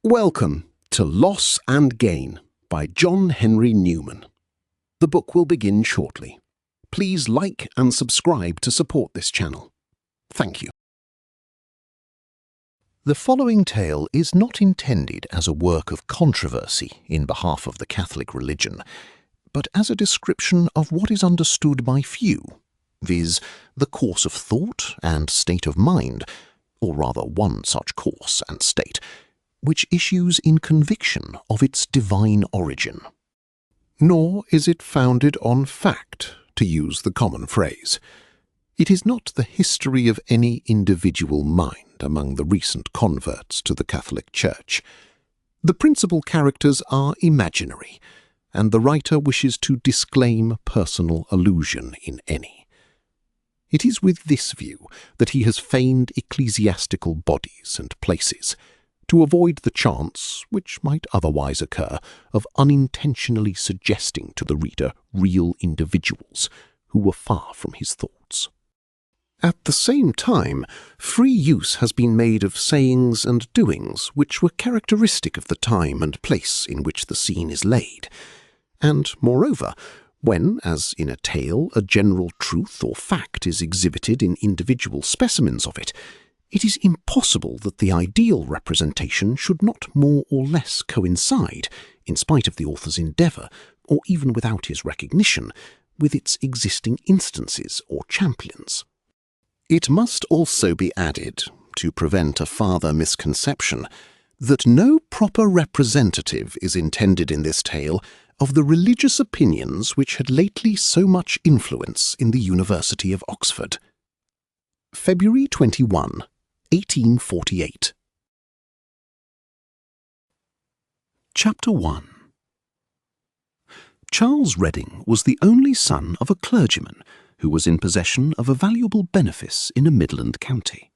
Welcome to Loss and Gain by John Henry Newman. The book will begin shortly. Please like and subscribe to support this channel. Thank you. The following tale is not intended as a work of controversy in behalf of the Catholic religion, but as a description of what is understood by few, viz., the course of thought and state of mind, or rather one such course and state, which issues in conviction of its divine origin. Nor is it founded on fact, to use the common phrase. It is not the history of any individual mind among the recent converts to the Catholic Church. The principal characters are imaginary, and the writer wishes to disclaim personal allusion in any. It is with this view that he has feigned ecclesiastical bodies and places, to avoid the chance, which might otherwise occur, of unintentionally suggesting to the reader real individuals who were far from his thoughts. At the same time, free use has been made of sayings and doings which were characteristic of the time and place in which the scene is laid, and, moreover, when, as in a tale, a general truth or fact is exhibited in individual specimens of it, it is impossible that the ideal representation should not more or less coincide, in spite of the author's endeavour, or even without his recognition, with its existing instances or champions. It must also be added, to prevent a farther misconception, that no proper representative is intended in this tale of the religious opinions which had lately so much influence in the University of Oxford. February 21, 1848. Chapter 1. Charles Reading was the only son of a clergyman who was in possession of a valuable benefice in a Midland county.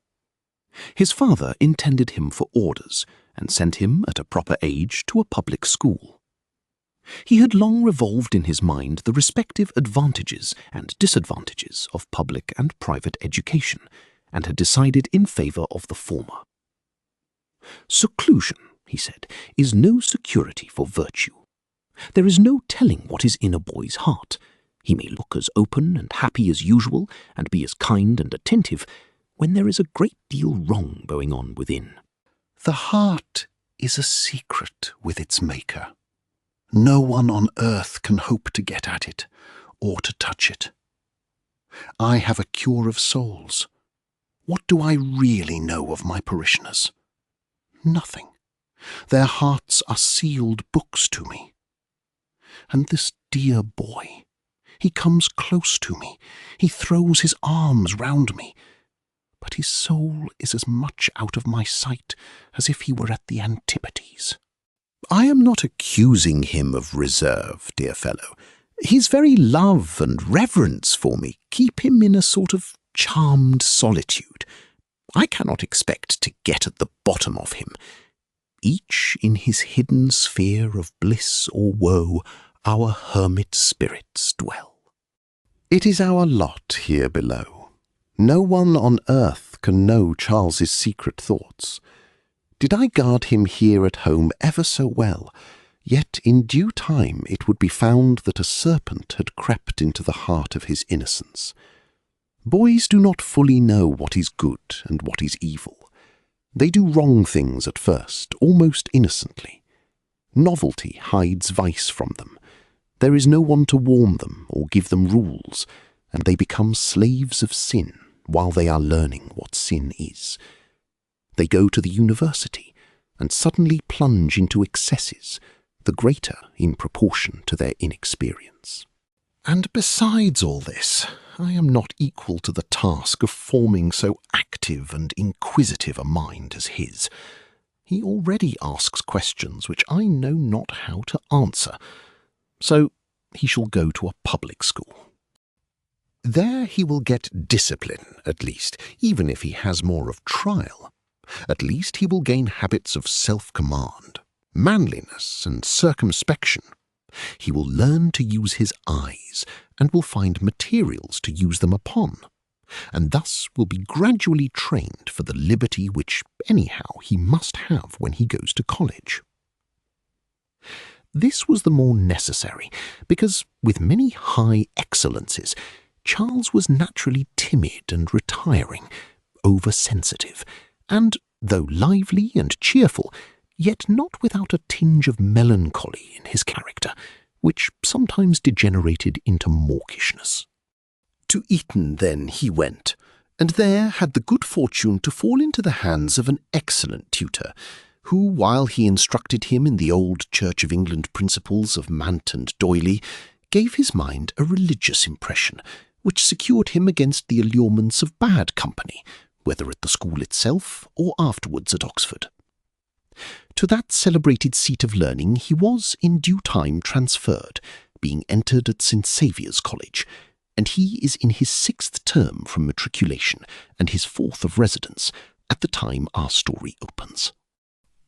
His father intended him for orders and sent him at a proper age to a public school. He had long revolved in his mind the respective advantages and disadvantages of public and private education, and had decided in favour of the former. Seclusion, he said, is no security for virtue. There is no telling what is in a boy's heart. He may look as open and happy as usual, and be as kind and attentive, when there is a great deal wrong going on within. The heart is a secret with its maker. No one on earth can hope to get at it, or to touch it. I have a cure of souls. What do I really know of my parishioners? Nothing. Their hearts are sealed books to me. And this dear boy, he comes close to me, he throws his arms round me, but his soul is as much out of my sight as if he were at the antipodes. I am not accusing him of reserve, dear fellow. His very love and reverence for me keep him in a sort of charmed solitude. I cannot expect to get at the bottom of him. Each in his hidden sphere of bliss or woe, our hermit spirits dwell. It is our lot here below. No one on earth can know Charles's secret thoughts. Did I guard him here at home ever so well, yet in due time it would be found that a serpent had crept into the heart of his innocence. Boys do not fully know what is good and what is evil. They do wrong things at first, almost innocently. Novelty hides vice from them. There is no one to warn them or give them rules, and they become slaves of sin while they are learning what sin is. They go to the university and suddenly plunge into excesses, the greater in proportion to their inexperience. And besides all this, I am not equal to the task of forming so active and inquisitive a mind as his. He already asks questions which I know not how to answer, so he shall go to a public school. There he will get discipline, at least, even if he has more of trial. At least he will gain habits of self-command, manliness and circumspection. He will learn to use his eyes, and will find materials to use them upon. and thus will be gradually trained for the liberty which, anyhow, he must have when he goes to college. This was the more necessary, because, with many high excellences, Charles was naturally timid and retiring, over-sensitive, and, though lively and cheerful, yet not without a tinge of melancholy in his character, which sometimes degenerated into mawkishness. To Eton, then, he went, and there had the good fortune to fall into the hands of an excellent tutor, who, while he instructed him in the old Church of England principles of Mant and D'Oyley, gave his mind a religious impression, which secured him against the allurements of bad company, whether at the school itself or afterwards at Oxford. To that celebrated seat of learning he was in due time transferred, being entered at St. Saviour's College, and he is in his 6th term from matriculation and his 4th of residence at the time our story opens.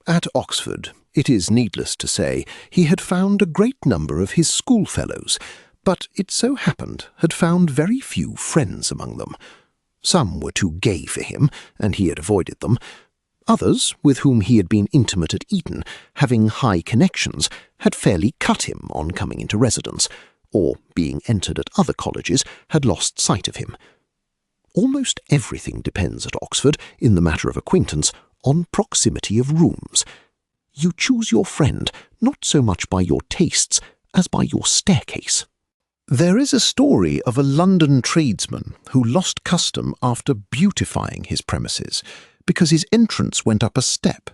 At Oxford, it is needless to say, he had found a great number of his schoolfellows, but it so happened had found very few friends among them. Some were too gay for him, and he had avoided them. Others, with whom he had been intimate at Eton, having high connections, had fairly cut him on coming into residence, or, being entered at other colleges, had lost sight of him. Almost everything depends at Oxford, in the matter of acquaintance, on proximity of rooms. You choose your friend not so much by your tastes as by your staircase. There is a story of a London tradesman who lost custom after beautifying his premises, because his entrance went up a step,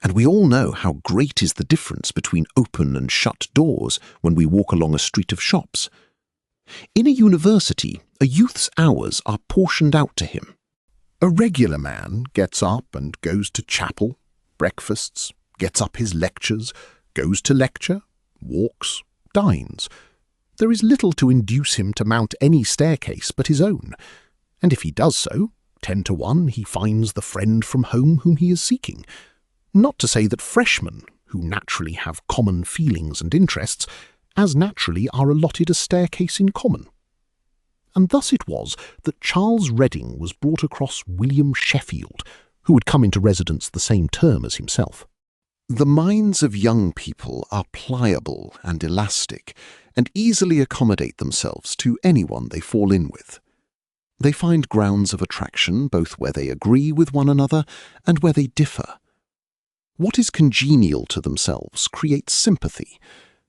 and we all know how great is the difference between open and shut doors when we walk along a street of shops. In a university, a youth's hours are portioned out to him. A regular man gets up and goes to chapel, breakfasts, gets up his lectures, goes to lecture, walks, dines. There is little to induce him to mount any staircase but his own, and if he does so, 10 to 1 he finds the friend from home whom he is seeking. Not to say that freshmen, who naturally have common feelings and interests, as naturally are allotted a staircase in common. And thus it was that Charles Reading was brought across William Sheffield, who had come into residence the same term as himself. The minds of young people are pliable and elastic, and easily accommodate themselves to anyone they fall in with. They find grounds of attraction both where they agree with one another and where they differ. What is congenial to themselves creates sympathy.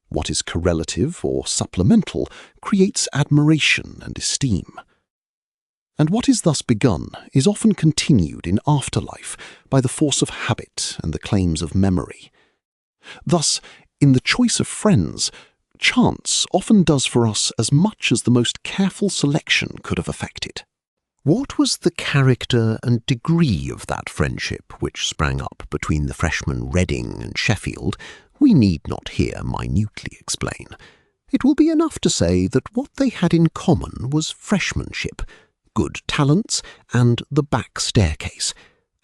What is correlative or supplemental creates admiration and esteem. And what is thus begun is often continued in afterlife by the force of habit and the claims of memory. Thus, in the choice of friends, chance often does for us as much as the most careful selection could have effected. What was the character and degree of that friendship which sprang up between the freshmen Reading and Sheffield we need not here minutely explain. It will be enough to say that what they had in common was freshmanship, good talents, and the back staircase,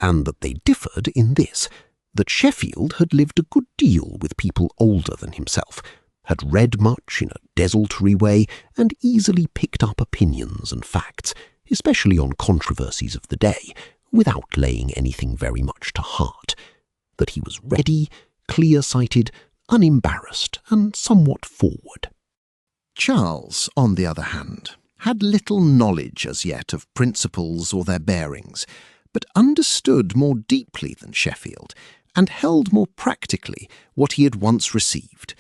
and that they differed in this, that Sheffield had lived a good deal with people older than himself, had read much in a desultory way, and easily picked up opinions and facts, especially on controversies of the day, without laying anything very much to heart, that he was ready, clear-sighted, unembarrassed, and somewhat forward. Charles, on the other hand, had little knowledge as yet of principles or their bearings, but understood more deeply than Sheffield, and held more practically what he had once received.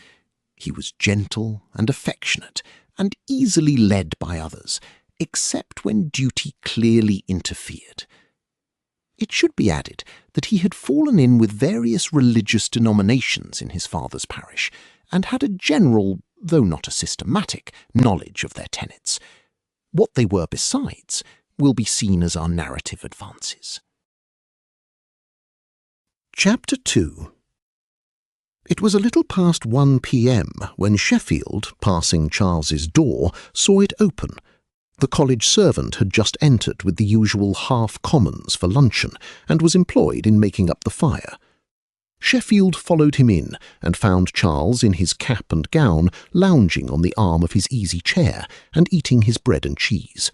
He was gentle and affectionate, and easily led by others, except when duty clearly interfered. It should be added that he had fallen in with various religious denominations in his father's parish, and had a general, though not a systematic, knowledge of their tenets. What they were besides will be seen as our narrative advances. Chapter 2. It was a little past 1 p.m. when Sheffield, passing Charles's door, saw it open. The college servant had just entered with the usual half-commons for luncheon, and was employed in making up the fire. Sheffield followed him in, and found Charles in his cap and gown, lounging on the arm of his easy chair, and eating his bread and cheese.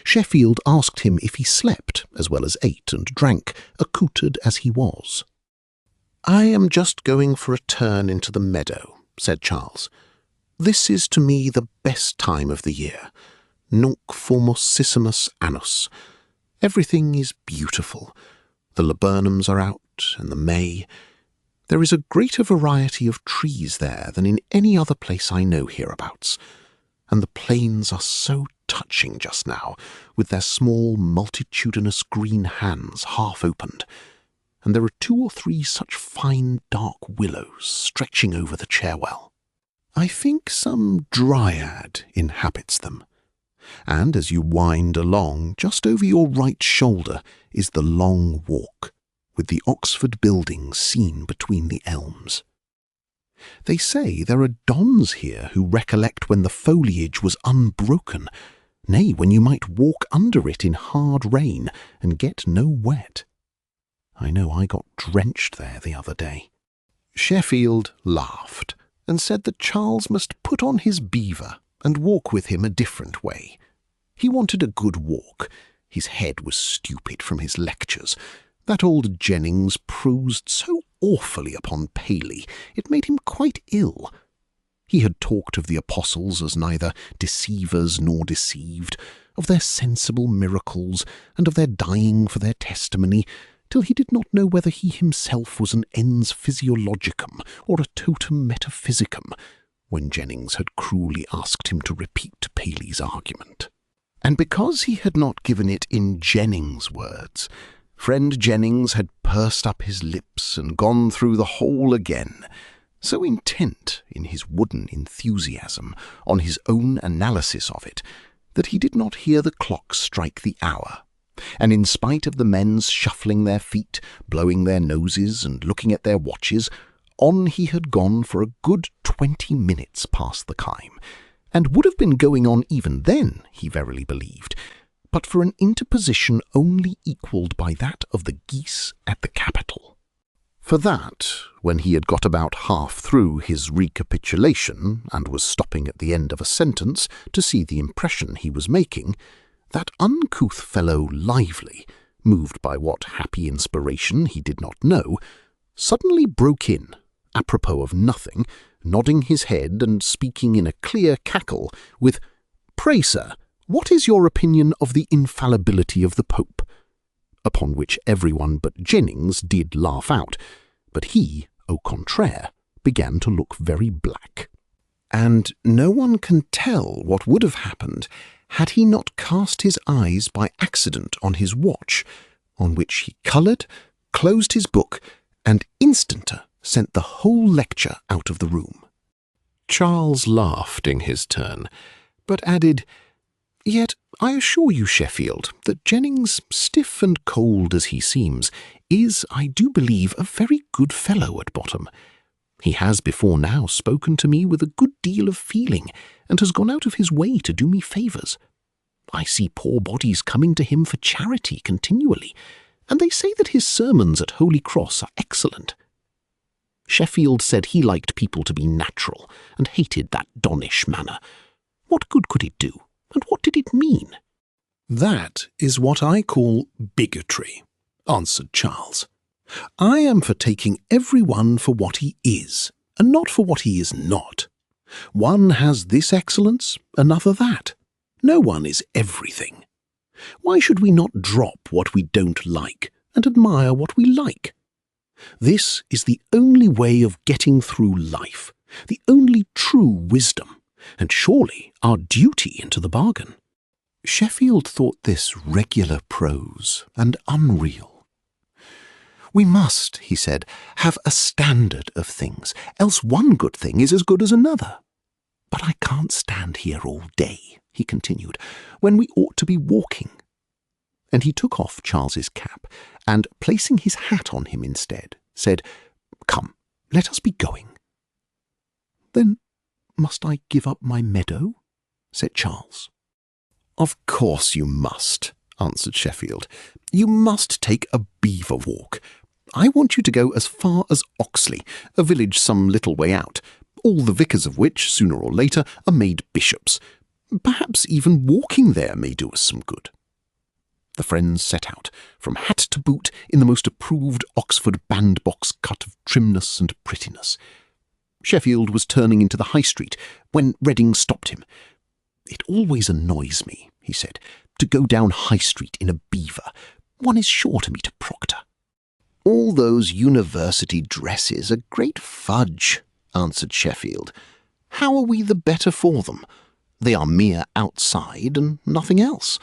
Sheffield asked him if he slept as well as ate and drank, accoutred as he was. "I am just going for a turn into the meadow," said Charles. "This is to me the best time of the year. Nunc formosissimus annus. Everything is beautiful. The laburnums are out, and the may. There is a greater variety of trees there than in any other place I know hereabouts, and the plains are so touching just now, with their small multitudinous green hands half opened, and there are 2 or 3 such fine dark willows stretching over the Cherwell. I think some dryad inhabits them, and as you wind along, just over your right shoulder is the Long Walk, with the Oxford buildings seen between the elms. They say there are dons here who recollect when the foliage was unbroken, nay, when you might walk under it in hard rain and get no wet. I know I got drenched there the other day." Sheffield laughed and said that Charles must put on his beaver and walk with him a different way. He wanted a good walk. His head was stupid from his lectures. That old Jennings prosed so awfully upon Paley, it made him quite ill. He had talked of the apostles as neither deceivers nor deceived, of their sensible miracles, and of their dying for their testimony, till he did not know whether he himself was an ens physiologicum or a totum metaphysicum, when Jennings had cruelly asked him to repeat Paley's argument. And because he had not given it in Jennings' words, friend Jennings had pursed up his lips and gone through the whole again, so intent in his wooden enthusiasm on his own analysis of it, that he did not hear the clock strike the hour, and in spite of the men's shuffling their feet, blowing their noses, and looking at their watches, on he had gone for a good 20 minutes past the chime, and would have been going on even then, he verily believed, but for an interposition only equalled by that of the geese at the Capitol. For that, when he had got about half through his recapitulation, and was stopping at the end of a sentence to see the impression he was making, that uncouth fellow Lively, moved by what happy inspiration he did not know, suddenly broke in, apropos of nothing, nodding his head and speaking in a clear cackle, with, "Pray, sir, what is your opinion of the infallibility of the Pope?" Upon which everyone but Jennings did laugh out, but he, au contraire, began to look very black. And no one can tell what would have happened had he not cast his eyes by accident on his watch, on which he coloured, closed his book, and instanter sent the whole lecture out of the room. Charles laughed in his turn, but added, "Yet I assure you, Sheffield, that Jennings, stiff and cold as he seems, is, I do believe, a very good fellow at bottom. He has before now spoken to me with a good deal of feeling, and has gone out of his way to do me favours. I see poor bodies coming to him for charity continually, and they say that his sermons at Holy Cross are excellent. Sheffield said he liked people to be natural, and hated that donnish manner. What good could it do, and what did it mean?" "That is what I call bigotry," answered Charles. "I am for taking every one for what he is, and not for what he is not. One has this excellence, another that. No one is everything. Why should we not drop what we don't like, and admire what we like? This is the only way of getting through life, the only true wisdom, and surely our duty into the bargain." Sheffield thought this regular prose and unreal. "We must," he said, "have a standard of things, else one good thing is as good as another. But I can't stand here all day," he continued, "when we ought to be walking." And he took off Charles's cap, and, placing his hat on him instead, said, "Come, let us be going." "Then must I give up my meadow?" said Charles. "Of course you must," answered Sheffield. "You must take a beaver walk. I want you to go as far as Oxley, a village some little way out, all the vicars of which, sooner or later, are made bishops. Perhaps even walking there may do us some good." The friends set out, from hat to boot, in the most approved Oxford bandbox cut of trimness and prettiness. Sheffield was turning into the High Street when Redding stopped him. "It always annoys me," he said, "to go down High Street in a beaver. One is sure to meet a proctor." "All those university dresses are great fudge," answered Sheffield. "How are we the better for them? They are mere outside and nothing else.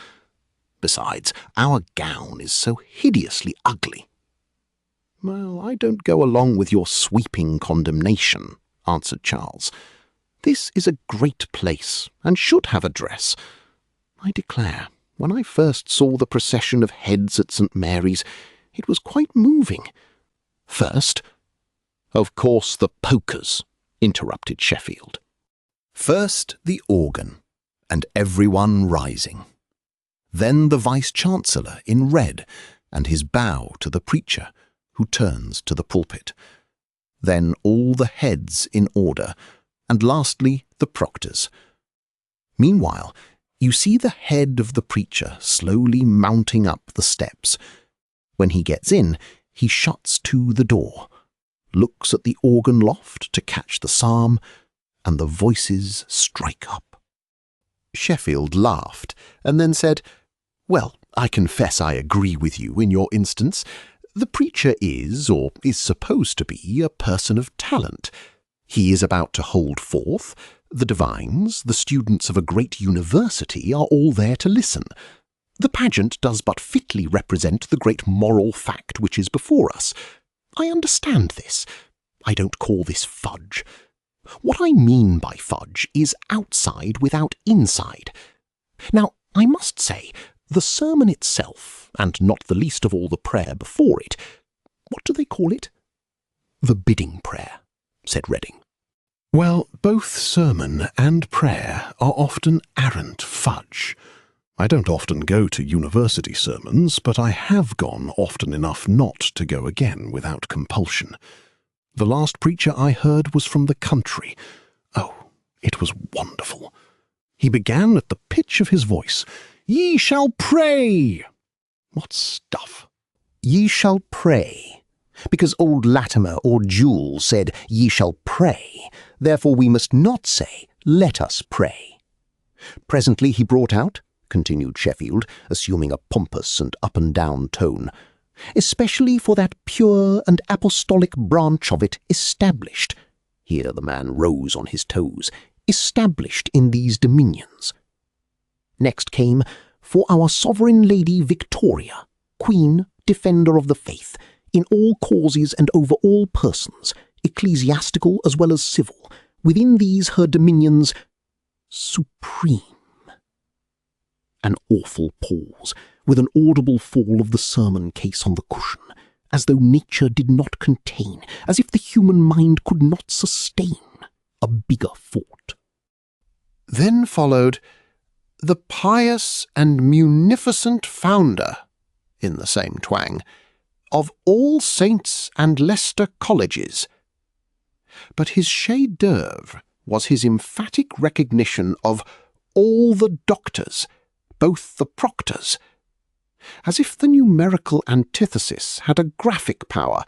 Besides, our gown is so hideously ugly." "Well, I don't go along with your sweeping condemnation," answered Charles. "This is a great place, and should have a dress. I declare, when I first saw the procession of heads at St. Mary's, it was quite moving. First—" "Of course the pokers," interrupted Sheffield. "First the organ, and everyone rising. Then the Vice-Chancellor in red, and his bow to the preacher, who turns to the pulpit. Then all the heads in order, and lastly the proctors. Meanwhile, you see the head of the preacher slowly mounting up the steps. When he gets in, he shuts to the door, looks at the organ loft to catch the psalm, and the voices strike up." Sheffield laughed, and then said, "Well, I confess I agree with you in your instance. The preacher is, or is supposed to be, a person of talent. He is about to hold forth. The divines, the students of a great university, are all there to listen. The pageant does but fitly represent the great moral fact which is before us. I understand this. I don't call this fudge. What I mean by fudge is outside without inside. Now, I must say, the sermon itself, and not the least of all the prayer before it— what do they call it?" "The bidding prayer," said Redding. "Well, both sermon and prayer are often arrant fudge. I don't often go to university sermons, but I have gone often enough not to go again without compulsion. The last preacher I heard was from the country. Oh, it was wonderful. He began at the pitch of his voice, 'Ye shall pray!' What stuff! Ye shall pray. Because old Latimer or Jewell said, 'Ye shall pray,' therefore we must not say, 'Let us pray.' Presently he brought out," continued Sheffield, assuming a pompous and up-and-down tone, "especially for that pure and apostolic branch of it established," here the man rose on his toes, "established in these dominions. Next came, for our sovereign Lady Victoria, Queen, Defender of the Faith, in all causes and over all persons, ecclesiastical as well as civil, within these her dominions, supreme." An awful pause, with an audible fall of the sermon case on the cushion, as though nature did not contain, as if the human mind could not sustain, a bigger thought. Then followed, "The pious and munificent founder," in the same twang, "of all saints and Leicester colleges." But his chef-d'oeuvre was his emphatic recognition of all the doctors, both the proctors, as if the numerical antithesis had a graphic power,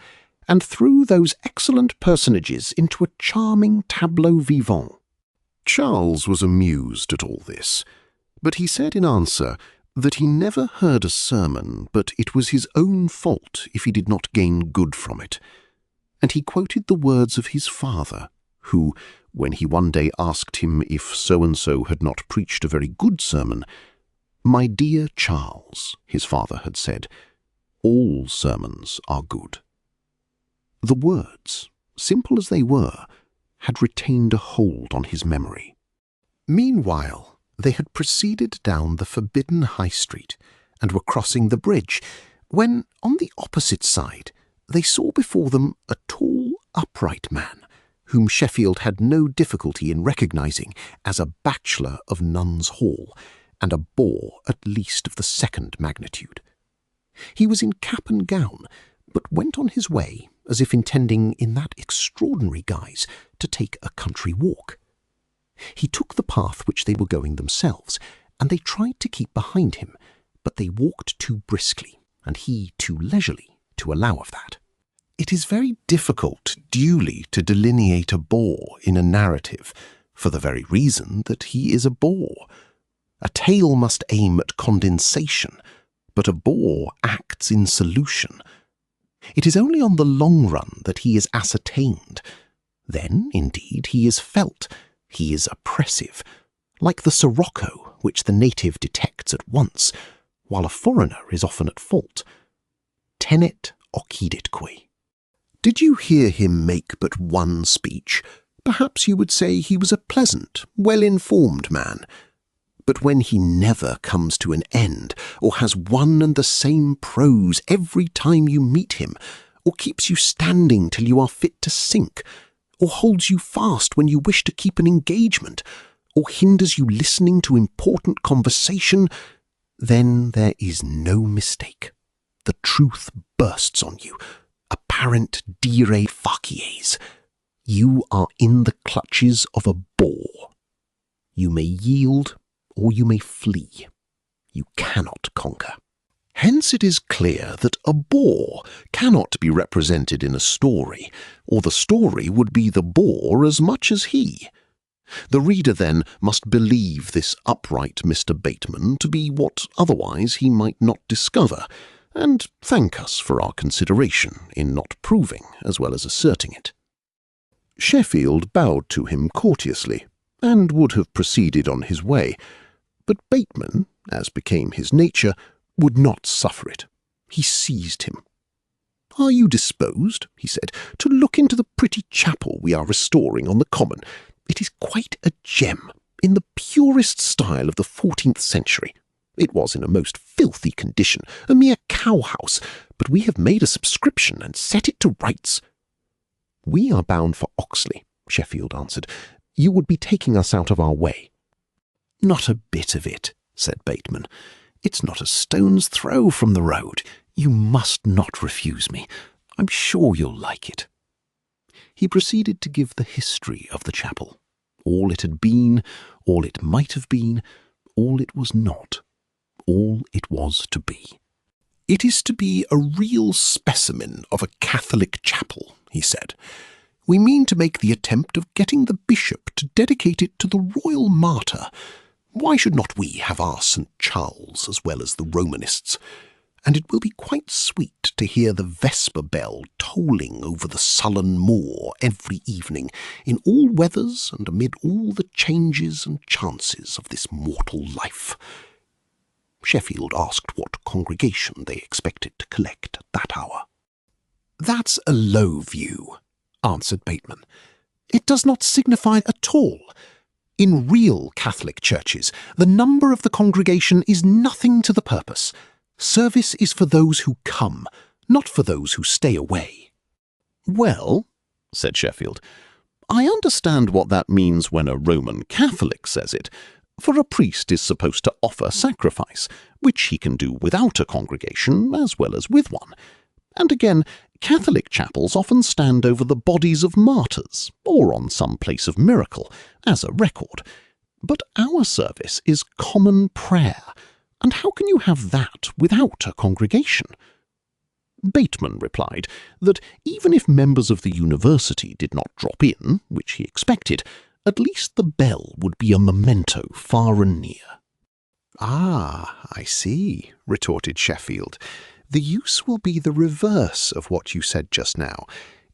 and threw those excellent personages into a charming tableau vivant. Charles was amused at all this, but he said in answer that he never heard a sermon, but it was his own fault if he did not gain good from it, and he quoted the words of his father, who, when he one day asked him if so-and-so had not preached a very good sermon, "My dear Charles," his father had said, "all sermons are good." The words, simple as they were, had retained a hold on his memory. Meanwhile, they had proceeded down the forbidden High Street, and were crossing the bridge, when, on the opposite side, they saw before them a tall, upright man, whom Sheffield had no difficulty in recognising as a bachelor of Nuns' Hall, and a bore at least of the second magnitude. He was in cap and gown, but went on his way as if intending in that extraordinary guise to take a country walk. He took the path which they were going themselves, and they tried to keep behind him, but they walked too briskly, and he too leisurely to allow of that. It is very difficult duly to delineate a bore in a narrative, for the very reason that he is a bore. A tale must aim at condensation, but a bore acts in solution. It is only on the long run that he is ascertained. Then, indeed, he is felt. He is oppressive, like the sirocco which the native detects at once, while a foreigner is often at fault. Tenet occiditque. Did you hear him make but one speech, perhaps you would say he was a pleasant, well-informed man. But when he never comes to an end, or has one and the same prose every time you meet him, or keeps you standing till you are fit to sink, or holds you fast when you wish to keep an engagement, or hinders you listening to important conversation, then there is no mistake. The truth bursts on you, apparent dire facies. You are in the clutches of a bore. You may yield, or you may flee. You cannot conquer. Hence it is clear that a bore cannot be represented in a story, or the story would be the bore as much as he. The reader then must believe this upright Mr. Bateman to be what otherwise he might not discover, and thank us for our consideration in not proving as well as asserting it. Sheffield bowed to him courteously, and would have proceeded on his way, but Bateman, as became his nature, would not suffer it. He seized him. "Are you disposed," he said, "to look into the pretty chapel we are restoring on the common? It is quite a gem, in the purest style of the 14th century. It was in a most filthy condition, a mere cow-house, but we have made a subscription and set it to rights." "We are bound for Oxley," Sheffield answered. "You would be taking us out of our way." "Not a bit of it," said Bateman. "It's not a stone's throw from the road. You must not refuse me. I'm sure you'll like it." He proceeded to give the history of the chapel, all it had been, all it might have been, all it was not, all it was to be. "It is to be a real specimen of a Catholic chapel," he said. "We mean to make the attempt of getting the bishop to dedicate it to the royal martyr. Why should not we have our St. Charles as well as the Romanists? And it will be quite sweet to hear the vesper bell tolling over the sullen moor every evening, in all weathers and amid all the changes and chances of this mortal life." Sheffield asked what congregation they expected to collect at that hour. "That's a low view," answered Bateman. "It does not signify at all. In real Catholic churches, the number of the congregation is nothing to the purpose. Service is for those who come, not for those who stay away." "Well," said Sheffield, "I understand what that means when a Roman Catholic says it, for a priest is supposed to offer sacrifice, which he can do without a congregation as well as with one. And again, Catholic chapels often stand over the bodies of martyrs, or on some place of miracle, as a record. But our service is common prayer, and how can you have that without a congregation?" Bateman replied that even if members of the university did not drop in, which he expected, at least the bell would be a memento far and near. "Ah, I see," retorted Sheffield. "The use will be the reverse of what you said just now.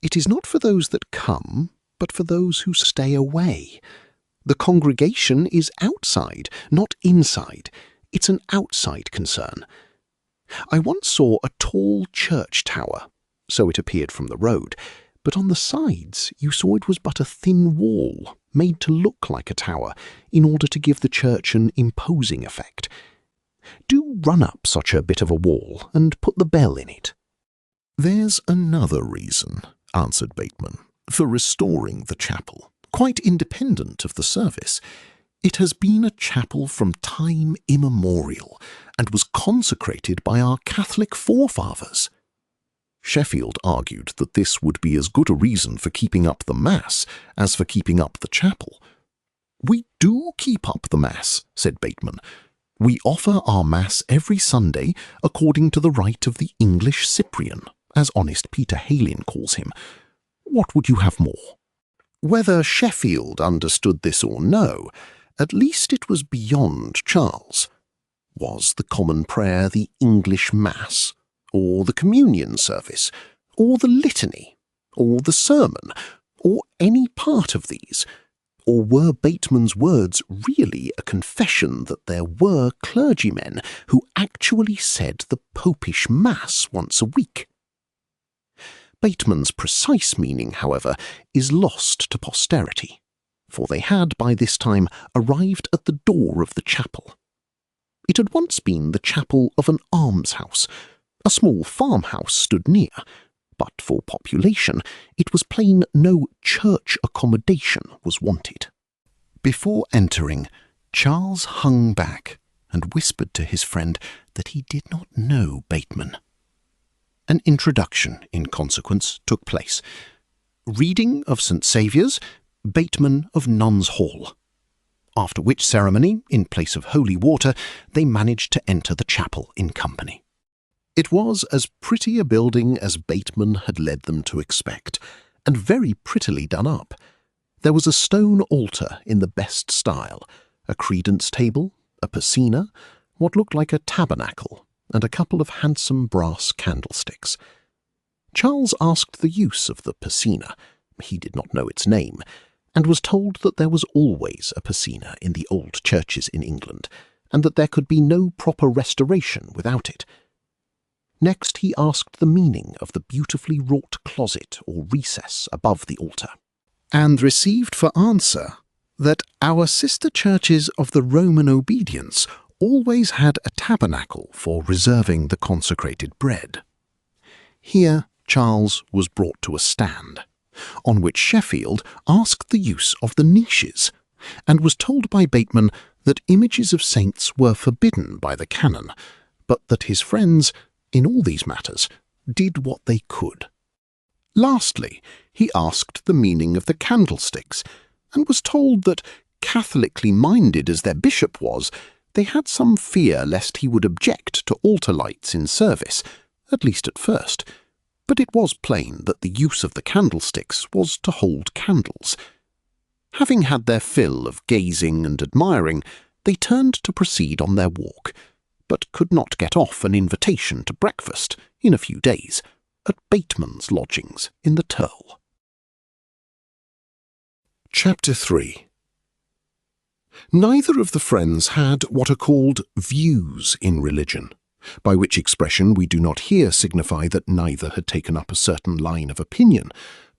It is not for those that come, but for those who stay away. The congregation is outside, not inside. It's an outside concern. I once saw a tall church tower, so it appeared from the road, but on the sides you saw it was but a thin wall, made to look like a tower, in order to give the church an imposing effect. Do run up such a bit of a wall, and put the bell in it." "There's another reason," answered Bateman, "for restoring the chapel, quite independent of the service. It has been a chapel from time immemorial, and was consecrated by our Catholic forefathers." Sheffield argued that this would be as good a reason for keeping up the Mass as for keeping up the chapel. "We do keep up the Mass," said Bateman. "We offer our Mass every Sunday according to the rite of the English Cyprian, as honest Peter Halin calls him. What would you have more?" Whether Sheffield understood this or no, at least it was beyond Charles. Was the common prayer the English Mass, or the communion service, or the litany, or the sermon, or any part of these? Or were Bateman's words really a confession that there were clergymen who actually said the popish Mass once a week? Bateman's precise meaning, however, is lost to posterity, for they had by this time arrived at the door of the chapel. It had once been the chapel of an almshouse. A small farmhouse stood near, but for population it was plain no church accommodation was wanted. Before entering, Charles hung back and whispered to his friend that he did not know Bateman. An introduction, in consequence, took place. Reading of St. Saviour's, Bateman of Nuns' Hall. After which ceremony, in place of holy water, they managed to enter the chapel in company. It was as pretty a building as Bateman had led them to expect, and very prettily done up. There was a stone altar in the best style, a credence table, a piscina, what looked like a tabernacle, and a couple of handsome brass candlesticks. Charles asked the use of the piscina. He did not know its name, and was told that there was always a piscina in the old churches in England, and that there could be no proper restoration without it. Next he asked the meaning of the beautifully wrought closet or recess above the altar, and received for answer that our sister churches of the Roman obedience always had a tabernacle for reserving the consecrated bread. Here Charles was brought to a stand, on which Sheffield asked the use of the niches, and was told by Bateman that images of saints were forbidden by the canon, but that his friends, in all these matters, did what they could. Lastly, he asked the meaning of the candlesticks, and was told that, Catholically minded as their bishop was, they had some fear lest he would object to altar lights in service, at least at first, but it was plain that the use of the candlesticks was to hold candles. Having had their fill of gazing and admiring, they turned to proceed on their walk, but could not get off an invitation to breakfast in a few days at Bateman's lodgings in the Turl. Chapter 3. Neither of the friends had what are called views in religion, by which expression we do not here signify that neither had taken up a certain line of opinion,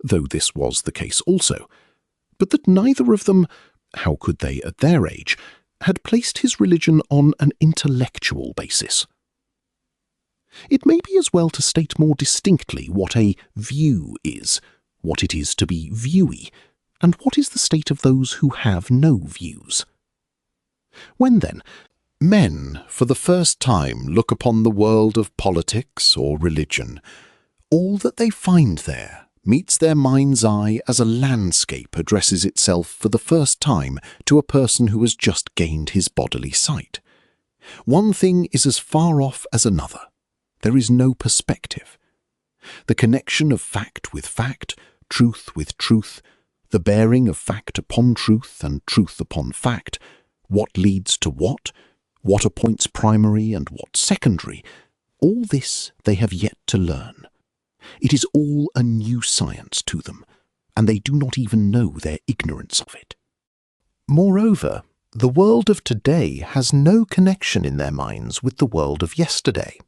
though this was the case also, but that neither of them, how could they at their age, had placed his religion on an intellectual basis. It may be as well to state more distinctly what a view is, what it is to be viewy, and what is the state of those who have no views. When, then, men for the first time look upon the world of politics or religion, all that they find there meets their mind's eye as a landscape addresses itself for the first time to a person who has just gained his bodily sight. One thing is as far off as another. There is no perspective. The connection of fact with fact, truth with truth, the bearing of fact upon truth and truth upon fact, what leads to what appoints primary and what secondary, all this they have yet to learn. It is all a new science to them, and they do not even know their ignorance of it. Moreover, the world of today has no connection in their minds with the world of yesterday.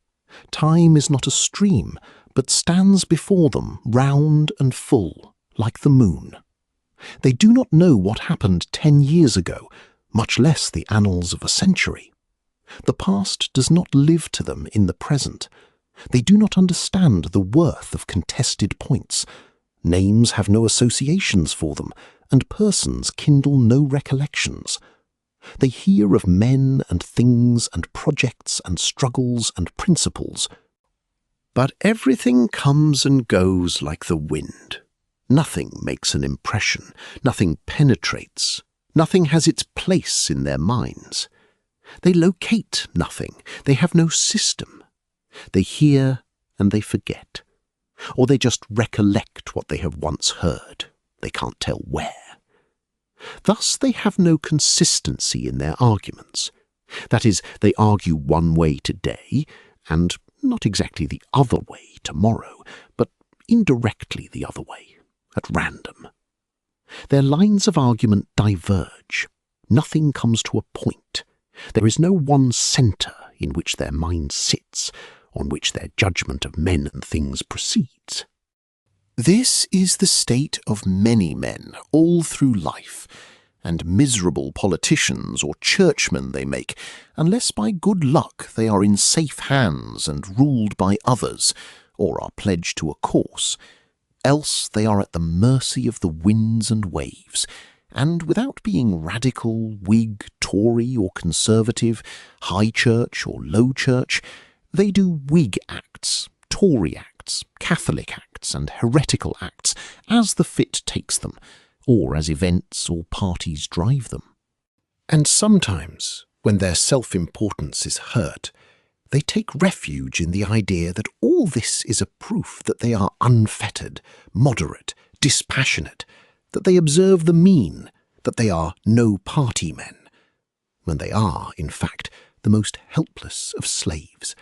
Time is not a stream, but stands before them round and full, like the moon. They do not know what happened 10 years ago, much less the annals of a century. The past does not live to them in the present. They do not understand the worth of contested points. Names have no associations for them, and persons kindle no recollections. They hear of men and things and projects and struggles and principles. But everything comes and goes like the wind. Nothing makes an impression, nothing penetrates, Nothing has its place in their minds. They locate nothing. They have no system. They hear and they forget. Or they just recollect what they have once heard. They can't tell where. Thus they have no consistency in their arguments. That is, they argue one way today, and not exactly the other way tomorrow, but indirectly the other way, at random. Their lines of argument diverge. Nothing comes to a point. There is no one centre in which their mind sits, on which their judgment of men and things proceeds. This is the state of many men all through life, and miserable politicians or churchmen they make, unless by good luck they are in safe hands and ruled by others, or are pledged to a course. Else they are at the mercy of the winds and waves, and without being radical, Whig, Tory or Conservative, High Church or Low Church, they do Whig acts, Tory acts, Catholic acts and heretical acts, as the fit takes them, or as events or parties drive them. And sometimes, when their self-importance is hurt, they take refuge in the idea that all this is a proof that they are unfettered, moderate, dispassionate, that they observe the mean, that they are no-party men, when they are, in fact, the most helpless of slaves.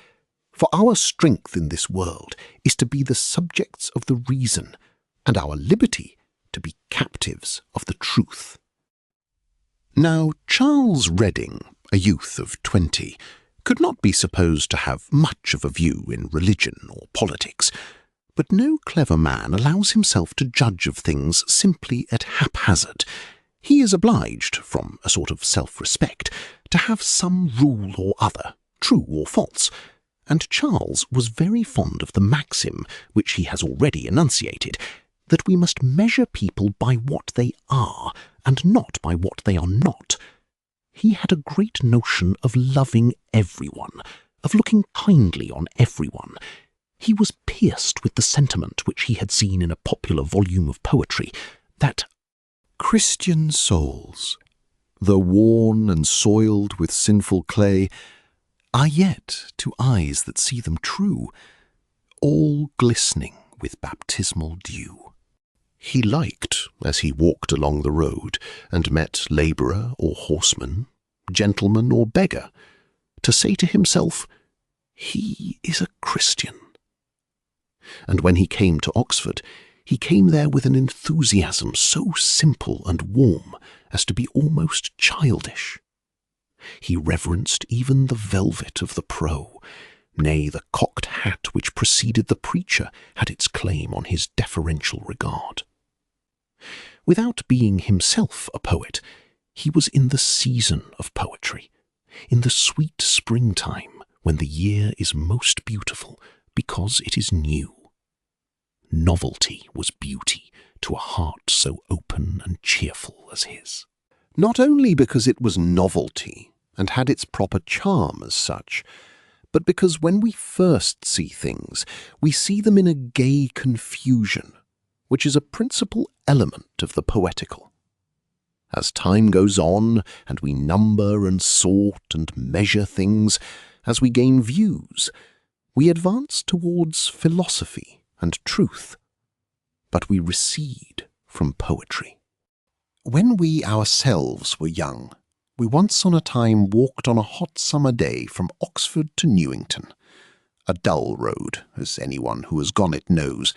For our strength in this world is to be the subjects of the reason, and our liberty to be captives of the truth. Now, Charles Reading, a youth of 20, could not be supposed to have much of a view in religion or politics, but no clever man allows himself to judge of things simply at haphazard. He is obliged, from a sort of self-respect, to have some rule or other, true or false, and Charles was very fond of the maxim, which he has already enunciated, that we must measure people by what they are, and not by what they are not. He had a great notion of loving everyone, of looking kindly on everyone. He was pierced with the sentiment which he had seen in a popular volume of poetry, that Christian souls, though worn and soiled with sinful clay, are yet, to eyes that see them true, all glistening with baptismal dew. He liked, as he walked along the road and met labourer or horseman, gentleman or beggar, to say to himself, "He is a Christian." And when he came to Oxford, he came there with an enthusiasm so simple and warm as to be almost childish. He reverenced even the velvet of the pro, nay, the cocked hat which preceded the preacher had its claim on his deferential regard. Without being himself a poet, he was in the season of poetry, in the sweet springtime when the year is most beautiful because it is new. Novelty was beauty to a heart so open and cheerful as his. Not only because it was novelty and had its proper charm as such, but because when we first see things, we see them in a gay confusion, which is a principal element of the poetical. As time goes on, and we number and sort and measure things, as we gain views, we advance towards philosophy and truth, but we recede from poetry. When we ourselves were young, we once on a time walked on a hot summer day from Oxford to Newington, a dull road, as anyone who has gone it knows,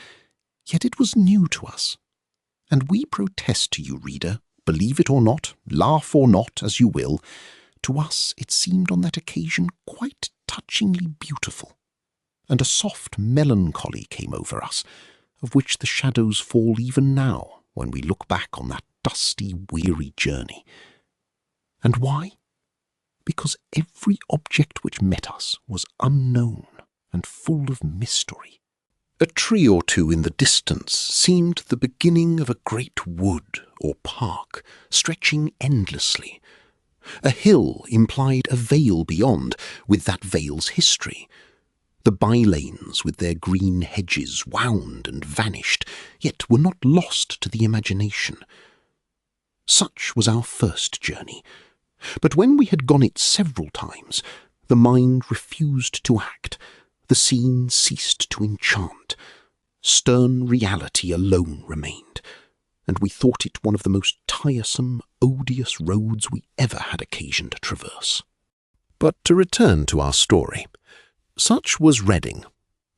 yet it was new to us. And we protest to you, reader, believe it or not, laugh or not, as you will, to us it seemed on that occasion quite touchingly beautiful, and a soft melancholy came over us, of which the shadows fall even now when we look back on that dusty, weary journey. And why? Because every object which met us was unknown and full of mystery. A tree or two in the distance seemed the beginning of a great wood or park, stretching endlessly. A hill implied a vale beyond, with that vale's history. The by-lanes with their green hedges wound and vanished, yet were not lost to the imagination. Such was our first journey. But when we had gone it several times, the mind refused to act, the scene ceased to enchant. Stern reality alone remained, and we thought it one of the most tiresome, odious roads we ever had occasion to traverse. But to return to our story, such was Reading,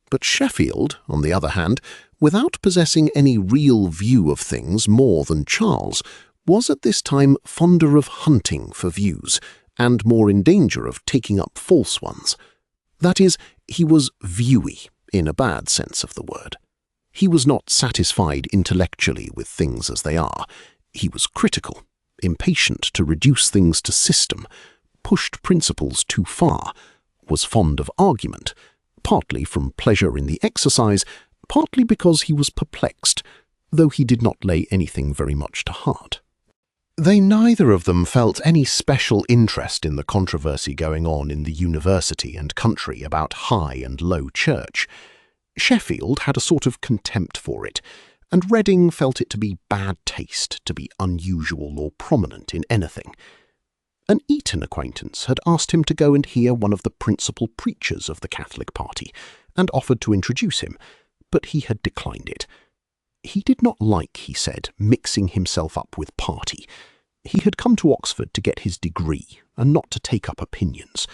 but Sheffield, on the other hand, without possessing any real view of things more than Charles, was at this time fonder of hunting for views, and more in danger of taking up false ones. That is, he was viewy, in a bad sense of the word. He was not satisfied intellectually with things as they are. He was critical, impatient to reduce things to system, pushed principles too far, was fond of argument, partly from pleasure in the exercise, partly because he was perplexed, though he did not lay anything very much to heart. They neither of them felt any special interest in the controversy going on in the university and country about high and low church. Sheffield had a sort of contempt for it, and Reading felt it to be bad taste to be unusual or prominent in anything. An Eton acquaintance had asked him to go and hear one of the principal preachers of the Catholic party, and offered to introduce him, but he had declined it. He did not like, he said, mixing himself up with party. He had come to Oxford to get his degree, and not to take up opinions.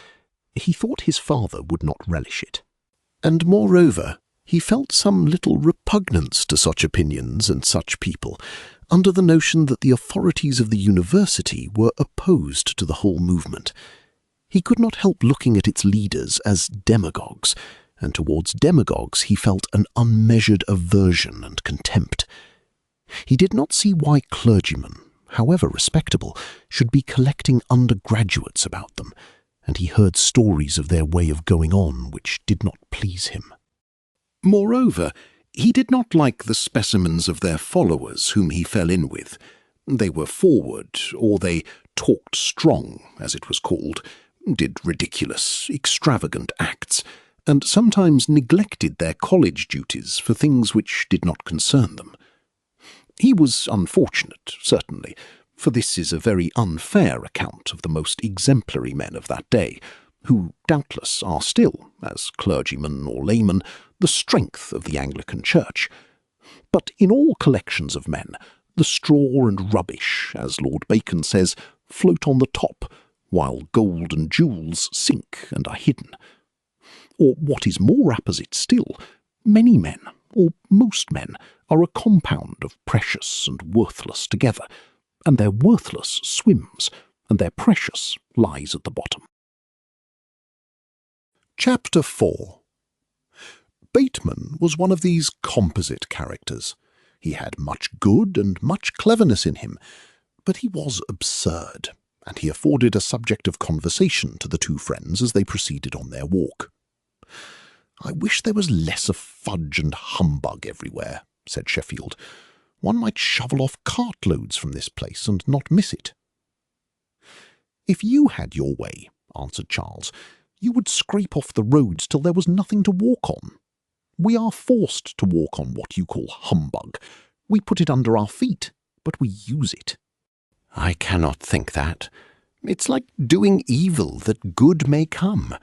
He thought his father would not relish it. And moreover, he felt some little repugnance to such opinions and such people, under the notion that the authorities of the university were opposed to the whole movement. He could not help looking at its leaders as demagogues, and towards demagogues he felt an unmeasured aversion and contempt. He did not see why clergymen, however respectable, should be collecting undergraduates about them, and he heard stories of their way of going on which did not please him. Moreover, he did not like the specimens of their followers whom he fell in with. They were forward, or they talked strong, as it was called, did ridiculous, extravagant acts, and sometimes neglected their college duties for things which did not concern them. He was unfortunate, certainly, for this is a very unfair account of the most exemplary men of that day, who doubtless are still, as clergymen or laymen, the strength of the Anglican Church. But in all collections of men, the straw and rubbish, as Lord Bacon says, float on the top, while gold and jewels sink and are hidden. Or what is more apposite still, many men, or most men, are a compound of precious and worthless together, and their worthless swims, and their precious lies at the bottom. Chapter 4. Bateman was one of these composite characters. He had much good and much cleverness in him, but he was absurd, and he afforded a subject of conversation to the two friends as they proceeded on their walk. "I wish there was less of fudge and humbug everywhere," said Sheffield. "One might shovel off cartloads from this place and not miss it." "If you had your way," answered Charles, "you would scrape off the roads till there was nothing to walk on. We are forced to walk on what you call humbug. We put it under our feet, but we use it." "I cannot think that. It's like doing evil that good may come.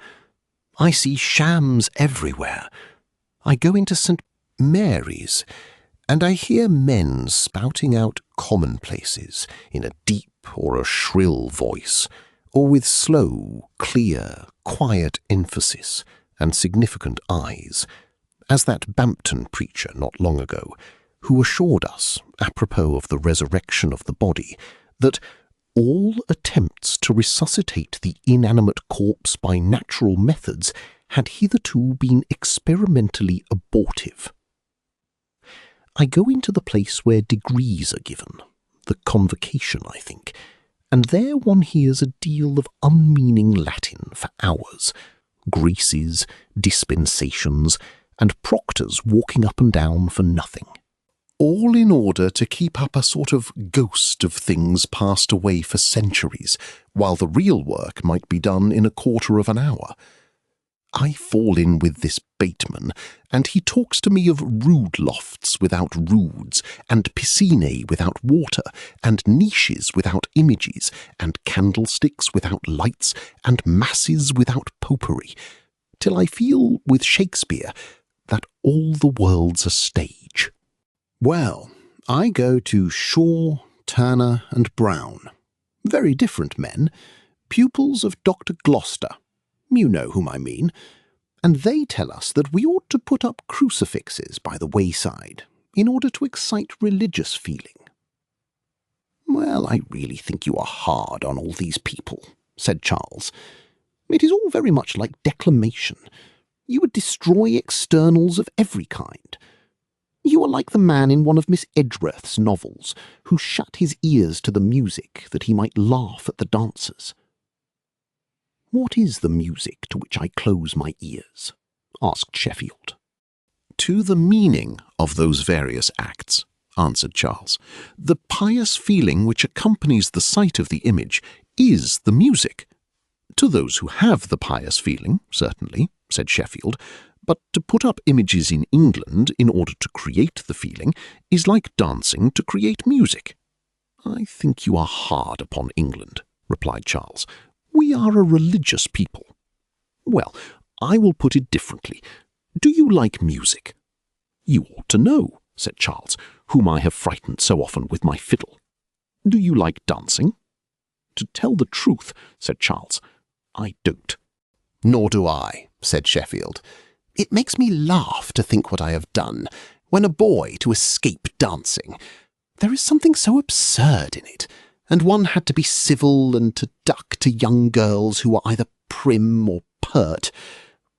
I see shams everywhere. I go into St. Mary's, and I hear men spouting out commonplaces in a deep or a shrill voice, or with slow, clear, quiet emphasis and significant eyes, as that Bampton preacher not long ago, who assured us, apropos of the resurrection of the body, that all attempts to resuscitate the inanimate corpse by natural methods had hitherto been experimentally abortive. I go into the place where degrees are given, the convocation, I think, and there one hears a deal of unmeaning Latin for hours, graces, dispensations, and proctors walking up and down for nothing, all in order to keep up a sort of ghost of things passed away for centuries, while the real work might be done in a quarter of an hour. I fall in with this Bateman, and he talks to me of rood lofts without roods, and piscinae without water, and niches without images, and candlesticks without lights, and masses without popery, till I feel, with Shakespeare, that all the world's a stage. Well, I go to Shaw, Turner, and Brown. Very different men, pupils of Dr. Gloucester. You know whom I mean. And they tell us that we ought to put up crucifixes by the wayside in order to excite religious feeling. Well, I really think you are hard on all these people, said Charles. It is all very much like declamation. You would destroy externals of every kind. You are like the man in one of Miss Edgeworth's novels, who shut his ears to the music that he might laugh at the dancers. What is the music to which I close my ears? Asked Sheffield. To the meaning of those various acts, answered Charles. The pious feeling which accompanies the sight of the image is the music. To those who have the pious feeling, certainly, said Sheffield, but to put up images in England in order to create the feeling is like dancing to create music. I think you are hard upon England, replied Charles. We are a religious people. Well, I will put it differently. Do you like music? You ought to know, said Charles, whom I have frightened so often with my fiddle. Do you like dancing? To tell the truth, said Charles, I don't. Nor do I, said Sheffield. It makes me laugh to think what I have done, when a boy, to escape dancing. There is something so absurd in it, and one had to be civil and to duck to young girls who are either prim or pert.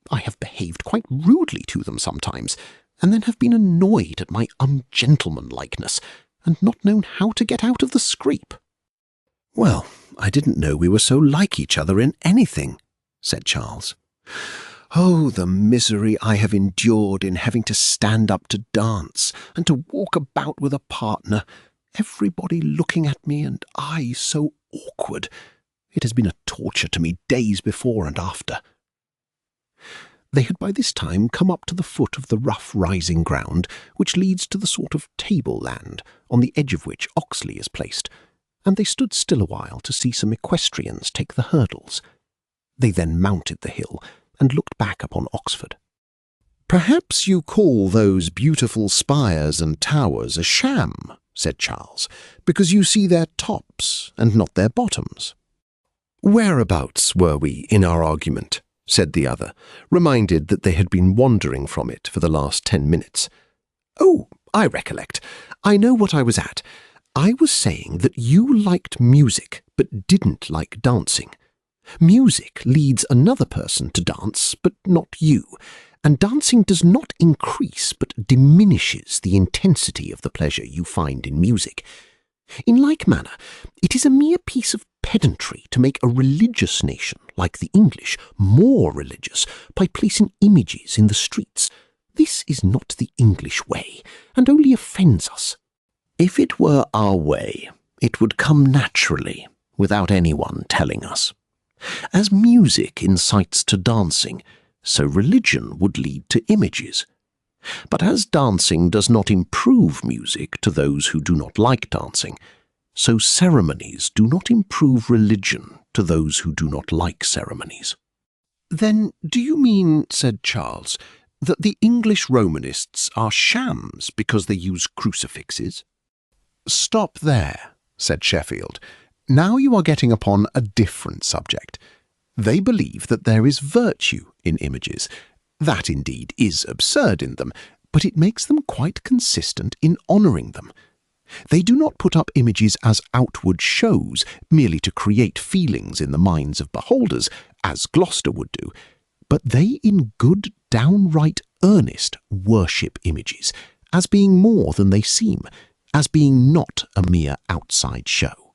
I have behaved quite rudely to them sometimes, and then have been annoyed at my ungentlemanlikeness, and not known how to get out of the scrape. Well, I didn't know we were so like each other in anything, said Charles. Oh, the misery I have endured in having to stand up to dance, and to walk about with a partner, everybody looking at me, and I so awkward. It has been a torture to me days before and after. They had by this time come up to the foot of the rough rising ground which leads to the sort of table-land on the edge of which Oxley is placed, and they stood still a while to see some equestrians take the hurdles. They then mounted the hill and looked back upon Oxford. Perhaps you call those beautiful spires and towers a sham, said Charles, because you see their tops and not their bottoms. Whereabouts were we in our argument? Said the other, reminded that they had been wandering from it for the last 10 minutes. Oh, I recollect. I know what I was at. I was saying that you liked music, but didn't like dancing. Music leads another person to dance, but not you, and dancing does not increase, but diminishes the intensity of the pleasure you find in music. In like manner, it is a mere piece of pedantry to make a religious nation, like the English, more religious by placing images in the streets. This is not the English way, and only offends us. If it were our way, it would come naturally, without anyone telling us. As music incites to dancing, so religion would lead to images. But as dancing does not improve music to those who do not like dancing, so ceremonies do not improve religion to those who do not like ceremonies. Then do you mean, said Charles, that the English Romanists are shams because they use crucifixes? Stop there, said Sheffield. Now you are getting upon a different subject. They believe that there is virtue in images. That indeed is absurd in them, but it makes them quite consistent in honouring them. They do not put up images as outward shows, merely to create feelings in the minds of beholders, as Gloucester would do, but they in good downright earnest worship images, as being more than they seem, as being not a mere outside show.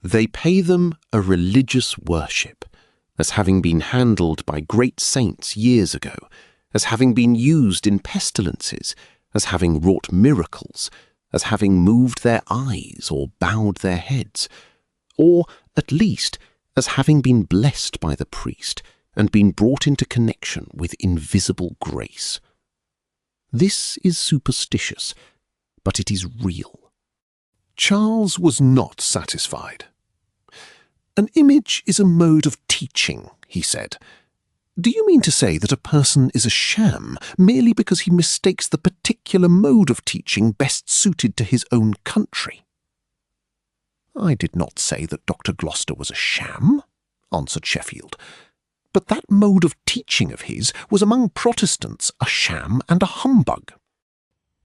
They pay them a religious worship, as having been handled by great saints years ago, as having been used in pestilences, as having wrought miracles, as having moved their eyes or bowed their heads, or, at least, as having been blessed by the priest, and been brought into connection with invisible grace. This is superstitious, but it is real. Charles was not satisfied. An image is a mode of teaching, he said. Do you mean to say that a person is a sham merely because he mistakes the particular mode of teaching best suited to his own country? I did not say that Dr. Gloucester was a sham, answered Sheffield, but that mode of teaching of his was among Protestants a sham and a humbug.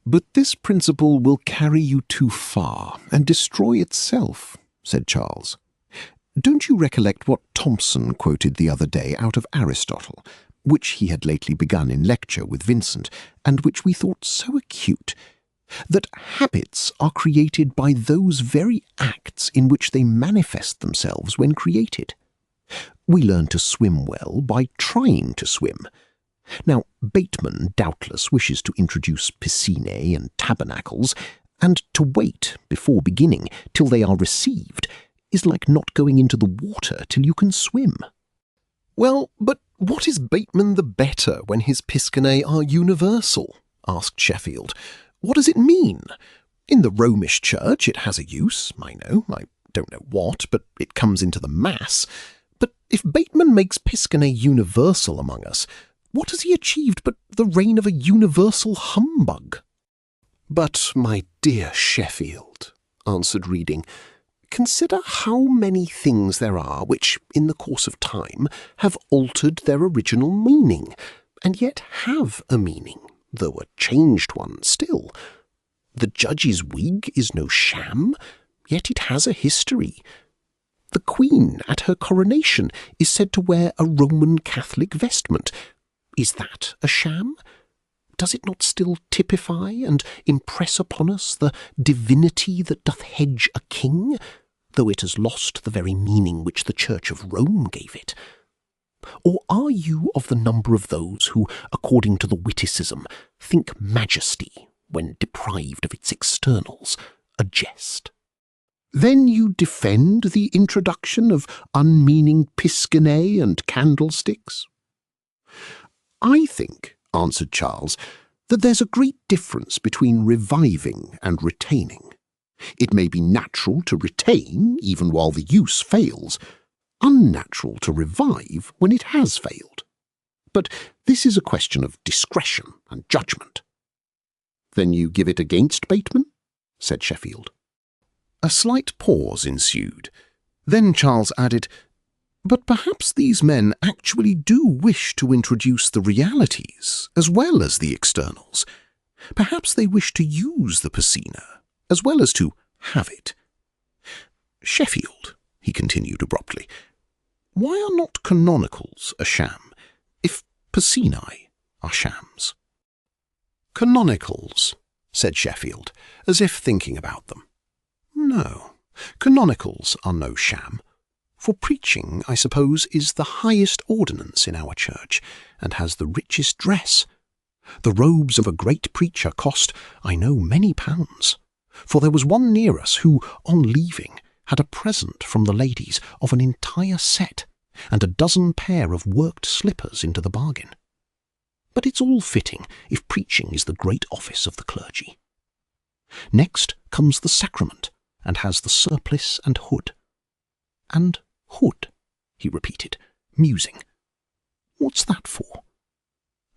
But this principle will carry you too far and destroy itself, said Charles. Don't you recollect what Thomson quoted the other day out of Aristotle, which he had lately begun in lecture with Vincent, and which we thought so acute, that habits are created by those very acts in which they manifest themselves when created? We learn to swim well by trying to swim. Now, Bateman doubtless wishes to introduce piscinae and tabernacles, and to wait before beginning till they are received is like not going into the water till you can swim. Well, but what is Bateman the better when his piscinae are universal? Asked Sheffield. What does it mean? In the Romish Church it has a use, I don't know what, but it comes into the Mass. But if Bateman makes piscinae universal among us, what has he achieved but the reign of a universal humbug? But, my dear Sheffield, answered Reading, consider how many things there are which, in the course of time, have altered their original meaning, and yet have a meaning, though a changed one still. The judge's wig is no sham, yet it has a history. The Queen, at her coronation, is said to wear a Roman Catholic vestment. Is that a sham? Does it not still typify and impress upon us the divinity that doth hedge a king, though it has lost the very meaning which the Church of Rome gave it? Or are you of the number of those who, according to the witticism, think majesty, when deprived of its externals, a jest? Then you defend the introduction of unmeaning piscinae and candlesticks? I think, answered Charles, that there's a great difference between reviving and retaining. It may be natural to retain even while the use fails, unnatural to revive when it has failed. But this is a question of discretion and judgment. Then you give it against Bateman? Said Sheffield. A slight pause ensued. Then Charles added, But perhaps these men actually do wish to introduce the realities as well as the externals. Perhaps they wish to use the piscina as well as to have it. Sheffield, he continued abruptly, why are not canonicals a sham, if piscinae are shams? Canonicals, said Sheffield, as if thinking about them. No, canonicals are no sham. For preaching, I suppose, is the highest ordinance in our church, and has the richest dress. The robes of a great preacher cost, I know, many pounds. For there was one near us who, on leaving, had a present from the ladies of an entire set, and a dozen pair of worked slippers into the bargain. But it's all fitting if preaching is the great office of the clergy. Next comes the sacrament, and has the surplice and hood. And hood, he repeated, musing. What's that for?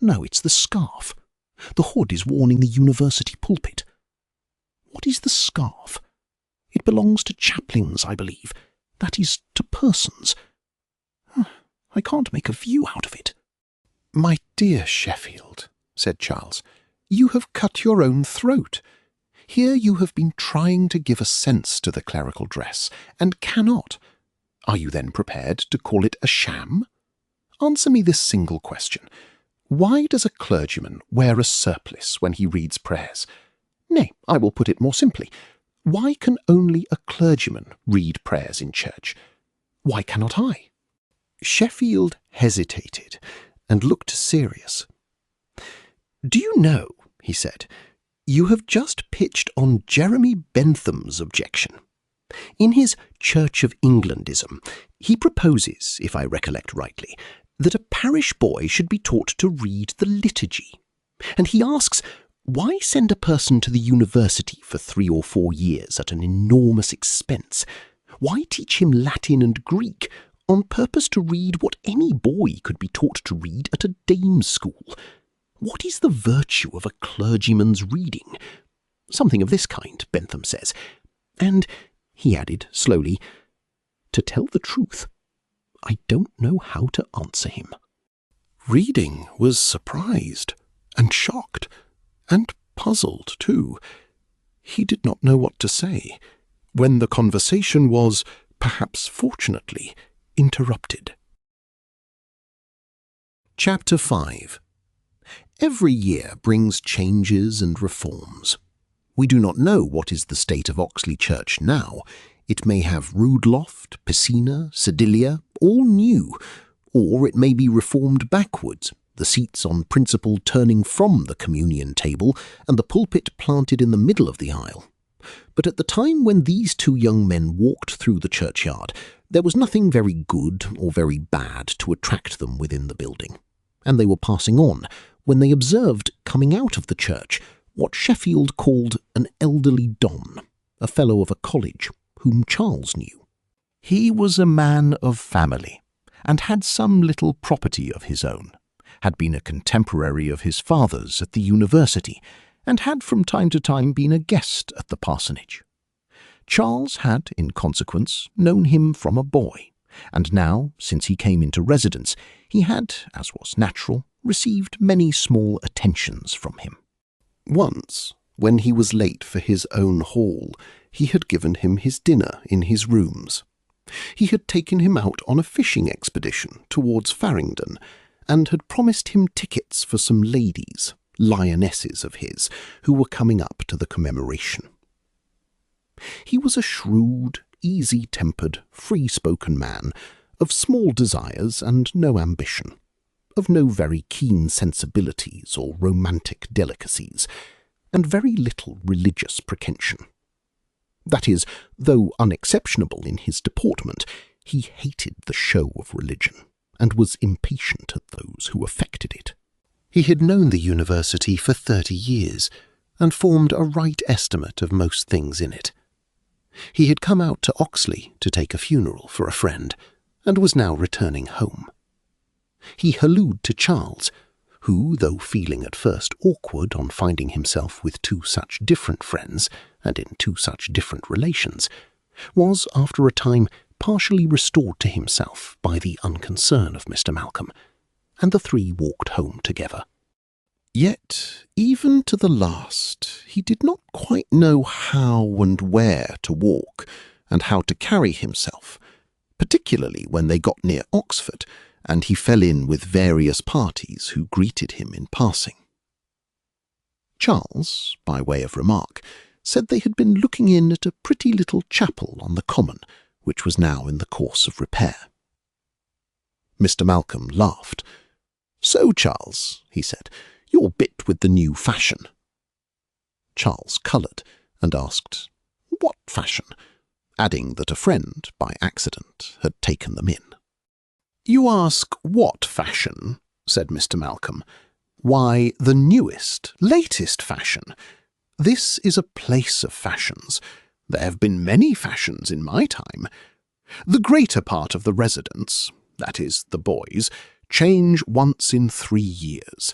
No, it's the scarf. The hood is worn in the university pulpit. What is the scarf? It belongs to chaplains, I believe. That is, to persons. I can't make a view out of it. My dear Sheffield, said Charles, you have cut your own throat. Here you have been trying to give a sense to the clerical dress, and cannot. Are you then prepared to call it a sham? Answer me this single question. Why does a clergyman wear a surplice when he reads prayers? Nay, I will put it more simply. Why can only a clergyman read prayers in church? Why cannot I? Sheffield hesitated and looked serious. Do you know, he said, you have just pitched on Jeremy Bentham's objection. In his Church of Englandism, he proposes, if I recollect rightly, that a parish boy should be taught to read the liturgy. And he asks, why send a person to the university for 3 or 4 years at an enormous expense? Why teach him Latin and Greek on purpose to read what any boy could be taught to read at a dame's school? What is the virtue of a clergyman's reading? Something of this kind, Bentham says. And, he added slowly, to tell the truth, I don't know how to answer him. Reading was surprised and shocked and puzzled too. He did not know what to say when the conversation was, perhaps fortunately, interrupted. Chapter 5. Every year brings changes and reforms. We do not know what is the state of Oxley Church now. It may have rood loft, piscina, sedilia, all new, or it may be reformed backwards, the seats on principle turning from the communion table and the pulpit planted in the middle of the aisle. But at the time when these 2 young men walked through the churchyard, there was nothing very good or very bad to attract them within the building, and they were passing on when they observed, coming out of the church, what Sheffield called an elderly don, a fellow of a college, whom Charles knew. He was a man of family, and had some little property of his own, had been a contemporary of his father's at the university, and had from time to time been a guest at the parsonage. Charles had, in consequence, known him from a boy, and now, since he came into residence, he had, as was natural, received many small attentions from him. Once, when he was late for his own hall, he had given him his dinner in his rooms. He had taken him out on a fishing expedition towards Farringdon, and had promised him tickets for some ladies, lionesses of his, who were coming up to the commemoration. He was a shrewd, easy-tempered, free-spoken man, of small desires and no ambition, of no very keen sensibilities or romantic delicacies, and very little religious pretension. That is, though unexceptionable in his deportment, he hated the show of religion, and was impatient at those who affected it. He had known the university for 30 years, and formed a right estimate of most things in it. He had come out to Oxley to take a funeral for a friend, and was now returning home. He hallooed to Charles, who, though feeling at first awkward on finding himself with 2 such different friends, and in 2 such different relations, was, after a time, partially restored to himself by the unconcern of Mr. Malcolm, and the 3 walked home together. Yet, even to the last, he did not quite know how and where to walk, and how to carry himself, particularly when they got near Oxford, and he fell in with various parties who greeted him in passing. Charles, by way of remark, said they had been looking in at a pretty little chapel on the common, which was now in the course of repair. Mr. Malcolm laughed. "So, Charles," he said, "you're bit with the new fashion." Charles coloured, and asked, "What fashion?" adding that a friend, by accident, had taken them in. "You ask what fashion?" said Mr. Malcolm. "Why, the newest, latest fashion. This is a place of fashions. There have been many fashions in my time. The greater part of the residents, that is, the boys, change once in 3 years.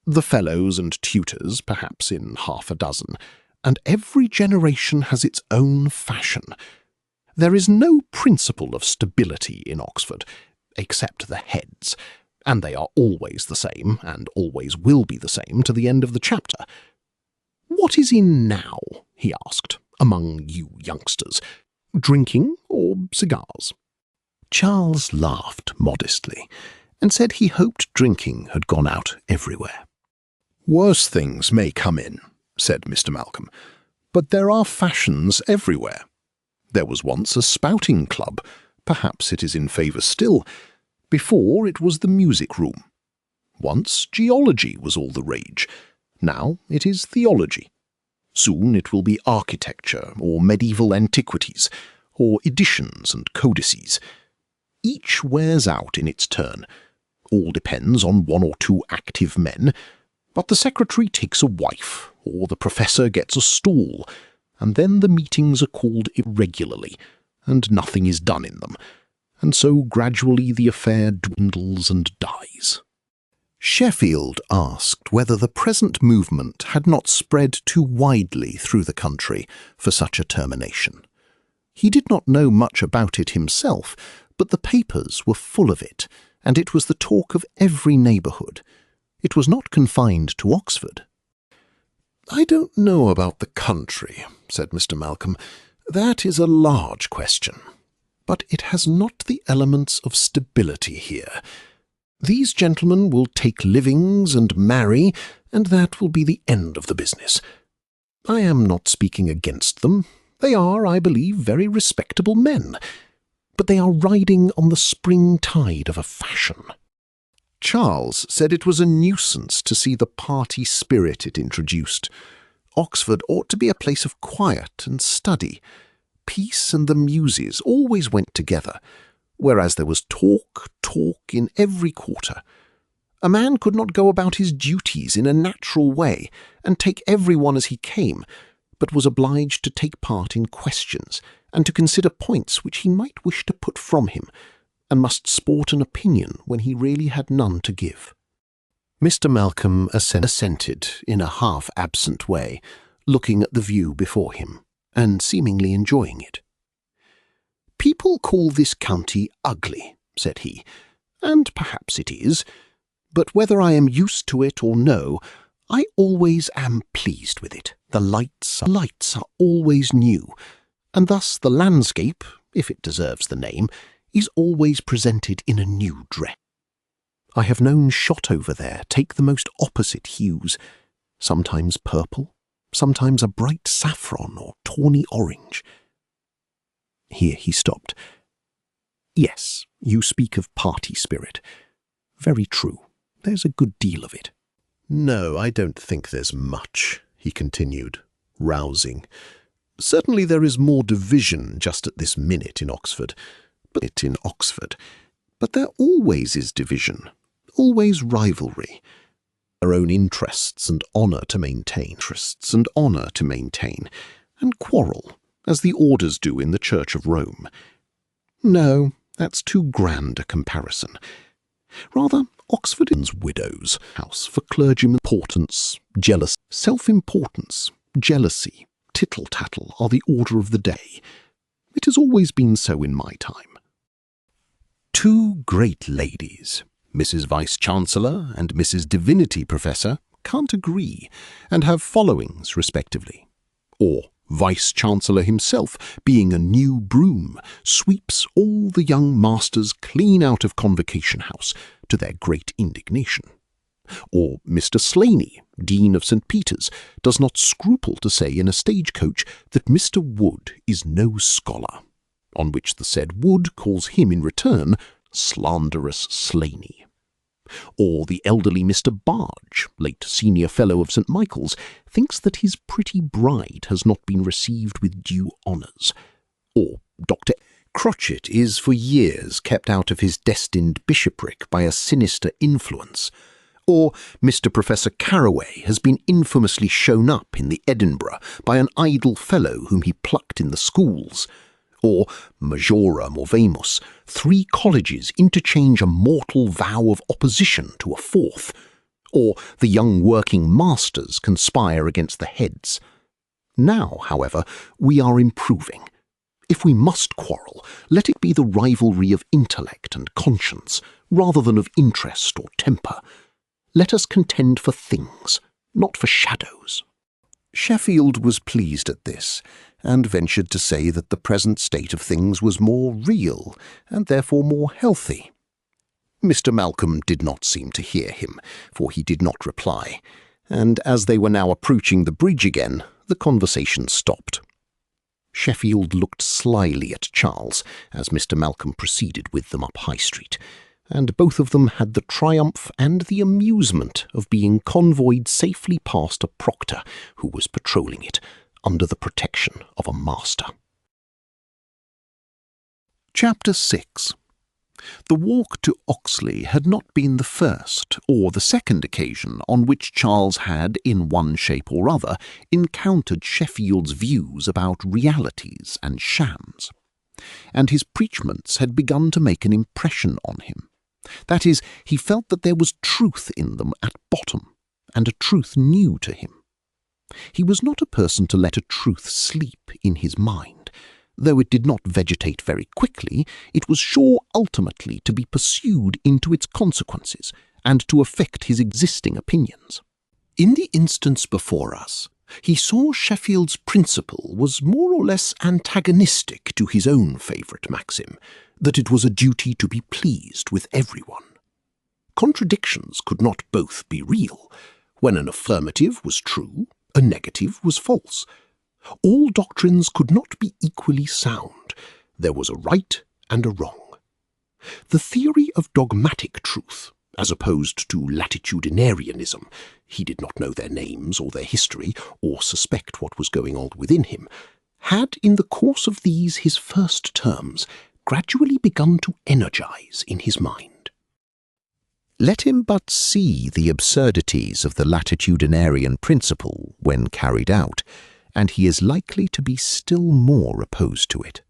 The fellows and tutors, perhaps in half a dozen, and every generation has its own fashion. There is no principle of stability in Oxford, except the heads, and they are always the same, and always will be the same to the end of the chapter. What is in now, he asked, among you youngsters? Drinking or cigars? Charles laughed modestly, and said he hoped drinking had gone out everywhere. "Worse things may come in," said Mr. Malcolm, "but there are fashions everywhere. There was once a spouting club, perhaps it is in favour still. Before it was the music room. Once geology was all the rage. Now it is theology. Soon it will be architecture, or medieval antiquities, or editions and codices. Each wears out in its turn, all depends on one or two active men, but the secretary takes a wife, or the professor gets a stall, and then the meetings are called irregularly, and nothing is done in them, and so gradually the affair dwindles and dies. Sheffield asked whether the present movement had not spread too widely through the country for such a termination. He did not know much about it himself, but the papers were full of it, and it was the talk of every neighbourhood. It was not confined to Oxford. "I don't know about the country," said Mr. Malcolm. "That is a large question. But it has not the elements of stability here. These gentlemen will take livings and marry, and that will be the end of the business. I am not speaking against them. They are, I believe, very respectable men. But they are riding on the spring tide of a fashion." Charles said it was a nuisance to see the party spirit it introduced. Oxford ought to be a place of quiet and study. Peace and the muses always went together, whereas there was talk in every quarter. A man could not go about his duties in a natural way and take everyone as he came, but was obliged to take part in questions and to consider points which he might wish to put from him, and must sport an opinion when he really had none to give. Mr. Malcolm assented in a half-absent way, looking at the view before him, and seemingly enjoying it. "People call this county ugly," said he, "and perhaps it is, but whether I am used to it or no, I always am pleased with it. The lights are always new, and thus the landscape, if it deserves the name, is always presented in a new dress. I have known shot over there take the most opposite hues, sometimes purple, sometimes a bright saffron or tawny orange." Here he stopped. "Yes, you speak of party spirit. Very true. There's a good deal of it." "No, I don't think there's much," he continued, rousing. "Certainly there is more division just at this minute in Oxford, but there always is division, always rivalry. Their own interests and honour to maintain, and quarrel, as the orders do in the Church of Rome. No, that's too grand a comparison. Rather, Oxford's widows' house for clergymen, self-importance, jealousy, tittle-tattle are the order of the day. It has always been so in my time. Two great ladies, Mrs. Vice-Chancellor and Mrs. Divinity Professor, can't agree, and have followings respectively. Or Vice-Chancellor himself, being a new broom, sweeps all the young masters clean out of Convocation House, to their great indignation. Or Mr. Slaney, Dean of St. Peter's, does not scruple to say in a stagecoach that Mr. Wood is no scholar, on which the said Wood calls him in return slanderous Slaney. Or the elderly Mr. Barge, late senior fellow of St. Michael's, thinks that his pretty bride has not been received with due honours. Or Dr. Crotchet is for years kept out of his destined bishopric by a sinister influence. Or Mr. Professor Carraway has been infamously shown up in the Edinburgh by an idle fellow whom he plucked in the schools. Or Majora Movemus, 3 colleges interchange a mortal vow of opposition to a 4th. Or the young working masters conspire against the heads. Now, however, we are improving. If we must quarrel, let it be the rivalry of intellect and conscience, rather than of interest or temper. Let us contend for things, not for shadows." Sheffield was pleased at this, and ventured to say that the present state of things was more real, and therefore more healthy. Mr. Malcolm did not seem to hear him, for he did not reply, and as they were now approaching the bridge again, the conversation stopped. Sheffield looked slyly at Charles as Mr. Malcolm proceeded with them up High Street, and both of them had the triumph and the amusement of being convoyed safely past a proctor who was patrolling it, under the protection of a master. Chapter 6. The walk to Oxley had not been the first or the second occasion on which Charles had, in one shape or other, encountered Sheffield's views about realities and shams, and his preachments had begun to make an impression on him. That is, he felt that there was truth in them at bottom, and a truth new to him. He was not a person to let a truth sleep in his mind. Though it did not vegetate very quickly, it was sure ultimately to be pursued into its consequences and to affect his existing opinions. In the instance before us, he saw Sheffield's principle was more or less antagonistic to his own favourite maxim, that it was a duty to be pleased with everyone. Contradictions could not both be real. When an affirmative was true, a negative was false. All doctrines could not be equally sound. There was a right and a wrong. The theory of dogmatic truth, as opposed to latitudinarianism, he did not know their names or their history, or suspect what was going on within him, had in the course of these his first terms gradually begun to energize in his mind. Let him but see the absurdities of the latitudinarian principle when carried out, and he is likely to be still more opposed to it.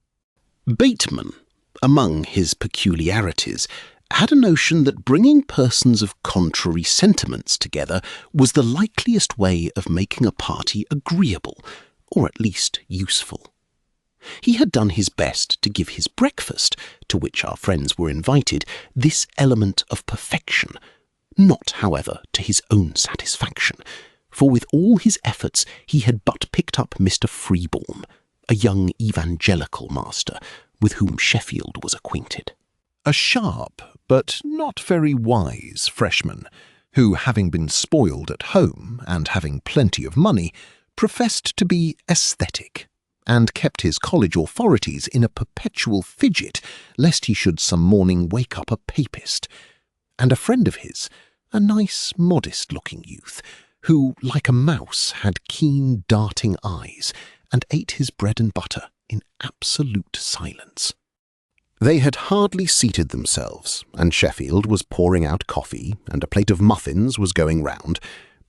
Bateman, among his peculiarities, had a notion that bringing persons of contrary sentiments together was the likeliest way of making a party agreeable, or at least useful. He had done his best to give his breakfast, to which our friends were invited, this element of perfection, not, however, to his own satisfaction, for with all his efforts he had but picked up Mr. Freeborn, a young evangelical master, with whom Sheffield was acquainted. A sharp, but not very wise freshman, who, having been spoiled at home, and having plenty of money, professed to be aesthetic, and kept his college authorities in a perpetual fidget, lest he should some morning wake up a papist, and a friend of his, a nice, modest-looking youth, who, like a mouse, had keen, darting eyes, and ate his bread and butter in absolute silence. They had hardly seated themselves, and Sheffield was pouring out coffee, and a plate of muffins was going round,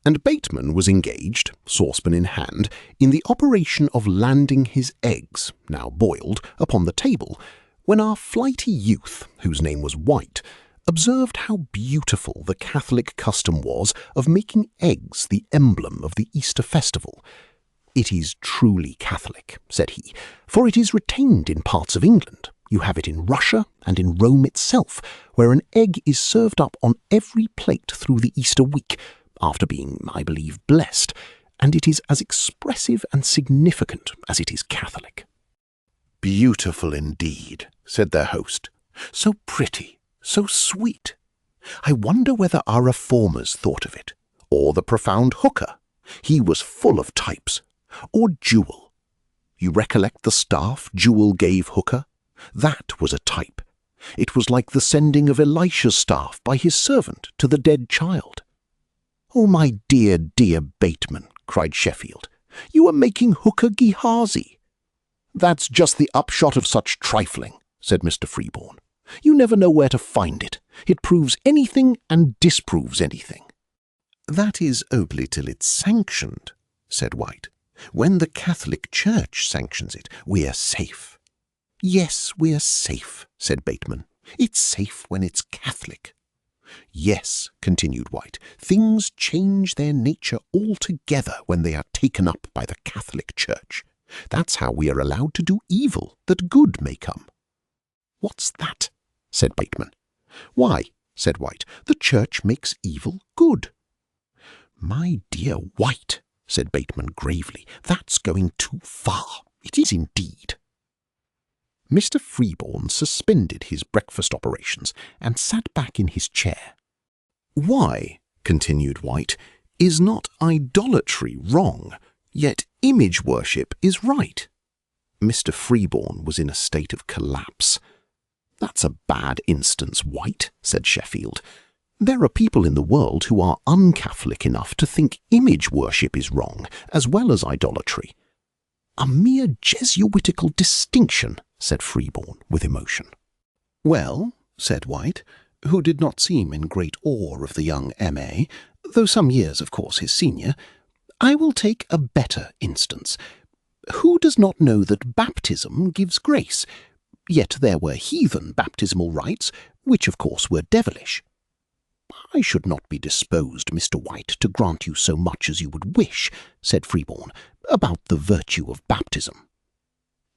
and Bateman was engaged, saucepan in hand, in the operation of landing his eggs, now boiled, upon the table, when our flighty youth, whose name was White, observed how beautiful the Catholic custom was of making eggs the emblem of the Easter festival. "It is truly Catholic," said he, "for it is retained in parts of England. You have it in Russia and in Rome itself, where an egg is served up on every plate through the Easter week, after being, I believe, blessed, and it is as expressive and significant as it is Catholic." "Beautiful indeed," said their host. "So pretty, so sweet. I wonder whether our reformers thought of it, or the profound Hooker. He was full of types. Or Jewel. You recollect the staff Jewel gave Hooker? That was a type. It was like the sending of Elisha's staff by his servant to the dead child." "Oh, my dear, dear Bateman," cried Sheffield, "you are making Hooker Gehazi." "That's just the upshot of such trifling," said Mr. Freeborn. "You never know where to find it. It proves anything and disproves anything." "That is only till it's sanctioned," said White. "When the Catholic Church sanctions it, we're safe." "Yes, we're safe," said Bateman. "It's safe when it's Catholic." "Yes," continued White, "things change their nature altogether when they are taken up by the Catholic Church. That's how we are allowed to do evil, that good may come." "What's that?" said Bateman. "Why," said White, "the Church makes evil good." "My dear White," said Bateman gravely, "that's going too far. It is indeed." Mr. Freeborn suspended his breakfast operations and sat back in his chair. "Why," continued White, "is not idolatry wrong, yet image worship is right?" Mr. Freeborn was in a state of collapse. "That's a bad instance, White," said Sheffield. "There are people in the world who are un-Catholic enough to think image worship is wrong, as well as idolatry." "A mere Jesuitical distinction," said Freeborn with emotion. "Well," said White, who did not seem in great awe of the young M.A., though some years, of course, his senior, "I will take a better instance. Who does not know that baptism gives grace? Yet there were heathen baptismal rites, which of course were devilish." "I should not be disposed, Mr. White, to grant you so much as you would wish," said Freeborn, "about the virtue of baptism."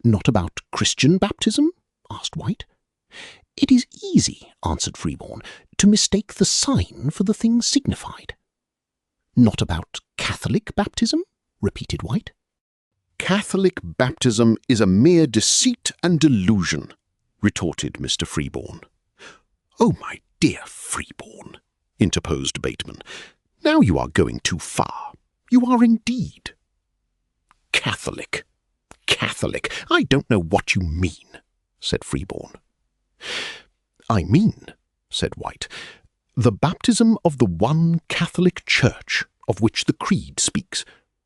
"Not about Christian baptism?" asked White. "It is easy," answered Freeborn, "to mistake the sign for the thing signified." "Not about Catholic baptism?" repeated White. "Catholic baptism is a mere deceit and delusion," retorted Mr. Freeborn. "Oh, my dear Freeborn," interposed Bateman, "now you are going too far. You are indeed." "Catholic, Catholic, I don't know what you mean," said Freeborn. "I mean," said White, "the baptism of the one Catholic Church of which the Creed speaks.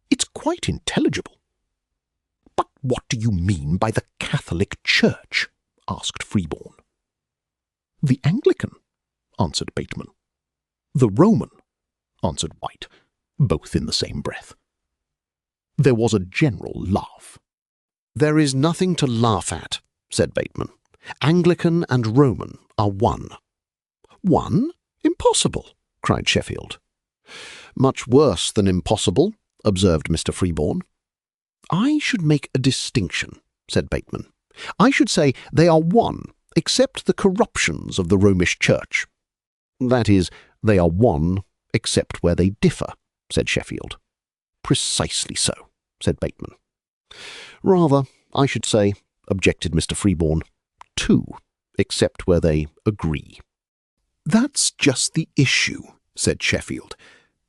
It's quite intelligible." "But what do you mean by the Catholic Church?" asked Freeborn. "The Anglican," answered Bateman. "The Roman," answered White, both in the same breath. There was a general laugh. "There is nothing to laugh at," said Bateman. "Anglican and Roman are one." "One? Impossible!" cried Sheffield. "Much worse than impossible," observed Mr. Freeborn. "I should make a distinction," said Bateman. "I should say they are one, except the corruptions of the Romish Church." "That is, they are one, except where they differ," said Sheffield. "Precisely so," said Bateman. "Rather, I should say," objected Mr. Freeborn, "two, except where they agree." "That's just the issue," said Sheffield.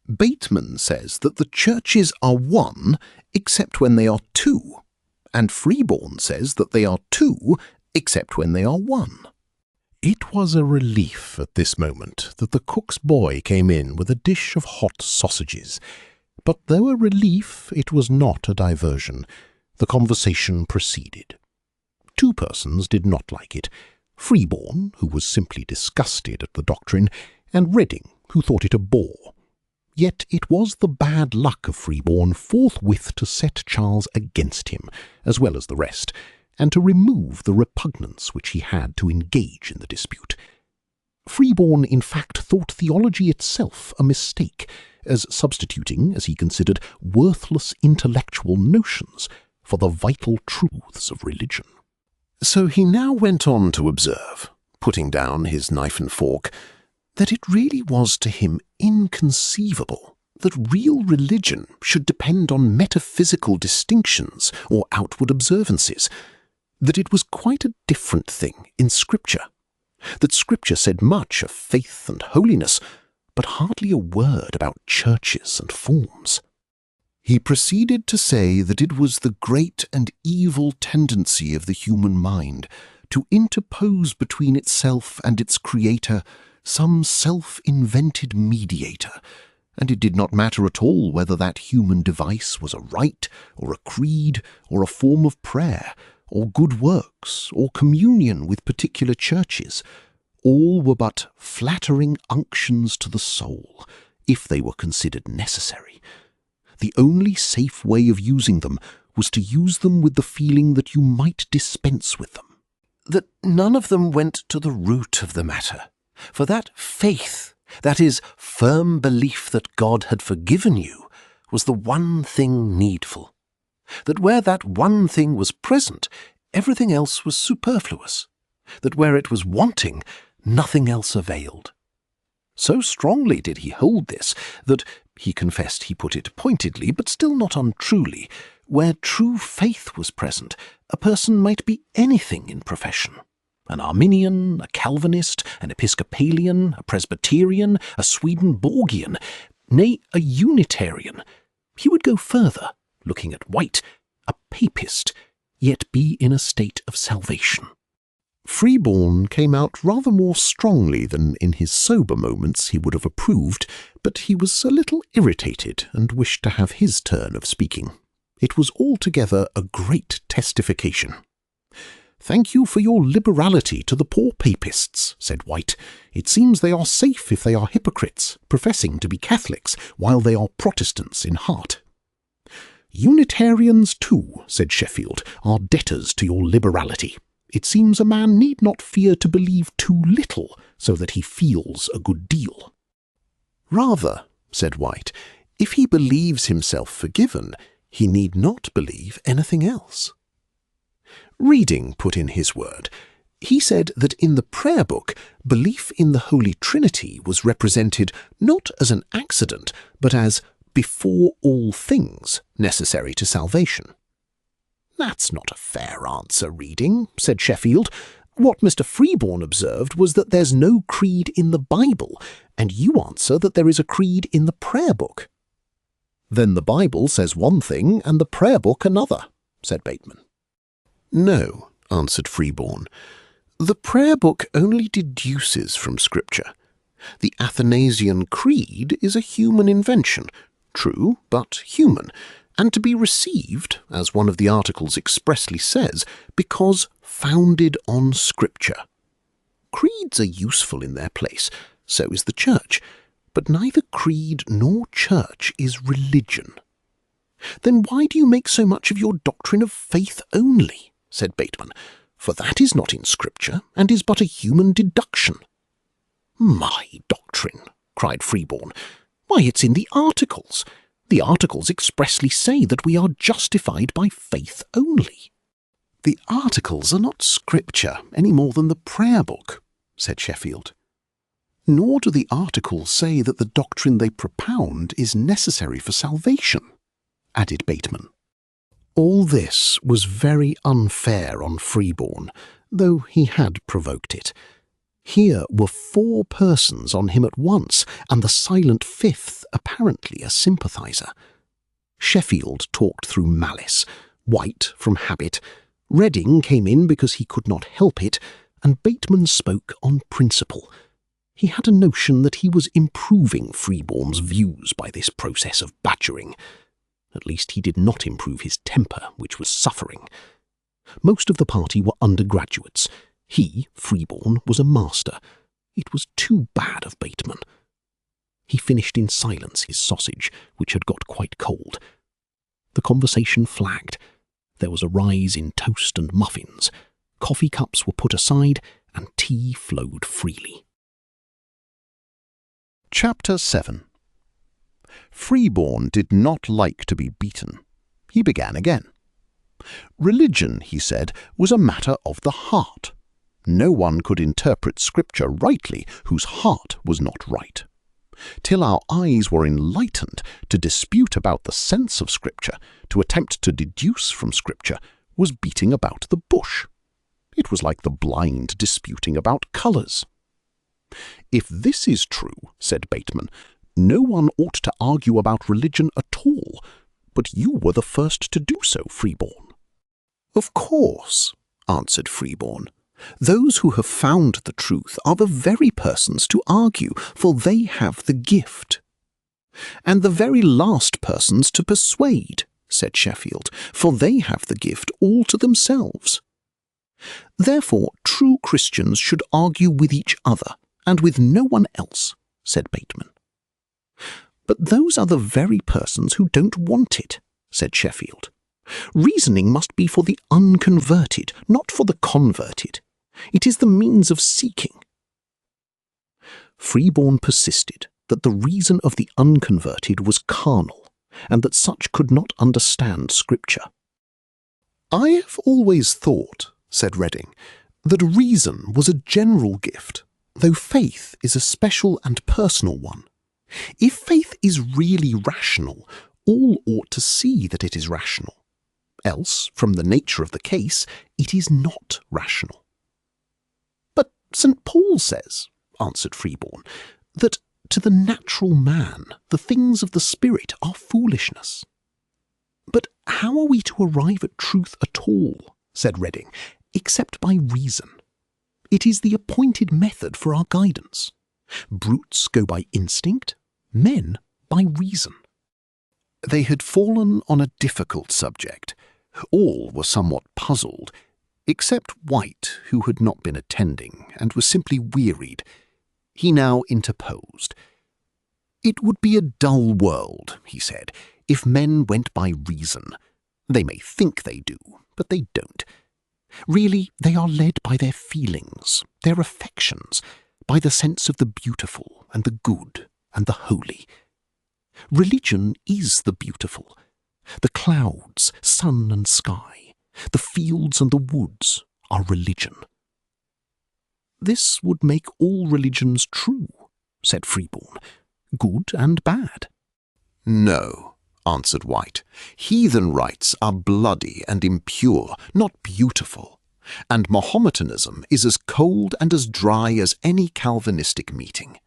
"Bateman says that the churches are one, except when they are two, and Freeborn says that they are two, except when they are one." It was a relief at this moment that the cook's boy came in with a dish of hot sausages. But though a relief, it was not a diversion. The conversation proceeded. Two persons did not like it: Freeborn, who was simply disgusted at the doctrine, and Reading, who thought it a bore. Yet it was the bad luck of Freeborn forthwith to set Charles against him, as well as the rest, and to remove the repugnance which he had to engage in the dispute. Freeborn, in fact, thought theology itself a mistake, as substituting, as he considered, worthless intellectual notions for the vital truths of religion. So he now went on to observe, putting down his knife and fork, that it really was to him inconceivable that real religion should depend on metaphysical distinctions or outward observances, that it was quite a different thing in Scripture, that Scripture said much of faith and holiness, but hardly a word about churches and forms. He proceeded to say that it was the great and evil tendency of the human mind to interpose between itself and its Creator some self-invented mediator, and it did not matter at all whether that human device was a rite, or a creed, or a form of prayer, or good works, or communion with particular churches. All were but flattering unctions to the soul, if they were considered necessary. The only safe way of using them was to use them with the feeling that you might dispense with them, that none of them went to the root of the matter, for that faith, that is, firm belief that God had forgiven you, was the one thing needful, that where that one thing was present, everything else was superfluous, that where it was wanting, nothing else availed. So strongly did he hold this, that, he confessed he put it pointedly, but still not untruly, where true faith was present, a person might be anything in profession. An Arminian, a Calvinist, an Episcopalian, a Presbyterian, a Swedenborgian, nay, a Unitarian. He would go further, looking at White, a Papist, yet be in a state of salvation. Freeborn came out rather more strongly than in his sober moments he would have approved, but he was a little irritated and wished to have his turn of speaking. It was altogether a great testification. "Thank you for your liberality to the poor papists," said White. "It seems they are safe if they are hypocrites, professing to be Catholics, while they are Protestants in heart." "Unitarians, too," said Sheffield, "are debtors to your liberality. It seems a man need not fear to believe too little, so that he feels a good deal." "Rather," said White, "if he believes himself forgiven, he need not believe anything else." Reading put in his word. He said that in the prayer book, belief in the Holy Trinity was represented not as an accident, but as before all things necessary to salvation. "That's not a fair answer, Reading," said Sheffield. "What Mr. Freeborn observed was that there's no creed in the Bible, and you answer that there is a creed in the prayer book." "Then the Bible says one thing and the prayer book another," said Bateman. "No," answered Freeborn. "The prayer book only deduces from Scripture. The Athanasian Creed is a human invention, true, but human, and to be received, as one of the articles expressly says, because founded on Scripture. Creeds are useful in their place, so is the Church, but neither creed nor Church is religion." "Then why do you make so much of your doctrine of faith only?" said Bateman, "for that is not in Scripture, and is but a human deduction." "My doctrine!" cried Freeborn. "Why, it's in the Articles. The Articles expressly say that we are justified by faith only." "The Articles are not Scripture any more than the prayer book," said Sheffield. "Nor do the Articles say that the doctrine they propound is necessary for salvation," added Bateman. All this was very unfair on Freeborn, though he had provoked it. Here were 4 persons on him at once, and the silent 5th apparently a sympathiser. Sheffield talked through malice, White from habit, Reading came in because he could not help it, and Bateman spoke on principle. He had a notion that he was improving Freeborn's views by this process of badgering. At least he did not improve his temper, which was suffering. Most of the party were undergraduates. He, Freeborn, was a master. It was too bad of Bateman. He finished in silence his sausage, which had got quite cold. The conversation flagged. There was a rise in toast and muffins. Coffee cups were put aside, and tea flowed freely. Chapter 7. Freeborn did not like to be beaten. He began again. Religion, he said, was a matter of the heart. No one could interpret Scripture rightly whose heart was not right. Till our eyes were enlightened, to dispute about the sense of Scripture, to attempt to deduce from Scripture, was beating about the bush. It was like the blind disputing about colours. "If this is true," said Bateman, "no one ought to argue about religion at all, but you were the first to do so, Freeborn." "Of course," answered Freeborn. "Those who have found the truth are the very persons to argue, for they have the gift." "And the very last persons to persuade," said Sheffield, "for they have the gift all to themselves." "Therefore true Christians should argue with each other, and with no one else," said Bateman. "But those are the very persons who don't want it," said Sheffield. "Reasoning must be for the unconverted, not for the converted. It is the means of seeking." Freeborn persisted that the reason of the unconverted was carnal, and that such could not understand Scripture. "I have always thought," said Reading, "that reason was a general gift, though faith is a special and personal one. If faith is really rational, all ought to see that it is rational. Else, from the nature of the case, it is not rational." "But St. Paul says," answered Freeborn, "that to the natural man the things of the Spirit are foolishness." "But how are we to arrive at truth at all," said Reading, "except by reason? It is the appointed method for our guidance. Brutes go by instinct, men by reason." They had fallen on a difficult subject. All were somewhat puzzled. Except White, who had not been attending and was simply wearied, he now interposed. "It would be a dull world," he said, "if men went by reason. They may think they do, but they don't. Really, they are led by their feelings, their affections, by the sense of the beautiful and the good and the holy. Religion is the beautiful. The clouds, sun and sky, the fields and the woods are religion." "This would make all religions true," said Freeborn, "good and bad." "No," answered White. "Heathen rites are bloody and impure, not beautiful. And Mahometanism is as cold and as dry as any Calvinistic meeting.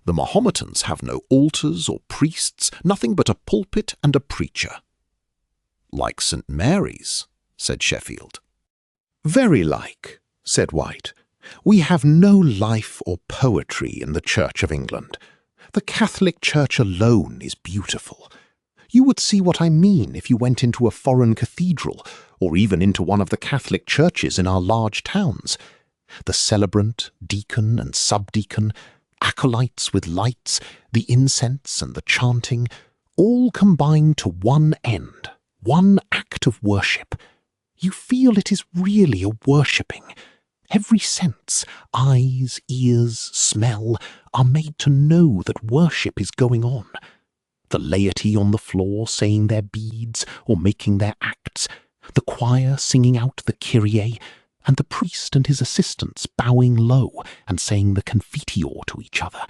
The Mahometans have no altars or priests, nothing but a pulpit and a preacher." "Like St. Mary's," said Sheffield. "Very like," said White. "We have no life or poetry in the Church of England. The Catholic Church alone is beautiful. You would see what I mean if you went into a foreign cathedral, or even into one of the Catholic churches in our large towns. The celebrant, deacon and subdeacon, acolytes with lights, the incense and the chanting, all combine to one end, one act of worship. You feel it is really a worshipping. Every sense, eyes, ears, smell, are made to know that worship is going on. The laity on the floor saying their beads or making their acts, the choir singing out the Kyrie, and the priest and his assistants bowing low and saying the Confiteor to each other.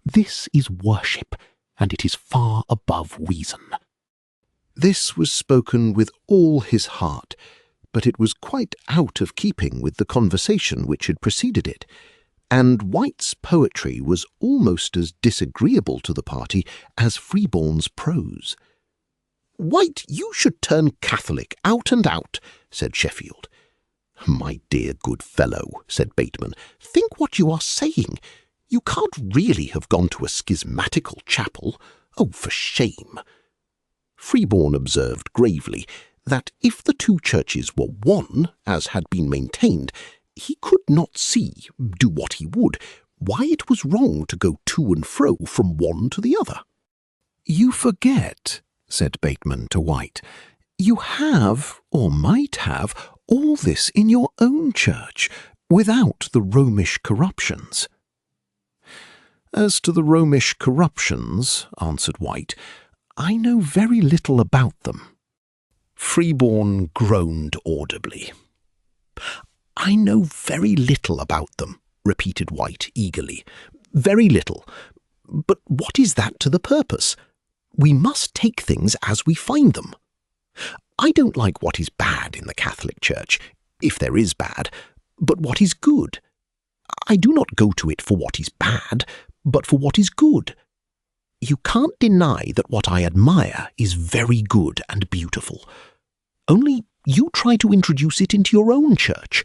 This is worship, and it is far above reason." This was spoken with all his heart, but it was quite out of keeping with the conversation which had preceded it, and White's poetry was almost as disagreeable to the party as Freeborn's prose. "White, you should turn Catholic out and out," said Sheffield. "My dear good fellow," said Bateman, "think what you are saying. You can't really have gone to a schismatical chapel. Oh, for shame." Freeborn observed gravely that if the two churches were one, as had been maintained, he could not see, do what he would, why it was wrong to go to and fro from one to the other. "You forget," said Bateman to White, "you have, or might have, all this in your own church, without the Romish corruptions." "As to the Romish corruptions," answered White, "I know very little about them." Freeborn groaned audibly. "I know very little about them," repeated White eagerly. "Very little. But what is that to the purpose? We must take things as we find them. I don't like what is bad in the Catholic Church, if there is bad, but what is good. I do not go to it for what is bad, but for what is good. You can't deny that what I admire is very good and beautiful. Only you try to introduce it into your own church.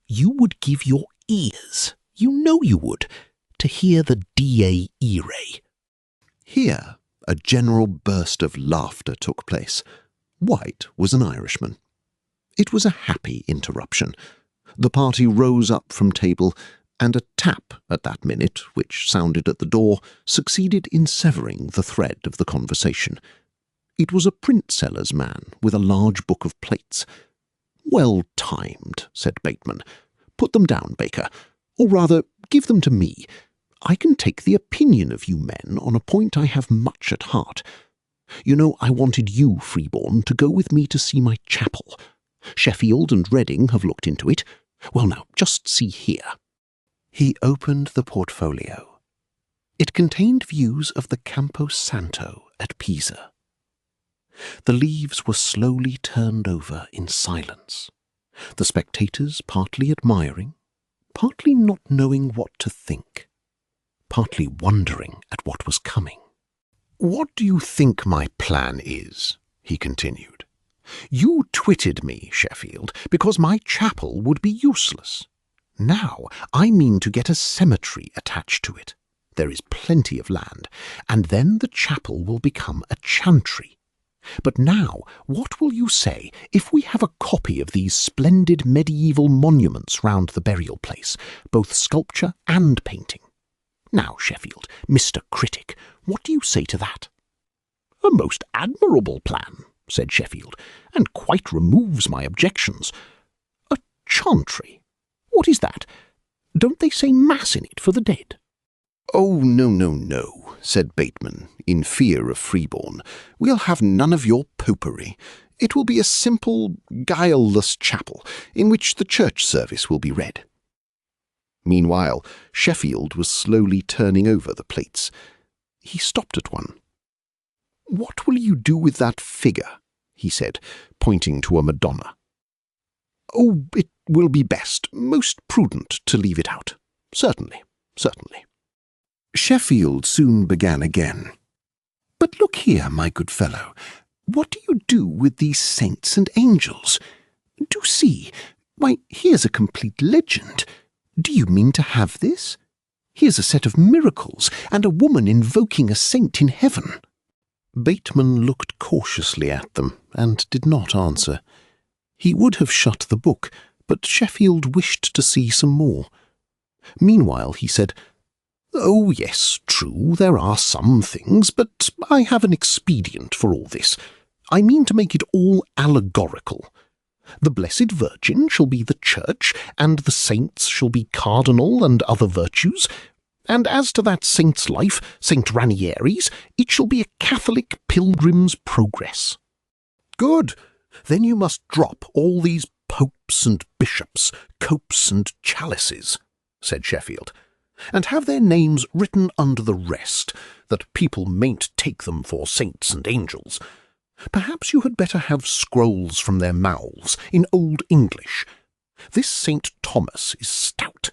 You would give your ears, you know you would, to hear the Die Irae." Here a general burst of laughter took place. White was an Irishman. It was a happy interruption. The party rose up from table, and a tap at that minute, which sounded at the door, succeeded in severing the thread of the conversation. It was a print-seller's man with a large book of plates. "Well timed," said Bateman. "Put them down, Baker. Or rather, give them to me. I can take the opinion of you men on a point I have much at heart. You know, I wanted you, Freeborn, to go with me to see my chapel. Sheffield and Reading have looked into it. Well now, just see here." He opened the portfolio. It contained views of the Campo Santo at Pisa. The leaves were slowly turned over in silence, the spectators partly admiring, partly not knowing what to think, partly wondering at what was coming. "What do you think my plan is?" he continued. "You twitted me, Sheffield, because my chapel would be useless. Now I mean to get a cemetery attached to it. There is plenty of land, and then the chapel will become a chantry. But now, what will you say if we have a copy of these splendid medieval monuments round the burial place, both sculpture and painting? Now, Sheffield, Mr. Critic, what do you say to that?" "A most admirable plan," said Sheffield, "and quite removes my objections. A chantry? What is that? Don't they say Mass in it for the dead?" "Oh, no," said Bateman, in fear of Freeborn. "We'll have none of your popery. It will be a simple, guileless chapel, in which the church service will be read." Meanwhile, Sheffield was slowly turning over the plates. He stopped at one. "What will you do with that figure?" he said, pointing to a Madonna. "Oh, it will be best, most prudent, to leave it out. Certainly." Sheffield soon began again. "But look here, my good fellow, what do you do with these saints and angels? Do see, why, here's a complete legend. Do you mean to have this? Here's a set of miracles, and a woman invoking a saint in heaven." Bateman looked cautiously at them and did not answer. He would have shut the book, but Sheffield wished to see some more. Meanwhile he said, "Oh, yes, true, there are some things, but I have an expedient for all this. I mean to make it all allegorical. The Blessed Virgin shall be the Church, and the saints shall be cardinal and other virtues. And as to that saint's life, St. Ranieri's, it shall be a Catholic Pilgrim's Progress." "Good! Then you must drop all these popes and bishops, copes and chalices," said Sheffield, "and have their names written under the rest, that people mayn't take them for saints and angels. Perhaps you had better have scrolls from their mouths, in Old English. This St. Thomas is stout.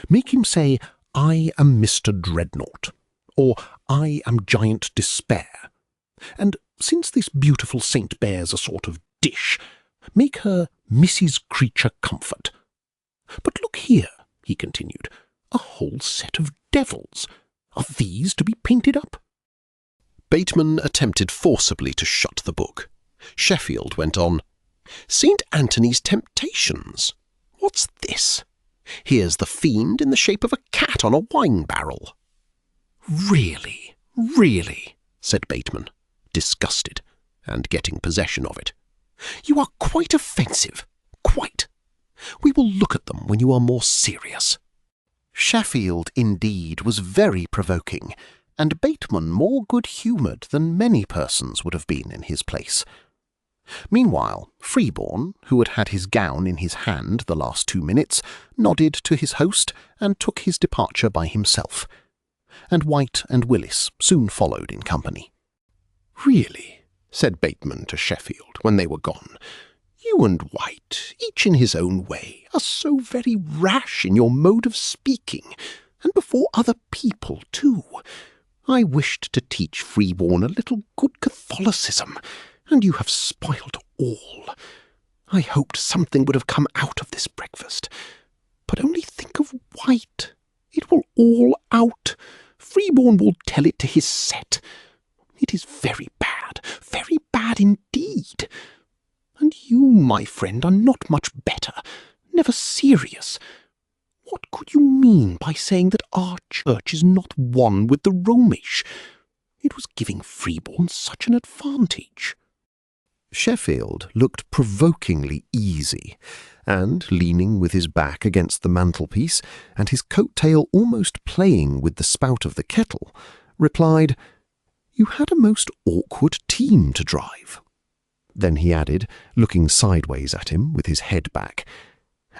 Make him say, 'I am Mr. Dreadnought,' or 'I am Giant Despair.' And since this beautiful saint bears a sort of dish, make her Mrs. Creature Comfort. But look here," he continued, "a whole set of devils. Are these to be painted up?" Bateman attempted forcibly to shut the book. Sheffield went on, "St. Anthony's Temptations. What's this? Here's the fiend in the shape of a cat on a wine barrel." Really," said Bateman, disgusted, and getting possession of it. "You are quite offensive, quite. We will look at them when you are more serious." Sheffield, indeed, was very provoking, and Bateman more good-humoured than many persons would have been in his place. Meanwhile, Freeborn, who had had his gown in his hand the last 2 minutes, nodded to his host and took his departure by himself, and White and Willis soon followed in company. "Really," said Bateman to Sheffield when they were gone, "you and White, each in his own way, are so very rash in your mode of speaking, and before other people, too. I wished to teach Freeborn a little good Catholicism, and you have spoilt all. I hoped something would have come out of this breakfast. But only think of White. It will all out. Freeborn will tell it to his set. It is very bad indeed. And you, my friend, are not much better, never serious. What could you mean by saying that our church is not one with the Romish? It was giving Freeborn such an advantage." Sheffield looked provokingly easy, and, leaning with his back against the mantelpiece, and his coat-tail almost playing with the spout of the kettle, replied, "You had a most awkward team to drive." Then he added, looking sideways at him with his head back,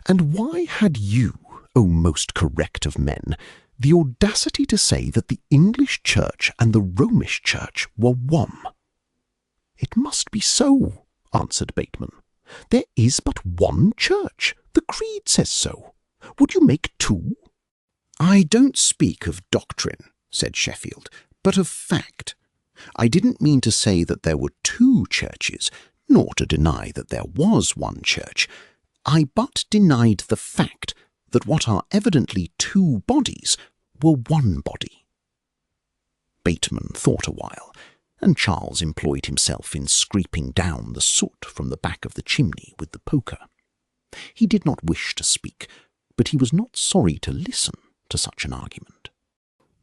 "And why had you, O most correct of men, the audacity to say that the English Church and the Romish Church were one?" "It must be so," answered Bateman. "There is but one church. The creed says so. Would you make two?" "I don't speak of doctrine," said Sheffield, "but of fact. I didn't mean to say that there were two churches, nor to deny that there was one church. I but denied the fact that what are evidently two bodies were one body." Bateman thought a while, and Charles employed himself in scraping down the soot from the back of the chimney with the poker. He did not wish to speak, but he was not sorry to listen to such an argument.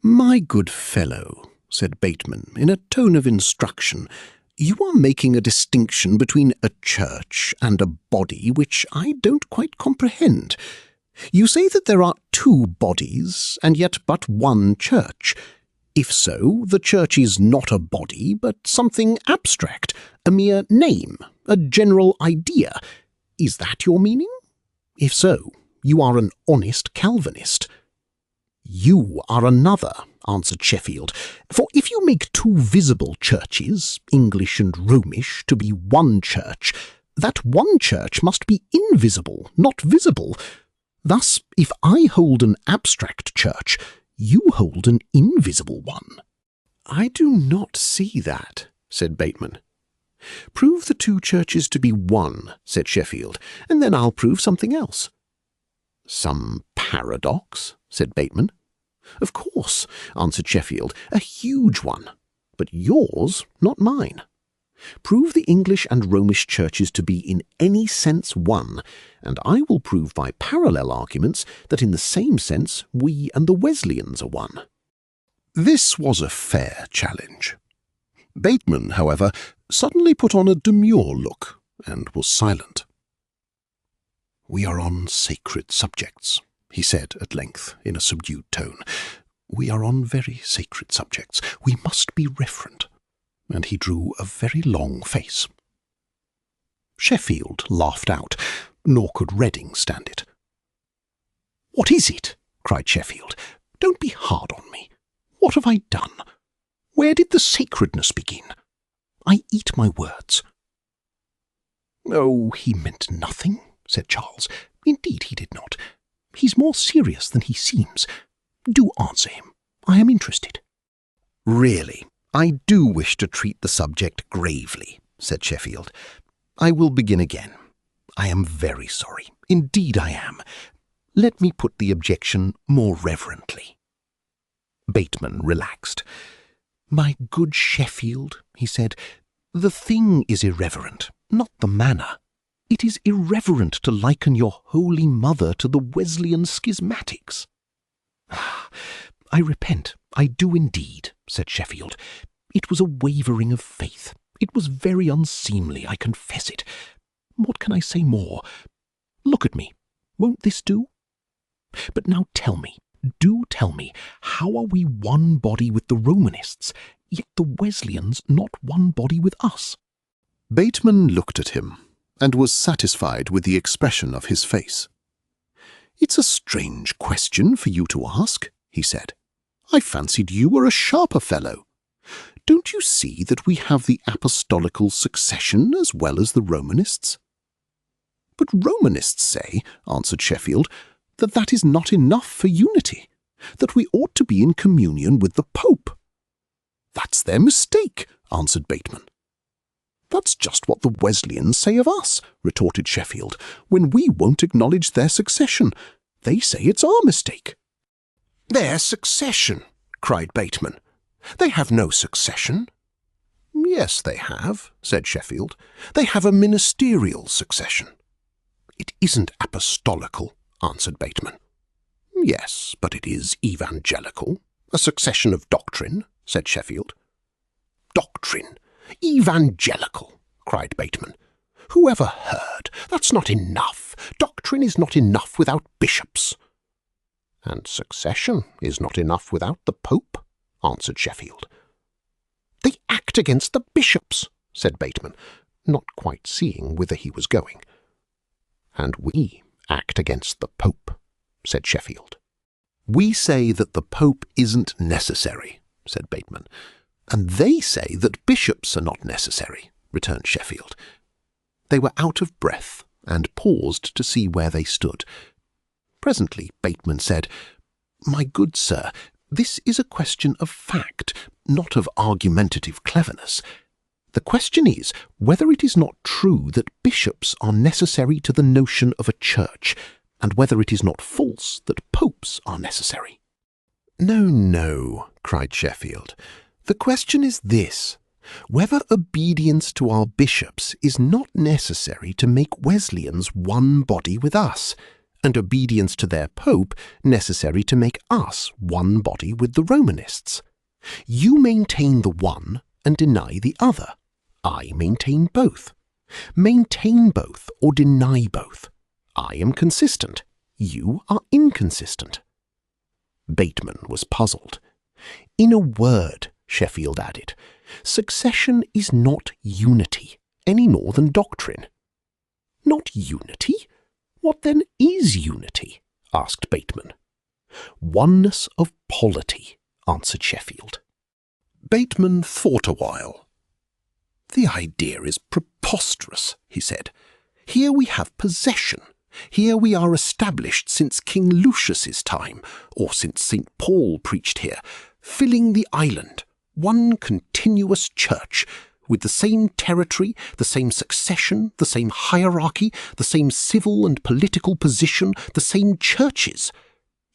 "My good fellow," said Bateman, in a tone of instruction, "you are making a distinction between a church and a body which I don't quite comprehend. You say that there are two bodies, and yet but one church. If so, the church is not a body, but something abstract, a mere name, a general idea. Is that your meaning? If so, you are an honest Calvinist." "You are another," answered Sheffield, "for if you make two visible churches, English and Romish, to be one church, that one church must be invisible, not visible. Thus, if I hold an abstract church, you hold an invisible one." "I do not see that," said Bateman. "Prove the two churches to be one," said Sheffield, "and then I'll prove something else." "Some paradox?" said Bateman. "Of course," answered Sheffield, "a huge one. But yours, not mine. Prove the English and Romish churches to be in any sense one, and I will prove by parallel arguments that in the same sense we and the Wesleyans are one." This was a fair challenge. Bateman, however, suddenly put on a demure look and was silent. "We are on sacred subjects," he said at length in a subdued tone. "We are on very sacred subjects. We must be reverent." And he drew a very long face. Sheffield laughed out, nor could Reading stand it. "What is it?" cried Sheffield. "Don't be hard on me. What have I done? Where did the sacredness begin? I eat my words." "Oh, he meant nothing," said Charles. "Indeed he did not. He's more serious than he seems. Do answer him. I am interested." "Really, I do wish to treat the subject gravely," said Sheffield. "I will begin again. I am very sorry. Indeed I am. Let me put the objection more reverently." Bateman relaxed. "My good Sheffield," he said, "the thing is irreverent, not the manner. It is irreverent to liken your Holy Mother to the Wesleyan schismatics." "I repent, I do indeed," said Sheffield. "It was a wavering of faith. It was very unseemly, I confess it. What can I say more? Look at me. Won't this do? But now tell me, do tell me, how are we one body with the Romanists, yet the Wesleyans not one body with us?" Bateman looked at him, and was satisfied with the expression of his face. "It's a strange question for you to ask," he said. "I fancied you were a sharper fellow. Don't you see that we have the apostolical succession as well as the Romanists?" "But Romanists say," answered Sheffield, "that that is not enough for unity, that we ought to be in communion with the Pope." "That's their mistake," answered Bateman. "That's just what the Wesleyans say of us," retorted Sheffield, "when we won't acknowledge their succession. They say it's our mistake." "Their succession!" cried Bateman. "They have no succession." "Yes, they have," said Sheffield. "They have a ministerial succession." "It isn't apostolical," answered Bateman. "Yes, but it is evangelical. A succession of doctrine," said Sheffield. "Doctrine! Evangelical!" cried Bateman. "Who ever heard? That's not enough. Doctrine is not enough without bishops." "And succession is not enough without the Pope," answered Sheffield. "They act against the bishops," said Bateman, not quite seeing whither he was going. "And we act against the Pope," said Sheffield. "We say that the Pope isn't necessary," said Bateman. "And they say that bishops are not necessary," returned Sheffield. They were out of breath, and paused to see where they stood. Presently Bateman said, "My good sir, this is a question of fact, not of argumentative cleverness. The question is whether it is not true that bishops are necessary to the notion of a church, and whether it is not false that popes are necessary." "No, no," cried Sheffield. "The question is this. Whether obedience to our bishops is not necessary to make Wesleyans one body with us, and obedience to their pope necessary to make us one body with the Romanists. You maintain the one and deny the other. I maintain both. Maintain both or deny both. I am consistent. You are inconsistent. Bateman was puzzled. In a word, Sheffield added, succession is not unity, any more than doctrine. Not unity? What then is unity? Asked Bateman. Oneness of polity, answered Sheffield. Bateman thought a while. The idea is preposterous, he said. Here we have possession. Here we are established since King Lucius's time, or since St. Paul preached here, filling the island, one continuous church, with the same territory, the same succession, the same hierarchy, the same civil and political position, the same churches.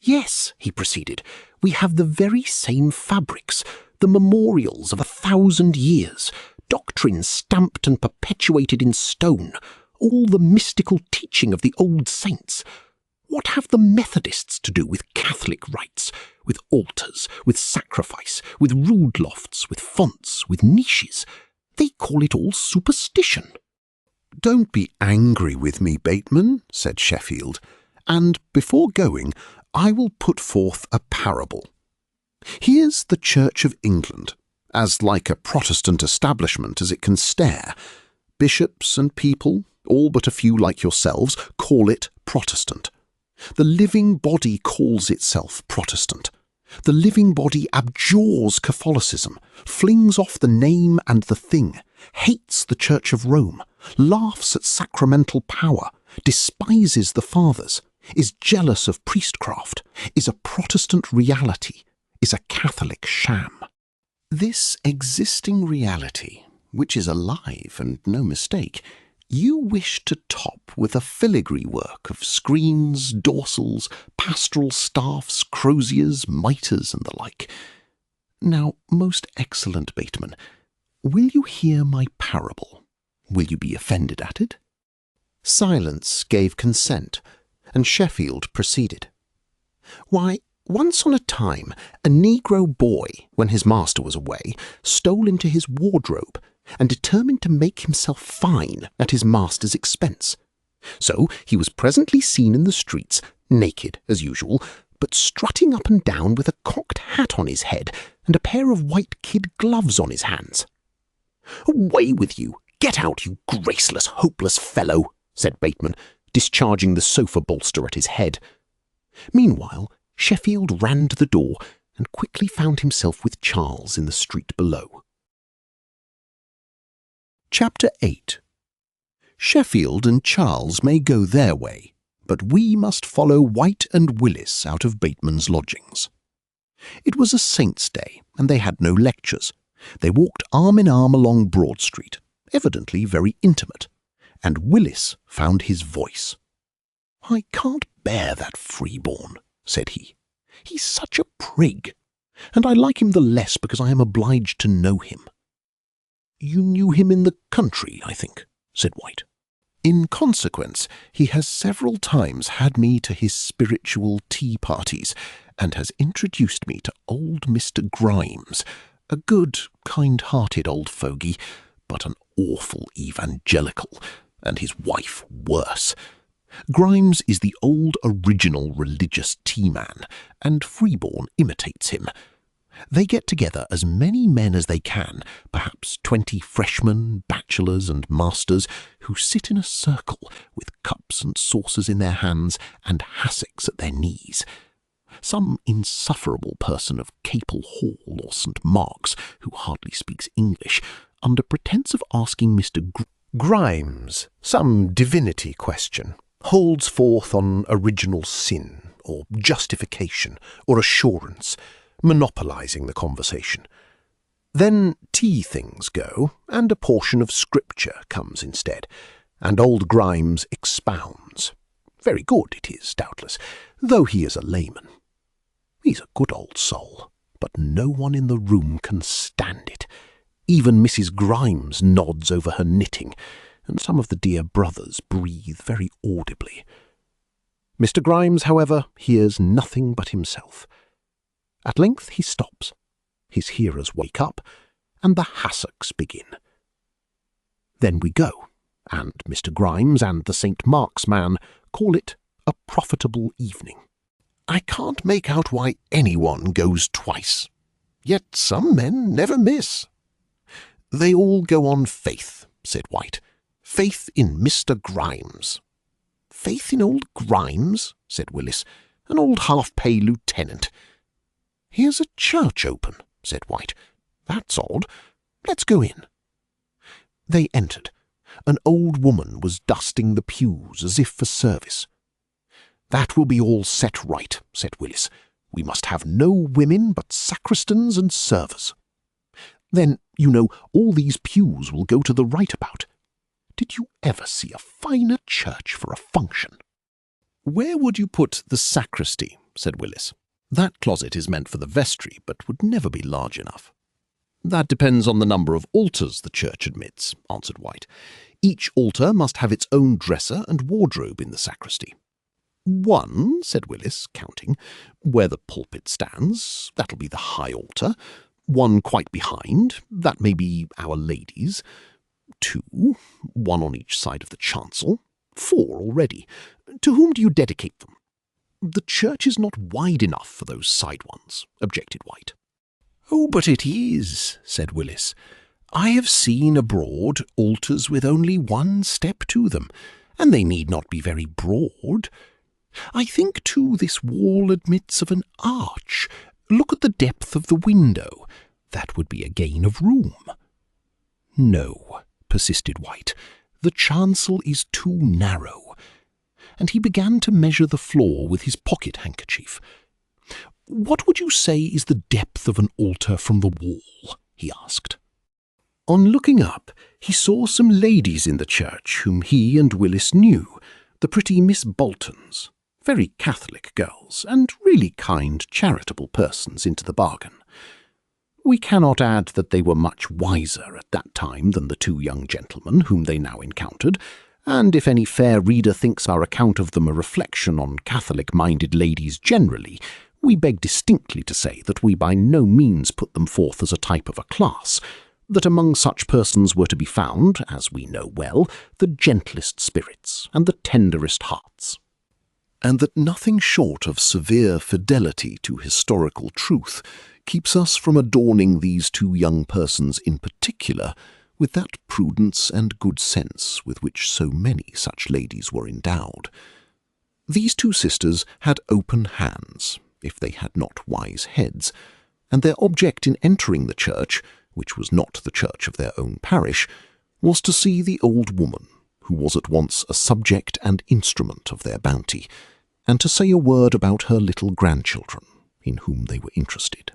Yes, he proceeded, we have the very same fabrics, the memorials of 1,000 years, doctrines stamped and perpetuated in stone, all the mystical teaching of the old saints. What have the Methodists to do with Catholic rites, with altars, with sacrifice, with rood lofts, with fonts, with niches? They call it all superstition. Don't be angry with me, Bateman, said Sheffield, and before going, I will put forth a parable. Here's the Church of England, as like a Protestant establishment as it can stare. Bishops and people, all but a few like yourselves, call it Protestant. The living body calls itself Protestant. The living body abjures Catholicism, flings off the name and the thing, hates the Church of Rome, laughs at sacramental power, despises the fathers, is jealous of priestcraft, is a Protestant reality, is a Catholic sham. This existing reality, which is alive and no mistake, you wish to top with a filigree work of screens, dorsals, pastoral staffs, croziers, mitres, and the like. Now, most excellent Bateman, will you hear my parable? Will you be offended at it? Silence gave consent, and Sheffield proceeded. Why, once on a time, a Negro boy, when his master was away, stole into his wardrobe, and determined to make himself fine at his master's expense. So he was presently seen in the streets, naked as usual, but strutting up and down with a cocked hat on his head and a pair of white kid gloves on his hands. "Away with you! Get out, you graceless, hopeless fellow!" said Bateman, discharging the sofa bolster at his head. Meanwhile, Sheffield ran to the door and quickly found himself with Charles in the street below. Chapter 8. Sheffield and Charles may go their way, but we must follow White and Willis out of Bateman's lodgings. It was a saint's day, and they had no lectures. They walked arm in arm along Broad Street, evidently very intimate, and Willis found his voice. "I can't bear that freeborn," said he. "He's such a prig, and I like him the less because I am obliged to know him." "You knew him in the country, I think," said White. "In consequence, he has several times had me to his spiritual tea parties, and has introduced me to old Mr. Grimes, a good, kind-hearted old fogey, but an awful evangelical, and his wife worse. Grimes is the old original religious tea-man, and Freeborn imitates him. They get together as many men as they can, perhaps 20 freshmen, bachelors and masters, who sit in a circle with cups and saucers in their hands and hassocks at their knees. Some insufferable person of Capel Hall or St. Mark's, who hardly speaks English, under pretence of asking Mr. Grimes some divinity question, holds forth on original sin, or justification, or assurance, monopolizing the conversation. Then tea things go, and a portion of scripture comes instead, and old Grimes expounds. Very good it is, doubtless, though he is a layman. He's a good old soul, but no one in the room can stand it. Even Mrs. Grimes nods over her knitting, and some of the dear brothers breathe very audibly. Mr. Grimes, however, hears nothing but himself. At length he stops. His hearers wake up, and the hassocks begin. Then we go, and Mr. Grimes and the St. Mark's man call it a profitable evening. I can't make out why anyone goes twice, yet some men never miss. They all go on faith, said White. Faith in Mr. Grimes. Faith in old Grimes, said Willis, an old half-pay lieutenant. Here's a church open, said White. That's odd. Let's go in. They entered. An old woman was dusting the pews as if for service. That will be all set right, said Willis. We must have no women but sacristans and servers. Then, you know, all these pews will go to the right about. Did you ever see a finer church for a function? Where would you put the sacristy? Said Willis. That closet is meant for the vestry, but would never be large enough. That depends on the number of altars the church admits, answered White. Each altar must have its own dresser and wardrobe in the sacristy. One, said Willis, counting, where the pulpit stands, that'll be the high altar. One quite behind, that may be Our Lady's. 2, one on each side of the chancel. 4 already. To whom do you dedicate them? The church is not wide enough for those side ones, objected White. Oh, but it is, said Willis. I have seen abroad altars with only one step to them, and they need not be very broad. I think, too, this wall admits of an arch. Look at the depth of the window. That would be a gain of room. No, persisted White. The chancel is too narrow. And he began to measure the floor with his pocket handkerchief. What would you say is the depth of an altar from the wall? He asked. On looking up, he saw some ladies in the church whom he and Willis knew, the pretty Miss Boltons. Very Catholic girls, and really kind, charitable persons into the bargain. We cannot add that they were much wiser at that time than the 2 young gentlemen whom they now encountered, and if any fair reader thinks our account of them a reflection on Catholic-minded ladies generally, we beg distinctly to say that we by no means put them forth as a type of a class, that among such persons were to be found, as we know well, the gentlest spirits and the tenderest hearts, and that nothing short of severe fidelity to historical truth keeps us from adorning these 2 young persons in particular with that prudence and good sense with which so many such ladies were endowed. These 2 sisters had open hands, if they had not wise heads, and their object in entering the church, which was not the church of their own parish, was to see the old woman, who was at once a subject and instrument of their bounty, and to say a word about her little grandchildren, in whom they were interested.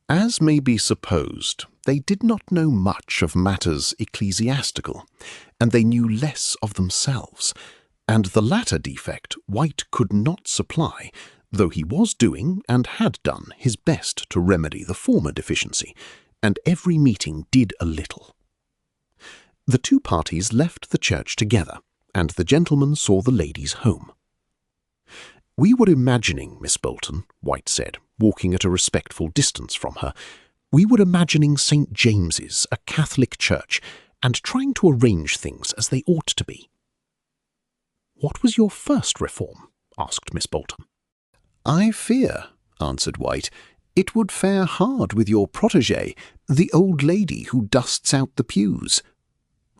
As may be supposed, they did not know much of matters ecclesiastical, and they knew less of themselves, and the latter defect White could not supply, though he was doing and had done his best to remedy the former deficiency, and every meeting did a little. The 2 parties left the church together, and the gentlemen saw the ladies home. We were imagining, Miss Bolton, White said, walking at a respectful distance from her, we were imagining St. James's, a Catholic church, and trying to arrange things as they ought to be. What was your first reform? Asked Miss Bolton. I fear, answered White, it would fare hard with your protégée, the old lady who dusts out the pews.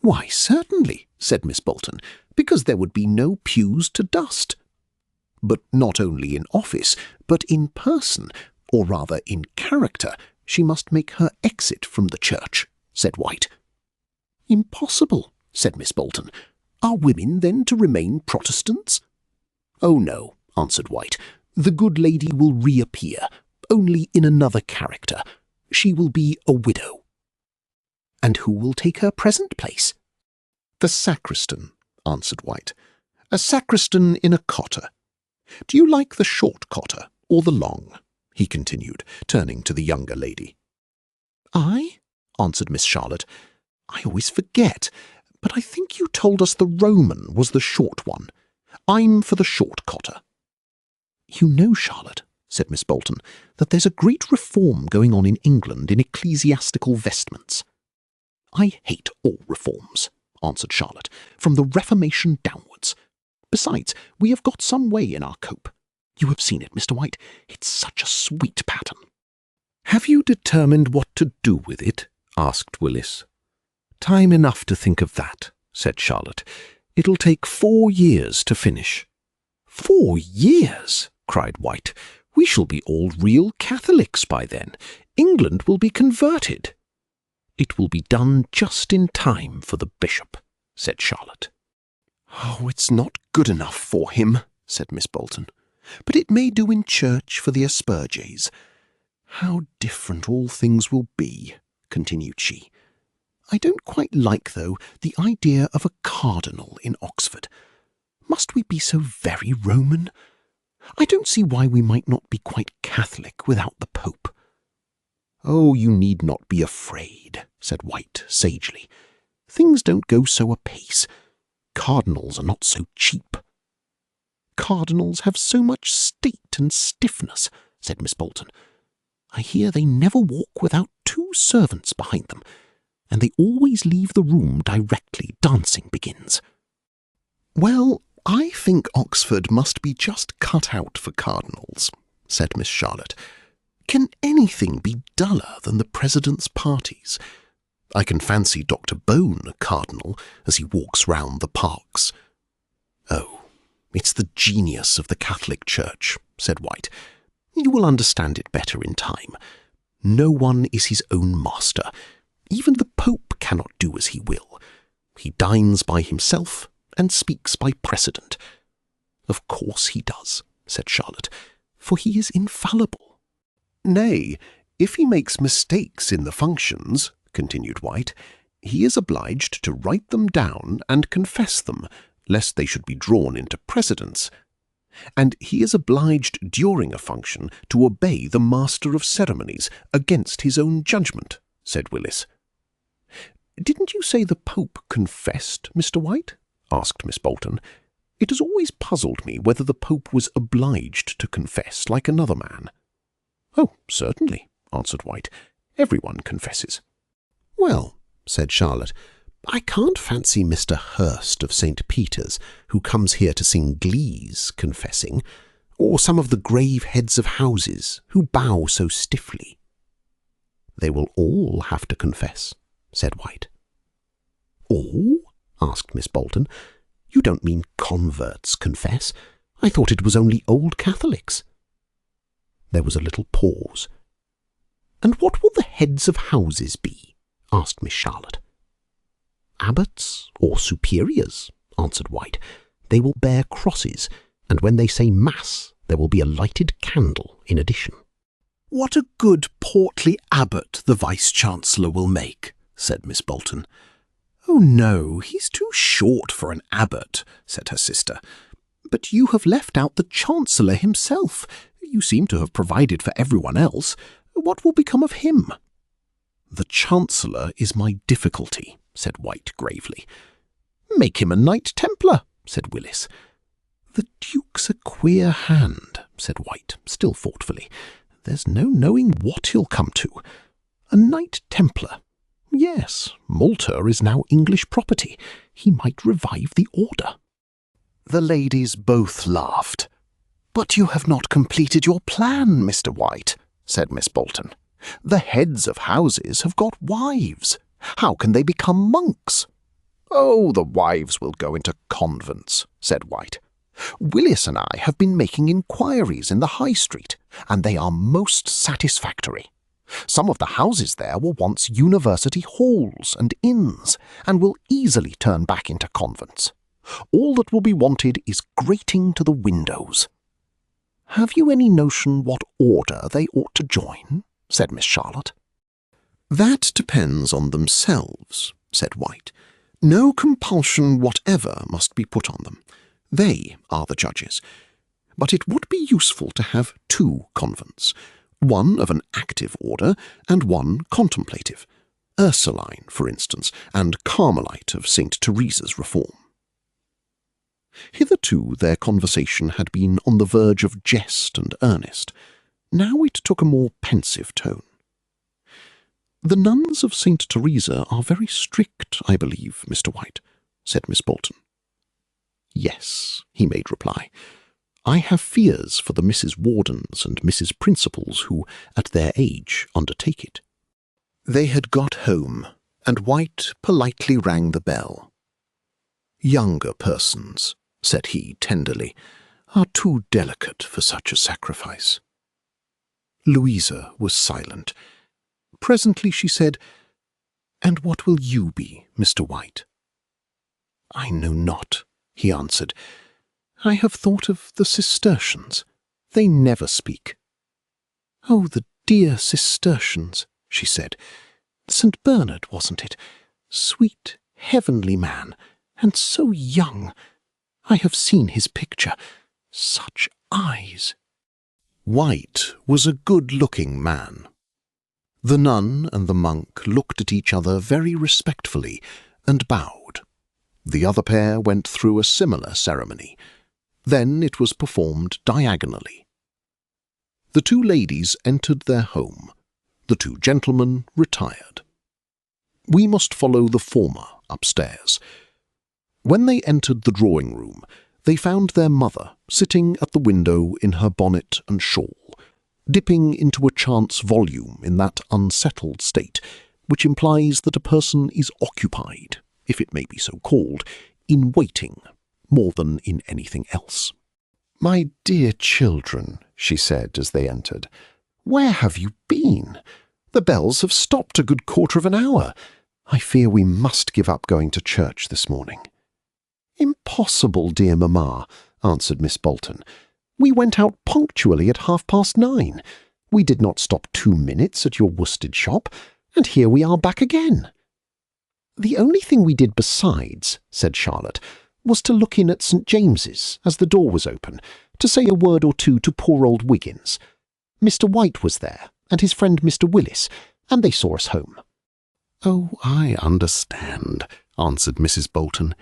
Why, certainly, said Miss Bolton, because there would be no pews to dust. But not only in office, but in person, or rather in character, she must make her exit from the church, said White. Impossible, said Miss Bolton. Are women then to remain Protestants? Oh no, answered White. The good lady will reappear, only in another character. She will be a widow. And who will take her present place? The sacristan, answered White. A sacristan in a cotter. Do you like the short cotter or the long? He continued, turning to the younger lady. I? answered Miss Charlotte. "I always forget, but I think you told us the Roman was the short one. I'm for the short cotter." "You know, Charlotte," said Miss Bolton, "that there's a great reform going on in England in ecclesiastical vestments." "I hate all reforms," answered Charlotte, "from the Reformation downwards. Besides, we have got some way in our cope. You have seen it, Mr. White. It's such a sweet pattern." "Have you determined what to do with it?" asked Willis. "Time enough to think of that," said Charlotte. "It'll take 4 years to finish." "4 years!" cried White. "We shall be all real Catholics by then. England will be converted." "It will be done just in time for the bishop," said Charlotte. "Oh, it's not good enough for him," said Miss Bolton. "But it may do in church for the Asperges. How different all things will be," continued she. "I don't quite like, though, the idea of a cardinal in Oxford. Must we be so very Roman? I don't see why we might not be quite Catholic without the Pope." "Oh, you need not be afraid," said White sagely. "Things don't go so apace. Cardinals are not so cheap." "Cardinals have so much state and stiffness," said Miss Bolton. "I hear they never walk without 2 servants behind them, and they always leave the room directly dancing begins." "Well, I think Oxford must be just cut out for cardinals," said Miss Charlotte. "Can anything be duller than the president's parties? I can fancy Dr. Bone a cardinal as he walks round the parks." "Oh, it's the genius of the Catholic Church," said White. "You will understand it better in time. No one is his own master. Even the Pope cannot do as he will. He dines by himself and speaks by precedent." "Of course he does," said Charlotte, "for he is infallible." "Nay, if he makes mistakes in the functions," continued White, "he is obliged to write them down and confess them, lest they should be drawn into precedents. And he is obliged during a function to obey the master of ceremonies against his own judgment," said Willis. "Didn't you say the Pope confessed, Mr. White?" asked Miss Bolton. "It has always puzzled me whether the Pope was obliged to confess like another man." "Oh, certainly," answered White. "Everyone confesses." "Well," said Charlotte, "I can't fancy Mr. Hurst of St. Peter's, who comes here to sing glees, confessing, or some of the grave heads of houses who bow so stiffly." "They will all have to confess," said White. "All?" asked Miss Bolton. "You don't mean converts confess? I thought it was only old Catholics." There was a little pause. "And what will the heads of houses be?" asked Miss Charlotte. "Abbots or superiors," answered White. "They will bear crosses, and when they say Mass, there will be a lighted candle in addition." "What a good portly abbot the Vice-Chancellor will make," said Miss Bolton. "Oh, no, he's too short for an abbot," said her sister. "But you have left out the Chancellor himself. You seem to have provided for everyone else. What will become of him?" "The Chancellor is my difficulty," said White gravely. "Make him a Knight Templar," said Willis. "The Duke's a queer hand," said White, still thoughtfully. "There's no knowing what he'll come to. A Knight Templar. Yes, Malta is now English property. He might revive the order." The ladies both laughed. "But you have not completed your plan, Mr. White," said Miss Bolton. "The heads of houses have got wives. How can they become monks?" "Oh, the wives will go into convents," said White. "Willis and I have been making inquiries in the High Street, and they are most satisfactory. Some of the houses there were once university halls and inns, and will easily turn back into convents. All that will be wanted is grating to the windows." "Have you any notion what order they ought to join?" said Miss Charlotte. "That depends on themselves," said White. "No compulsion whatever must be put on them. They are the judges. But it would be useful to have 2 convents, one of an active order and one contemplative. Ursuline, for instance, and Carmelite of St. Teresa's reform. Hitherto their conversation had been on the verge of jest and earnest. Now it took a more pensive tone. "The nuns of St. Teresa are very strict, I believe, Mr. White," said Miss Bolton. "Yes," he made reply. "I have fears for the Mrs. Wardens and Mrs. Principals who, at their age, undertake it." They had got home, and White politely rang the bell. "Younger persons," said he tenderly, "are too delicate for such a sacrifice." Louisa was silent. Presently she said, "And what will you be, Mr. White?" "I know not," he answered. "I have thought of the Cistercians. They never speak." "Oh, the dear Cistercians," she said. "St. Bernard, wasn't it? Sweet, heavenly man, and so young. I have seen his picture. Such eyes." White was a good-looking man. The nun and the monk looked at each other very respectfully and bowed. The other pair went through a similar ceremony. Then it was performed diagonally. The two ladies entered their home. The two gentlemen retired. We must follow the former upstairs. When they entered the drawing-room, they found their mother sitting at the window in her bonnet and shawl, dipping into a chance volume in that unsettled state which implies that a person is occupied, if it may be so called, in waiting more than in anything else. "My dear children," she said as they entered, "where have you been? The bells have stopped a good quarter of an hour. I fear we must give up going to church this morning." "Impossible, dear mamma," answered Miss Bolton. "We went out punctually at 9:30. We did not stop 2 minutes at your worsted shop, and here we are back again." "The only thing we did besides," said Charlotte, "was to look in at St. James's as the door was open, to say a word or two to poor old Wiggins. Mr. White was there, and his friend Mr. Willis, and they saw us home." "Oh, I understand," answered Mrs. Bolton.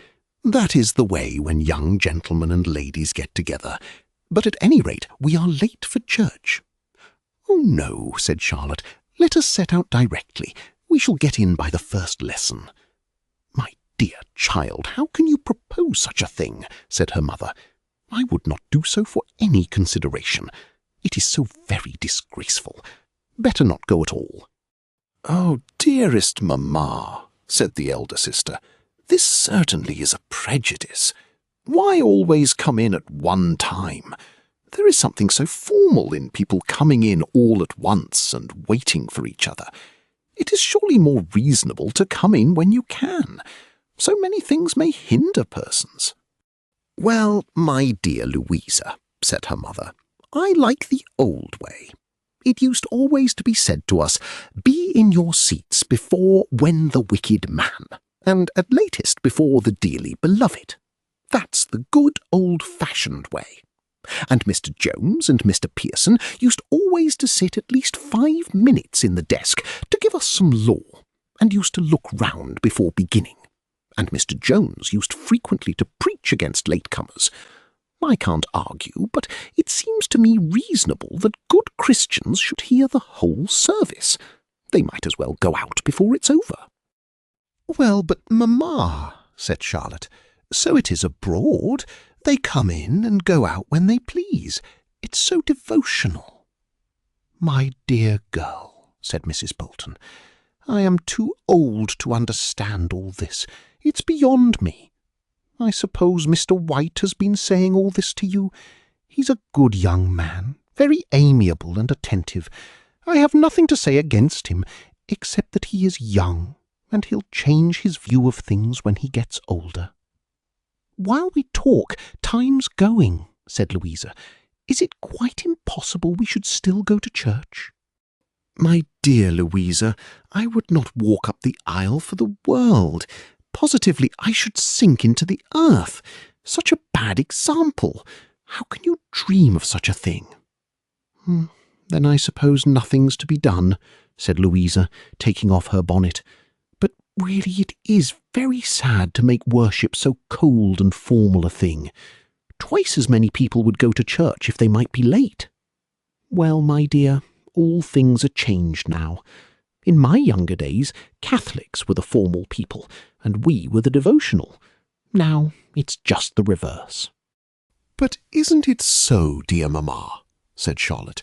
"That is the way when young gentlemen and ladies get together. But at any rate we are late for church." "Oh, no," said Charlotte. "Let us set out directly. We shall get in by the first lesson." "My dear child, how can you propose such a thing?" said her mother. "I would not do so for any consideration. It is so very disgraceful. Better not go at all." "Oh, dearest mamma," said the elder sister, "this certainly is a prejudice. Why always come in at one time? There is something so formal in people coming in all at once and waiting for each other. It is surely more reasonable to come in when you can. So many things may hinder persons." "Well, my dear Louisa," said her mother, "I like the old way. It used always to be said to us, 'Be in your seats before when the wicked man, and at latest before the dearly beloved.' That's the good old-fashioned way. And Mr. Jones and Mr. Pearson used always to sit at least 5 minutes in the desk to give us some law, and used to look round before beginning. And Mr. Jones used frequently to preach against latecomers. I can't argue, but it seems to me reasonable that good Christians should hear the whole service. They might as well go out before it's over." "Well, but mamma," said Charlotte, "so it is abroad. They come in and go out when they please. It's so devotional." "My dear girl," said Mrs. Bolton, "I am too old to understand all this. It's beyond me. I suppose Mr. White has been saying all this to you. He's a good young man, very amiable and attentive. I have nothing to say against him, except that he is young, and he'll change his view of things when he gets older." "While we talk, time's going," said Louisa. "Is it quite impossible we should still go to church?" "My dear Louisa, I would not walk up the aisle for the world. Positively, I should sink into the earth. Such a bad example. How can you dream of such a thing?" "Then I suppose nothing's to be done," said Louisa, taking off her bonnet. Really, it is very sad to make worship so cold and formal a thing. Twice as many people would go to church if they might be late. Well, my dear, all things are changed now. In my younger days, Catholics were the formal people, and we were the devotional. Now it's just the reverse. "But isn't it so, dear mamma?" said Charlotte.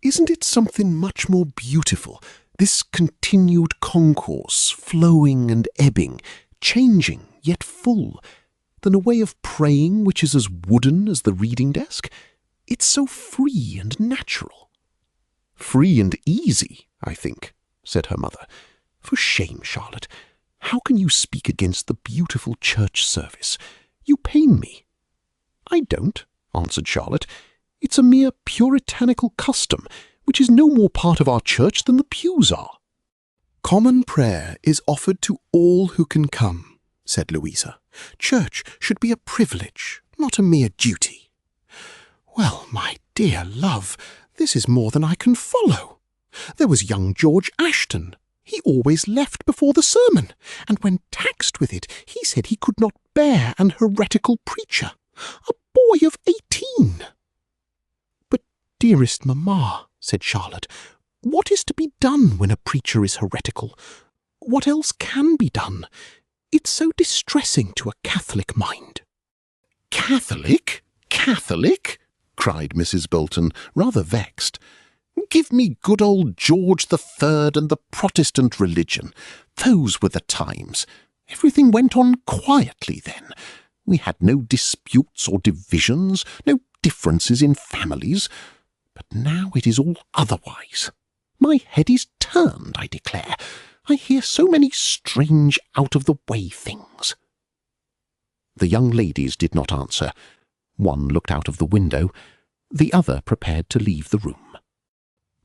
"Isn't it something much more beautiful, this continued concourse, flowing and ebbing, changing yet full, than a way of praying which is as wooden as the reading desk? It's so free and natural." "Free and easy, I think," said her mother. "For shame, Charlotte. How can you speak against the beautiful church service? You pain me." "I don't," answered Charlotte. "It's a mere puritanical custom, which is no more part of our church than the pews are." "Common prayer is offered to all who can come," said Louisa. "Church should be a privilege, not a mere duty." "Well, my dear love, this is more than I can follow. There was young George Ashton. He always left before the sermon, and when taxed with it, he said he could not bear an heretical preacher. A boy of 18. "But, dearest mamma," said Charlotte, "what is to be done when a preacher is heretical? What else can be done? It's so distressing to a Catholic mind." "Catholic? Catholic?" cried Mrs. Bolton, rather vexed. "Give me good old George III and the Protestant religion. Those were the times. Everything went on quietly then. We had no disputes or divisions, no differences in families. But now it is all otherwise. My head is turned, I declare. I hear so many strange out-of-the-way things." The young ladies did not answer. One looked out of the window, the other prepared to leave the room.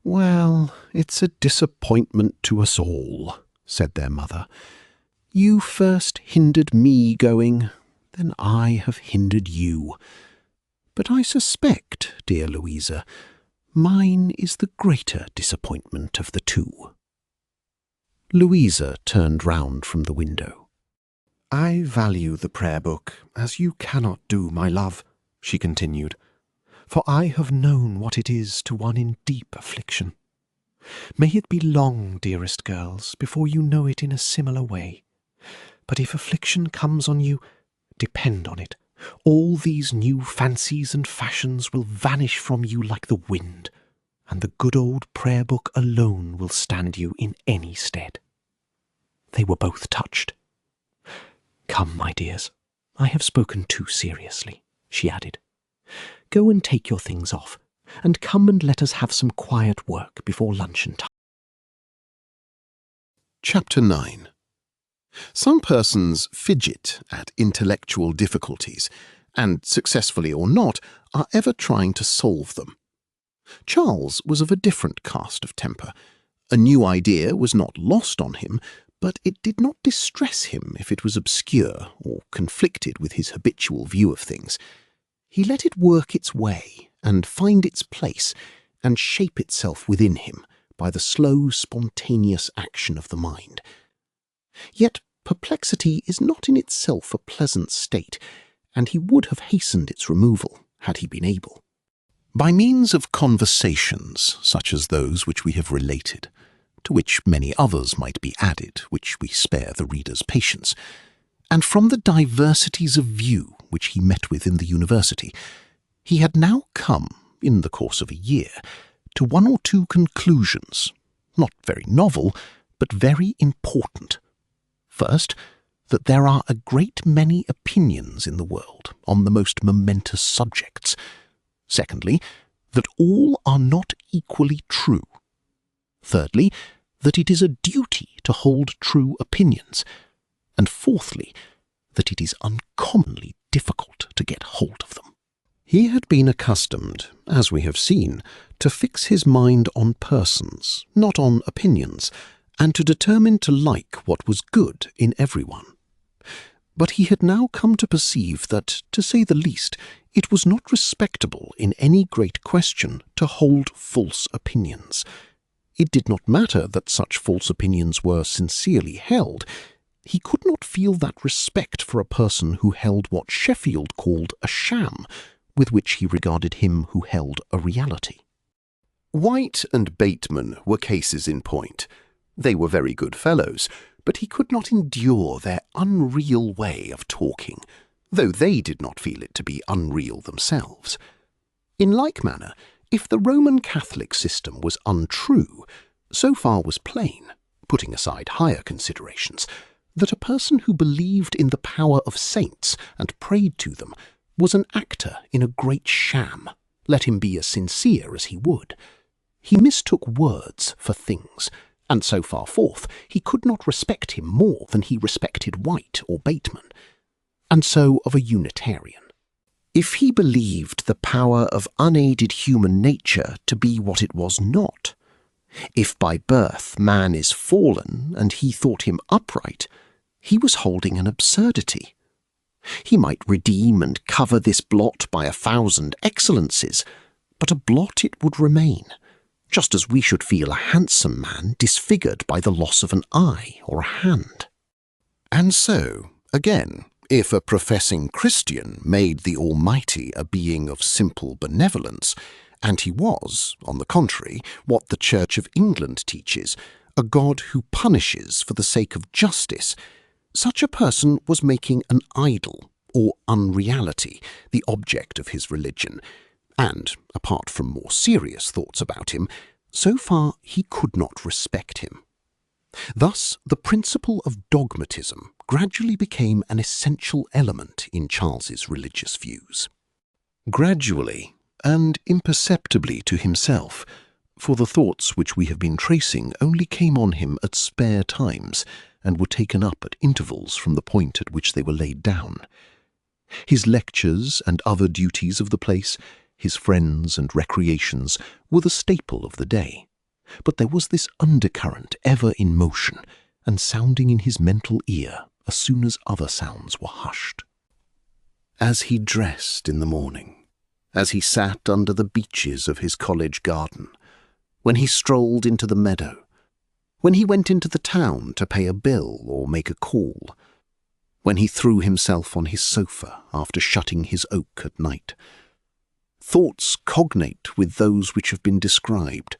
"Well, it's a disappointment to us all," said their mother. "You first hindered me going, then I have hindered you. But I suspect, dear Louisa, mine is the greater disappointment of the two." Louisa turned round from the window. "I value the prayer book, as you cannot do, my love," she continued, "for I have known what it is to one in deep affliction. May it be long, dearest girls, before you know it in a similar way. But if affliction comes on you, depend on it, all these new fancies and fashions will vanish from you like the wind, and the good old prayer book alone will stand you in any stead." They were both touched. "Come, my dears, I have spoken too seriously," she added. "Go and take your things off, and come and let us have some quiet work before luncheon time." Chapter 9. Some persons fidget at intellectual difficulties, and, successfully or not, are ever trying to solve them. Charles was of a different cast of temper. A new idea was not lost on him, but it did not distress him if it was obscure or conflicted with his habitual view of things. He let it work its way and find its place and shape itself within him by the slow, spontaneous action of the mind. Yet perplexity is not in itself a pleasant state, and he would have hastened its removal had he been able. By means of conversations such as those which we have related, to which many others might be added, which we spare the reader's patience, and from the diversities of view which he met with in the university, he had now come, in the course of a year, to one or two conclusions, not very novel, but very important. First, that there are a great many opinions in the world on the most momentous subjects. Secondly, that all are not equally true. Thirdly, that it is a duty to hold true opinions. And fourthly, that it is uncommonly difficult to get hold of them. He had been accustomed, as we have seen, to fix his mind on persons, not on opinions, and to determine to like what was good in everyone. But he had now come to perceive that, to say the least, it was not respectable in any great question to hold false opinions. It did not matter that such false opinions were sincerely held. he could not feel that respect for a person who held what Sheffield called a sham, with which he regarded him who held a reality. White and Bateman were cases in point. They were very good fellows, but he could not endure their unreal way of talking, though they did not feel it to be unreal themselves. In like manner, if the Roman Catholic system was untrue, so far was plain, putting aside higher considerations, that a person who believed in the power of saints and prayed to them was an actor in a great sham, let him be as sincere as he would. He mistook words for things, and so far forth he could not respect him more than he respected White or Bateman, and so of a Unitarian. If he believed the power of unaided human nature to be what it was not, if by birth man is fallen and he thought him upright, he was holding an absurdity. He might redeem and cover this blot by 1,000 excellencies, but a blot it would remain, just as we should feel a handsome man disfigured by the loss of an eye or a hand. And so, again, if a professing Christian made the Almighty a being of simple benevolence, and he was, on the contrary, what the Church of England teaches, a God who punishes for the sake of justice, such a person was making an idol, or unreality, the object of his religion, and, apart from more serious thoughts about him, so far he could not respect him. Thus, the principle of dogmatism gradually became an essential element in Charles's religious views. Gradually, and imperceptibly to himself, for the thoughts which we have been tracing only came on him at spare times, and were taken up at intervals from the point at which they were laid down. His lectures and other duties of the place, his friends and recreations, were the staple of the day, but there was this undercurrent ever in motion, and sounding in his mental ear as soon as other sounds were hushed. As he dressed in the morning, as he sat under the beeches of his college garden, when he strolled into the meadow, when he went into the town to pay a bill or make a call, when he threw himself on his sofa after shutting his oak at night, thoughts cognate with those which have been described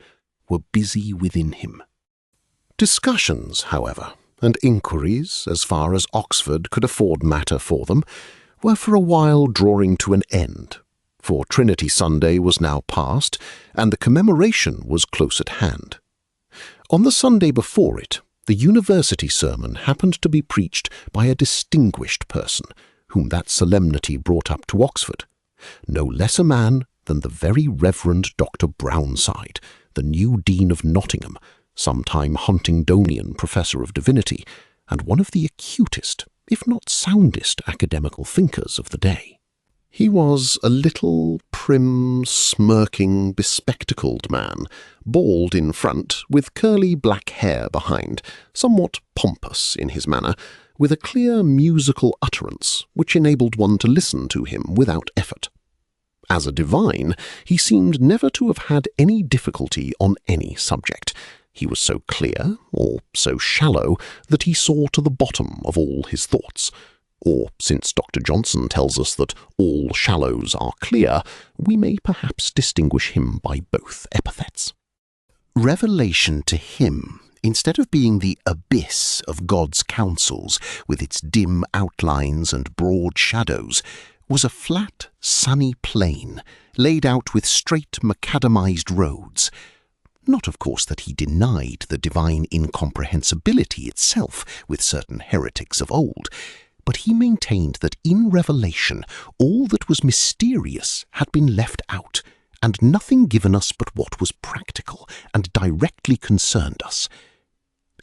were busy within him. Discussions, however, and inquiries, as far as Oxford could afford matter for them, were for a while drawing to an end, for Trinity Sunday was now past, and the commemoration was close at hand. On the Sunday before it, the university sermon happened to be preached by a distinguished person, whom that solemnity brought up to Oxford, no less a man than the very Reverend Dr. Brownside, the new Dean of Nottingham, sometime Huntingdonian Professor of Divinity, and one of the acutest, if not soundest, academical thinkers of the day. He was a little, prim, smirking, bespectacled man, bald in front, with curly black hair behind, somewhat pompous in his manner, with a clear musical utterance which enabled one to listen to him without effort. As a divine, he seemed never to have had any difficulty on any subject. He was so clear, or so shallow, that he saw to the bottom of all his thoughts. Or, since Dr. Johnson tells us that all shallows are clear, we may perhaps distinguish him by both epithets. Revelation to him, instead of being the abyss of God's counsels, with its dim outlines and broad shadows, was a flat, sunny plain, laid out with straight macadamized roads. Not, of course, that he denied the divine incomprehensibility itself with certain heretics of old, but he maintained that in Revelation all that was mysterious had been left out, and nothing given us but what was practical and directly concerned us.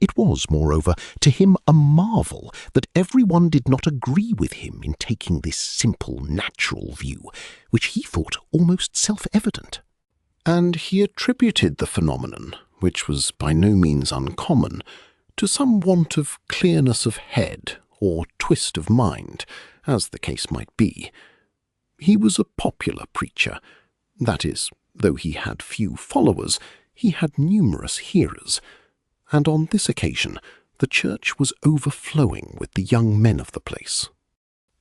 It was, moreover, to him a marvel that everyone did not agree with him in taking this simple, natural view, which he thought almost self-evident. And he attributed the phenomenon, which was by no means uncommon, to some want of clearness of head or twist of mind, as the case might be. He was a popular preacher. That is, though he had few followers, he had numerous hearers, and on this occasion the church was overflowing with the young men of the place.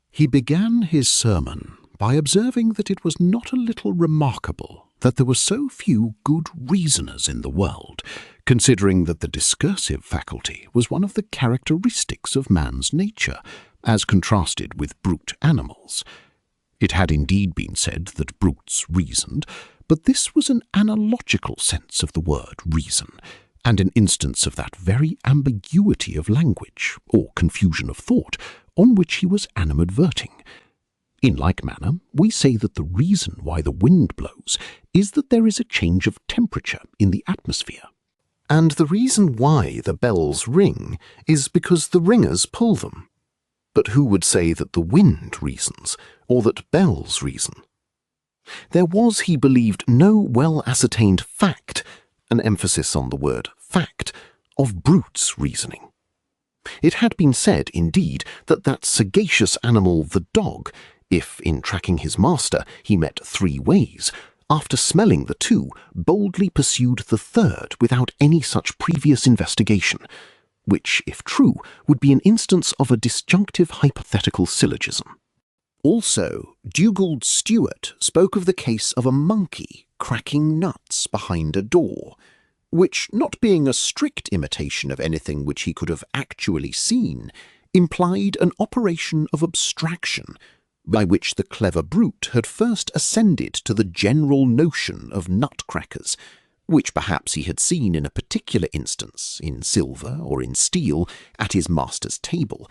He began his sermon by observing that it was not a little remarkable that there were so few good reasoners in the world, considering that the discursive faculty was one of the characteristics of man's nature, as contrasted with brute animals. It had indeed been said that brutes reasoned, but this was an analogical sense of the word reason, and an instance of that very ambiguity of language, or confusion of thought, on which he was animadverting. In like manner, we say that the reason why the wind blows is that there is a change of temperature in the atmosphere. And the reason why the bells ring is because the ringers pull them. But who would say that the wind reasons, or that bells reason? There was, he believed, no well-ascertained fact, an emphasis on the word fact, of brutes reasoning. It had been said, indeed, that that sagacious animal, the dog, if in tracking his master he met 3 ways, after smelling the 2, boldly pursued the 3rd without any such previous investigation, which, if true, would be an instance of a disjunctive hypothetical syllogism. Also, Dugald Stewart spoke of the case of a monkey cracking nuts behind a door, which, not being a strict imitation of anything which he could have actually seen, implied an operation of abstraction, by which the clever brute had first ascended to the general notion of nutcrackers, which perhaps he had seen in a particular instance, in silver or in steel, at his master's table,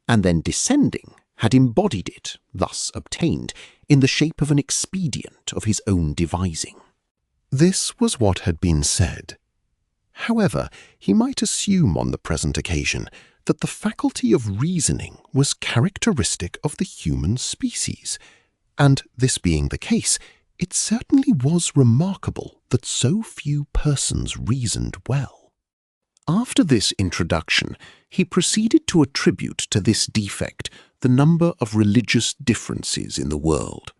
and then descending, had embodied it, thus obtained, in the shape of an expedient of his own devising. This was what had been said. However, he might assume on the present occasion that the faculty of reasoning was characteristic of the human species, and this being the case, it certainly was remarkable that so few persons reasoned well. After this introduction, he proceeded to attribute to this defect the number of religious differences in the world.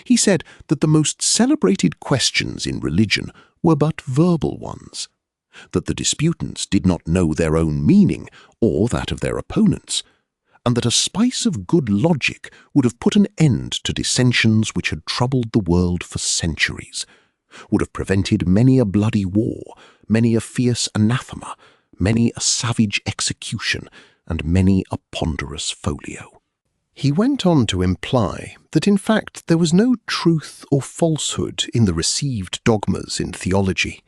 He said that the most celebrated questions in religion were but verbal ones, that the disputants did not know their own meaning or that of their opponents, and that a spice of good logic would have put an end to dissensions which had troubled the world for centuries, would have prevented many a bloody war, many a fierce anathema, many a savage execution, and many a ponderous folio. He went on to imply that in fact there was no truth or falsehood in the received dogmas in theology,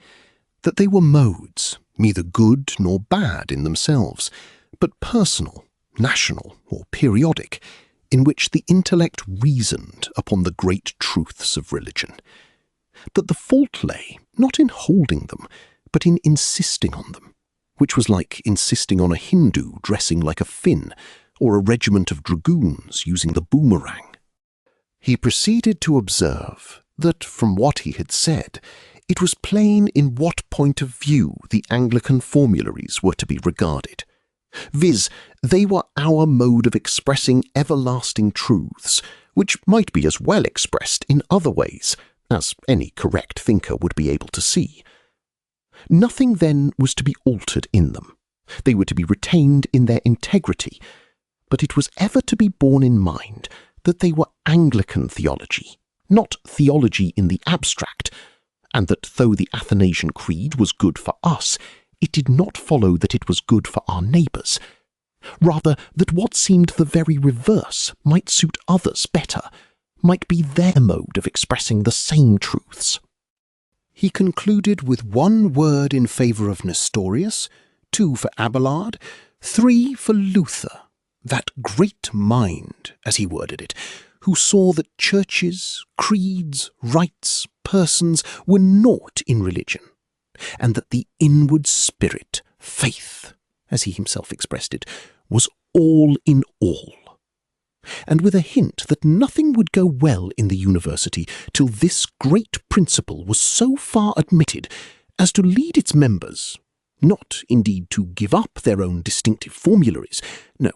that they were modes, neither good nor bad in themselves, but personal, national, or periodic, in which the intellect reasoned upon the great truths of religion, that the fault lay not in holding them, but in insisting on them, which was like insisting on a Hindu dressing like a Finn, or a regiment of dragoons using the boomerang. He proceeded to observe that, from what he had said, it was plain in what point of view the Anglican formularies were to be regarded, viz., they were our mode of expressing everlasting truths, which might be as well expressed in other ways, as any correct thinker would be able to see. Nothing then was to be altered in them. They were to be retained in their integrity, but it was ever to be borne in mind that they were Anglican theology, not theology in the abstract, and that though the Athanasian Creed was good for us, it did not follow that it was good for our neighbours. Rather, that what seemed the very reverse might suit others better, might be their mode of expressing the same truths. He concluded with 1 word in favour of Nestorius, 2 for Abelard, 3 for Luther, that great mind, as he worded it, who saw that churches, creeds, rites, persons were naught in religion, and that the inward spirit, faith, as he himself expressed it, was all in all. And with a hint that nothing would go well in the university till this great principle was so far admitted as to lead its members, not indeed to give up their own distinctive formularies, no,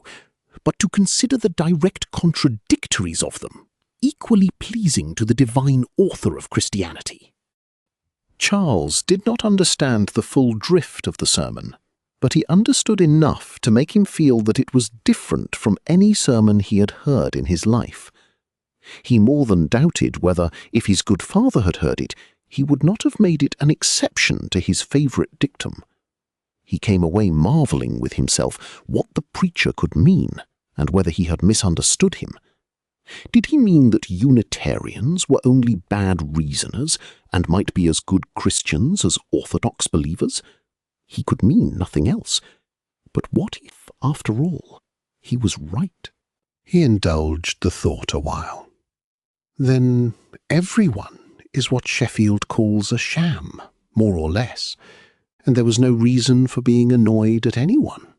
but to consider the direct contradictories of them equally pleasing to the divine author of Christianity. Charles did not understand the full drift of the sermon, but he understood enough to make him feel that it was different from any sermon he had heard in his life. He more than doubted whether, if his good father had heard it, he would not have made it an exception to his favourite dictum. He came away marvelling with himself what the preacher could mean, and whether he had misunderstood him. Did he mean that Unitarians were only bad reasoners, and might be as good Christians as orthodox believers? He could mean nothing else. But what if, after all, he was right? He indulged the thought a while. Then everyone is what Sheffield calls a sham, more or less, and there was no reason for being annoyed at anyone.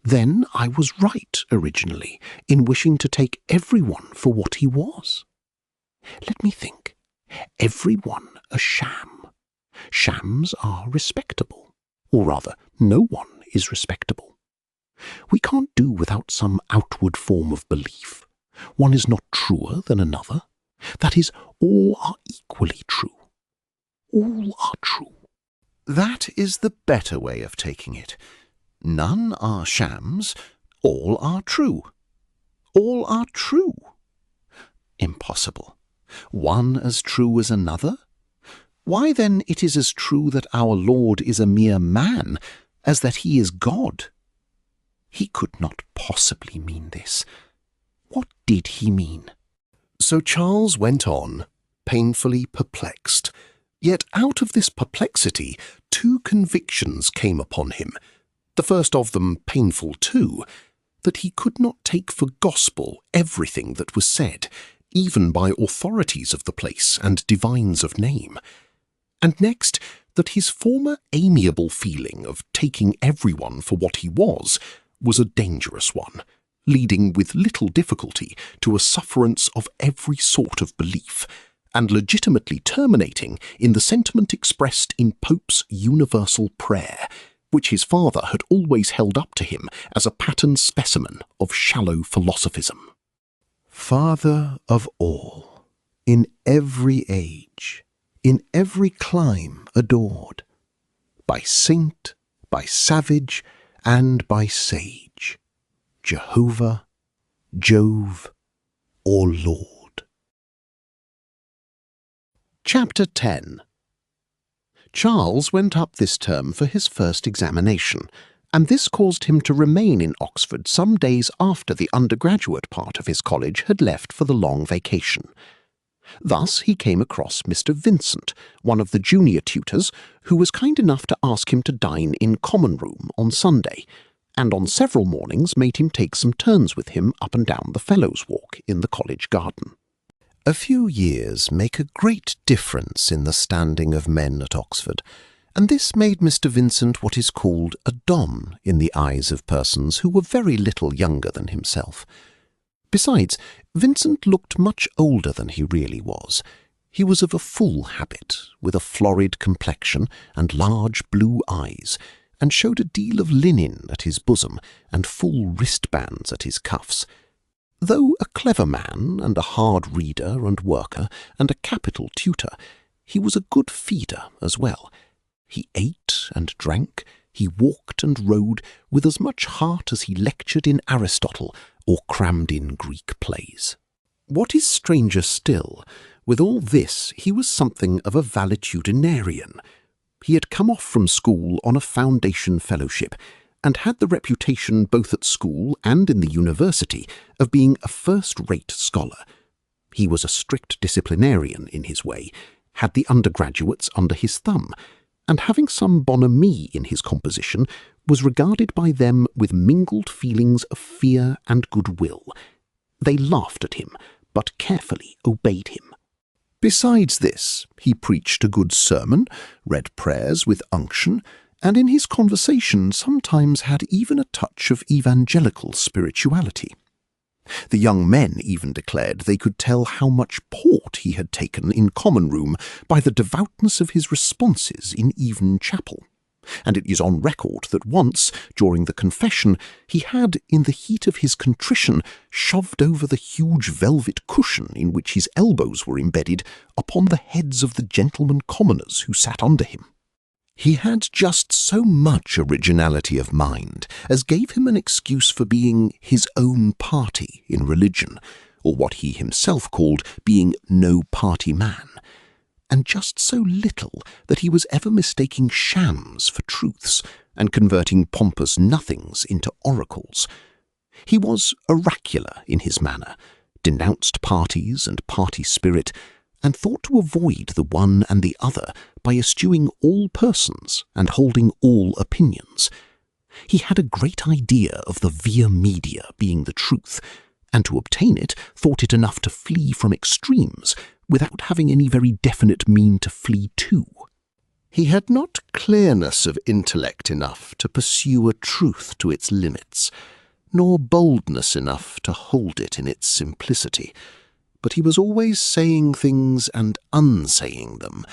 Then I was right originally in wishing to take everyone for what he was. Let me think. Everyone a sham. Shams are respectable, or rather, no one is respectable. We can't do without some outward form of belief. One is not truer than another. That is, all are equally true. All are true. That is the better way of taking it. None are shams, all are true. All are true. Impossible. One as true as another? Why then it is as true that our Lord is a mere man as that he is God. He could not possibly mean this. What did he mean? So Charles went on, painfully perplexed. Yet out of this perplexity, two convictions came upon him. The first of them painful too, that he could not take for gospel everything that was said, even by authorities of the place and divines of name. And next, that his former amiable feeling of taking everyone for what he was a dangerous one, leading with little difficulty to a sufferance of every sort of belief, and legitimately terminating in the sentiment expressed in Pope's universal prayer, which his father had always held up to him as a pattern specimen of shallow philosophism. Father of all, in every age, in every clime adored, by saint, by savage, and by sage, Jehovah, Jove, or Lord. Chapter 10. Charles went up this term for his first examination, and this caused him to remain in Oxford some days after the undergraduate part of his college had left for the long vacation. Thus he came across Mr. Vincent, one of the junior tutors, who was kind enough to ask him to dine in common room on Sunday, and on several mornings made him take some turns with him up and down the Fellows' Walk in the college garden. A few years make a great difference in the standing of men at Oxford, and this made Mr. Vincent what is called a don in the eyes of persons who were very little younger than himself. Besides, Vincent looked much older than he really was. He was of a full habit, with a florid complexion and large blue eyes, and showed a deal of linen at his bosom and full wristbands at his cuffs. Though a clever man, and a hard reader and worker, and a capital tutor, he was a good feeder as well. He ate and drank, he walked and rode with as much heart as he lectured in Aristotle or crammed in Greek plays. What is stranger still, with all this he was something of a valetudinarian. He had come off from school on a foundation fellowship, and had the reputation both at school and in the university of being a first-rate scholar. He was a strict disciplinarian in his way, had the undergraduates under his thumb, and having some bonhomie in his composition, was regarded by them with mingled feelings of fear and goodwill. They laughed at him, but carefully obeyed him. Besides this, he preached a good sermon, read prayers with unction, and in his conversation sometimes had even a touch of evangelical spirituality. The young men even declared they could tell how much port he had taken in common room by the devoutness of his responses in even chapel, and it is on record that once, during the confession, he had, in the heat of his contrition, shoved over the huge velvet cushion in which his elbows were embedded upon the heads of the gentlemen commoners who sat under him. He had just so much originality of mind as gave him an excuse for being his own party in religion, or what he himself called being no party man, and just so little that he was ever mistaking shams for truths and converting pompous nothings into oracles. He was oracular in his manner, denounced parties and party spirit, and thought to avoid the one and the other by eschewing all persons and holding all opinions. He had a great idea of the via media being the truth, and to obtain it thought it enough to flee from extremes without having any very definite mean to flee to. He had not clearness of intellect enough to pursue a truth to its limits, nor boldness enough to hold it in its simplicity, but he was always saying things and unsaying them,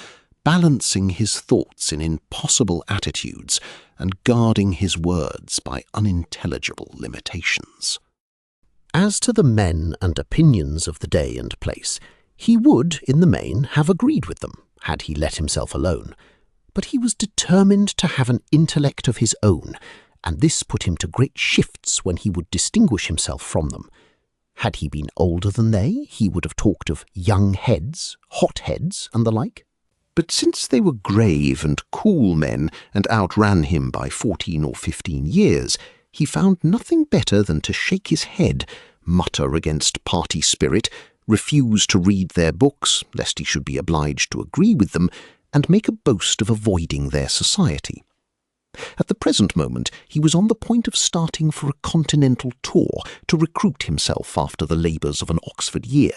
balancing his thoughts in impossible attitudes and guarding his words by unintelligible limitations. As to the men and opinions of the day and place, he would, in the main, have agreed with them, had he let himself alone, but he was determined to have an intellect of his own, and this put him to great shifts when he would distinguish himself from them. Had he been older than they, he would have talked of young heads, hot heads, and the like. But since they were grave and cool men, and outran him by 14 or 15 years, he found nothing better than to shake his head, mutter against party spirit, refuse to read their books, lest he should be obliged to agree with them, and make a boast of avoiding their society. At the present moment he was on the point of starting for a continental tour to recruit himself after the labours of an Oxford year.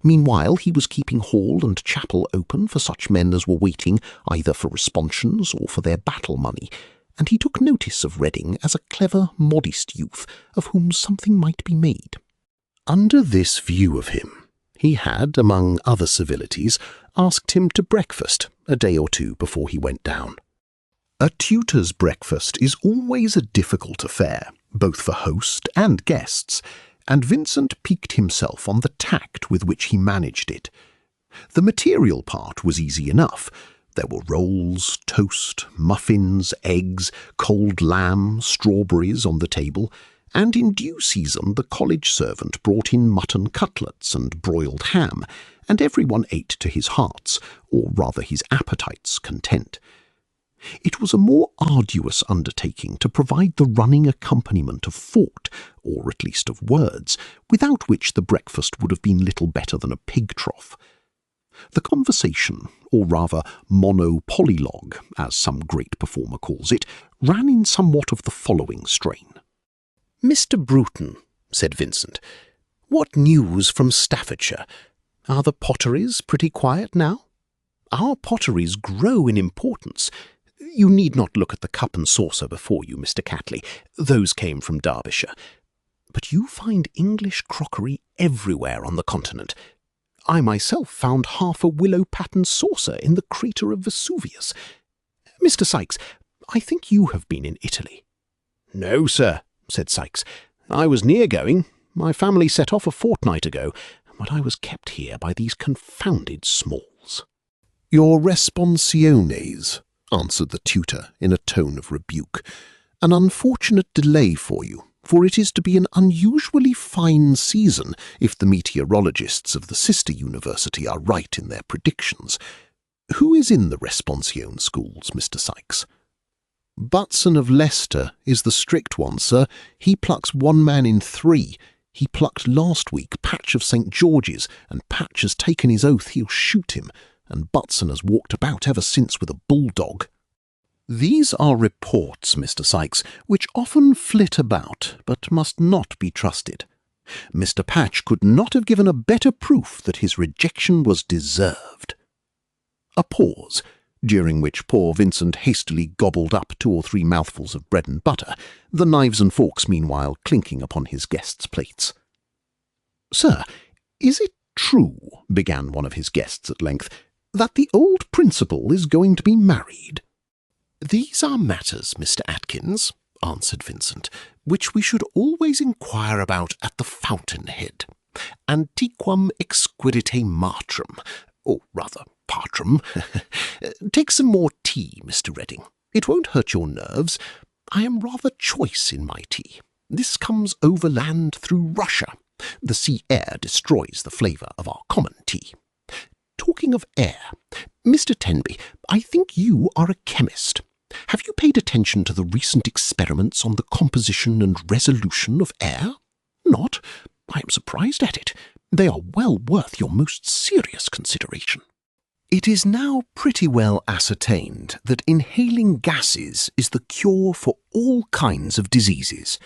Meanwhile he was keeping hall and chapel open for such men as were waiting either for responsions or for their battle money, and he took notice of Reading as a clever, modest youth of whom something might be made. Under this view of him, he had, among other civilities, asked him to breakfast a day or two before he went down. A tutor's breakfast is always a difficult affair, both for host and guests, and Vincent piqued himself on the tact with which he managed it. The material part was easy enough. There were rolls, toast, muffins, eggs, cold lamb, strawberries on the table, and in due season the college servant brought in mutton cutlets and broiled ham, and everyone ate to his heart's, or rather his appetite's, content. It was a more arduous undertaking to provide the running accompaniment of thought, or at least of words, without which the breakfast would have been little better than a pig trough. The conversation, or rather monopolylogue, as some great performer calls it, ran in somewhat of the following strain. "Mr. Bruton," said Vincent, "what news from Staffordshire? Are the potteries pretty quiet now? Our potteries grow in importance. You need not look at the cup and saucer before you, Mr. Catley. Those came from Derbyshire. But you find English crockery everywhere on the continent. I myself found half a willow-patterned saucer in the crater of Vesuvius. Mr. Sykes, I think you have been in Italy." "No, sir," said Sykes. "I was near going. My family set off a fortnight ago, but I was kept here by these confounded Smalls." "Your responsiones," answered the tutor in a tone of rebuke. "An unfortunate delay for you, for it is to be an unusually fine season if the meteorologists of the sister university are right in their predictions. Who is in the responsion schools, Mr. Sykes?" "Butson of Leicester is the strict one, sir. He plucks 1 man in 3. He plucked last week Patch of St. George's, and Patch has taken his oath he'll shoot him, and Butson has walked about ever since with a bulldog." "These are reports, Mr. Sykes, which often flit about, but must not be trusted. Mr. Patch could not have given a better proof that his rejection was deserved." A pause, during which poor Vincent hastily gobbled up 2 or 3 mouthfuls of bread and butter, the knives and forks meanwhile clinking upon his guests' plates. "Sir, is it true," began one of his guests at length, "that the old principal is going to be married?" "These are matters, Mr. Atkins," answered Vincent, "which we should always inquire about at the fountain-head. Antiquam exquirite matrum, or rather, Bartram. Take some more tea, Mr. Redding. It won't hurt your nerves. I am rather choice in my tea. This comes overland through Russia. The sea air destroys the flavour of our common tea. Talking of air, Mr. Tenby, I think you are a chemist. Have you paid attention to the recent experiments on the composition and resolution of air? Not? I am surprised at it. They are well worth your most serious consideration. It is now pretty well ascertained that inhaling gases is the cure for all kinds of diseases.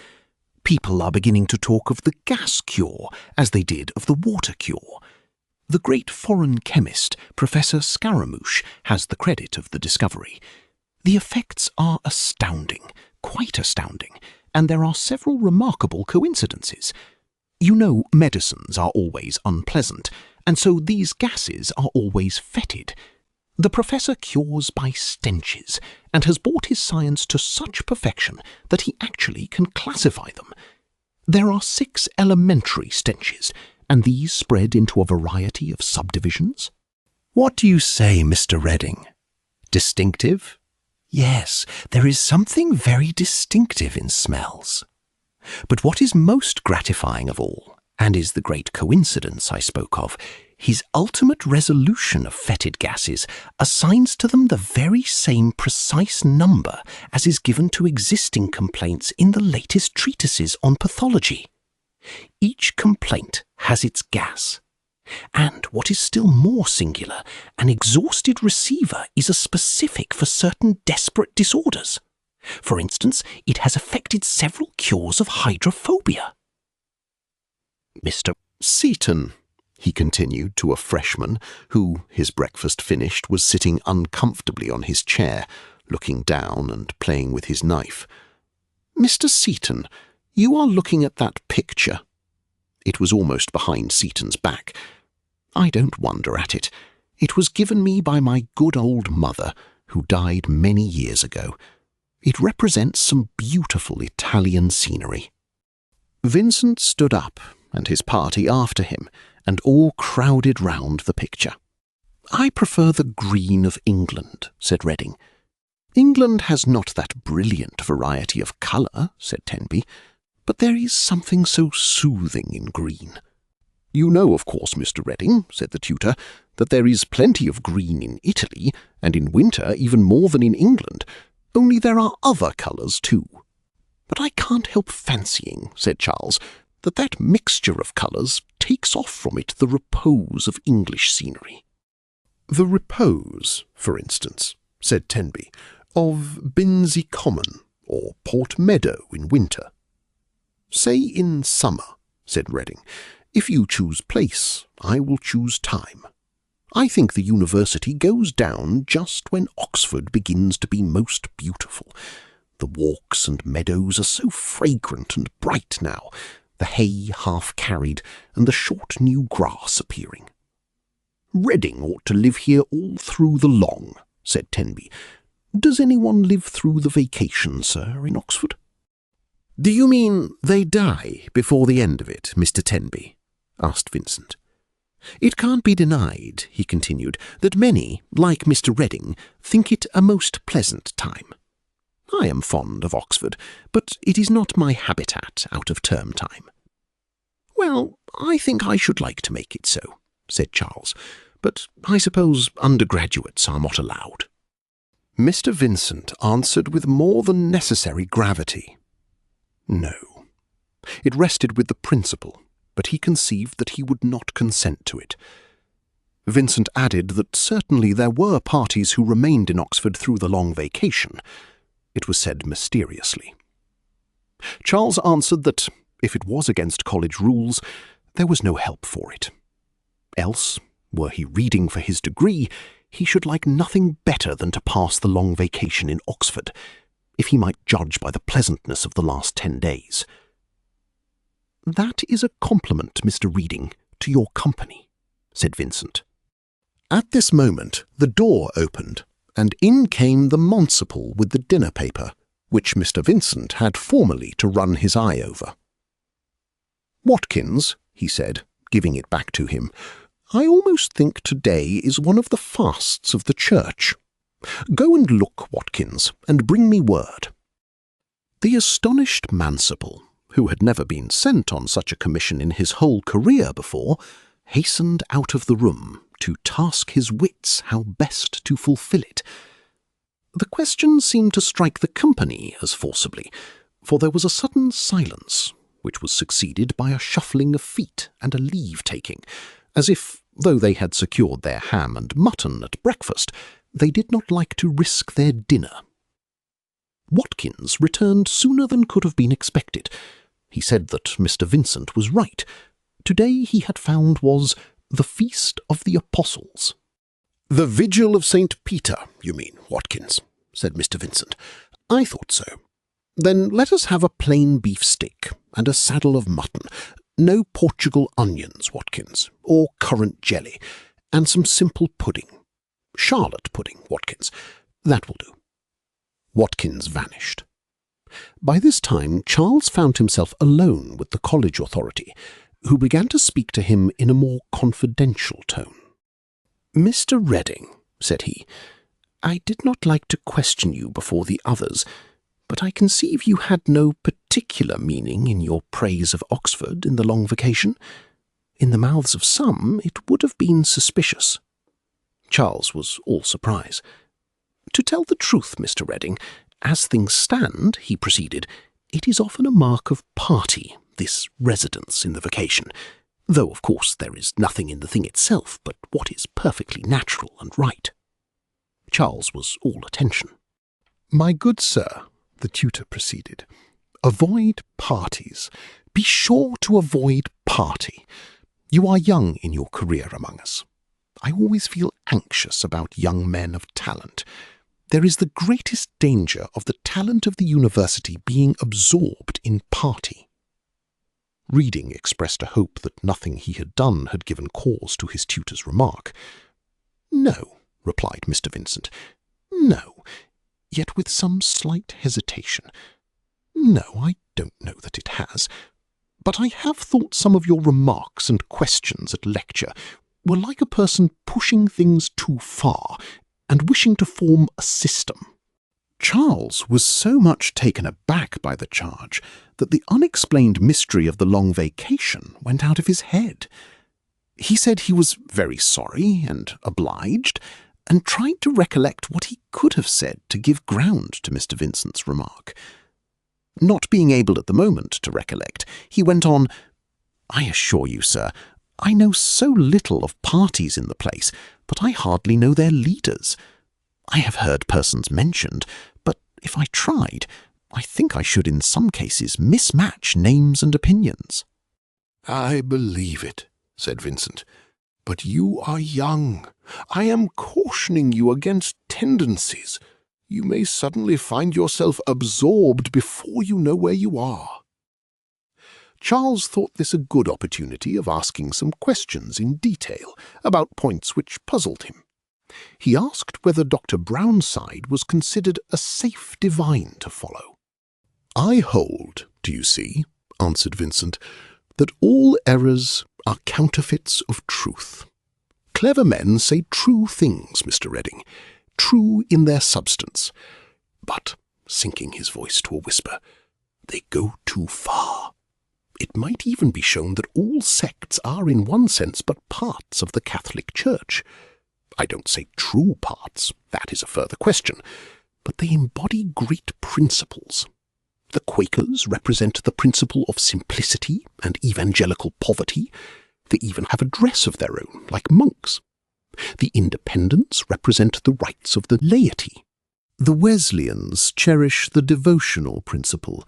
People are beginning to talk of the gas cure as they did of the water cure. The great foreign chemist, Professor Scaramouche, has the credit of the discovery. The effects are astounding, quite astounding, and there are several remarkable coincidences. You know, medicines are always unpleasant, and so these gases are always fetid. The professor cures by stenches, and has brought his science to such perfection that he actually can classify them. There are 6 elementary stenches, and these spread into a variety of subdivisions. What do you say, Mr. Redding? Distinctive? Yes, there is something very distinctive in smells. But what is most gratifying of all, and is the great coincidence I spoke of, his ultimate resolution of fetid gases assigns to them the very same precise number as is given to existing complaints in the latest treatises on pathology. Each complaint has its gas. And, what is still more singular, an exhausted receiver is a specific for certain desperate disorders. For instance, it has effected several cures of hydrophobia. Mr. Seaton, he continued to a freshman who, his breakfast finished, was sitting uncomfortably on his chair, looking down and playing with his knife. Mr. Seaton, you are looking at that picture. It was almost behind Seaton's back. I don't wonder at it. It was given me by my good old mother, who died many years ago. It represents some beautiful Italian scenery. Vincent stood up, and his party after him, and all crowded round the picture. I prefer the green of England, said Redding. England has not that brilliant variety of colour, said Tenby, but there is something so soothing in green. You know, of course, Mr. Redding, said the tutor, that there is plenty of green in Italy, and in winter even more than in England, only there are other colours too. But I can't help fancying, said Charles, that mixture of colours takes off from it the repose of English scenery. The repose, for instance, said Tenby, of Binsey Common, or Port Meadow in winter. Say in summer, said Redding. If you choose place, I will choose time. I think the university goes down just when Oxford begins to be most beautiful. The walks and meadows are so fragrant and bright now, the hay half carried, and the short new grass appearing. Redding ought to live here all through the long, said Tenby. Does anyone live through the vacation, sir, in Oxford? Do you mean they die before the end of it, Mr. Tenby? Asked Vincent. It can't be denied, he continued, that many, like Mr. Redding, think it a most pleasant time. I am fond of Oxford, but it is not my habitat out of term time. Well, I think I should like to make it so, said Charles, but I suppose undergraduates are not allowed. Mr. Vincent answered with more than necessary gravity. No. It rested with the principal, but he conceived that he would not consent to it. Vincent added that certainly there were parties who remained in Oxford through the long vacation. It was said mysteriously. Charles answered that, if it was against college rules, there was no help for it. Else, were he reading for his degree, he should like nothing better than to pass the long vacation in Oxford, if he might judge by the pleasantness of the last 10 days. That is a compliment, Mr. Reading, to your company, said Vincent. At this moment the door opened, and in came the Monsiple with the dinner paper, which Mr. Vincent had formerly to run his eye over. Watkins, he said, giving it back to him, I almost think today is one of the fasts of the Church. Go and look, Watkins, and bring me word." The astonished Manciple, who had never been sent on such a commission in his whole career before, hastened out of the room to task his wits how best to fulfil it. The question seemed to strike the company as forcibly, for there was a sudden silence, which was succeeded by a shuffling of feet and a leave-taking, as if, though they had secured their ham and mutton at breakfast, they did not like to risk their dinner. Watkins returned sooner than could have been expected. He said that Mr. Vincent was right. Today he had found was the Feast of the Apostles. "The Vigil of St. Peter, you mean, Watkins," said Mr. Vincent. "I thought so. Then let us have a plain beef steak and a saddle of mutton. No Portugal onions, Watkins, or currant jelly, and some simple pudding. Charlotte pudding, Watkins. That will do." Watkins vanished. By this time Charles found himself alone with the college authority, who began to speak to him in a more confidential tone. "Mr. Redding," said he, "I did not like to question you before the others, but I conceive you had no particular meaning in your praise of Oxford in the long vacation. In the mouths of some it would have been suspicious." Charles was all surprise. "To tell the truth, Mr. Redding, as things stand," he proceeded, "it is often a mark of party, this residence in the vacation, though of course there is nothing in the thing itself but what is perfectly natural and right." Charles was all attention. "My good sir," the tutor proceeded, "avoid parties. Be sure to avoid party. You are young in your career among us. I always feel anxious about young men of talent. There is the greatest danger of the talent of the university being absorbed in party." Reading expressed a hope that nothing he had done had given cause to his tutor's remark. "No," replied Mr. Vincent. "No," yet with some slight hesitation. "No, I don't know that it has. But I have thought some of your remarks and questions at lecture were like a person pushing things too far and wishing to form a system." Charles was so much taken aback by the charge that the unexplained mystery of the long vacation went out of his head. He said he was very sorry and obliged, and tried to recollect what he could have said to give ground to Mr. Vincent's remark. Not being able at the moment to recollect, he went on, "I assure you, sir, I know so little of parties in the place, but I hardly know their leaders. I have heard persons mentioned, but if I tried, I think I should in some cases mismatch names and opinions." "I believe it," said Vincent. "But you are young. I am cautioning you against tendencies. You may suddenly find yourself absorbed before you know where you are." Charles thought this a good opportunity of asking some questions in detail about points which puzzled him. He asked whether Dr. Brownside was considered a safe divine to follow. "I hold, do you see," answered Vincent, "that all errors are counterfeits of truth. Clever men say true things, Mr. Redding, true in their substance, but," sinking his voice to a whisper, "they go too far. It might even be shown that all sects are in one sense but parts of the Catholic Church. I don't say true parts, that is a further question, but they embody great principles. The Quakers represent the principle of simplicity and evangelical poverty. They even have a dress of their own, like monks. The Independents represent the rights of the laity. The Wesleyans cherish the devotional principle,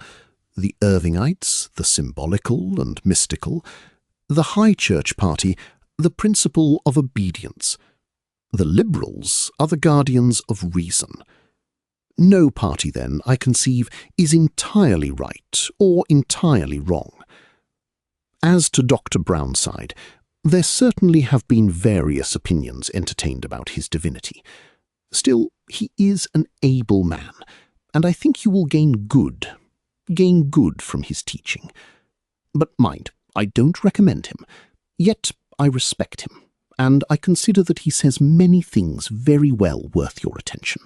the Irvingites the symbolical and mystical, the High Church party the principle of obedience. The Liberals are the guardians of reason. No party, then, I conceive, is entirely right or entirely wrong. As to Dr. Brownside, there certainly have been various opinions entertained about his divinity. Still, he is an able man, and I think you will gain good from his teaching. But mind, I don't recommend him, yet I respect him, and I consider that he says many things very well worth your attention.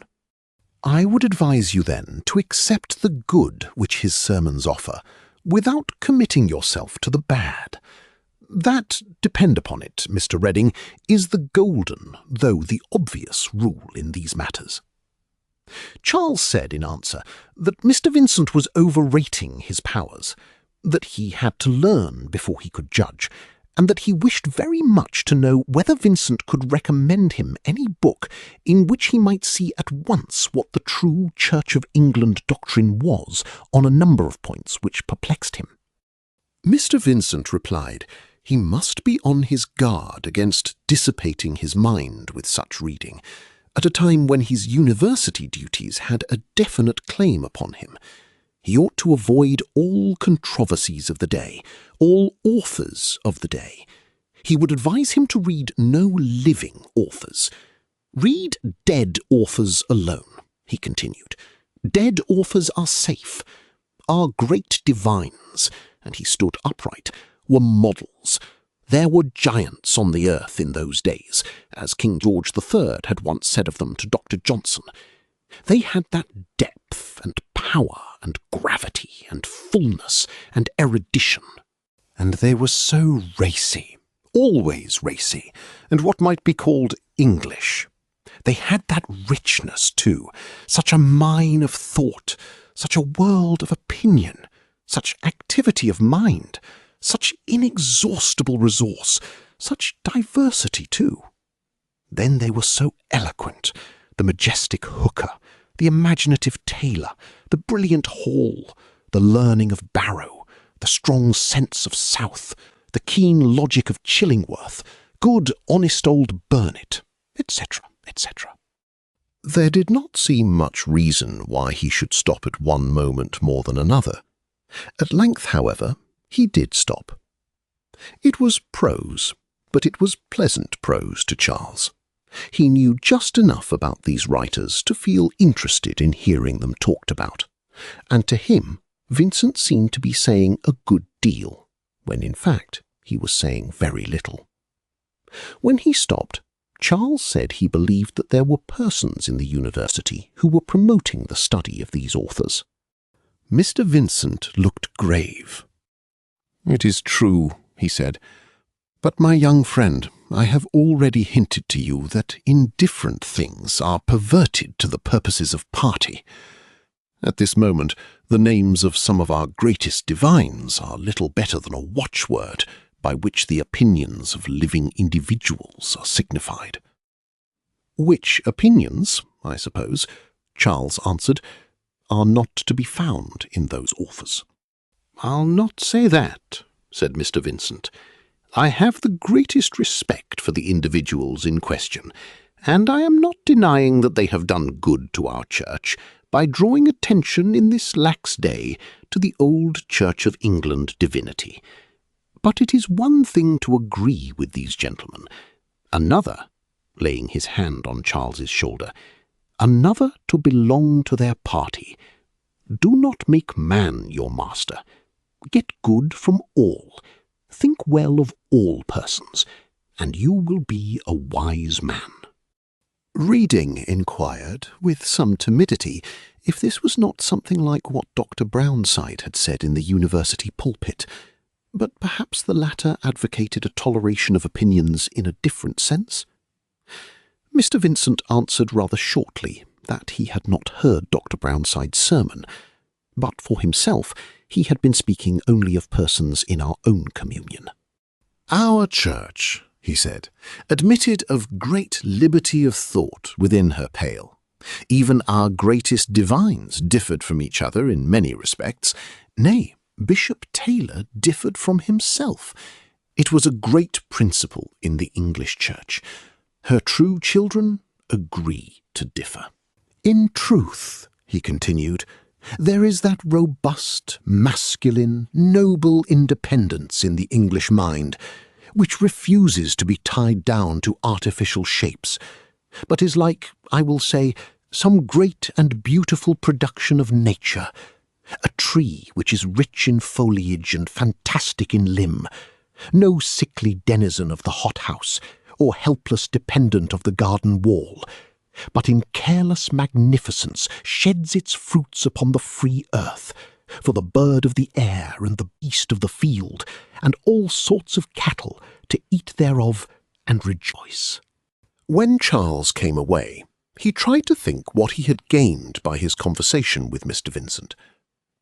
I would advise you then to accept the good which his sermons offer, without committing yourself to the bad. That, depend upon it, Mr. Redding, is the golden, though the obvious, rule in these matters. Charles said in answer that Mr. Vincent was overrating his powers, that he had to learn before he could judge, and that he wished very much to know whether Vincent could recommend him any book in which he might see at once what the true Church of England doctrine was on a number of points which perplexed him. Mr. Vincent replied he must be on his guard against dissipating his mind with such reading, at a time when his university duties had a definite claim upon him. He ought to avoid all controversies of the day, all authors of the day. He would advise him to read no living authors. Read dead authors alone, he continued. Dead authors are safe. Our great divines, and he stood upright, were models. There were giants on the earth in those days, as King George III had once said of them to Dr. Johnson. They had that depth and power and gravity and fullness and erudition. And they were so racy, always racy, and what might be called English. They had that richness, too, such a mine of thought, such a world of opinion, such activity of mind, such inexhaustible resource, such diversity, too. Then they were so eloquent, the majestic Hooker, the imaginative Taylor, the brilliant Hall, the learning of Barrow, the strong sense of South, the keen logic of Chillingworth, good honest old Burnet, etc., etc. There did not seem much reason why he should stop at one moment more than another. At length, however, he did stop. It was prose, but it was pleasant prose to Charles. He knew just enough about these writers to feel interested in hearing them talked about, and to him Vincent seemed to be saying a good deal, when in fact he was saying very little. When he stopped, Charles said he believed that there were persons in the university who were promoting the study of these authors. Mr. Vincent looked grave. "It is true," he said, "but my young friend, I have already hinted to you that indifferent things are perverted to the purposes of party. At this moment, the names of some of our greatest divines are little better than a watchword by which the opinions of living individuals are signified." "Which opinions, I suppose," Charles answered, "are not to be found in those authors." "I'll not say that," said Mr. Vincent. "I have the greatest respect for the individuals in question, and I am not denying that they have done good to our Church by drawing attention in this lax day to the old Church of England divinity. But it is one thing to agree with these gentlemen, another," laying his hand on Charles's shoulder, "another to belong to their party. Do not make man your master. Get good from all. Think well of all persons, and you will be a wise man." Reading inquired, with some timidity, if this was not something like what Dr. Brownside had said in the university pulpit, but perhaps the latter advocated a toleration of opinions in a different sense. Mr. Vincent answered rather shortly that he had not heard Dr. Brownside's sermon, but for himself he had been speaking only of persons in our own communion. "Our Church," he said, "admitted of great liberty of thought within her pale. Even our greatest divines differed from each other in many respects. Nay, Bishop Taylor differed from himself. It was a great principle in the English Church. Her true children agree to differ. In truth," he continued, "there is that robust, masculine, noble independence in the English mind, which refuses to be tied down to artificial shapes, but is like, I will say, some great and beautiful production of nature, a tree which is rich in foliage and fantastic in limb, no sickly denizen of the hothouse, or helpless dependent of the garden wall, but in careless magnificence sheds its fruits upon the free earth, for the bird of the air and the beast of the field, and all sorts of cattle, to eat thereof and rejoice. When Charles came away, he tried to think what he had gained by his conversation with Mr. Vincent.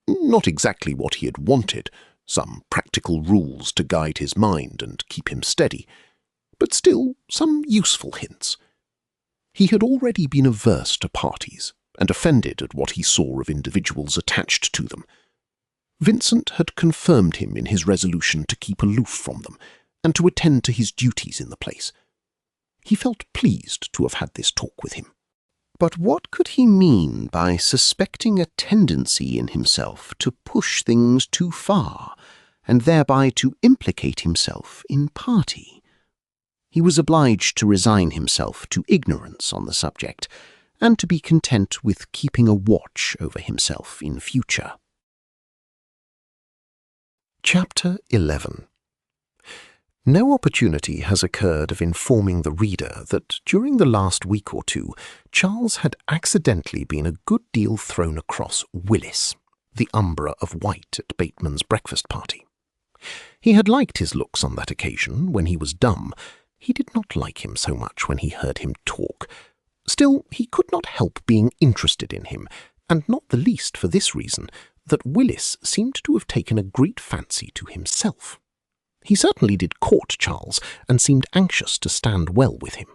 Not exactly what he had wanted, some practical rules to guide his mind and keep him steady, but still some useful hints. He had already been averse to parties, and offended at what he saw of individuals attached to them. Vincent had confirmed him in his resolution to keep aloof from them, and to attend to his duties in the place. He felt pleased to have had this talk with him. But what could he mean by suspecting a tendency in himself to push things too far, and thereby to implicate himself in party? He was obliged to resign himself to ignorance on the subject, and to be content with keeping a watch over himself in future. Chapter 11. No opportunity has occurred of informing the reader that during the last week or two Charles had accidentally been a good deal thrown across Willis, the umbra of white at Bateman's breakfast party. He had liked his looks on that occasion when he was dumb. He did not like him so much when he heard him talk. Still, he could not help being interested in him, and not the least for this reason, that Willis seemed to have taken a great fancy to himself. He certainly did court Charles, and seemed anxious to stand well with him.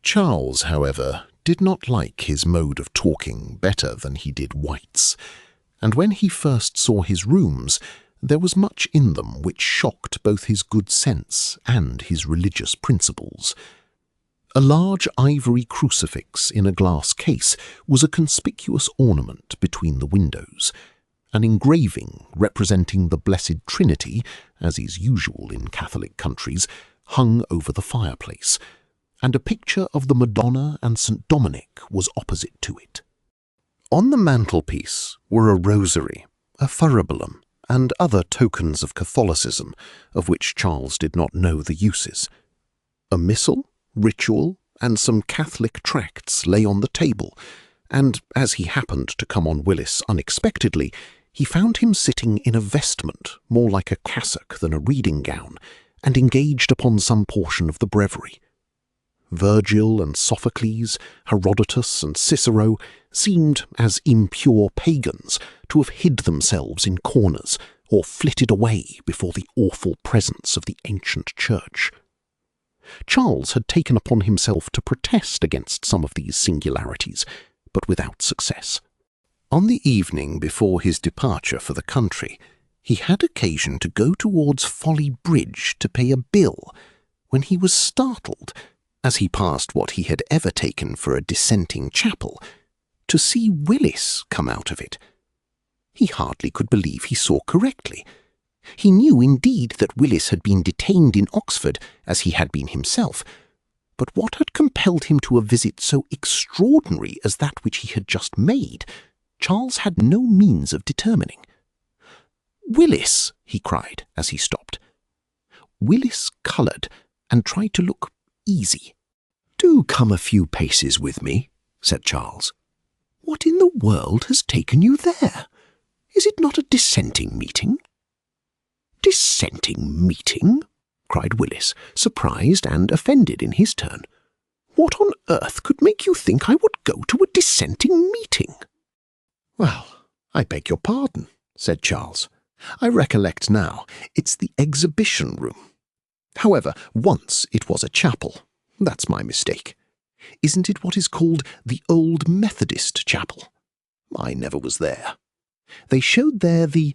Charles, however, did not like his mode of talking better than he did White's, and when he first saw his rooms, there was much in them which shocked both his good sense and his religious principles. A large ivory crucifix in a glass case was a conspicuous ornament between the windows. An engraving representing the Blessed Trinity, as is usual in Catholic countries, hung over the fireplace, and a picture of the Madonna and St. Dominic was opposite to it. On the mantelpiece were a rosary, a thuribalum, and other tokens of Catholicism, of which Charles did not know the uses. A missal, ritual, and some Catholic tracts lay on the table, and as he happened to come on Willis unexpectedly, he found him sitting in a vestment more like a cassock than a reading gown, and engaged upon some portion of the breviary. Virgil and Sophocles, Herodotus and Cicero seemed, as impure pagans, to have hid themselves in corners, or flitted away before the awful presence of the ancient church. Charles had taken upon himself to protest against some of these singularities, but without success. On the evening before his departure for the country, he had occasion to go towards Folly Bridge to pay a bill, when he was startled, as he passed what he had ever taken for a dissenting chapel, to see Willis come out of it. He hardly could believe he saw correctly. He knew indeed that Willis had been detained in Oxford, as he had been himself, but what had compelled him to a visit so extraordinary as that which he had just made, Charles had no means of determining. "Willis!" he cried as he stopped. Willis coloured and tried to look easy. "Do come a few paces with me," said Charles. "What in the world has taken you there? Is it not a dissenting meeting?" "Dissenting meeting?" cried Willis, surprised and offended in his turn. "What on earth could make you think I would go to a dissenting meeting?" "Well, I beg your pardon," said Charles. "I recollect now. It's the exhibition room. However, once it was a chapel. That's my mistake. Isn't it what is called the Old Methodist Chapel? I never was there. They showed there the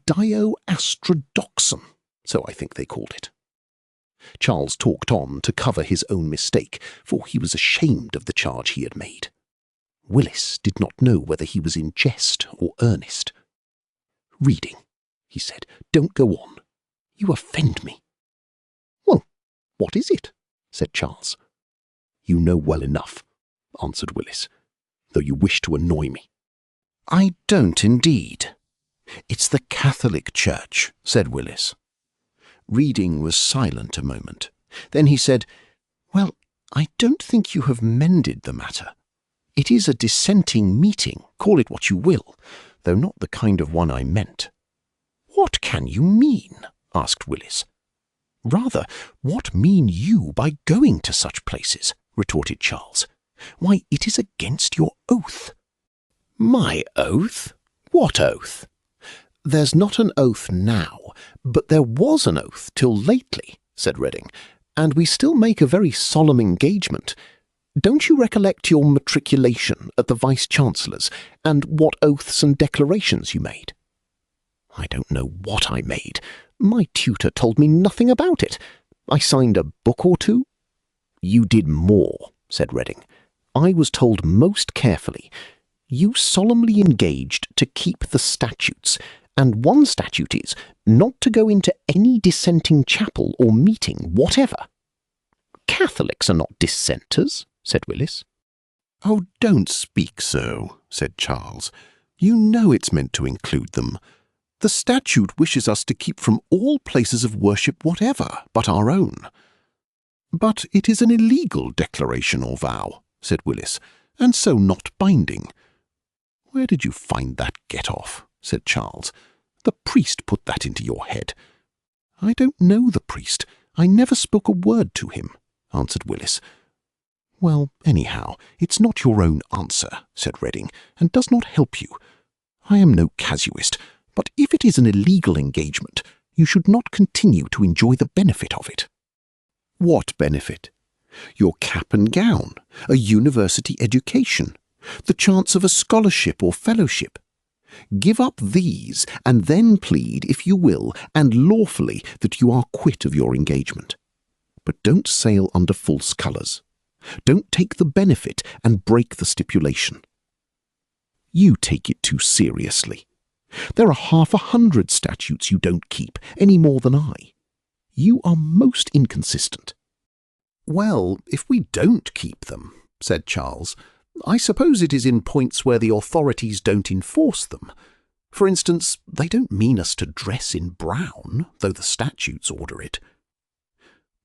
Dio-Astrodoxon, so I think they called it." Charles talked on to cover his own mistake, for he was ashamed of the charge he had made. Willis did not know whether he was in jest or earnest. "Reading," he said. "Don't go on. You offend me." "Well, what is it?" said Charles. "You know well enough," answered Willis, "though you wish to annoy me." "I don't indeed. It's the Catholic Church," said Willis. Reading was silent a moment. Then he said, I don't think you have mended the matter. It is a dissenting meeting, call it what you will, though not the kind of one I meant." "What can you mean?" asked Willis. "Rather, what mean you by going to such places?" retorted Charles. "Why, it is against your oath." "My oath? What oath?" "There's not an oath now, but there was an oath till lately," said Redding, "and we still make a very solemn engagement. Don't you recollect your matriculation at the Vice-Chancellor's, and what oaths and declarations you made?" "I don't know what I made. My tutor told me nothing about it. I signed a book or two." "You did more," said Redding. "I was told most carefully. You solemnly engaged to keep the statutes, and one statute is not to go into any dissenting chapel or meeting whatever." "Catholics are not dissenters," said Willis. "Oh, don't speak so," said Charles. "You know it's meant to include them. The statute wishes us to keep from all places of worship whatever but our own." "But it is an illegal declaration or vow," said Willis, "and so not binding." "Where did you find that get-off?" said Charles. "The priest put that into your head." "I don't know the priest. I never spoke a word to him," answered Willis. "Well, anyhow, it's not your own answer," said Redding, "and does not help you. I am no casuist, but if it is an illegal engagement, you should not continue to enjoy the benefit of it." "What benefit?" "Your cap and gown, a university education, the chance of a scholarship or fellowship. Give up these, and then plead, if you will, and lawfully, that you are quit of your engagement. But don't sail under false colours. Don't take the benefit and break the stipulation." "You take it too seriously. There are 100 statutes you don't keep, any more than I. You are most inconsistent." "Well, if we don't keep them," said Charles, "I suppose it is in points where the authorities don't enforce them. For instance, they don't mean us to dress in brown, though the statutes order it."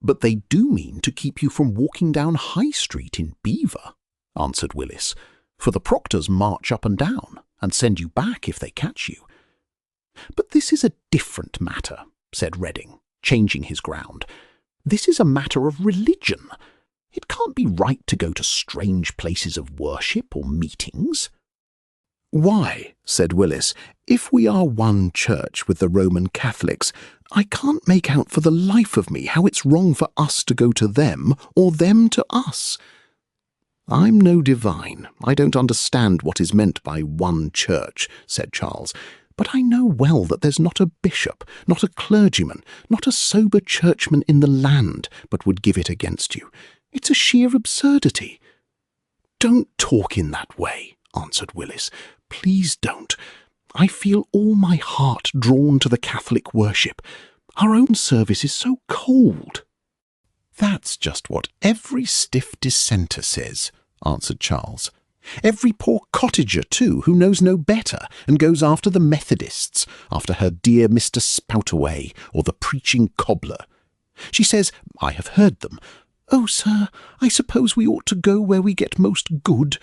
"But they do mean to keep you from walking down High Street in beaver," answered Willis, "for the proctors march up and down, and send you back if they catch you." "But this is a different matter," said Redding, changing his ground. "This is a matter of religion. It can't be right to go to strange places of worship or meetings." "Why," said Willis, "if we are one church with the Roman Catholics, I can't make out for the life of me how it's wrong for us to go to them or them to us." "I'm no divine. I don't understand what is meant by one church," said Charles. "But I know well that there's not a bishop, not a clergyman, not a sober churchman in the land but would give it against you. It's a sheer absurdity." "Don't talk in that way," answered Willis. "Please don't. I feel all my heart drawn to the Catholic worship. Our own service is so cold." "That's just what every stiff dissenter says," answered Charles. "Every poor cottager, too, who knows no better, and goes after the Methodists, after her dear Mr. Spoutaway, or the preaching cobbler. She says, I have heard them, 'Oh, sir, I suppose we ought to go where we get most good.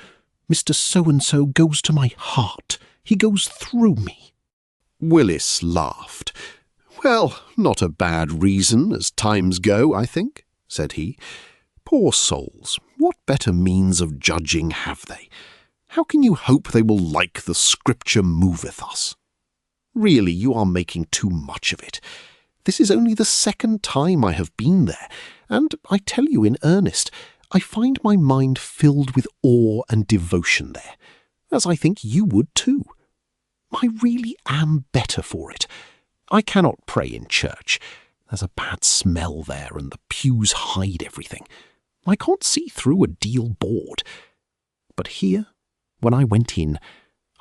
Mr. So-and-so goes to my heart. He goes through me.'" Willis laughed. "Well, not a bad reason, as times go, I think," said he. "Poor souls, what better means of judging have they? How can you hope they will like the Scripture moveth us? Really, you are making too much of it. This is only the second time I have been there, and I tell you in earnest, I find my mind filled with awe and devotion there, as I think you would too. I really am better for it. I cannot pray in church. There's a bad smell there, and the pews hide everything. I can't see through a deal board. But here, when I went in,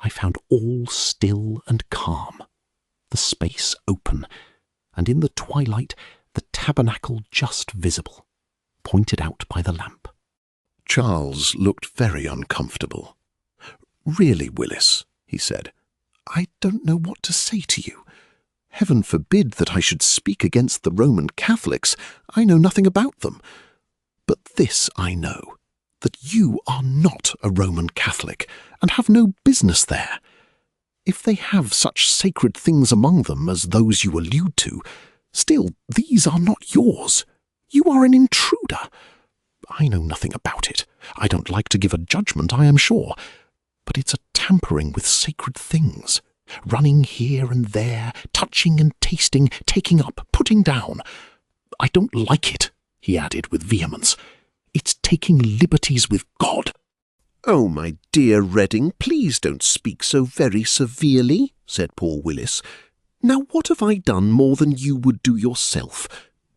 I found all still and calm, the space open, and in the twilight the tabernacle just visible, pointed out by the lamp." Charles looked very uncomfortable. "Really, Willis," he said, "I don't know what to say to you. Heaven forbid that I should speak against the Roman Catholics. I know nothing about them. But this I know, that you are not a Roman Catholic, and have no business there. If they have such sacred things among them as those you allude to, still these are not yours. You are an intruder. I know nothing about it. I don't like to give a judgment, I am sure. But it's a tampering with sacred things, running here and there, touching and tasting, taking up, putting down. I don't like it, he added with vehemence. It's taking liberties with God. "Oh, my dear Redding, please don't speak so very severely," said poor Willis. "Now what have I done more than you would do yourself?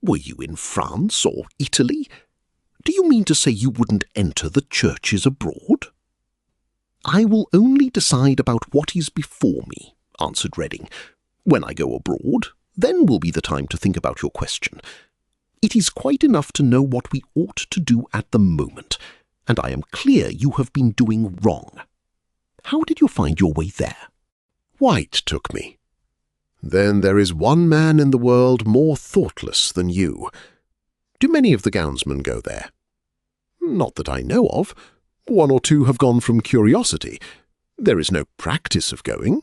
Were you in France or Italy? Do you mean to say you wouldn't enter the churches abroad?" "I will only decide about what is before me," answered Redding. "When I go abroad, then will be the time to think about your question. It is quite enough to know what we ought to do at the moment, and I am clear you have been doing wrong. How did you find your way there?" "White took me." "Then there is one man in the world more thoughtless than you. Do many of the gownsmen go there?" "Not that I know of. One or two have gone from curiosity. There is no practice of going.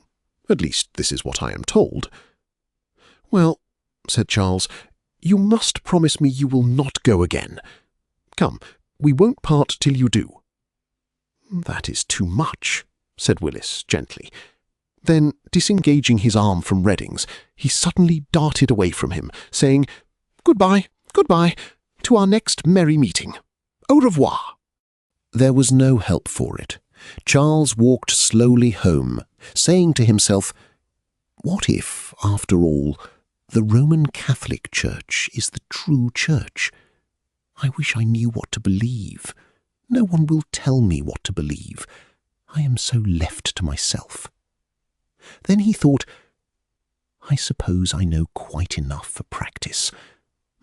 At least this is what I am told." "Well," said Charles, "you must promise me you will not go again. Come, we won't part till you do." "That is too much," said Willis gently. Then, disengaging his arm from Redding's, he suddenly darted away from him, saying, "Goodbye, goodbye, to our next merry meeting. Au revoir." There was no help for it. Charles walked slowly home, saying to himself, "What if, after all, the Roman Catholic Church is the true church? I wish I knew what to believe. No one will tell me what to believe. I am so left to myself." Then he thought, "I suppose I know quite enough for practice,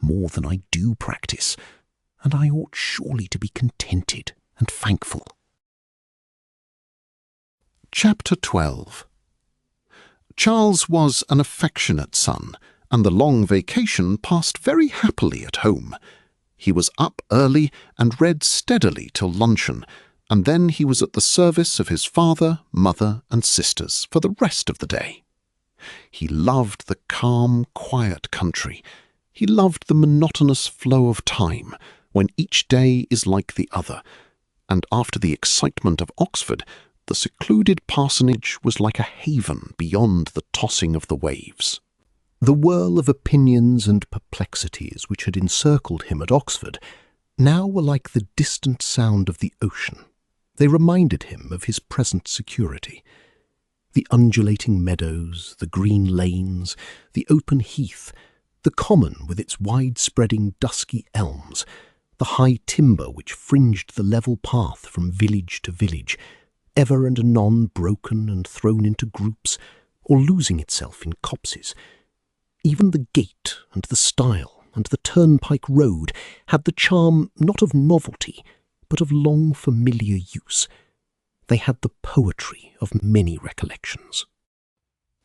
more than I do practice, and I ought surely to be contented and thankful." Chapter 12. Charles was an affectionate son, and the long vacation passed very happily at home. He was up early and read steadily till luncheon, and then he was at the service of his father, mother, and sisters for the rest of the day. He loved the calm, quiet country. He loved the monotonous flow of time, when each day is like the other, and after the excitement of Oxford, the secluded parsonage was like a haven beyond the tossing of the waves. The whirl of opinions and perplexities which had encircled him at Oxford now were like the distant sound of the ocean. They reminded him of his present security. The undulating meadows, the green lanes, the open heath, the common with its wide-spreading dusky elms, the high timber which fringed the level path from village to village, ever and anon broken and thrown into groups, or losing itself in copses. Even the gate and the stile and the turnpike road had the charm not of novelty, but of long familiar use. They had the poetry of many recollections.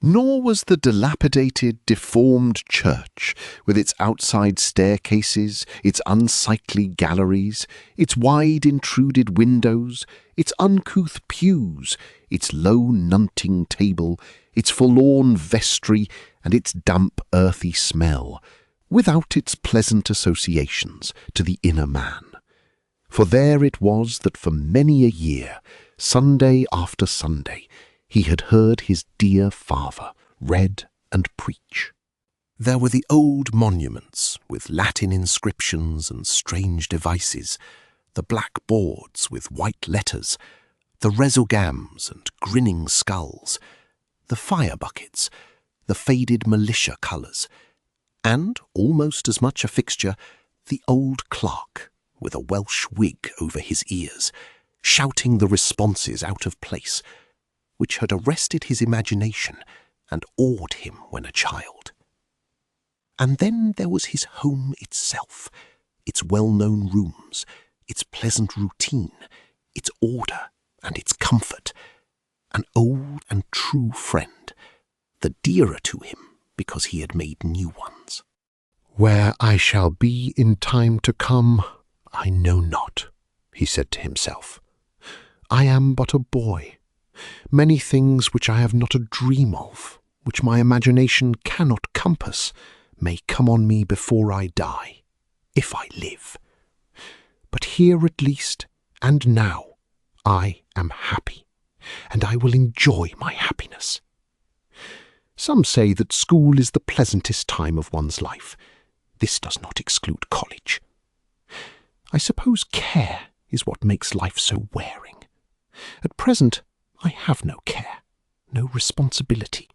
Nor was the dilapidated, deformed church, with its outside staircases, its unsightly galleries, its wide intruded windows, its uncouth pews, its low nunting table, its forlorn vestry, and its damp earthy smell, without its pleasant associations to the inner man. For there it was that for many a year, Sunday after Sunday, he had heard his dear father read and preach. There were the old monuments with Latin inscriptions and strange devices, the black boards with white letters, the resurgams and grinning skulls, the fire buckets, the faded militia colours, and, almost as much a fixture, the old clerk with a Welsh wig over his ears, shouting the responses out of place, which had arrested his imagination and awed him when a child. And then there was his home itself, its well-known rooms, its pleasant routine, its order and its comfort, an old and true friend, the dearer to him because he had made new ones. "Where I shall be in time to come, I know not, he said to himself. I am but a boy. Many things which I have not a dream of, which my imagination cannot compass, may come on me before I die, if I live. But here at least, and now, I am happy, and I will enjoy my happiness. Some say that school is the pleasantest time of one's life. This does not exclude college. I suppose care is what makes life so wearing. At present, I have no care, no responsibility.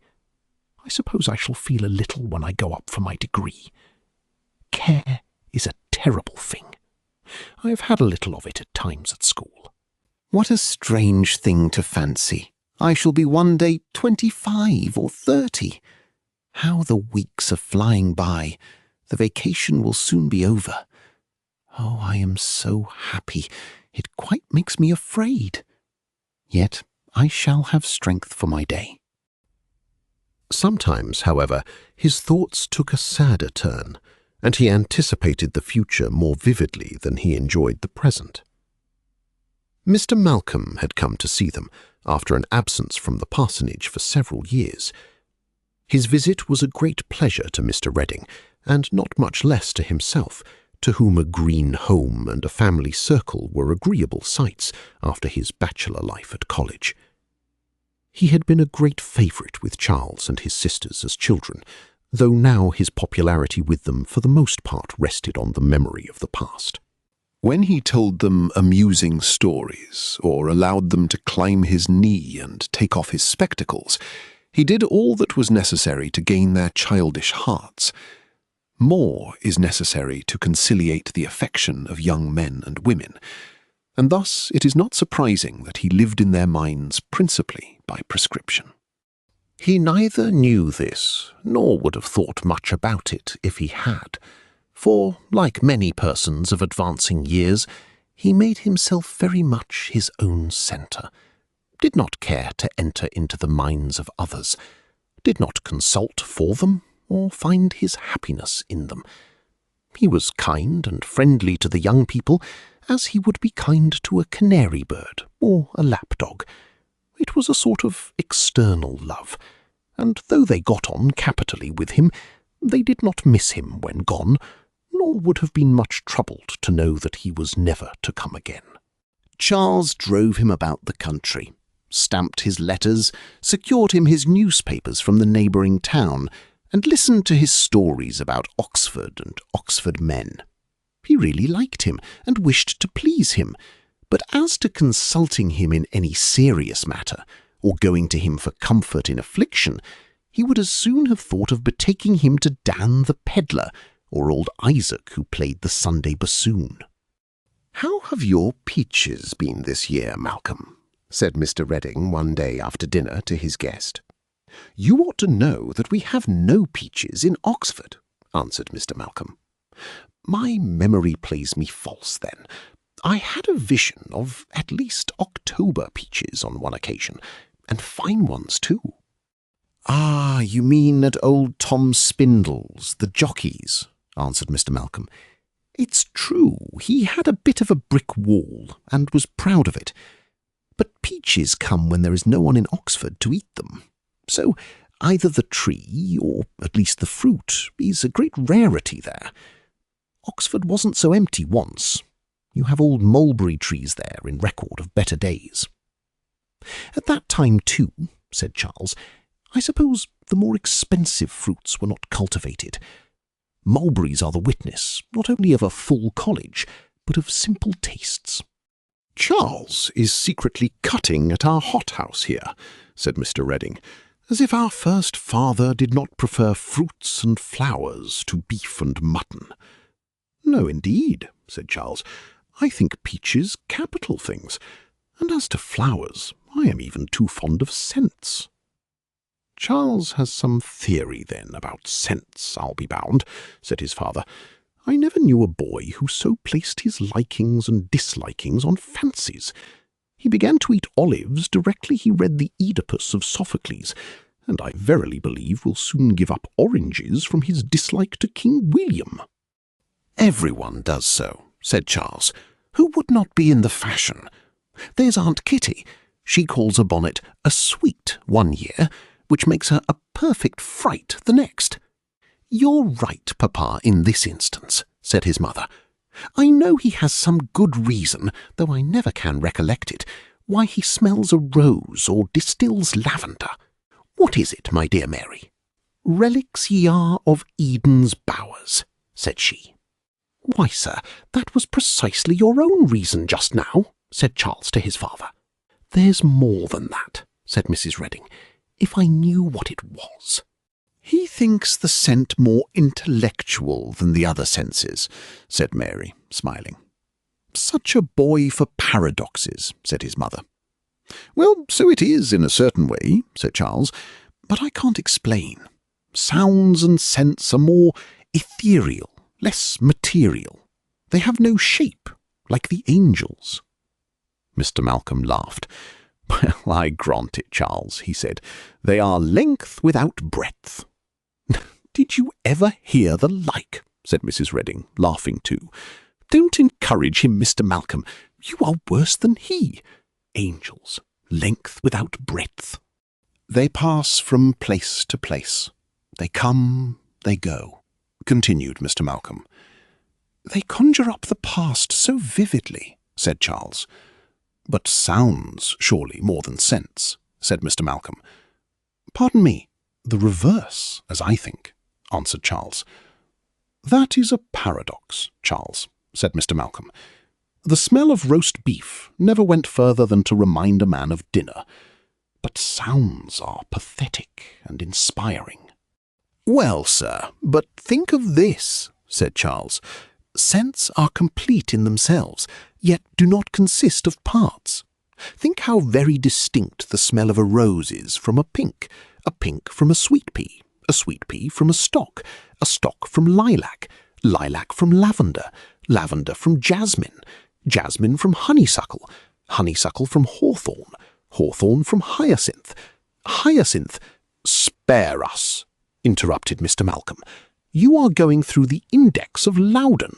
I suppose I shall feel a little when I go up for my degree. Care is a terrible thing. I have had a little of it at times at school. What a strange thing to fancy. I shall be one day 25 or 30. How the weeks are flying by. The vacation will soon be over. Oh, I am so happy. It quite makes me afraid. Yet I shall have strength for my day. Sometimes, however, his thoughts took a sadder turn, and he anticipated the future more vividly than he enjoyed the present. Mr. Malcolm had come to see them, after an absence from the parsonage for several years. His visit was a great pleasure to Mr. Redding, and not much less to himself, to whom a green home and a family circle were agreeable sights after his bachelor life at college. He had been a great favourite with Charles and his sisters as children, though now his popularity with them for the most part rested on the memory of the past. When he told them amusing stories, or allowed them to climb his knee and take off his spectacles, he did all that was necessary to gain their childish hearts. More is necessary to conciliate the affection of young men and women, and thus it is not surprising that he lived in their minds principally by prescription. He neither knew this, nor would have thought much about it if he had, for, like many persons of advancing years, he made himself very much his own centre, did not care to enter into the minds of others, did not consult for them, or find his happiness in them. He was kind and friendly to the young people, as he would be kind to a canary bird or a lapdog. It was a sort of external love, and though they got on capitally with him, they did not miss him when gone, nor would have been much troubled to know that he was never to come again. Charles drove him about the country, stamped his letters, secured him his newspapers from the neighbouring town, and listened to his stories about Oxford and Oxford men. He really liked him and wished to please him, but as to consulting him in any serious matter, or going to him for comfort in affliction, he would as soon have thought of betaking him to Dan the pedlar, or old Isaac who played the Sunday bassoon. "How have your peaches been this year, Malcolm?" said Mr. Redding one day after dinner to his guest. "You ought to know that we have no peaches in Oxford," answered Mr. Malcolm. "My memory plays me false, then. I had a vision of at least October peaches on one occasion, and fine ones too." "Ah, you mean at old Tom Spindle's, the jockey's," answered Mr. Malcolm. "It's true, he had a bit of a brick wall, and was proud of it. But peaches come when there is no one in Oxford to eat them. So either the tree, or at least the fruit, is a great rarity there. Oxford wasn't so empty once. You have old mulberry trees there in record of better days." "At that time, too," said Charles, "I suppose the more expensive fruits were not cultivated. Mulberries are the witness, not only of a full college, but of simple tastes." "Charles is secretly cutting at our hothouse here," said Mr. Redding, "as if our first father did not prefer fruits and flowers to beef and mutton." "No, indeed," said Charles. "I think peaches capital things, and as to flowers, I am even too fond of scents." "Charles has some theory, then, about scents, I'll be bound," said his father. "I never knew a boy who so placed his likings and dislikings on fancies. He began to eat olives directly he read the Oedipus of Sophocles, and I verily believe will soon give up oranges from his dislike to King William." "Everyone does so," said Charles. "Who would not be in the fashion? There's Aunt Kitty. She calls a bonnet a sweet one year, which makes her a perfect fright the next." "You're right, Papa, in this instance," said his mother. "I know he has some good reason, though I never can recollect it, why he smells a rose or distills lavender. What is it, my dear Mary?" "Relics ye are of Eden's bowers," said she. "Why, sir, that was precisely your own reason just now," said Charles to his father. "There's more than that," said Mrs. Redding, "if I knew what it was." "He thinks the scent more intellectual than the other senses," said Mary, smiling. "Such a boy for paradoxes," said his mother. "Well, so it is in a certain way," said Charles, "but I can't explain. Sounds and scents are more ethereal, less material. They have no shape, like the angels." Mr. Malcolm laughed. "Well, I grant it, Charles," he said. "They are length without breadth." "Did you ever hear the like?" said Mrs. Redding, laughing too. "Don't encourage him, Mr. Malcolm. You are worse than he. Angels, length without breadth. They pass from place to place. They come, they go," continued Mr. Malcolm. "They conjure up the past so vividly," said Charles. "But sounds, surely, more than scents," said Mr. Malcolm. "Pardon me, the reverse, as I think," answered Charles. "That is a paradox, Charles," said Mr. Malcolm. "The smell of roast beef never went further than to remind a man of dinner. But sounds are pathetic and inspiring." "Well, sir, but think of this," said Charles. "Scents are complete in themselves, yet do not consist of parts. Think how very distinct the smell of a rose is from a pink from a sweet pea from a stock from lilac from lavender from jasmine from honeysuckle from hawthorn from hyacinth. "Spare us," interrupted Mr. Malcolm. "You are going through the index of Loudon."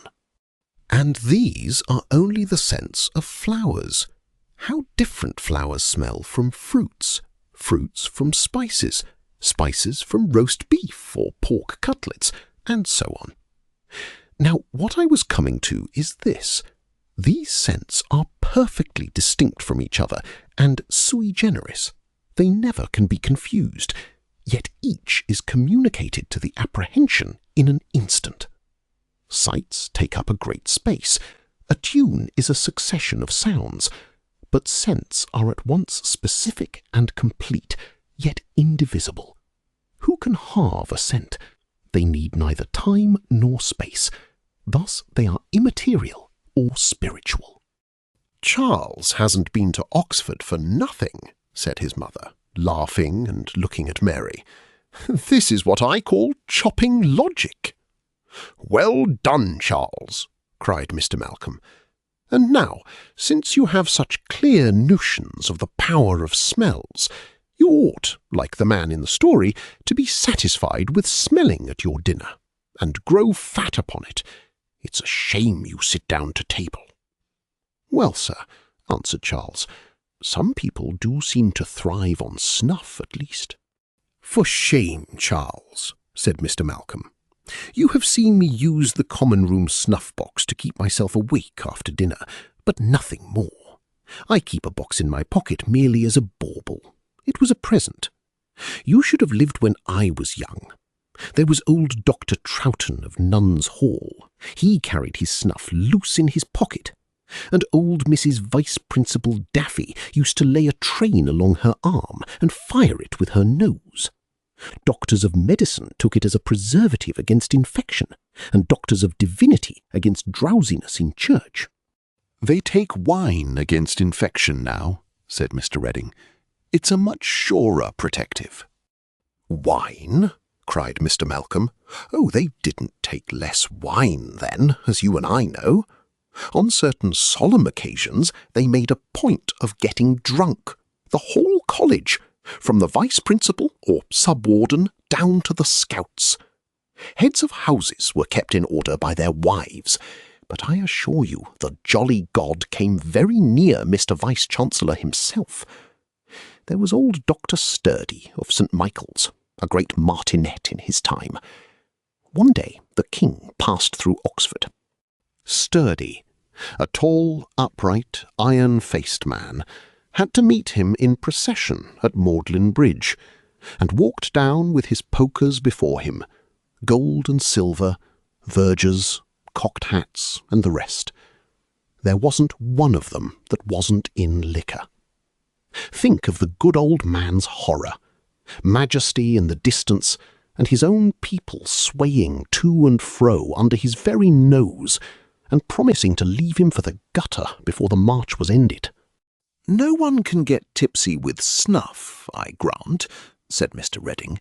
"And these are only the scents of flowers. How different flowers smell from fruits, fruits from spices, spices from roast beef or pork cutlets, and so on. Now, what I was coming to is this. These scents are perfectly distinct from each other and sui generis. They never can be confused, yet each is communicated to the apprehension in an instant. Sights take up a great space. A tune is a succession of sounds, but scents are at once specific and complete, yet indivisible. Who can halve a scent? They need neither time nor space. Thus they are immaterial or spiritual." "Charles hasn't been to Oxford for nothing," said his mother, laughing and looking at Mary. "This is what I call chopping logic." "Well done, Charles," cried Mr. Malcolm. "And now, since you have such clear notions of the power of smells, you ought, like the man in the story, to be satisfied with smelling at your dinner, and grow fat upon it. It's a shame you sit down to table." "Well, sir," answered Charles, "some people do seem to thrive on snuff, at least." "For shame, Charles," said Mr. Malcolm. "You have seen me use the common room snuff-box to keep myself awake after dinner, but nothing more. I keep a box in my pocket merely as a bauble. It was a present. You should have lived when I was young. There was old Dr. Troughton of Nuns' Hall. He carried his snuff loose in his pocket, and old Mrs. Vice-Principal Daffy used to lay a train along her arm and fire it with her nose. Doctors of medicine took it as a preservative against infection, and doctors of divinity against drowsiness in church." "They take wine against infection now," said Mr. Redding. "It's a much surer protective." "Wine?" cried Mr. Malcolm. "Oh, they didn't take less wine then, as you and I know. On certain solemn occasions they made a point of getting drunk, the whole college, from the vice-principal or sub-warden down to the scouts. Heads of houses were kept in order by their wives. but I assure you the jolly god came very near Mr. Vice-Chancellor himself. There was old Dr. Sturdy of St. Michael's, a great martinet in his time. One day the king passed through Oxford. Sturdy, a tall, upright, iron-faced man, had to meet him in procession at Magdalen Bridge, and walked down with his pokers before him, gold and silver, vergers, cocked hats, and the rest. There wasn't one of them that wasn't in liquor. Think of the good old man's horror, majesty in the distance, and his own people swaying to and fro under his very nose, and promising to leave him for the gutter before the march was ended. "No one can get tipsy with snuff, I grant," said Mr. Redding,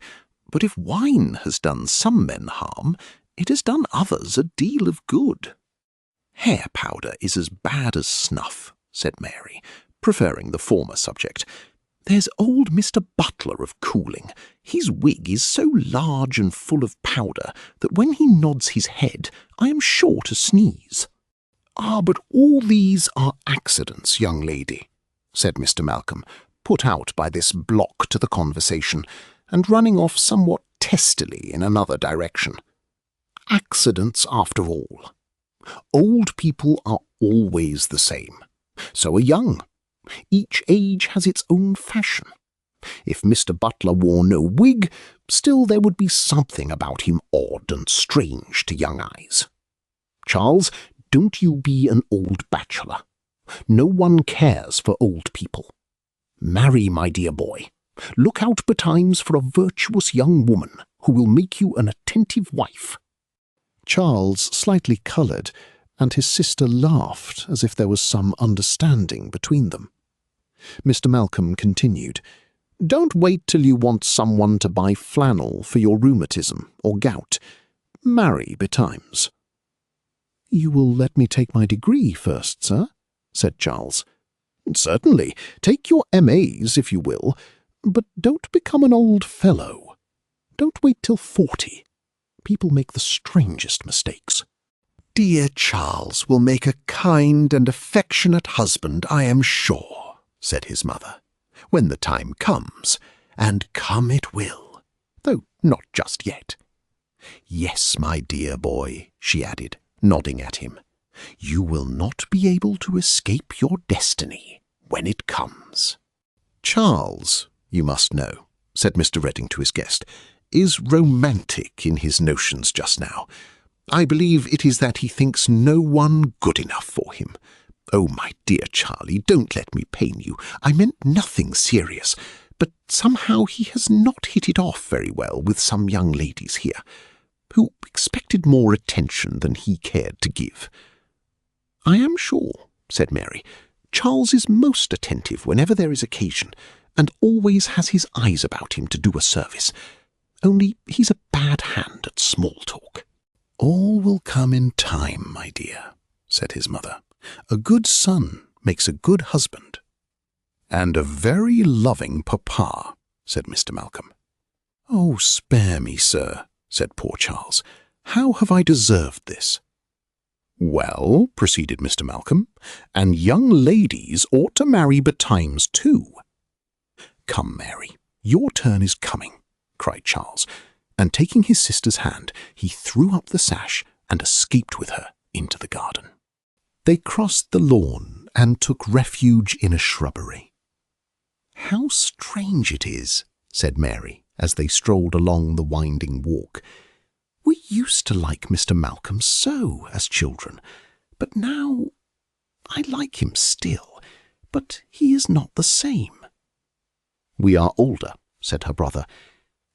"but if wine has done some men harm, it has done others a deal of good." "Hair powder is as bad as snuff," said Mary, preferring the former subject. "There's old Mr. Butler of Cooling. His wig is so large and full of powder that when he nods his head, I am sure to sneeze." "Ah, but all these are accidents, young lady," said Mr. Malcolm, put out by this block to the conversation, and running off somewhat testily in another direction. "Accidents, after all. Old people are always the same. So are young. Each age has its own fashion. If Mr. Butler wore no wig, still there would be something about him odd and strange to young eyes. Charles, don't you be an old bachelor. No one cares for old people. Marry, my dear boy. Look out betimes for a virtuous young woman who will make you an attentive wife." Charles slightly coloured, and his sister laughed as if there was some understanding between them. Mr. Malcolm continued, "Don't wait till you want someone to buy flannel for your rheumatism or gout. Marry betimes." "You will let me take my degree first, sir?" said Charles. "Certainly. Take your M.A.'s if you will, but don't become an old fellow. Don't wait till 40. People make the strangest mistakes." "Dear Charles will make a kind and affectionate husband, I am sure," said his mother, "when the time comes, and come it will, though not just yet. Yes, my dear boy," she added, nodding at him, "you will not be able to escape your destiny when it comes." "Charles, you must know," said Mr. Redding to his guest, "is romantic in his notions just now. I believe it is that he thinks no one good enough for him. Oh, my dear Charlie, don't let me pain you. I meant nothing serious, but somehow he has not hit it off very well with some young ladies here, who expected more attention than he cared to give." "I am sure," said Mary, "Charles is most attentive whenever there is occasion, and always has his eyes about him to do a service. Only he's a bad hand at small talk." "All will come in time, my dear," said his mother. "A good son makes a good husband." "And a very loving papa," said Mr. Malcolm. "Oh, spare me, sir," said poor Charles. "How have I deserved this?" "Well," proceeded Mr. Malcolm, "and young ladies ought to marry betimes too." "Come, Mary, your turn is coming," cried Charles, and taking his sister's hand, he threw up the sash and escaped with her into the garden. They crossed the lawn and took refuge in a shrubbery. "How strange it is," said Mary, as they strolled along the winding walk. "We used to like Mr. Malcolm so as children, but now I like him still, but he is not the same." "We are older," said her brother.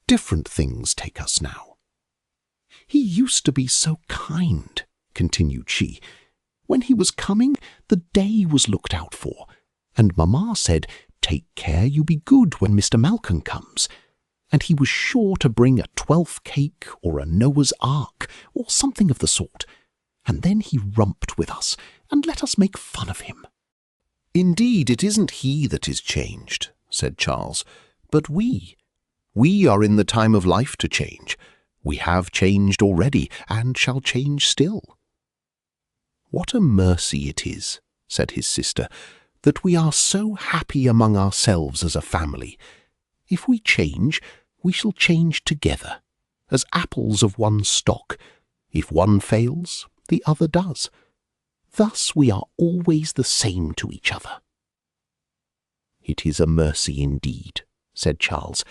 "Different things take us now." "He used to be so kind," continued she. "When he was coming, the day was looked out for, and Mamma said, 'Take care you be good when Mr. Malcolm comes,' and he was sure to bring a 12th cake or a Noah's Ark or something of the sort, and then he romped with us and let us make fun of him." "Indeed, it isn't he that is changed," said Charles, "but we. We are in the time of life to change. We have changed already, and shall change still." "What a mercy it is," said his sister, "that we are so happy among ourselves as a family. If we change, we shall change together, as apples of one stock. If one fails, the other does. Thus we are always the same to each other." "It is a mercy indeed," said Charles.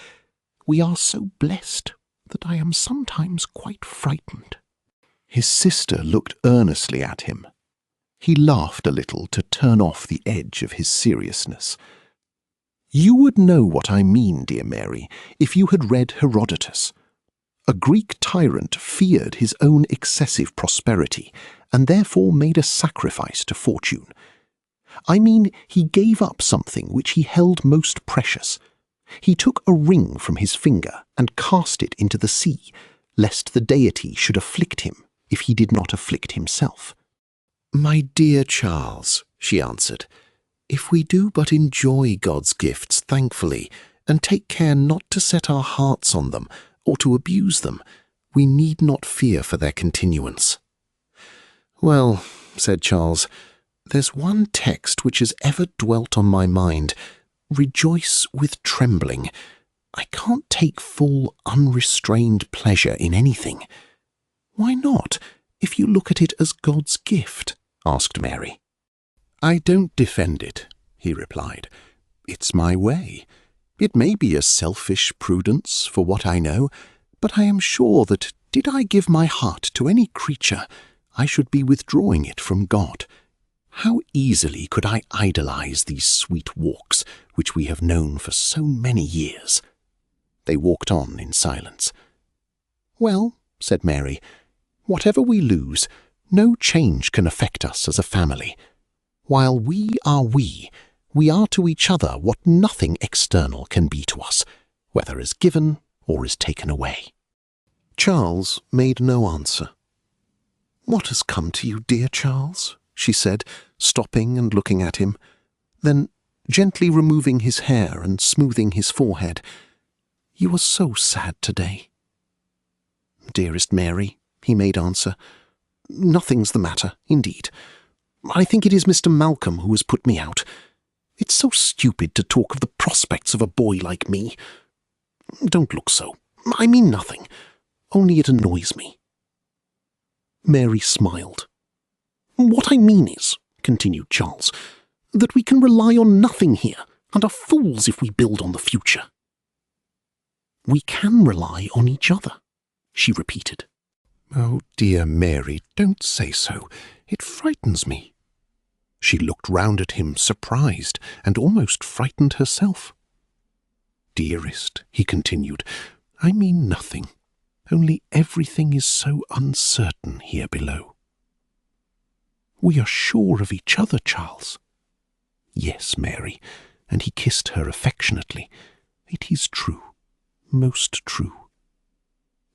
"We are so blessed that I am sometimes quite frightened." His sister looked earnestly at him. He laughed a little to turn off the edge of his seriousness. "You would know what I mean, dear Mary, if you had read Herodotus. A Greek tyrant feared his own excessive prosperity, and therefore made a sacrifice to fortune. I mean, he gave up something which he held most precious. He took a ring from his finger and cast it into the sea, lest the deity should afflict him if he did not afflict himself." "My dear Charles," she answered, "if we do but enjoy God's gifts thankfully, and take care not to set our hearts on them, or to abuse them, we need not fear for their continuance." "Well," said Charles, "there's one text which has ever dwelt on my mind. Rejoice with trembling. I can't take full, unrestrained pleasure in anything." "Why not, if you look at it as God's gift?" asked Mary. "I don't defend it," he replied. "It's my way. It may be a selfish prudence, for what I know, but I am sure that did I give my heart to any creature, I should be withdrawing it from God. How easily could I idolize these sweet walks, which we have known for so many years?" They walked on in silence. "Well," said Mary, "whatever we lose, no change can affect us as a family. While we are we are to each other what nothing external can be to us, whether is given or is taken away." Charles made no answer. "What has come to you, dear Charles?" she said, stopping and looking at him. Then, gently removing his hair and smoothing his forehead, "You are so sad today." "Dearest Mary," he made answer, "nothing's the matter, indeed. I think it is Mr. Malcolm who has put me out. It's so stupid to talk of the prospects of a boy like me. Don't look so. I mean nothing, only it annoys me." Mary smiled. "What I mean is," continued Charles, "that we can rely on nothing here, and are fools if we build on the future." "We can rely on each other," she repeated. "Oh, dear Mary, don't say so. It frightens me." She looked round at him, surprised, and almost frightened herself. "Dearest," he continued, "I mean nothing, only everything is so uncertain here below." "We are sure of each other, Charles." "Yes, Mary," and he kissed her affectionately. "It is true, most true."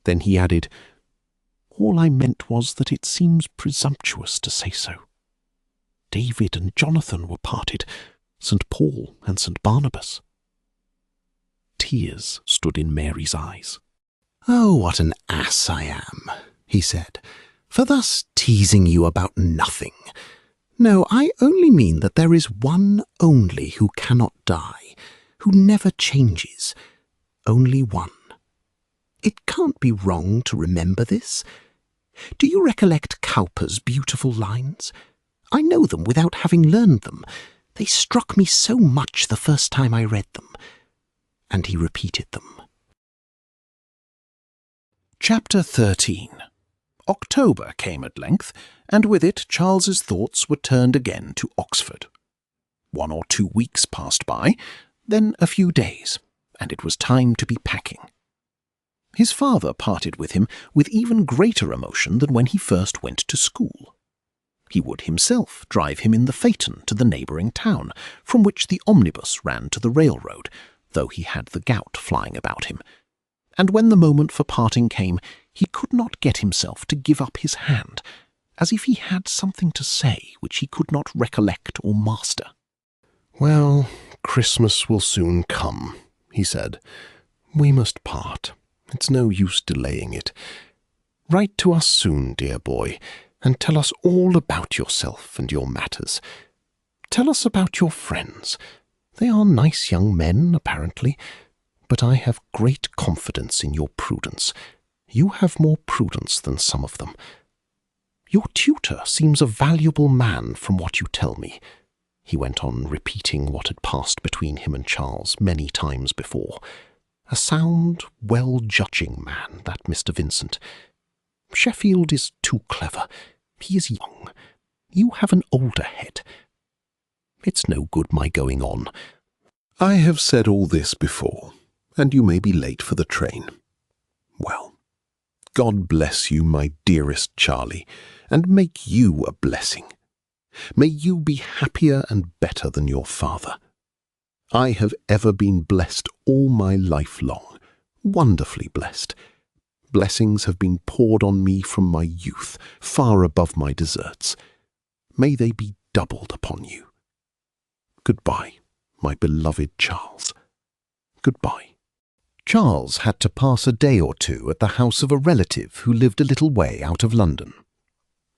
Then he added, "All I meant was that it seems presumptuous to say so. David and Jonathan were parted, St. Paul and St. Barnabas." Tears stood in Mary's eyes. "Oh, what an ass I am," he said, "for thus teasing you about nothing. No, I only mean that there is one only who cannot die, who never changes, only one. It can't be wrong to remember this. Do you recollect Cowper's beautiful lines? I know them without having learned them. They struck me so much the first time I read them." And he repeated them. Chapter 13. October came at length, and with it Charles's thoughts were turned again to Oxford. 1 or 2 weeks passed by, then a few days, and it was time to be packing. His father parted with him with even greater emotion than when he first went to school. He would himself drive him in the phaeton to the neighbouring town, from which the omnibus ran to the railroad, though he had the gout flying about him. And when the moment for parting came, he could not get himself to give up his hand, as if he had something to say which he could not recollect or master. "Well, Christmas will soon come," he said. "We must part. It's no use delaying it. Write to us soon, dear boy, and tell us all about yourself and your matters. Tell us about your friends. They are nice young men, apparently, but I have great confidence in your prudence. You have more prudence than some of them. Your tutor seems a valuable man from what you tell me." He went on repeating what had passed between him and Charles many times before. "A sound, well-judging man, that Mr. Vincent. Sheffield is too clever. He is young. You have an older head. It's no good my going on. I have said all this before, and you may be late for the train. Well, God bless you, my dearest Charlie, and make you a blessing. May you be happier and better than your father. I have ever been blessed all my life long, wonderfully blessed. Blessings have been poured on me from my youth, far above my deserts. May they be doubled upon you. Goodbye, my beloved Charles. Goodbye." Charles had to pass a day or two at the house of a relative who lived a little way out of London.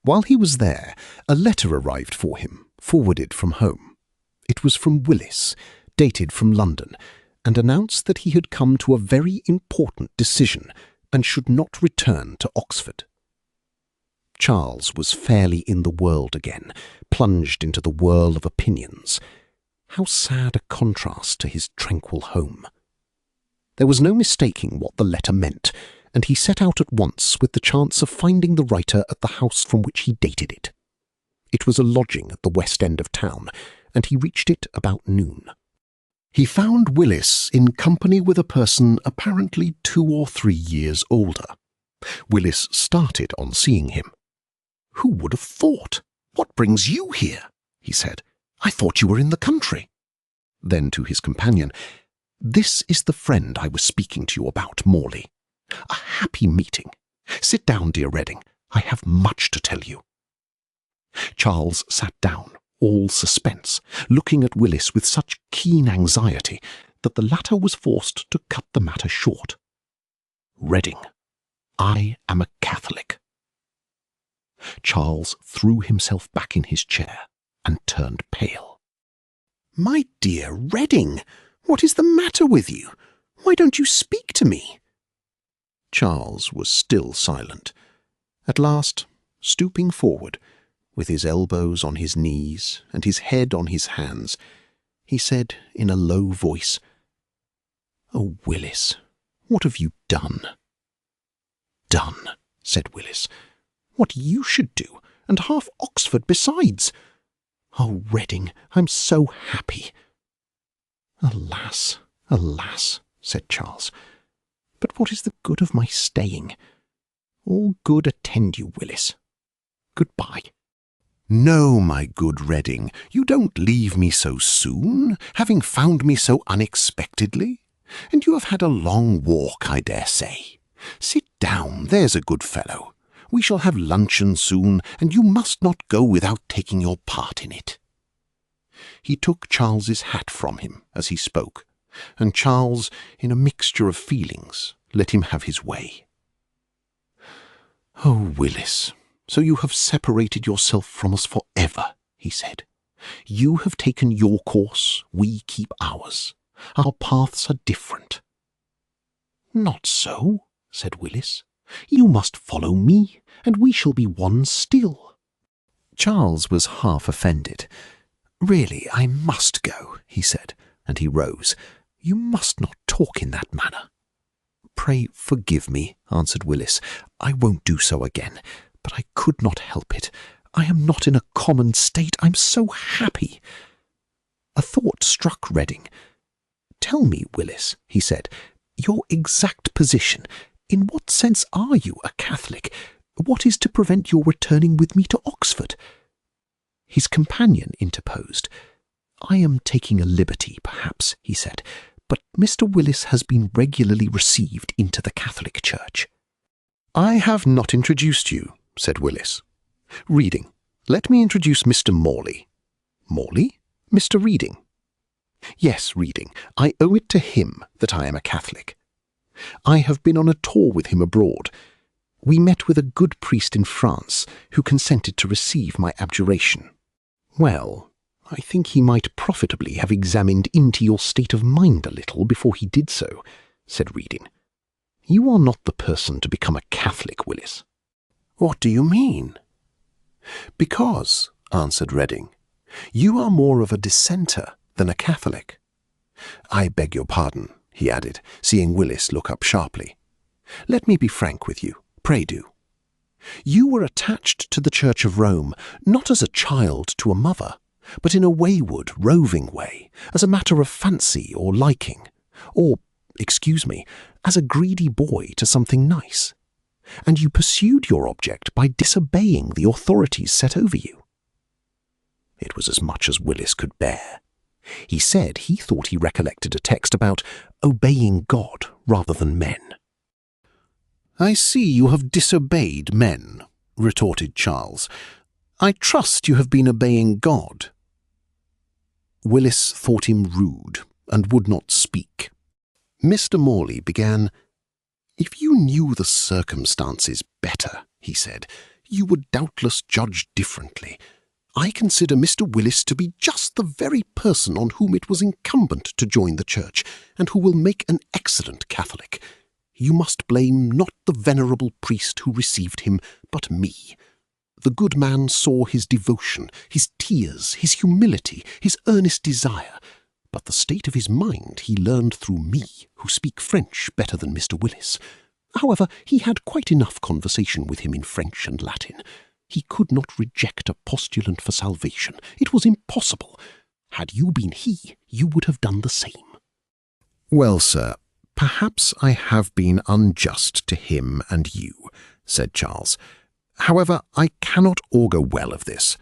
While he was there, a letter arrived for him, forwarded from home. It was from Willis, dated from London, and announced that he had come to a very important decision and should not return to Oxford. Charles was fairly in the world again, plunged into the whirl of opinions. How sad a contrast to his tranquil home. There was no mistaking what the letter meant, and he set out at once with the chance of finding the writer at the house from which he dated it. It was a lodging at the west end of town, and he reached it about noon. He found Willis in company with a person apparently 2 or 3 years older. Willis started on seeing him. "Who would have thought? What brings you here?" he said. "I thought you were in the country." Then to his companion, "This is the friend I was speaking to you about, Morley. A happy meeting. Sit down, dear Redding. I have much to tell you." Charles sat down, all suspense, looking at Willis with such keen anxiety that the latter was forced to cut the matter short. "Redding, I am a Catholic." Charles threw himself back in his chair and turned pale. "My dear Redding, what is the matter with you? Why don't you speak to me?" Charles was still silent. At last, stooping forward, with his elbows on his knees and his head on his hands, he said in a low voice, "Oh, Willis, what have you done?" "Done," said Willis. "What you should do, and half Oxford besides. Oh, Redding, I'm so happy." "Alas, alas," said Charles. "But what is the good of my staying? All good attend you, Willis. Goodbye." "No, my good Redding, you don't leave me so soon, having found me so unexpectedly. And you have had a long walk, I dare say. Sit down, there's a good fellow. We shall have luncheon soon, and you must not go without taking your part in it." He took Charles's hat from him as he spoke, and Charles, in a mixture of feelings, let him have his way. "Oh, Willis, so you have separated yourself from us for ever," he said. "You have taken your course, we keep ours. Our paths are different." "Not so," said Willis. "You must follow me, and we shall be one still." Charles was half offended. "Really, I must go," he said, and he rose. "You must not talk in that manner." "Pray forgive me," answered Willis. "I won't do so again, but I could not help it. I am not in a common state. I'm so happy." A thought struck Redding. "Tell me, Willis," he said, "your exact position. In what sense are you a Catholic? What is to prevent your returning with me to Oxford?" His companion interposed. "I am taking a liberty, perhaps," he said, "but Mr. Willis has been regularly received into the Catholic Church." "I have not introduced you," said Willis. "Reading, let me introduce Mr. Morley." "Morley? Mr. Reading?" "Yes, Reading. I owe it to him that I am a Catholic. I have been on a tour with him abroad. We met with a good priest in France who consented to receive my abjuration. Well, I think he might profitably have examined into your state of mind a little before he did so, said Reading. You are not the person to become a Catholic, Willis. What do you mean? Because, answered Reading, you are more of a dissenter than a Catholic. I beg your pardon, he added, seeing Willis look up sharply. Let me be frank with you, pray do. You were attached to the Church of Rome, not as a child to a mother, but in a wayward, roving way, as a matter of fancy or liking, or, excuse me, as a greedy boy to something nice. And you pursued your object by disobeying the authorities set over you. It was as much as Willis could bear. He said he thought he recollected a text about obeying God rather than men. I see you have disobeyed men, retorted Charles. I trust you have been obeying God. Willis thought him rude and would not speak. Mr. Morley began. If you knew the circumstances better, he said, you would doubtless judge differently. I consider Mr. Willis to be just the very person on whom it was incumbent to join the Church, and who will make an excellent Catholic. You must blame not the venerable priest who received him, but me. The good man saw his devotion, his tears, his humility, his earnest desire, but the state of his mind he learned through me, who speak French better than Mr. Willis. However, he had quite enough conversation with him in French and Latin. He could not reject a postulant for salvation. It was impossible. Had you been he, you would have done the same. Well, sir, perhaps I have been unjust to him and you, said Charles. However, I cannot augur well of this.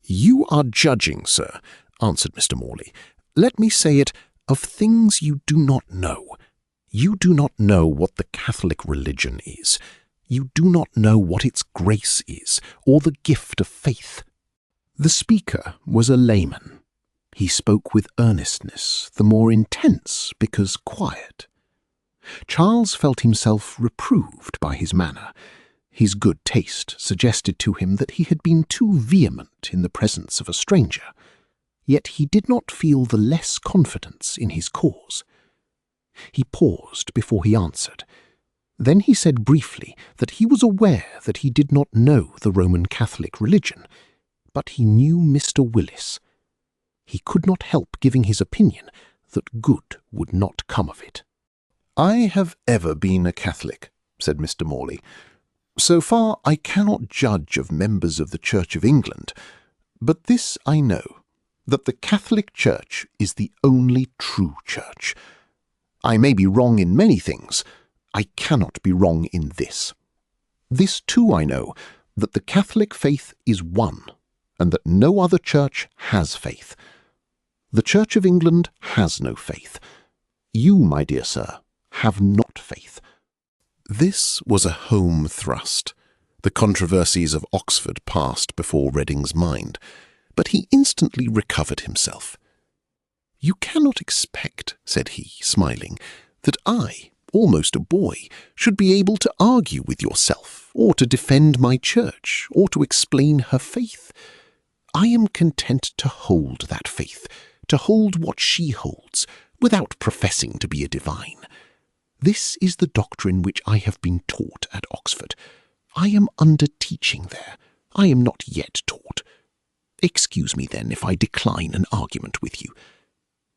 You are judging, sir, answered Mr. Morley. Let me say it, of things you do not know. You do not know what the Catholic religion is. You do not know what its grace is, or the gift of faith. The speaker was a layman. He spoke with earnestness, the more intense because quiet. Charles felt himself reproved by his manner. His good taste suggested to him that he had been too vehement in the presence of a stranger, yet he did not feel the less confidence in his cause. He paused before he answered. Then he said briefly that he was aware that he did not know the Roman Catholic religion, but he knew Mr. Willis. He could not help giving his opinion that good would not come of it. I have ever been a Catholic, said Mr. Morley. So far I cannot judge of members of the Church of England, but this I know, that the Catholic Church is the only true Church. I may be wrong in many things. I cannot be wrong in this. This too I know, that the Catholic faith is one, and that no other church has faith. The Church of England has no faith. You, my dear sir, have not faith. This was a home thrust. The controversies of Oxford passed before Reading's mind, but he instantly recovered himself. You cannot expect, said he, smiling, that I, almost a boy, should be able to argue with yourself, or to defend my church, or to explain her faith. I am content to hold that faith, to hold what she holds, without professing to be a divine. This is the doctrine which I have been taught at Oxford. I am under teaching there. I am not yet taught. Excuse me, then, if I decline an argument with you.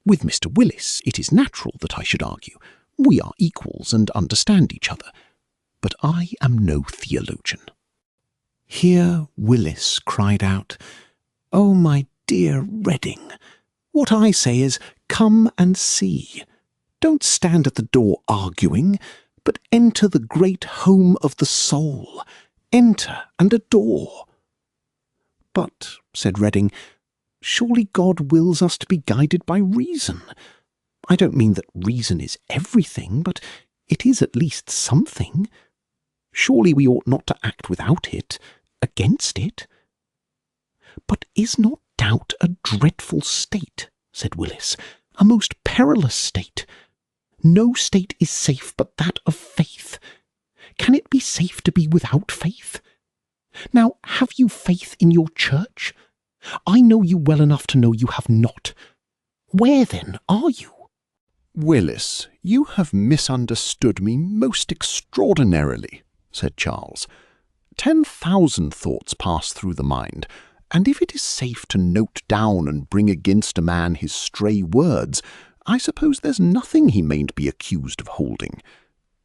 With Mr. Willis, it is natural that I should argue. We are equals and understand each other. But I am no theologian. Here Willis cried out, "Oh, my dear Reading, what I say is, come and see. Don't stand at the door arguing, but enter the great home of the soul. Enter and adore." "But," said Reading, "surely God wills us to be guided by reason. I don't mean that reason is everything, but it is at least something. Surely we ought not to act without it, against it." "But is not doubt a dreadful state?" said Willis, "a most perilous state. No state is safe but that of faith. Can it be safe to be without faith? Now, have you faith in your church? I know you well enough to know you have not. Where, then, are you?" "Willis, you have misunderstood me most extraordinarily," said Charles. 10,000 thoughts pass through the mind, and if it is safe to note down and bring against a man his stray words, I suppose there's nothing he mayn't be accused of holding.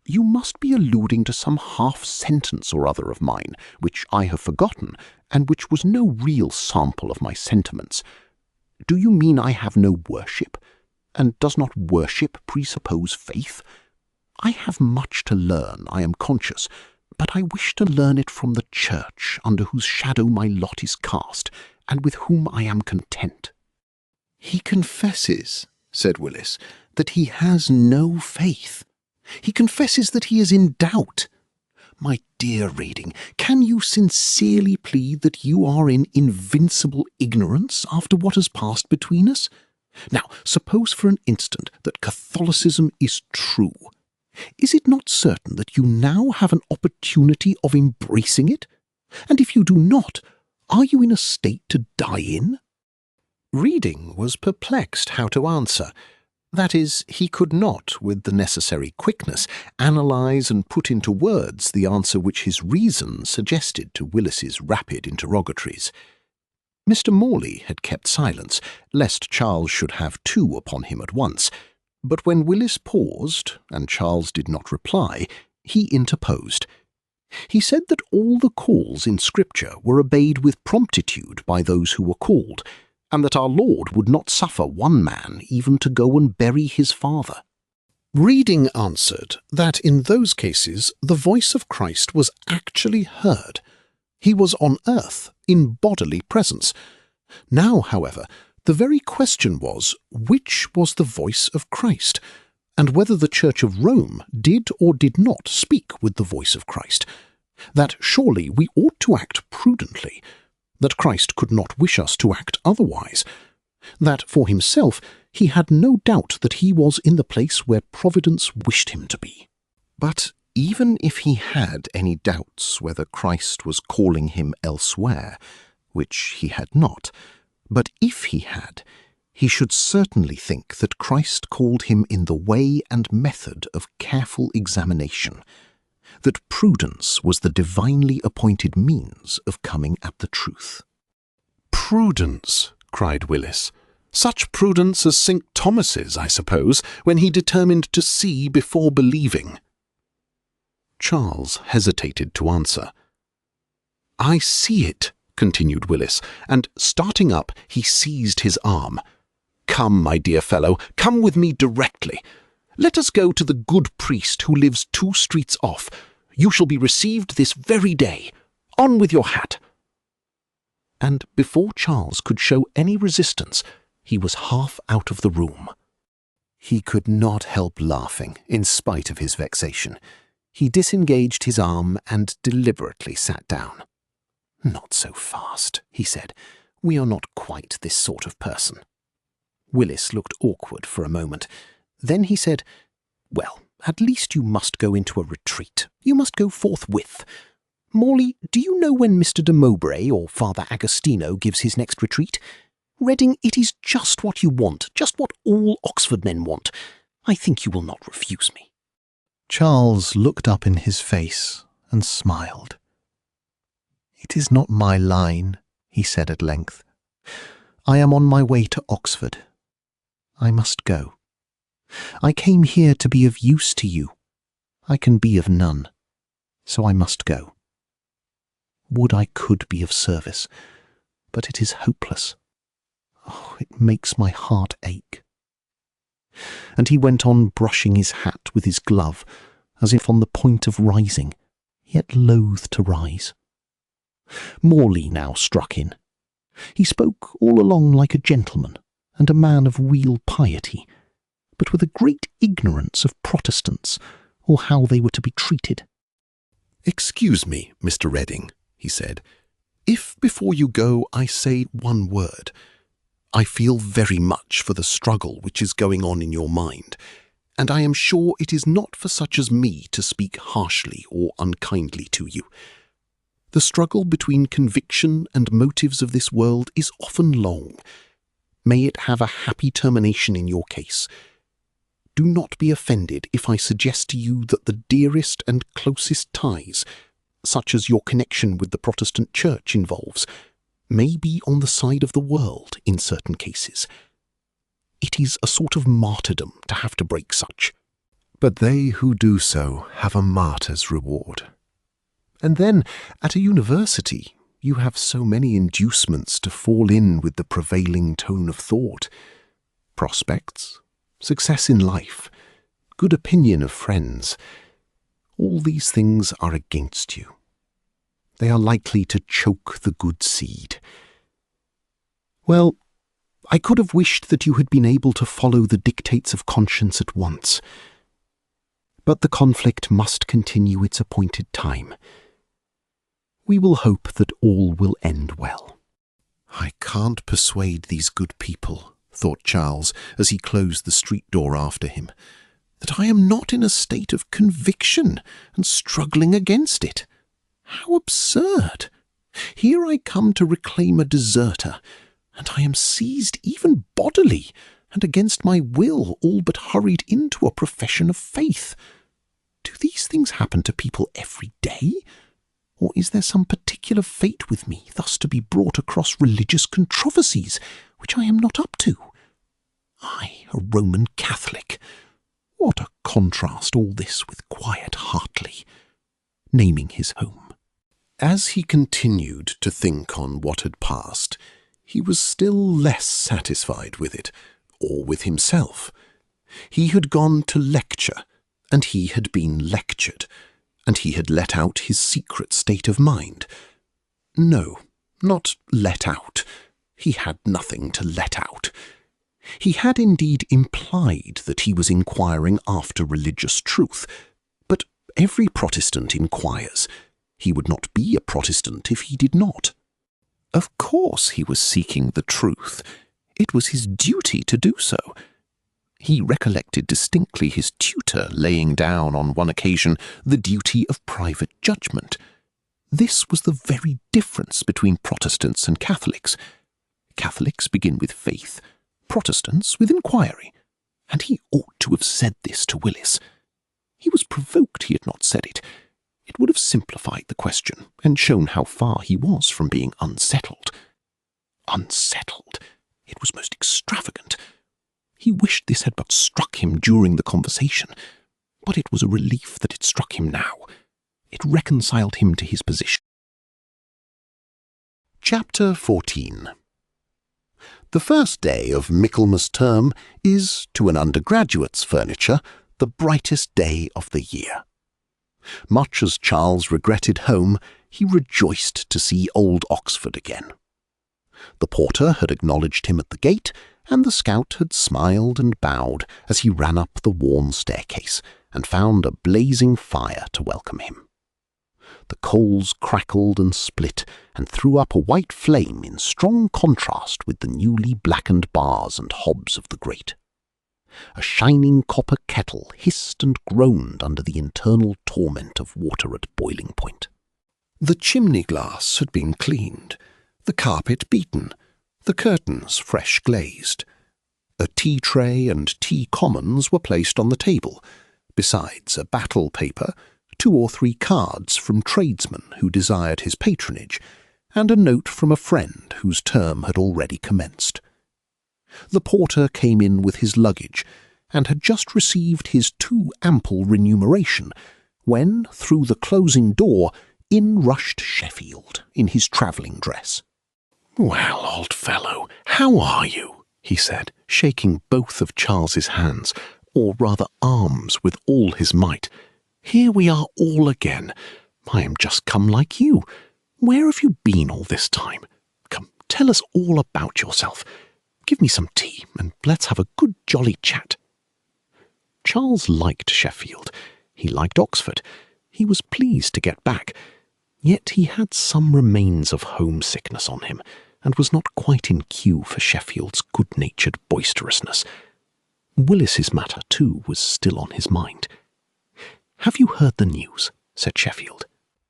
You must be alluding to some half-sentence or other of mine, which I have forgotten, and which was no real sample of my sentiments. Do you mean I have no worship? And does not worship presuppose faith? I have much to learn, I am conscious, but I wish to learn it from the Church, under whose shadow my lot is cast, and with whom I am content." "He confesses," said Willis, "that he has no faith. He confesses that he is in doubt. My dear Reading, can you sincerely plead that you are in invincible ignorance after what has passed between us? Now, suppose for an instant that Catholicism is true. Is it not certain that you now have an opportunity of embracing it? And if you do not, are you in a state to die in?" Reading was perplexed how to answer. That is, he could not, with the necessary quickness, analyse and put into words the answer which his reason suggested to Willis's rapid interrogatories. Mr. Morley had kept silence, lest Charles should have two upon him at once, but when Willis paused, and Charles did not reply, he interposed. He said that all the calls in Scripture were obeyed with promptitude by those who were called, and that our Lord would not suffer one man even to go and bury his father. Reading answered that in those cases the voice of Christ was actually heard. He was on earth, in bodily presence. Now, however, the very question was, which was the voice of Christ, and whether the Church of Rome did or did not speak with the voice of Christ. That surely we ought to act prudently, that Christ could not wish us to act otherwise, that for himself he had no doubt that he was in the place where Providence wished him to be. But even if he had any doubts whether Christ was calling him elsewhere, which he had not, but if he had, he should certainly think that Christ called him in the way and method of careful examination, that prudence was the divinely appointed means of coming at the truth. "Prudence," cried Willis. "Such prudence as St. Thomas's, I suppose, when he determined to see before believing." Charles hesitated to answer. "I see it," continued Willis, and, starting up, he seized his arm. "Come, my dear fellow, come with me directly. Let us go to the good priest who lives 2 streets off. You shall be received this very day. On with your hat." And before Charles could show any resistance, he was half out of the room. He could not help laughing, in spite of his vexation. He disengaged his arm and deliberately sat down. "Not so fast," he said. "We are not quite this sort of person." Willis looked awkward for a moment. Then he said, "Well, at least you must go into a retreat. You must go forthwith. Morley, do you know when Mr. de Mowbray or Father Agostino gives his next retreat? Reading, it is just what you want, just what all Oxford men want. I think you will not refuse me." Charles looked up in his face and smiled. "It is not my line," he said at length. "I am on my way to Oxford. I must go. I came here to be of use to you. I can be of none, so I must go. Would I could be of service, but it is hopeless. Oh, it makes my heart ache." And he went on brushing his hat with his glove, as if on the point of rising, yet loath to rise. Morley now struck in. He spoke all along like a gentleman and a man of real piety, but with a great ignorance of Protestants, or how they were to be treated. "Excuse me, Mr. Reading," he said. "If before you go I say one word. I feel very much for the struggle which is going on in your mind, and I am sure it is not for such as me to speak harshly or unkindly to you. The struggle between conviction and motives of this world is often long. May it have a happy termination in your case. Do not be offended if I suggest to you that the dearest and closest ties, such as your connection with the Protestant Church involves, may be on the side of the world in certain cases. It is a sort of martyrdom to have to break such. But they who do so have a martyr's reward. And then, at a university, you have so many inducements to fall in with the prevailing tone of thought. Prospects, success in life, good opinion of friends. All these things are against you. They are likely to choke the good seed. Well, I could have wished that you had been able to follow the dictates of conscience at once. But the conflict must continue its appointed time. We will hope that all will end well. I can't persuade these good people, thought Charles as he closed the street door after him, that I am not in a state of conviction and struggling against it. How absurd! Here I come to reclaim a deserter, and I am seized even bodily, and against my will all but hurried into a profession of faith. Do these things happen to people every day? Or is there some particular fate with me thus to be brought across religious controversies, which I am not up to? I, a Roman Catholic. What a contrast all this with quiet Hartley, naming his home. As he continued to think on what had passed, he was still less satisfied with it, or with himself. He had gone to lecture, and he had been lectured, and he had let out his secret state of mind. No, not let out. He had nothing to let out. He had indeed implied that he was inquiring after religious truth, but every Protestant inquires. He would not be a Protestant if he did not. Of course he was seeking the truth. It was his duty to do so. He recollected distinctly his tutor laying down on one occasion the duty of private judgment. This was the very difference between Protestants and Catholics. Catholics begin with faith, Protestants with inquiry, and he ought to have said this to Willis. He was provoked he had not said it. It would have simplified the question and shown how far he was from being unsettled. Unsettled! It was most extravagant. He wished this had but struck him during the conversation, but it was a relief that it struck him now. It reconciled him to his position. Chapter 14. The first day of Michaelmas term is, to an undergraduate's furniture, the brightest day of the year. Much as Charles regretted home, he rejoiced to see old Oxford again. The porter had acknowledged him at the gate, and the scout had smiled and bowed as he ran up the worn staircase and found a blazing fire to welcome him. The coals crackled and split and threw up a white flame in strong contrast with the newly blackened bars and hobs of the grate. A shining copper kettle hissed and groaned under the internal torment of water at boiling point. The chimney glass had been cleaned, the carpet beaten, the curtains fresh glazed. A tea tray and tea commons were placed on the table, besides a battle paper, 2 or 3 cards from tradesmen who desired his patronage, and a note from a friend whose term had already commenced. The porter came in with his luggage, and had just received his too ample remuneration, when, through the closing door, in rushed Sheffield in his travelling dress. "Well, old fellow, how are you?" he said, shaking both of Charles's hands, or rather arms, with all his might. "Here we are all again. I am just come like you. Where have you been all this time? Come, tell us all about yourself. Give me some tea, and let's have a good jolly chat." Charles liked Sheffield. He liked Oxford. He was pleased to get back. Yet he had some remains of homesickness on him, and was not quite in cue for Sheffield's good-natured boisterousness. Willis's matter, too, was still on his mind. "Have you heard the news?" said Sheffield.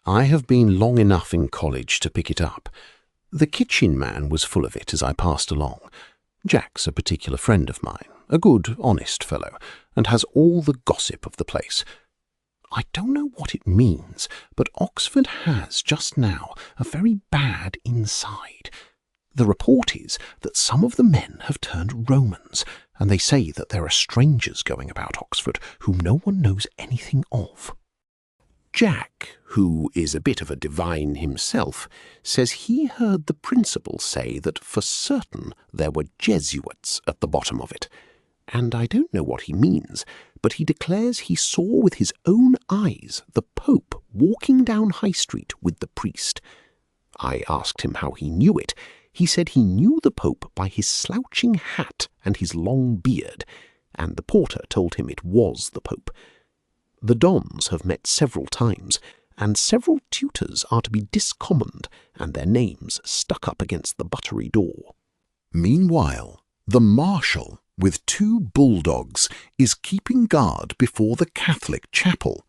"I have been long enough in college to pick it up. The kitchen man was full of it as I passed along. Jack's a particular friend of mine, a good, honest fellow, and has all the gossip of the place. I don't know what it means, but Oxford has, just now, a very bad inside. The report is that some of the men have turned Romans, and they say that there are strangers going about Oxford whom no one knows anything of. Jack, who is a bit of a divine himself, says he heard the principal say that for certain there were Jesuits at the bottom of it, and I don't know what he means, but he declares he saw with his own eyes the Pope walking down High Street with the priest. I asked him how he knew it. He said he knew the Pope by his slouching hat and his long beard, and the porter told him it was the Pope. The Dons have met several times, and several tutors are to be discommoned and their names stuck up against the buttery door." Meanwhile, the Marshal, with 2 bulldogs, is keeping guard before the Catholic chapel,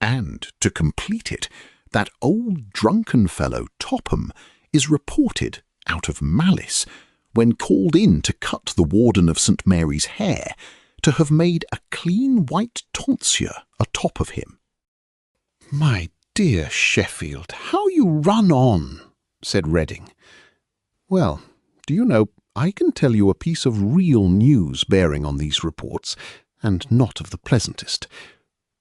and, to complete it, that old drunken fellow Topham is reported, out of malice, when called in to cut the warden of St. Mary's hair, to have made a clean white tonsure atop of him. "My dear Sheffield, how you run on," said Redding. "Well, do you know, I can tell you a piece of real news bearing on these reports, and not of the pleasantest.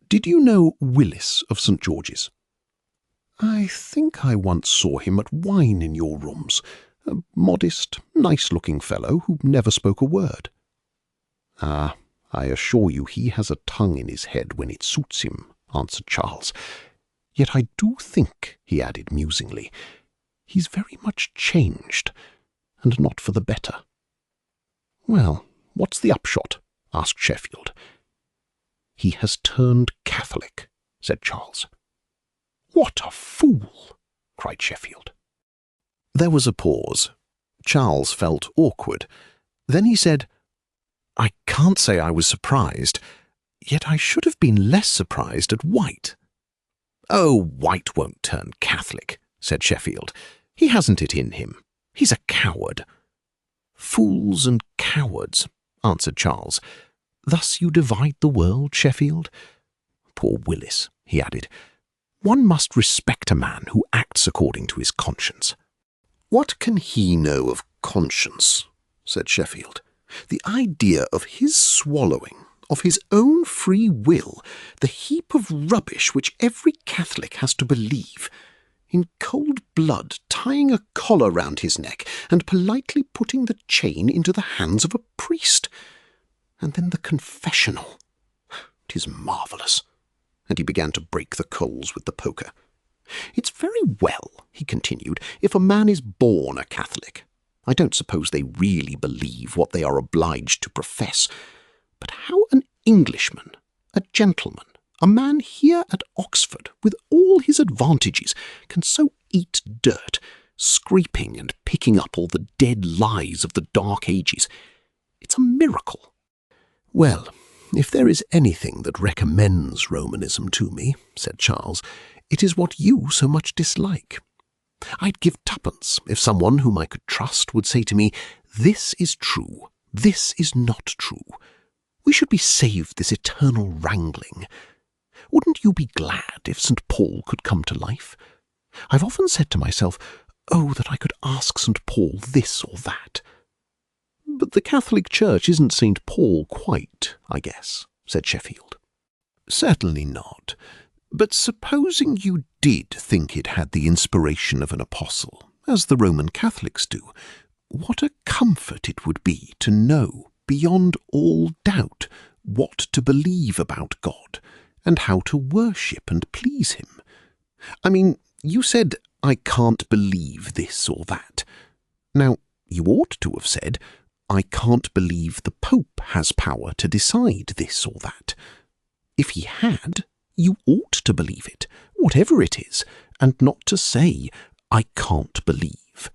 Did you know Willis of St. George's? I think I once saw him at wine in your rooms, a modest, nice-looking fellow who never spoke a word." "Ah, I assure you he has a tongue in his head when it suits him," answered Charles. "Yet I do think," he added musingly, "he's very much changed, and not for the better." "Well, what's the upshot?" asked Sheffield. "He has turned Catholic," said Charles. "What a fool!" cried Sheffield. There was a pause. Charles felt awkward. Then he said, "I can't say I was surprised, yet I should have been less surprised at White." "Oh, White won't turn Catholic," said Sheffield. "He hasn't it in him. He's a coward." "Fools and cowards," answered Charles. "Thus you divide the world, Sheffield? Poor Willis," he added. "One must respect a man who acts according to his conscience." "What can he know of conscience?" said Sheffield. "The idea of his swallowing, of his own free will, the heap of rubbish which every Catholic has to believe, in cold blood tying a collar round his neck and politely putting the chain into the hands of a priest. And then the confessional. 'Tis marvellous." And he began to break the coals with the poker. "It's very well," he continued, "if a man is born a Catholic. I don't suppose they really believe what they are obliged to profess. But how an Englishman, a gentleman, a man here at Oxford, with all his advantages, can so eat dirt, scraping and picking up all the dead lies of the Dark Ages. It's a miracle." "Well, if there is anything that recommends Romanism to me," said Charles, "it is what you so much dislike. I'd give 2pence if someone whom I could trust would say to me, 'This is true, this is not true.' We should be saved this eternal wrangling. Wouldn't you be glad if St. Paul could come to life? I've often said to myself, oh, that I could ask St. Paul this or that." "But the Catholic Church isn't St. Paul quite, I guess," said Sheffield. "Certainly not. But supposing you did think it had the inspiration of an apostle, as the Roman Catholics do, what a comfort it would be to know, beyond all doubt, what to believe about God, and how to worship and please him. I mean, you said, 'I can't believe this or that.' Now, you ought to have said, 'I can't believe the Pope has power to decide this or that.' If he had, you ought to believe it, whatever it is, and not to say, 'I can't believe.'"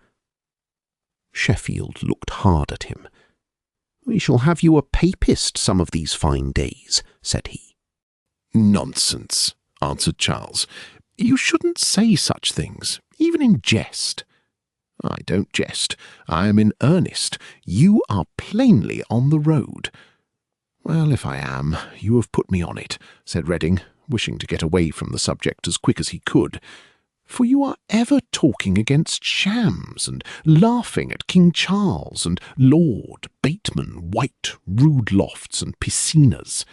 Sheffield looked hard at him. "We shall have you a papist some of these fine days," said he. "Nonsense," answered Charles. "You shouldn't say such things, even in jest." "I don't jest. I am in earnest. You are plainly on the road." "Well, if I am, you have put me on it," said Reading, wishing to get away from the subject as quick as he could. "For you are ever talking against shams, and laughing at King Charles, and Lord, Bateman, White, Rudelofts, and Piscinas."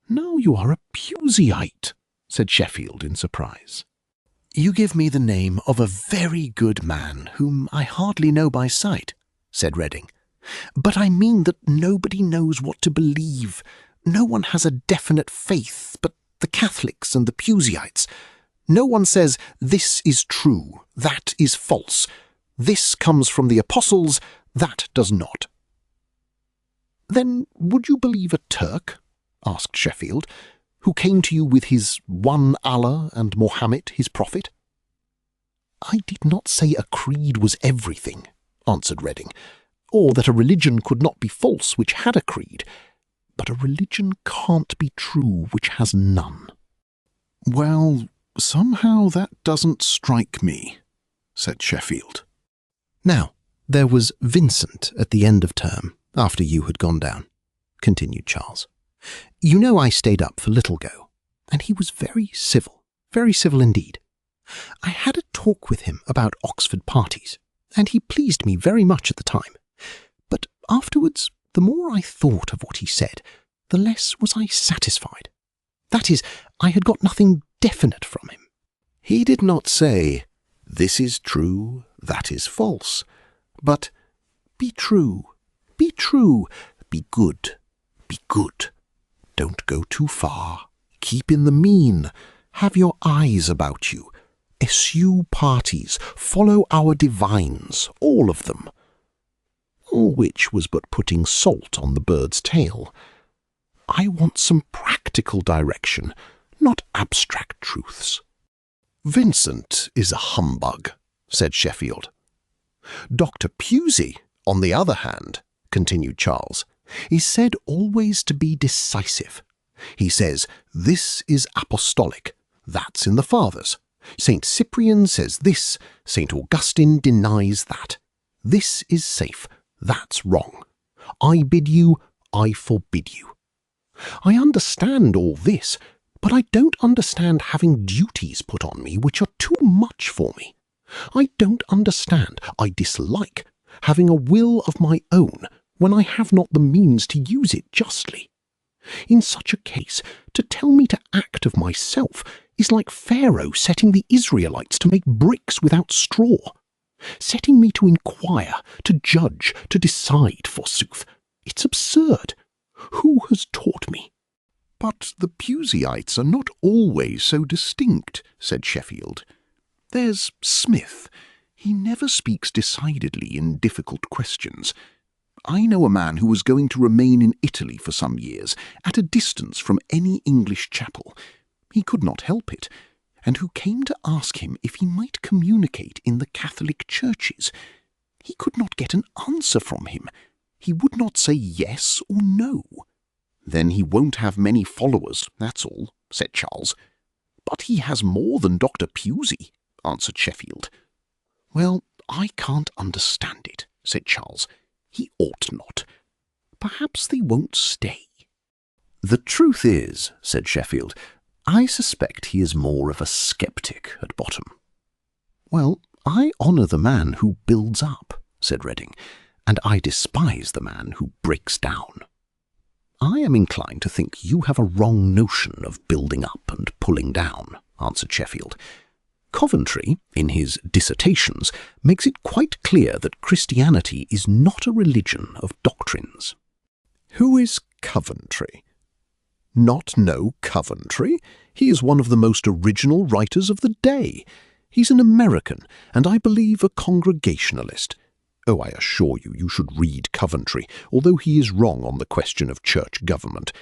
"Now you are a Puseyite," said Sheffield in surprise. "You give me the name of a very good man whom I hardly know by sight," said Reading. "But I mean that nobody knows what to believe. No one has a definite faith but the Catholics and the Puseyites. No one says, this is true, that is false. This comes from the apostles, that does not." "Then would you believe a Turk," asked Sheffield, "who came to you with his one Allah and Mohammed his prophet?" "I did not say a creed was everything," answered Reading, "or that a religion could not be false which had a creed. But a religion can't be true which has none." "Well, somehow that doesn't strike me," said Sheffield. "Now, there was Vincent at the end of term, after you had gone down," continued Charles. "You know I stayed up for Littlegoe, and he was very civil indeed. I had a talk with him about Oxford parties, and he pleased me very much at the time. But afterwards, the more I thought of what he said, the less was I satisfied. That is, I had got nothing definite from him." He did not say, "This is true, that is false," but be true, be good, be good. Don't go too far, keep in the mean, have your eyes about you, eschew parties, follow our divines, all of them. All which was but putting salt on the bird's tail. I want some practical direction, not abstract truths. "Vincent is a humbug," said Sheffield. Dr. Pusey, on the other hand, continued Charles, is said always to be decisive. He says, this is apostolic, that's in the Fathers. St. Cyprian says this, St. Augustine denies that. This is safe, that's wrong. I bid you, I forbid you. I understand all this, but I don't understand having duties put on me which are too much for me. I don't understand, I dislike, having a will of my own when I have not the means to use it justly. In such a case, to tell me to act of myself is like Pharaoh setting the Israelites to make bricks without straw, setting me to inquire, to judge, to decide, forsooth. It's absurd. Who has taught me? "But the Puseyites are not always so distinct," said Sheffield. "There's Smith. He never speaks decidedly in difficult questions. I know a man who was going to remain in Italy for some years, at a distance from any English chapel. He could not help it, and who came to ask him if he might communicate in the Catholic churches. He could not get an answer from him. He would not say yes or no." "Then he won't have many followers, that's all," said Charles. "But he has more than Dr. Pusey," answered Sheffield. "Well, I can't understand it," said Charles. "He ought not. Perhaps they won't stay." "The truth is," said Sheffield, "I suspect he is more of a sceptic at bottom." "Well, I honour the man who builds up," said Reading, "and I despise the man who breaks down." "I am inclined to think you have a wrong notion of building up and pulling down," answered Sheffield. "Coventry, in his Dissertations, makes it quite clear that Christianity is not a religion of doctrines." Who is Coventry? Not know Coventry? He is one of the most original writers of the day. He's an American, and I believe a Congregationalist. Oh, I assure you, you should read Coventry, although he is wrong on the question of church government.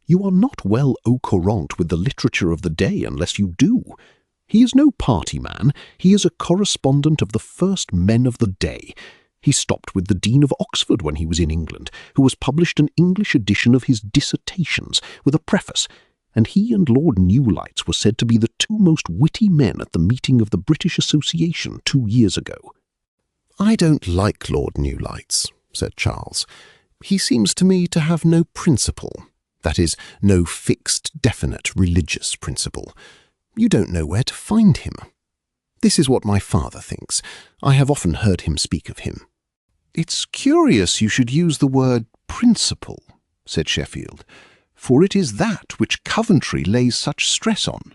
You are not well au courant with the literature of the day unless you do. He is no party man, he is a correspondent of the first men of the day. He stopped with the Dean of Oxford when he was in England, who has published an English edition of his dissertations with a preface, and he and Lord Newlights were said to be the two most witty men at the meeting of the British Association 2 years ago. "I don't like Lord Newlights," said Charles. "He seems to me to have no principle, that is, no fixed, definite religious principle. You don't know where to find him. This is what my father thinks. I have often heard him speak of him." "It's curious you should use the word principle," said Sheffield, "for it is that which Coventry lays such stress on.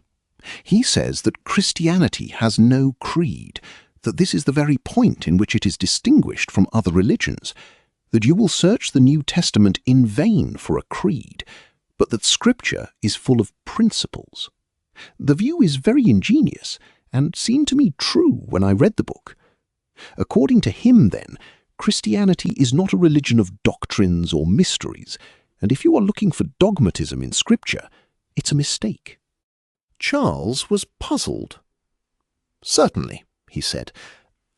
He says that Christianity has no creed, that this is the very point in which it is distinguished from other religions, that you will search the New Testament in vain for a creed, but that Scripture is full of principles. The view is very ingenious, and seemed to me true when I read the book. According to him, then, Christianity is not a religion of doctrines or mysteries, and if you are looking for dogmatism in Scripture, it's a mistake." Charles was puzzled. "Certainly," he said.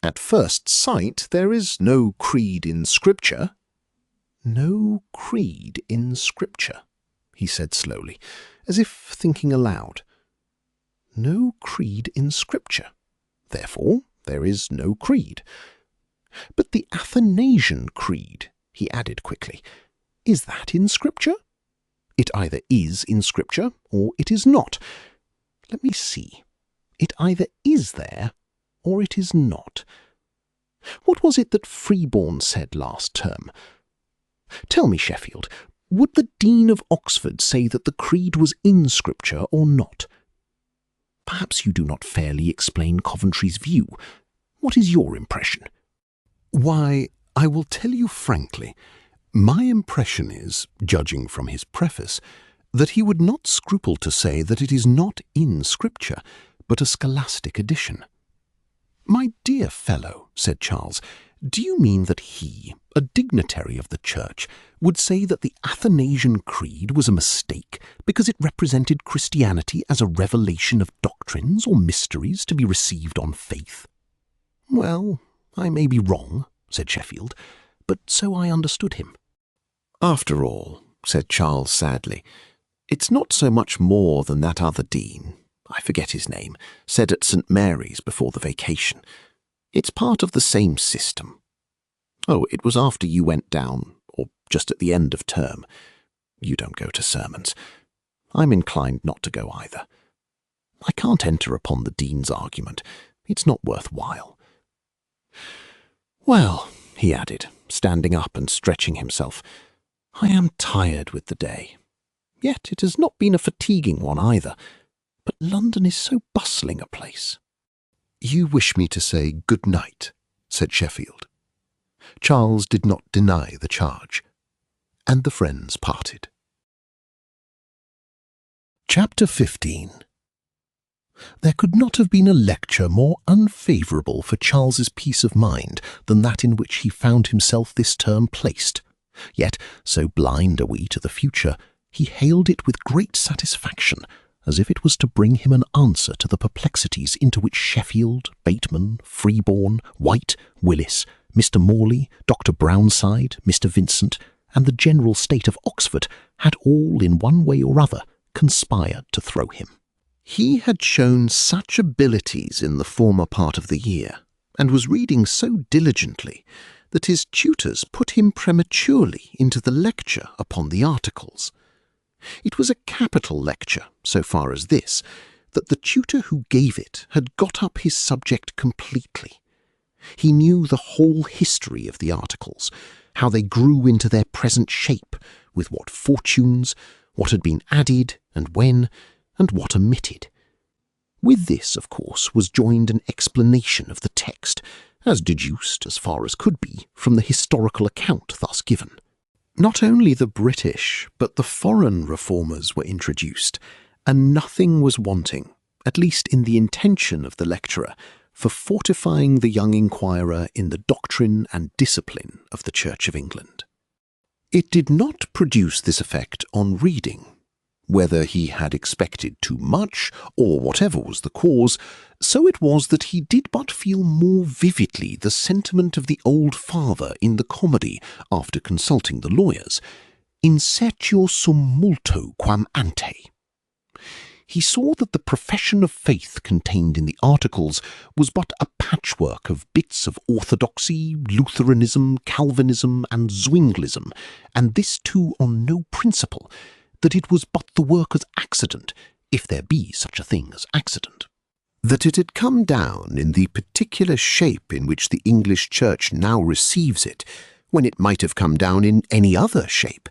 "At first sight there is no creed in Scripture." "No creed in Scripture," he said slowly, as if thinking aloud. "No creed in Scripture. Therefore there is no creed. But the Athanasian Creed," he added quickly, "is that in Scripture? It either is in Scripture or it is not. Let me see. It either is there or it is not. What was it that Freeborn said last term? Tell me, Sheffield, would the Dean of Oxford say that the Creed was in Scripture or not? Perhaps you do not fairly explain Coventry's view. What is your impression?" "Why, I will tell you frankly, my impression is, judging from his preface, that he would not scruple to say that it is not in Scripture, but a scholastic addition." "My dear fellow," said Charles, "do you mean that he, a dignitary of the Church, would say that the Athanasian Creed was a mistake because it represented Christianity as a revelation of doctrines or mysteries to be received on faith?" "Well, I may be wrong," said Sheffield, "but so I understood him." "After all," said Charles sadly, "it's not so much more than that other dean, I forget his name, said at St. Mary's before the vacation. It's part of the same system. Oh, it was after you went down, or just at the end of term. You don't go to sermons. I'm inclined not to go either. I can't enter upon the dean's argument. It's not worth while. Well," he added, standing up and stretching himself, "I am tired with the day. Yet it has not been a fatiguing one either. But London is so bustling a place." "You wish me to say good night," said Sheffield. Charles did not deny the charge, and the friends parted. Chapter 15. There could not have been a lecture more unfavourable for Charles's peace of mind than that in which he found himself this term placed. Yet, so blind are we to the future, he hailed it with great satisfaction, as if it was to bring him an answer to the perplexities into which Sheffield, Bateman, Freeborn, White, Willis, Mr. Morley, Dr. Brownside, Mr. Vincent, and the general state of Oxford had all, in one way or other, conspired to throw him. He had shown such abilities in the former part of the year, and was reading so diligently, that his tutors put him prematurely into the lecture upon the articles. It was a capital lecture, so far as this, that the tutor who gave it had got up his subject completely. He knew the whole history of the articles, how they grew into their present shape, with what fortunes, what had been added, and when, and what omitted. With this, of course, was joined an explanation of the text, as deduced, as far as could be, from the historical account thus given. Not only the British, but the foreign reformers were introduced, and nothing was wanting, at least in the intention of the lecturer, for fortifying the young inquirer in the doctrine and discipline of the Church of England. It did not produce this effect on reading. Whether he had expected too much, or whatever was the cause, so it was that he did but feel more vividly the sentiment of the old father in the comedy after consulting the lawyers, incertio sum multo quam ante. He saw that the profession of faith contained in the articles was but a patchwork of bits of orthodoxy, Lutheranism, Calvinism, and Zwinglism, and this too on no principle, that it was but the worker's accident, if there be such a thing as accident. That it had come down in the particular shape in which the English Church now receives it, when it might have come down in any other shape,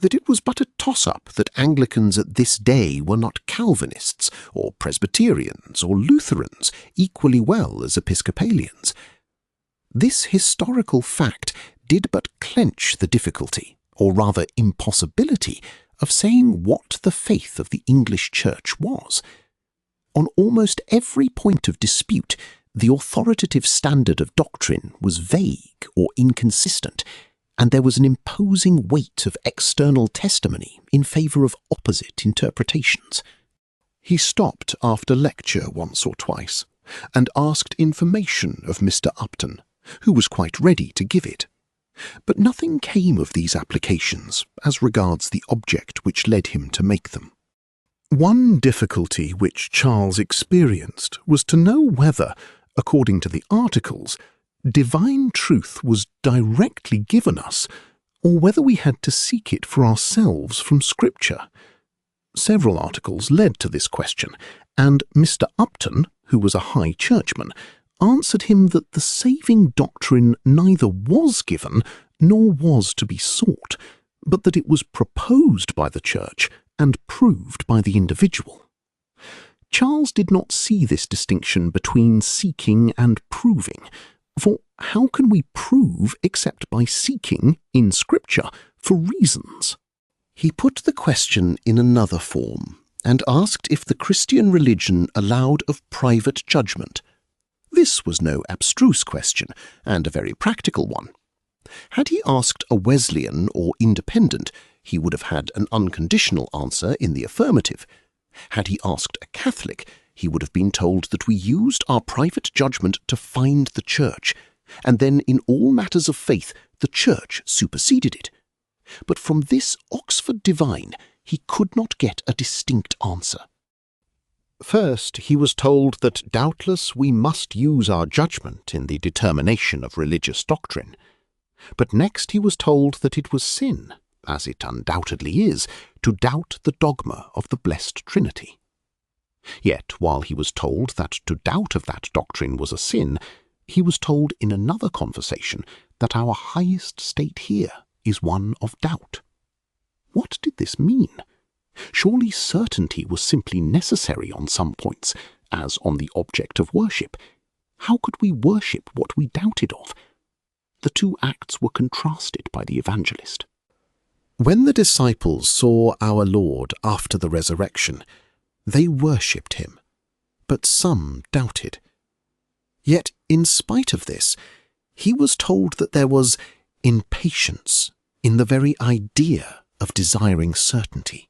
that it was but a toss-up that Anglicans at this day were not Calvinists, or Presbyterians, or Lutherans, equally well as Episcopalians. This historical fact did but clench the difficulty, or rather impossibility, of saying what the faith of the English Church was. On almost every point of dispute, the authoritative standard of doctrine was vague or inconsistent, and there was an imposing weight of external testimony in favour of opposite interpretations. He stopped after lecture once or twice, and asked information of Mr. Upton, who was quite ready to give it. But nothing came of these applications as regards the object which led him to make them. One difficulty which Charles experienced was to know whether, according to the articles, divine truth was directly given us, or whether we had to seek it for ourselves from Scripture. Several articles led to this question, and Mr. Upton, who was a high churchman, answered him that the saving doctrine neither was given nor was to be sought, but that it was proposed by the Church and proved by the individual. Charles did not see this distinction between seeking and proving, for how can we prove except by seeking in Scripture for reasons? He put the question in another form, and asked if the Christian religion allowed of private judgment. This was no abstruse question, and a very practical one. Had he asked a Wesleyan or Independent, he would have had an unconditional answer in the affirmative. Had he asked a Catholic, he would have been told that we used our private judgment to find the Church, and then in all matters of faith the Church superseded it. But from this Oxford divine he could not get a distinct answer. First, he was told that doubtless we must use our judgment in the determination of religious doctrine. But next he was told that it was sin, as it undoubtedly is, to doubt the dogma of the blessed Trinity. Yet, while he was told that to doubt of that doctrine was a sin, he was told in another conversation that our highest state here is one of doubt. What did this mean? Surely certainty was simply necessary on some points, as on the object of worship. How could we worship what we doubted of? The two acts were contrasted by the evangelist. When the disciples saw our Lord after the resurrection, they worshipped him, but some doubted. Yet, in spite of this, he was told that there was impatience in the very idea of desiring certainty.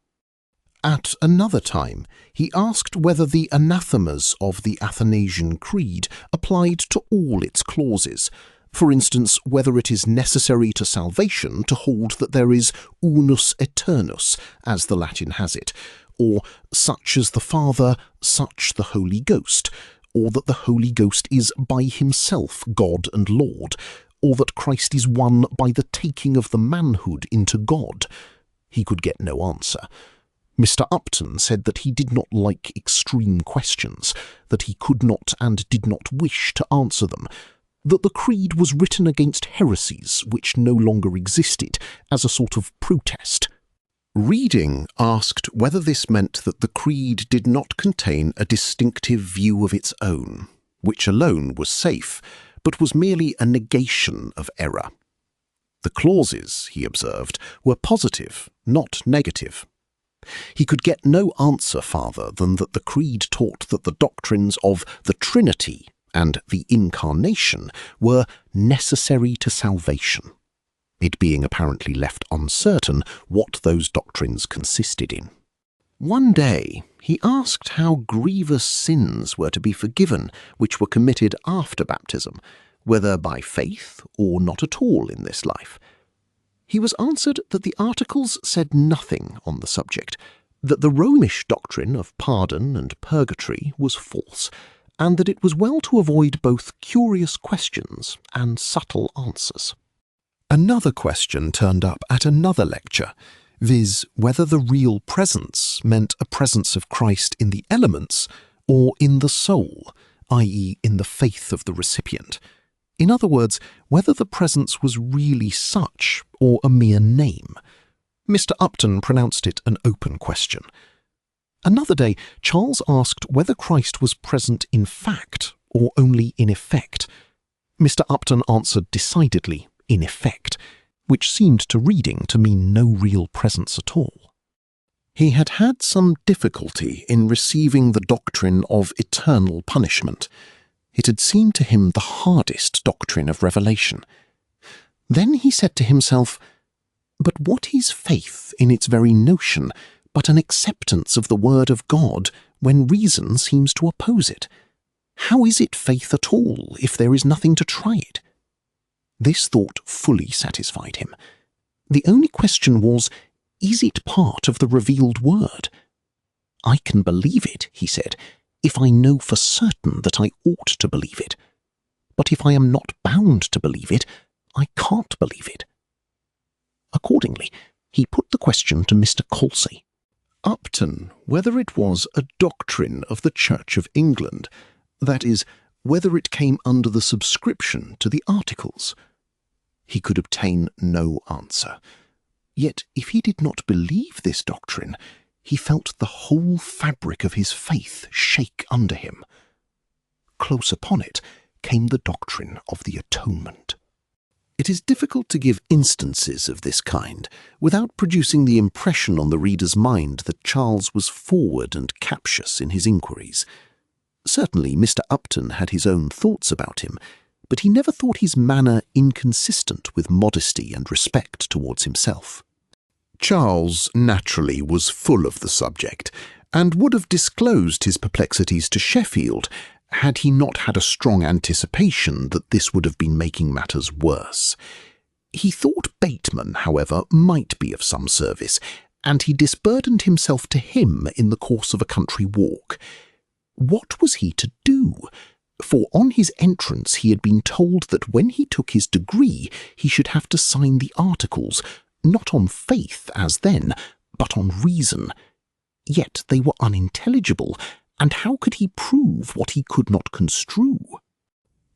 At another time, he asked whether the anathemas of the Athanasian Creed applied to all its clauses, for instance, whether it is necessary to salvation to hold that there is unus aeternus, as the Latin has it, or such as the Father, such the Holy Ghost, or that the Holy Ghost is by himself God and Lord, or that Christ is one by the taking of the manhood into God. He could get no answer. Mr. Upton said that he did not like extreme questions, that he could not and did not wish to answer them, that the creed was written against heresies which no longer existed, as a sort of protest. Reading asked whether this meant that the creed did not contain a distinctive view of its own, which alone was safe, but was merely a negation of error. The clauses, he observed, were positive, not negative. He could get no answer farther than that the creed taught that the doctrines of the Trinity and the Incarnation were necessary to salvation, it being apparently left uncertain what those doctrines consisted in. One day he asked how grievous sins were to be forgiven which were committed after baptism, whether by faith or not at all in this life. He was answered that the articles said nothing on the subject, that the Romish doctrine of pardon and purgatory was false, and that it was well to avoid both curious questions and subtle answers. Another question turned up at another lecture, viz. Whether the real presence meant a presence of Christ in the elements or in the soul, i.e. in the faith of the recipient. In other words, whether the presence was really such or a mere name. Mr. Upton pronounced it an open question. Another day, Charles asked whether Christ was present in fact or only in effect. Mr. Upton answered decidedly, in effect, which seemed to reading to mean no real presence at all. He had had some difficulty in receiving the doctrine of eternal punishment. It had seemed to him the hardest doctrine of revelation. Then he said to himself, "But what is faith in its very notion but an acceptance of the word of God when reason seems to oppose it? How is it faith at all if there is nothing to try it?" This thought fully satisfied him. The only question was, is it part of the revealed word? "I can believe it," he said, "if I know for certain that I ought to believe it. But if I am not bound to believe it, I can't believe it." Accordingly, he put the question to Mr. Colsey. Upton, whether it was a doctrine of the Church of England, that is, whether it came under the subscription to the Articles. He could obtain no answer. Yet if he did not believe this doctrine, he felt the whole fabric of his faith shake under him. Close upon it came the doctrine of the atonement. It is difficult to give instances of this kind without producing the impression on the reader's mind that Charles was forward and captious in his inquiries. Certainly Mr. Upton had his own thoughts about him, but he never thought his manner inconsistent with modesty and respect towards himself. Charles naturally was full of the subject, and would have disclosed his perplexities to Sheffield had he not had a strong anticipation that this would have been making matters worse. He thought Bateman, however, might be of some service, and he disburdened himself to him in the course of a country walk. What was he to do? For on his entrance he had been told that when he took his degree he should have to sign the articles, not on faith as then, but on reason. Yet they were unintelligible, and how could he prove what he could not construe?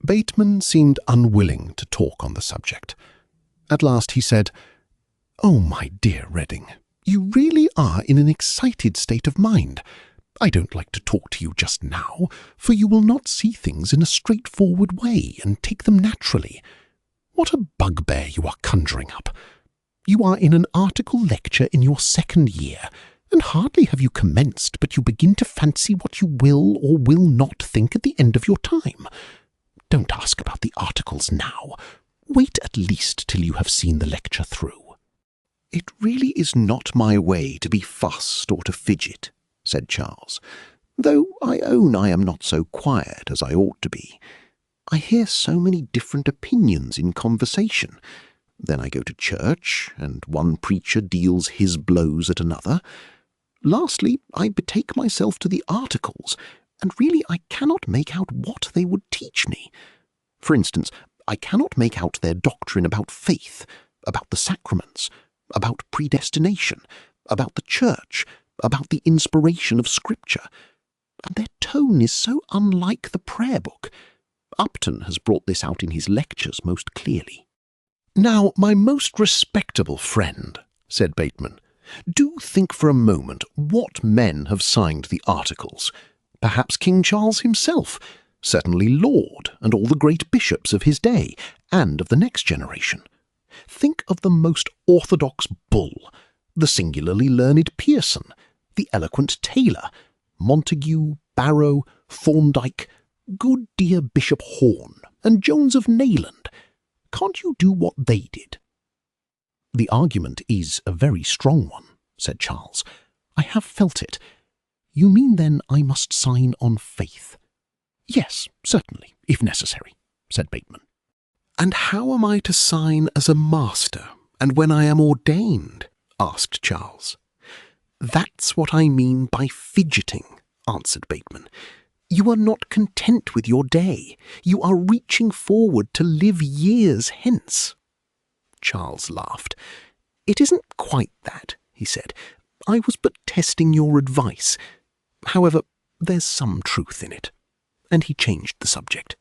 Bateman seemed unwilling to talk on the subject. At last he said, "Oh, my dear Redding, you really are in an excited state of mind. I don't like to talk to you just now, for you will not see things in a straightforward way and take them naturally. What a bugbear you are conjuring up! You are in an article lecture in your second year, and hardly have you commenced but you begin to fancy what you will or will not think at the end of your time. Don't ask about the articles now. Wait at least till you have seen the lecture through." "It really is not my way to be fussed or to fidget," said Charles, "though I own I am not so quiet as I ought to be. I hear so many different opinions in conversation. Then I go to church, and one preacher deals his blows at another. Lastly, I betake myself to the articles, and really I cannot make out what they would teach me. For instance, I cannot make out their doctrine about faith, about the sacraments, about predestination, about the church, about the inspiration of Scripture. And their tone is so unlike the prayer book. Upton has brought this out in his lectures most clearly." "Now, my most respectable friend," said Bateman, "do think for a moment what men have signed the articles. Perhaps King Charles himself, certainly Laud, and all the great bishops of his day, and of the next generation. Think of the most orthodox Bull, the singularly learned Pearson, the eloquent Taylor, Montague, Barrow, Thorndyke, good dear Bishop Horn, and Jones of Nayland. Can't you do what they did?" "The argument is a very strong one," said Charles. I have felt it. You mean then I must sign on faith? Yes, certainly, if necessary, said Bateman. And how am I to sign as a master, and when I am ordained? Asked Charles. That's what I mean by fidgeting, answered Bateman. You are not content with your day. You are reaching forward to live years hence. Charles laughed. It isn't quite that, he said. I was but testing your advice. However, there's some truth in it. And he changed the subject.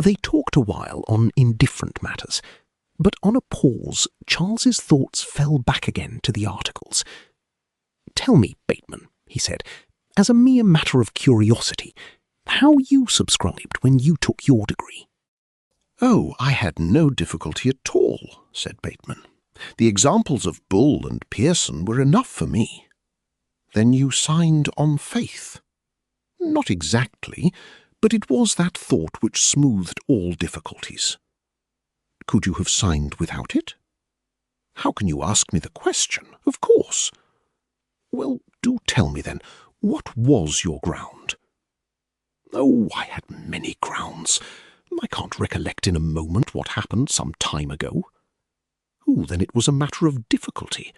They talked a while on indifferent matters, but on a pause, Charles's thoughts fell back again to the articles. Tell me, Bateman, he said, as a mere matter of curiosity, how you subscribed when you took your degree. Oh, I had no difficulty at all, said Bateman. The examples of Bull and Pearson were enough for me. Then you signed on faith? Not exactly, but it was that thought which smoothed all difficulties. Could you have signed without it? How can you ask me the question? Of course. Well, do tell me then, what was your ground? Oh, I had many grounds. I can't recollect in a moment what happened some time ago. Oh, then it was a matter of difficulty.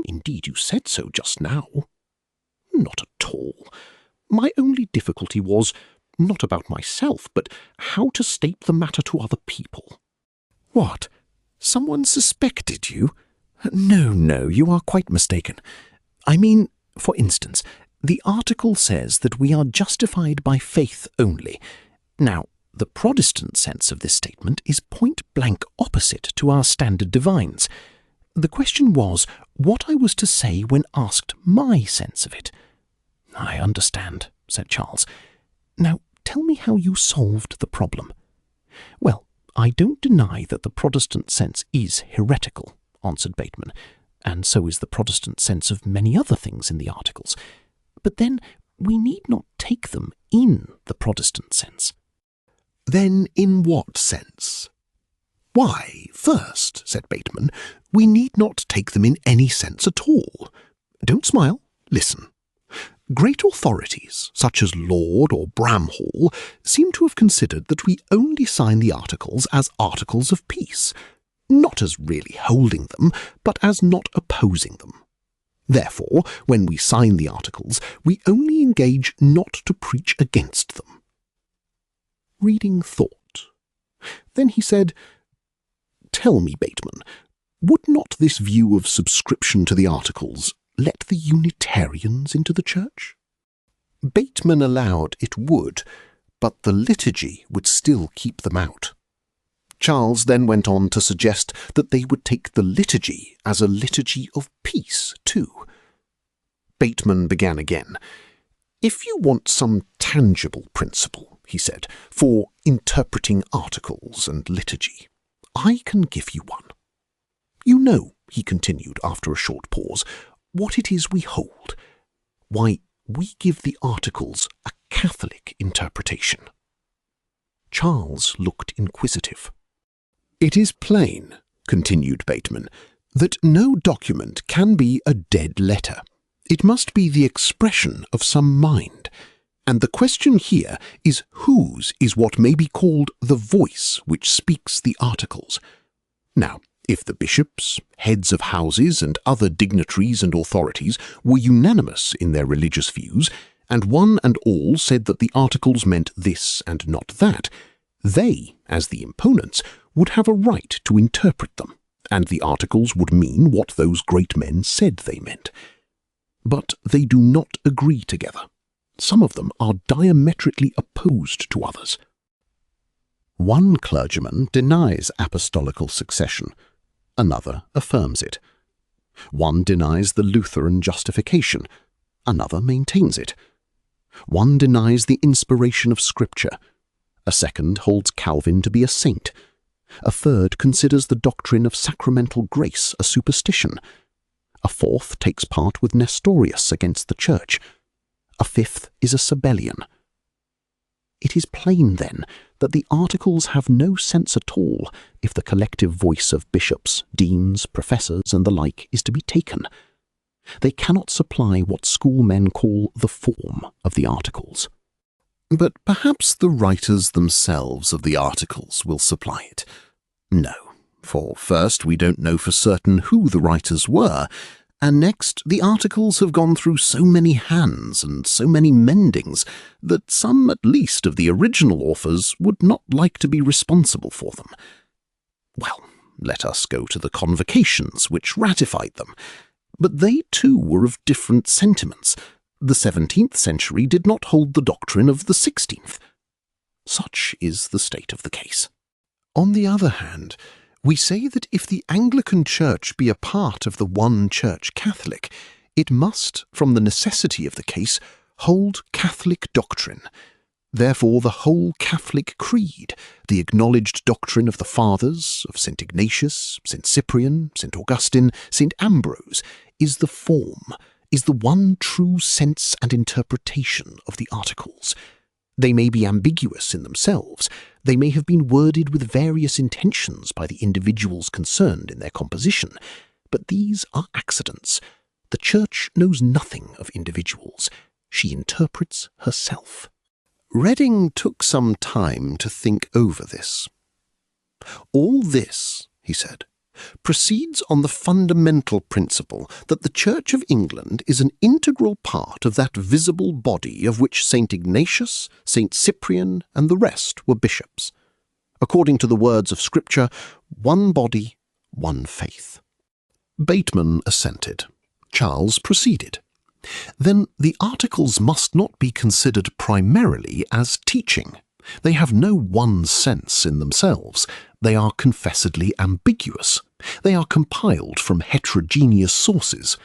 Indeed, you said so just now. Not at all. My only difficulty was, not about myself, but how to state the matter to other people. What? Someone suspected you? No, you are quite mistaken. I mean, for instance, the article says that we are justified by faith only. Now, the Protestant sense of this statement is point-blank opposite to our standard divines. The question was what I was to say when asked my sense of it. I understand, said Charles. Now, tell me how you solved the problem. Well, I don't deny that the Protestant sense is heretical, answered Bateman, and so is the Protestant sense of many other things in the articles. But then we need not take them in the Protestant sense. Then in what sense? Why, first, said Bateman, we need not take them in any sense at all. Don't smile, listen. Great authorities, such as Laud or Bramhall, seem to have considered that we only sign the articles as articles of peace, not as really holding them, but as not opposing them. Therefore, when we sign the articles, we only engage not to preach against them. Reading thought. Then he said, Tell me, Bateman, would not this view of subscription to the articles let the Unitarians into the church? Bateman allowed it would, but the liturgy would still keep them out. Charles then went on to suggest that they would take the liturgy as a liturgy of peace, too. Bateman began again. If you want some tangible principle, he said, for interpreting articles and liturgy, I can give you one. You know, he continued after a short pause, what it is we hold. Why, we give the articles a Catholic interpretation. Charles looked inquisitive. It is plain, continued Bateman, that no document can be a dead letter. It must be the expression of some mind, and the question here is whose is what may be called the voice which speaks the articles. Now, if the bishops, heads of houses, and other dignitaries and authorities were unanimous in their religious views, and one and all said that the articles meant this and not that, they, as the imponents, would have a right to interpret them, and the articles would mean what those great men said they meant. But they do not agree together. Some of them are diametrically opposed to others. One clergyman denies apostolical succession, another affirms it. One denies the Lutheran justification, another maintains it. One denies the inspiration of Scripture, a second holds Calvin to be a saint, a third considers the doctrine of sacramental grace a superstition, a fourth takes part with Nestorius against the Church, a fifth is a Sabellian. It is plain, then, that the articles have no sense at all if the collective voice of bishops, deans, professors, and the like is to be taken. They cannot supply what schoolmen call the form of the articles. But perhaps the writers themselves of the articles will supply it. No, for first, we don't know for certain who the writers were, and next, the articles have gone through so many hands and so many mendings that some, at least, of the original authors would not like to be responsible for them. Well, let us go to the convocations which ratified them. But they too were of different sentiments. The 17th century did not hold the doctrine of the 16th. Such is the state of the case. On the other hand, we say that if the Anglican Church be a part of the one Church Catholic, it must, from the necessity of the case, hold Catholic doctrine. Therefore the whole Catholic creed, the acknowledged doctrine of the Fathers, of St. Ignatius, St. Cyprian, St. Augustine, St. Ambrose, is the form, is the one true sense and interpretation of the articles. They may be ambiguous in themselves, they may have been worded with various intentions by the individuals concerned in their composition, but these are accidents. The Church knows nothing of individuals. She interprets herself. Reading took some time to think over this. All this, he said, proceeds on the fundamental principle that the Church of England is an integral part of that visible body of which St. Ignatius, St. Cyprian, and the rest were bishops. According to the words of Scripture, one body, one faith. Bateman assented. Charles proceeded. Then the articles must not be considered primarily as teaching. They have no one sense in themselves. They are confessedly ambiguous. They are compiled from heterogeneous sources.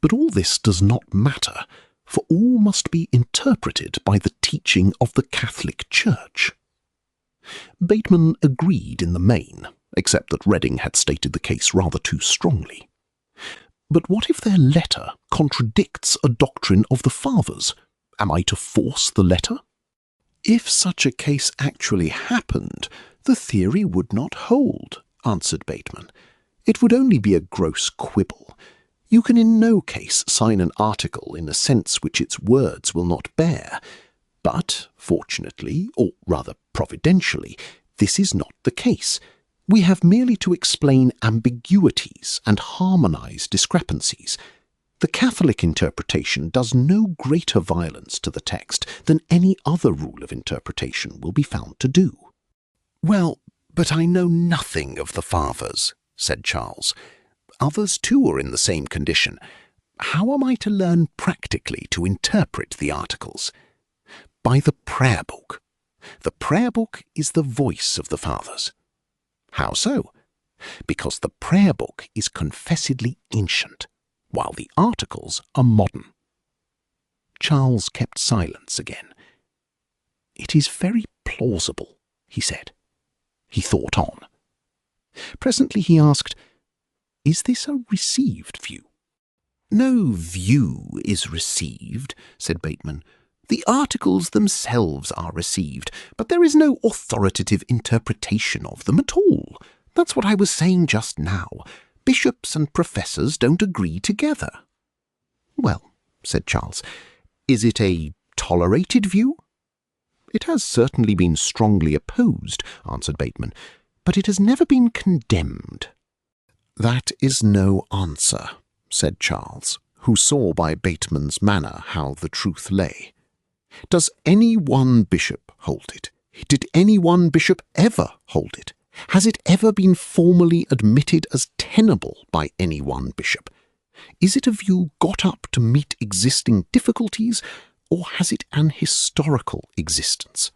But all this does not matter, for all must be interpreted by the teaching of the Catholic Church. Bateman agreed in the main, except that Reading had stated the case rather too strongly. But what if their letter contradicts a doctrine of the Fathers? Am I to force the letter? If such a case actually happened, the theory would not hold, answered Bateman. It would only be a gross quibble. You can in no case sign an article in a sense which its words will not bear. But, fortunately, or rather providentially, this is not the case. We have merely to explain ambiguities and harmonize discrepancies. The Catholic interpretation does no greater violence to the text than any other rule of interpretation will be found to do. Well, but I know nothing of the Fathers, said Charles. Others too are in the same condition. How am I to learn practically to interpret the articles? By the prayer book. The prayer book is the voice of the Fathers. How so? Because the prayer book is confessedly ancient, while the articles are modern. Charles kept silence again. It is very plausible, he said. He thought on. Presently he asked, Is this a received view? No view is received, said Bateman. The articles themselves are received, but there is no authoritative interpretation of them at all. That's what I was saying just now. Bishops and professors don't agree together. Well, said Charles, is it a tolerated view? It has certainly been strongly opposed, answered Bateman, but it has never been condemned. That is no answer, said Charles, who saw by Bateman's manner how the truth lay. Does any one bishop hold it? Did any one bishop ever hold it? Has it ever been formally admitted as tenable by any one bishop? Is it a view got up to meet existing difficulties, or has it an historical existence?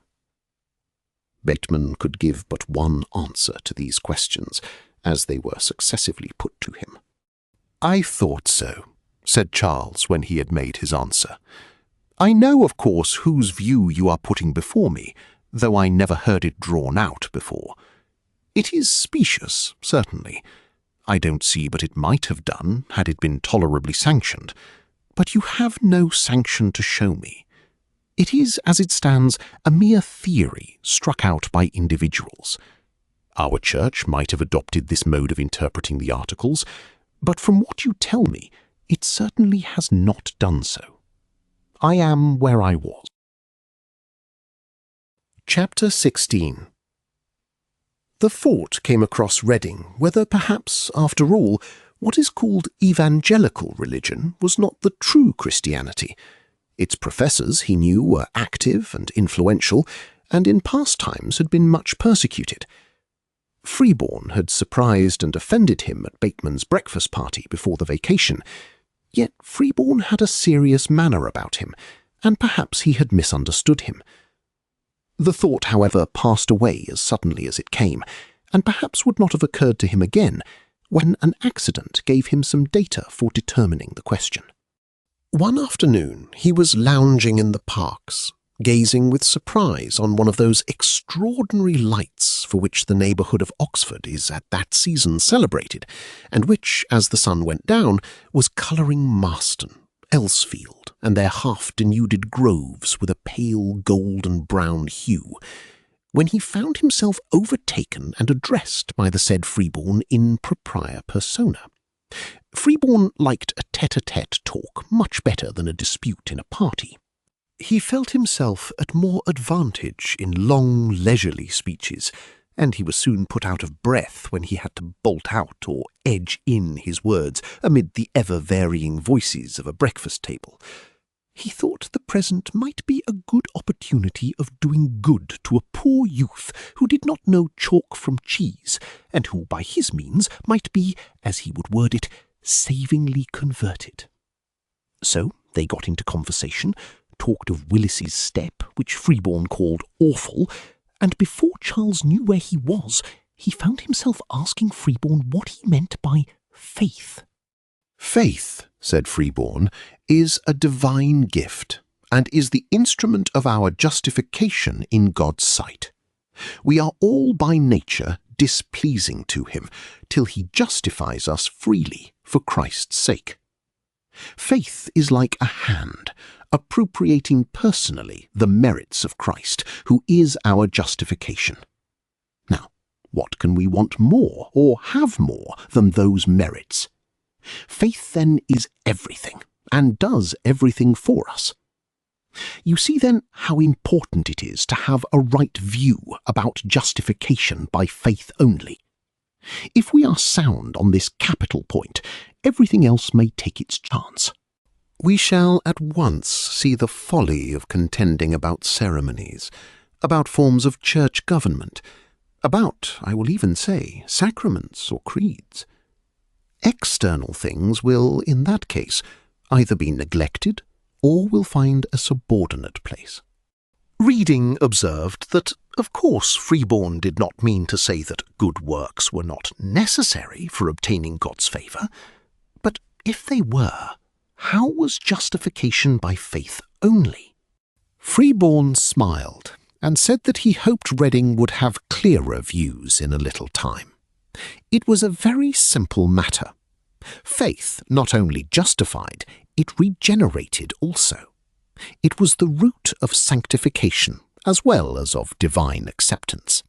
Bateman could give but one answer to these questions, as they were successively put to him. I thought so, said Charles when he had made his answer. I know, of course, whose view you are putting before me, though I never heard it drawn out before. It is specious, certainly. I don't see but it might have done, had it been tolerably sanctioned. But you have no sanction to show me. It is, as it stands, a mere theory struck out by individuals. Our Church might have adopted this mode of interpreting the articles, but from what you tell me, It certainly has not done so. I am where I was. Chapter 16. The thought came across Reading whether perhaps, after all, what is called evangelical religion was not the true Christianity. Its professors, he knew, were active and influential, and in past times had been much persecuted. Freeborn had surprised and offended him at Bateman's breakfast party before the vacation, yet Freeborn had a serious manner about him, and perhaps he had misunderstood him. The thought, however, passed away as suddenly as it came, and perhaps would not have occurred to him again when an accident gave him some data for determining the question. One afternoon he was lounging in the parks, gazing with surprise on one of those extraordinary lights for which the neighbourhood of Oxford is at that season celebrated, and which, as the sun went down, was colouring Marston, Elsfield, and their half-denuded groves with a pale golden-brown hue, when he found himself overtaken and addressed by the said Freeborn in propria persona. Freeborn liked a tete-a-tete talk much better than a dispute in a party. He felt himself at more advantage in long, leisurely speeches, and he was soon put out of breath when he had to bolt out or edge in his words amid the ever-varying voices of a breakfast table. He thought the present might be a good opportunity of doing good to a poor youth who did not know chalk from cheese, and who by his means might be, as he would word it, savingly converted. So they got into conversation, talked of Willis's Step, which Freeborn called awful, and before Charles knew where he was, he found himself asking Freeborn what he meant by faith. Faith, said Freeborn, is a divine gift, and is the instrument of our justification in God's sight. We are all by nature displeasing to him, till he justifies us freely for Christ's sake. Faith is like a hand, appropriating personally the merits of Christ, who is our justification. Now, what can we want more, or have more, than those merits? Faith, then, is everything, and does everything for us. You see, then, how important it is to have a right view about justification by faith only. If we are sound on this capital point, everything else may take its chance. We shall at once see the folly of contending about ceremonies, about forms of church government, about, I will even say, sacraments or creeds. External things will, in that case, either be neglected or will find a subordinate place. Reading observed that, of course, Freeborn did not mean to say that good works were not necessary for obtaining God's favour, but if they were, how was justification by faith only? Freeborn smiled and said that he hoped Reading would have clearer views in a little time. It was a very simple matter. Faith not only justified, it regenerated also. It was the root of sanctification as well as of divine acceptance.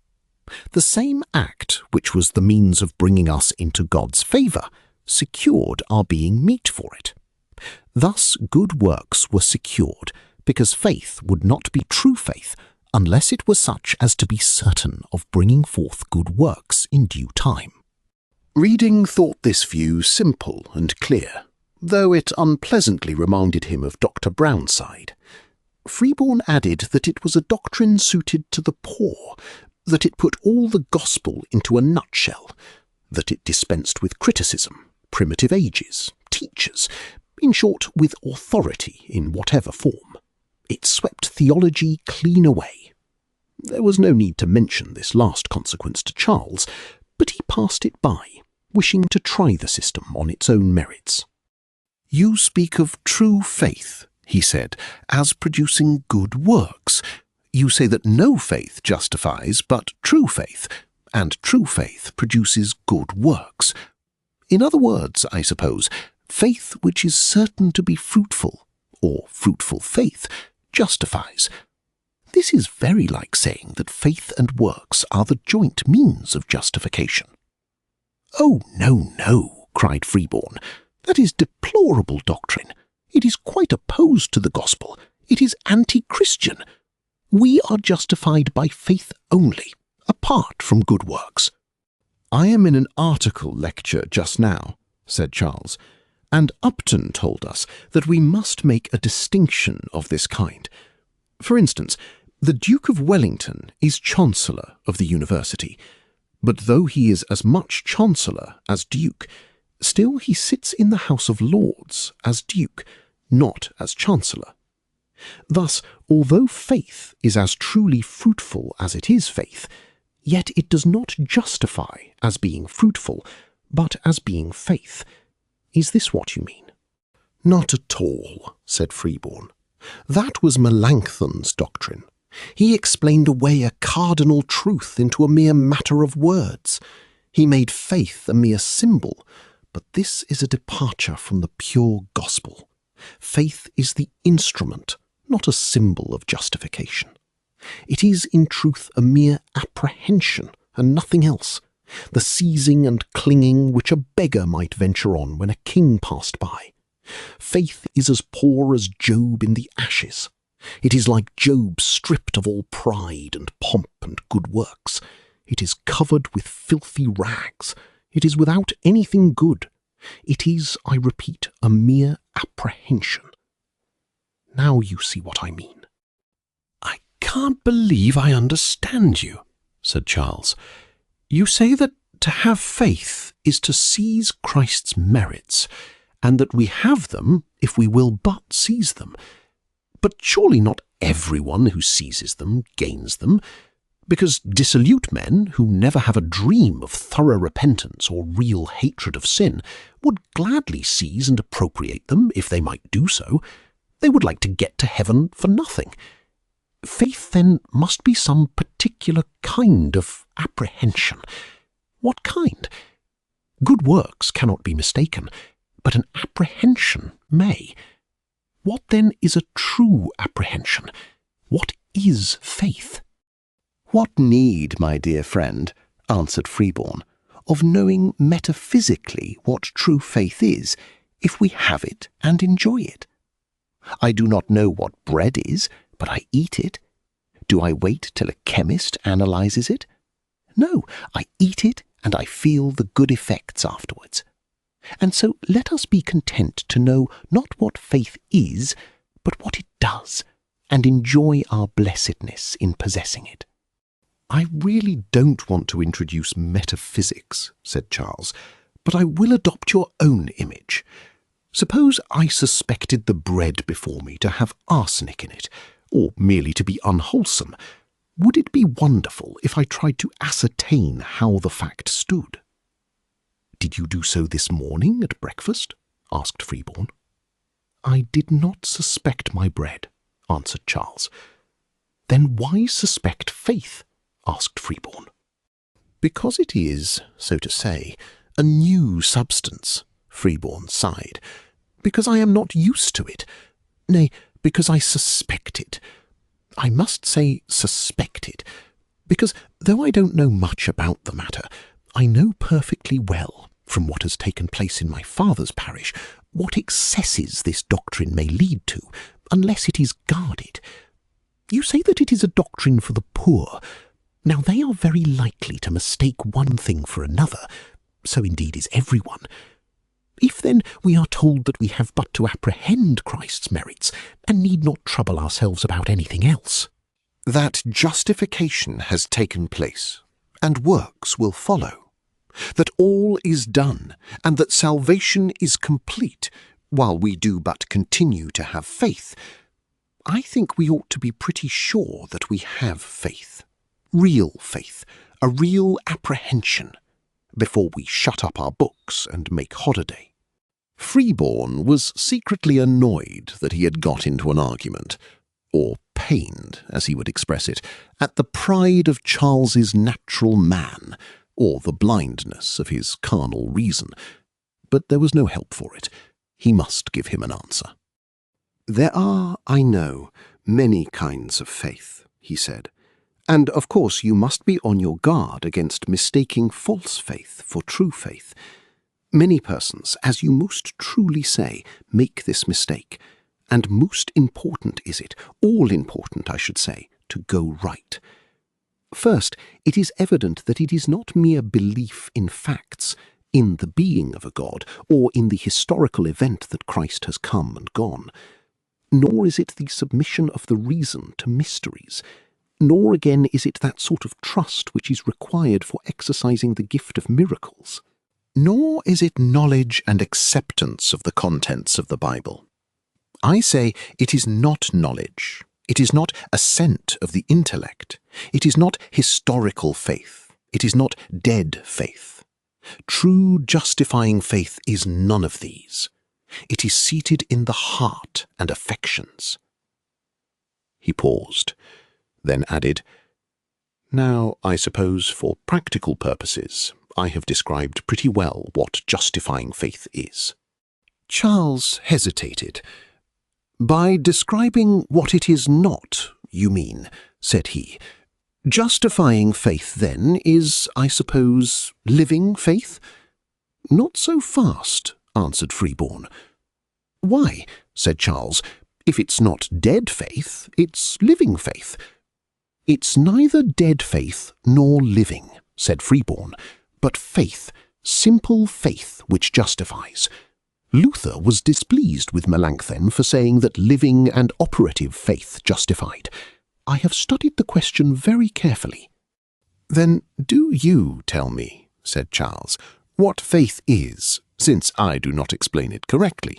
The same act which was the means of bringing us into God's favour secured our being meet for it. Thus good works were secured, because faith would not be true faith unless it was such as to be certain of bringing forth good works in due time. Reading thought this view simple and clear, though it unpleasantly reminded him of Dr. Brownside. Freeborn added that it was a doctrine suited to the poor, that it put all the gospel into a nutshell, that it dispensed with criticism, primitive ages, teachers, in short, with authority in whatever form. It swept theology clean away. There was no need to mention this last consequence to Charles, but he passed it by, wishing to try the system on its own merits. "You speak of true faith," he said, "as producing good works. You say that no faith justifies but true faith, and true faith produces good works. In other words, I suppose, faith which is certain to be fruitful, or fruitful faith, justifies. This is very like saying that faith and works are the joint means of justification." "Oh, no, no," cried Freeborn. That is deplorable doctrine. It is quite opposed to the gospel. It is anti-Christian. We are justified by faith only, apart from good works." "I am in an article lecture just now," said Charles, "and Upton told us that we must make a distinction of this kind. For instance, the Duke of Wellington is Chancellor of the University, but though he is as much Chancellor as Duke, still he sits in the House of Lords as Duke, not as Chancellor. Thus, although faith is as truly fruitful as it is faith, yet it does not justify as being fruitful, but as being faith. Is this what you mean?" "Not at all," said Freeborn. "That was Melanchthon's doctrine. He explained away a cardinal truth into a mere matter of words. He made faith a mere symbol, but this is a departure from the pure gospel. Faith is the instrument, not a symbol of justification. It is in truth a mere apprehension and nothing else, the seizing and clinging which a beggar might venture on when a king passed by. Faith is as poor as Job in the ashes. It is like Job stripped of all pride and pomp and good works. It is covered with filthy rags. It is without anything good. It is, I repeat, a mere apprehension. Now you see what I mean." "I can't believe I understand you," said Charles. "You say that to have faith is to seize Christ's merits, and that we have them if we will but seize them. But surely not everyone who seizes them gains them, because dissolute men who never have a dream of thorough repentance or real hatred of sin would gladly seize and appropriate them if they might do so. They would like to get to heaven for nothing. Faith, then, must be some particular kind of apprehension. What kind? Good works cannot be mistaken, but an apprehension may. What then is a true apprehension? What is faith?" "What need, my dear friend," answered Freeborn, "of knowing metaphysically what true faith is, if we have it and enjoy it? I do not know what bread is, but I eat it. Do I wait till a chemist analyses it? No, I eat it and I feel the good effects afterwards. And so let us be content to know not what faith is, but what it does, and enjoy our blessedness in possessing it." "I really don't want to introduce metaphysics," said Charles, "but I will adopt your own image. Suppose I suspected the bread before me to have arsenic in it, or merely to be unwholesome. Would it be wonderful if I tried to ascertain how the fact stood?" "Did you do so this morning at breakfast?" asked Freeborn. "I did not suspect my bread," answered Charles. "Then why suspect faith?" asked Freeborn. "Because it is, so to say, a new substance," Freeborn sighed. "Because I am not used to it. Nay, because I suspect it. I must say suspect it, because though I don't know much about the matter, I know perfectly well, from what has taken place in my father's parish, what excesses this doctrine may lead to, unless it is guarded. You say that it is a doctrine for the poor. Now they are very likely to mistake one thing for another, so indeed is everyone. If then we are told that we have but to apprehend Christ's merits, and need not trouble ourselves about anything else, that justification has taken place, and works will follow, that all is done, and that salvation is complete, while we do but continue to have faith, I think we ought to be pretty sure that we have faith, a real apprehension, before we shut up our books and make holiday." Freeborn was secretly annoyed that he had got into an argument, or pained, as he would express it, at the pride of Charles's natural man, or the blindness of his carnal reason, but there was no help for it. He must give him an answer. "There are, I know, many kinds of faith," he said, "and of course you must be on your guard against mistaking false faith for true faith. Many persons, as you most truly say, make this mistake, and most important is it, all important, I should say, to go right. First, it is evident that it is not mere belief in facts, in the being of a God, or in the historical event that Christ has come and gone. Nor is it the submission of the reason to mysteries, nor again is it that sort of trust which is required for exercising the gift of miracles. Nor is it knowledge and acceptance of the contents of the Bible. I say it is not knowledge. It is not assent of the intellect. It is not historical faith. It is not dead faith. True justifying faith is none of these. It is seated in the heart and affections. He paused, then added, "Now, I suppose for practical purposes, I have described pretty well what justifying faith is." Charles hesitated. "By describing what it is not, you mean," said he. "Justifying faith, then, is, I suppose, living faith?" "Not so fast," answered Freeborn. "Why," said Charles, "if it's not dead faith, it's living faith." "It's neither dead faith nor living," said Freeborn, "but faith, simple faith which justifies. Luther was displeased with Melanchthon for saying that living and operative faith justified. I have studied the question very carefully." "Then do you tell me," said Charles, "what faith is, since I do not explain it correctly.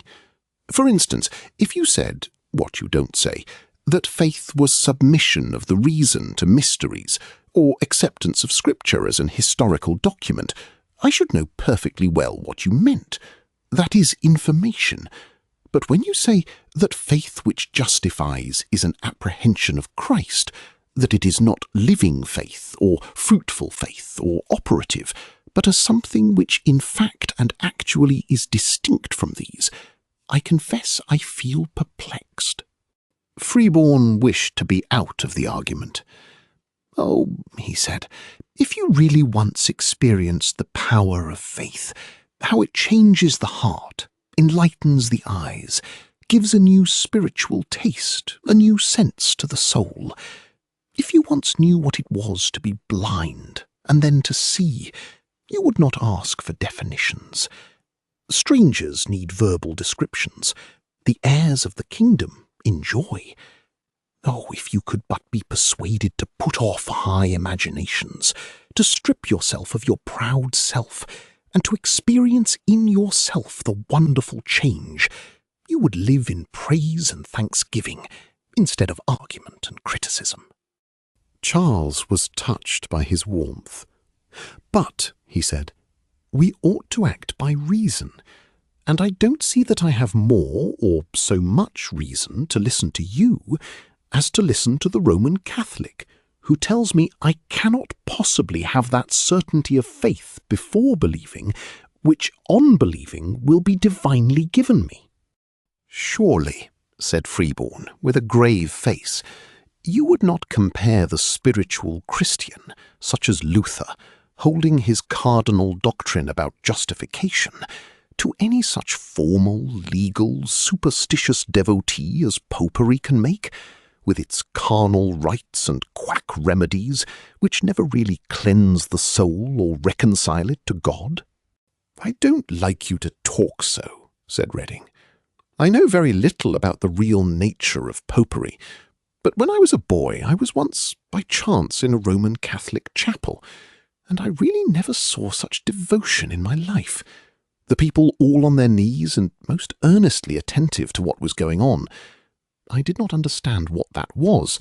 For instance, if you said, what you don't say, that faith was submission of the reason to mysteries, or acceptance of Scripture as an historical document, I should know perfectly well what you meant. That is information. But when you say that faith which justifies is an apprehension of Christ, that it is not living faith, or fruitful faith, or operative, but a something which in fact and actually is distinct from these, I confess I feel perplexed." Freeborn wished to be out of the argument. "Oh," he said, "if you really once experienced the power of faith, how it changes the heart, enlightens the eyes, gives a new spiritual taste, a new sense to the soul. If you once knew what it was to be blind, and then to see, you would not ask for definitions. Strangers need verbal descriptions. The heirs of the kingdom enjoy. Oh, if you could but be persuaded to put off high imaginations, to strip yourself of your proud self, and to experience in yourself the wonderful change, you would live in praise and thanksgiving, instead of argument and criticism." Charles was touched by his warmth. "But," he said, "we ought to act by reason, and I don't see that I have more or so much reason to listen to you as to listen to the Roman Catholic, who tells me I cannot possibly have that certainty of faith before believing, which on believing will be divinely given me." "Surely," said Freeborn, with a grave face, "you would not compare the spiritual Christian, such as Luther, holding his cardinal doctrine about justification, to any such formal, legal, superstitious devotee as popery can make, with its carnal rites and quack remedies, which never really cleanse the soul or reconcile it to God?" "I don't like you to talk so," said Redding. "I know very little about the real nature of popery, but when I was a boy I was once, by chance, in a Roman Catholic chapel, and I really never saw such devotion in my life. The people all on their knees and most earnestly attentive to what was going on. I did not understand what that was,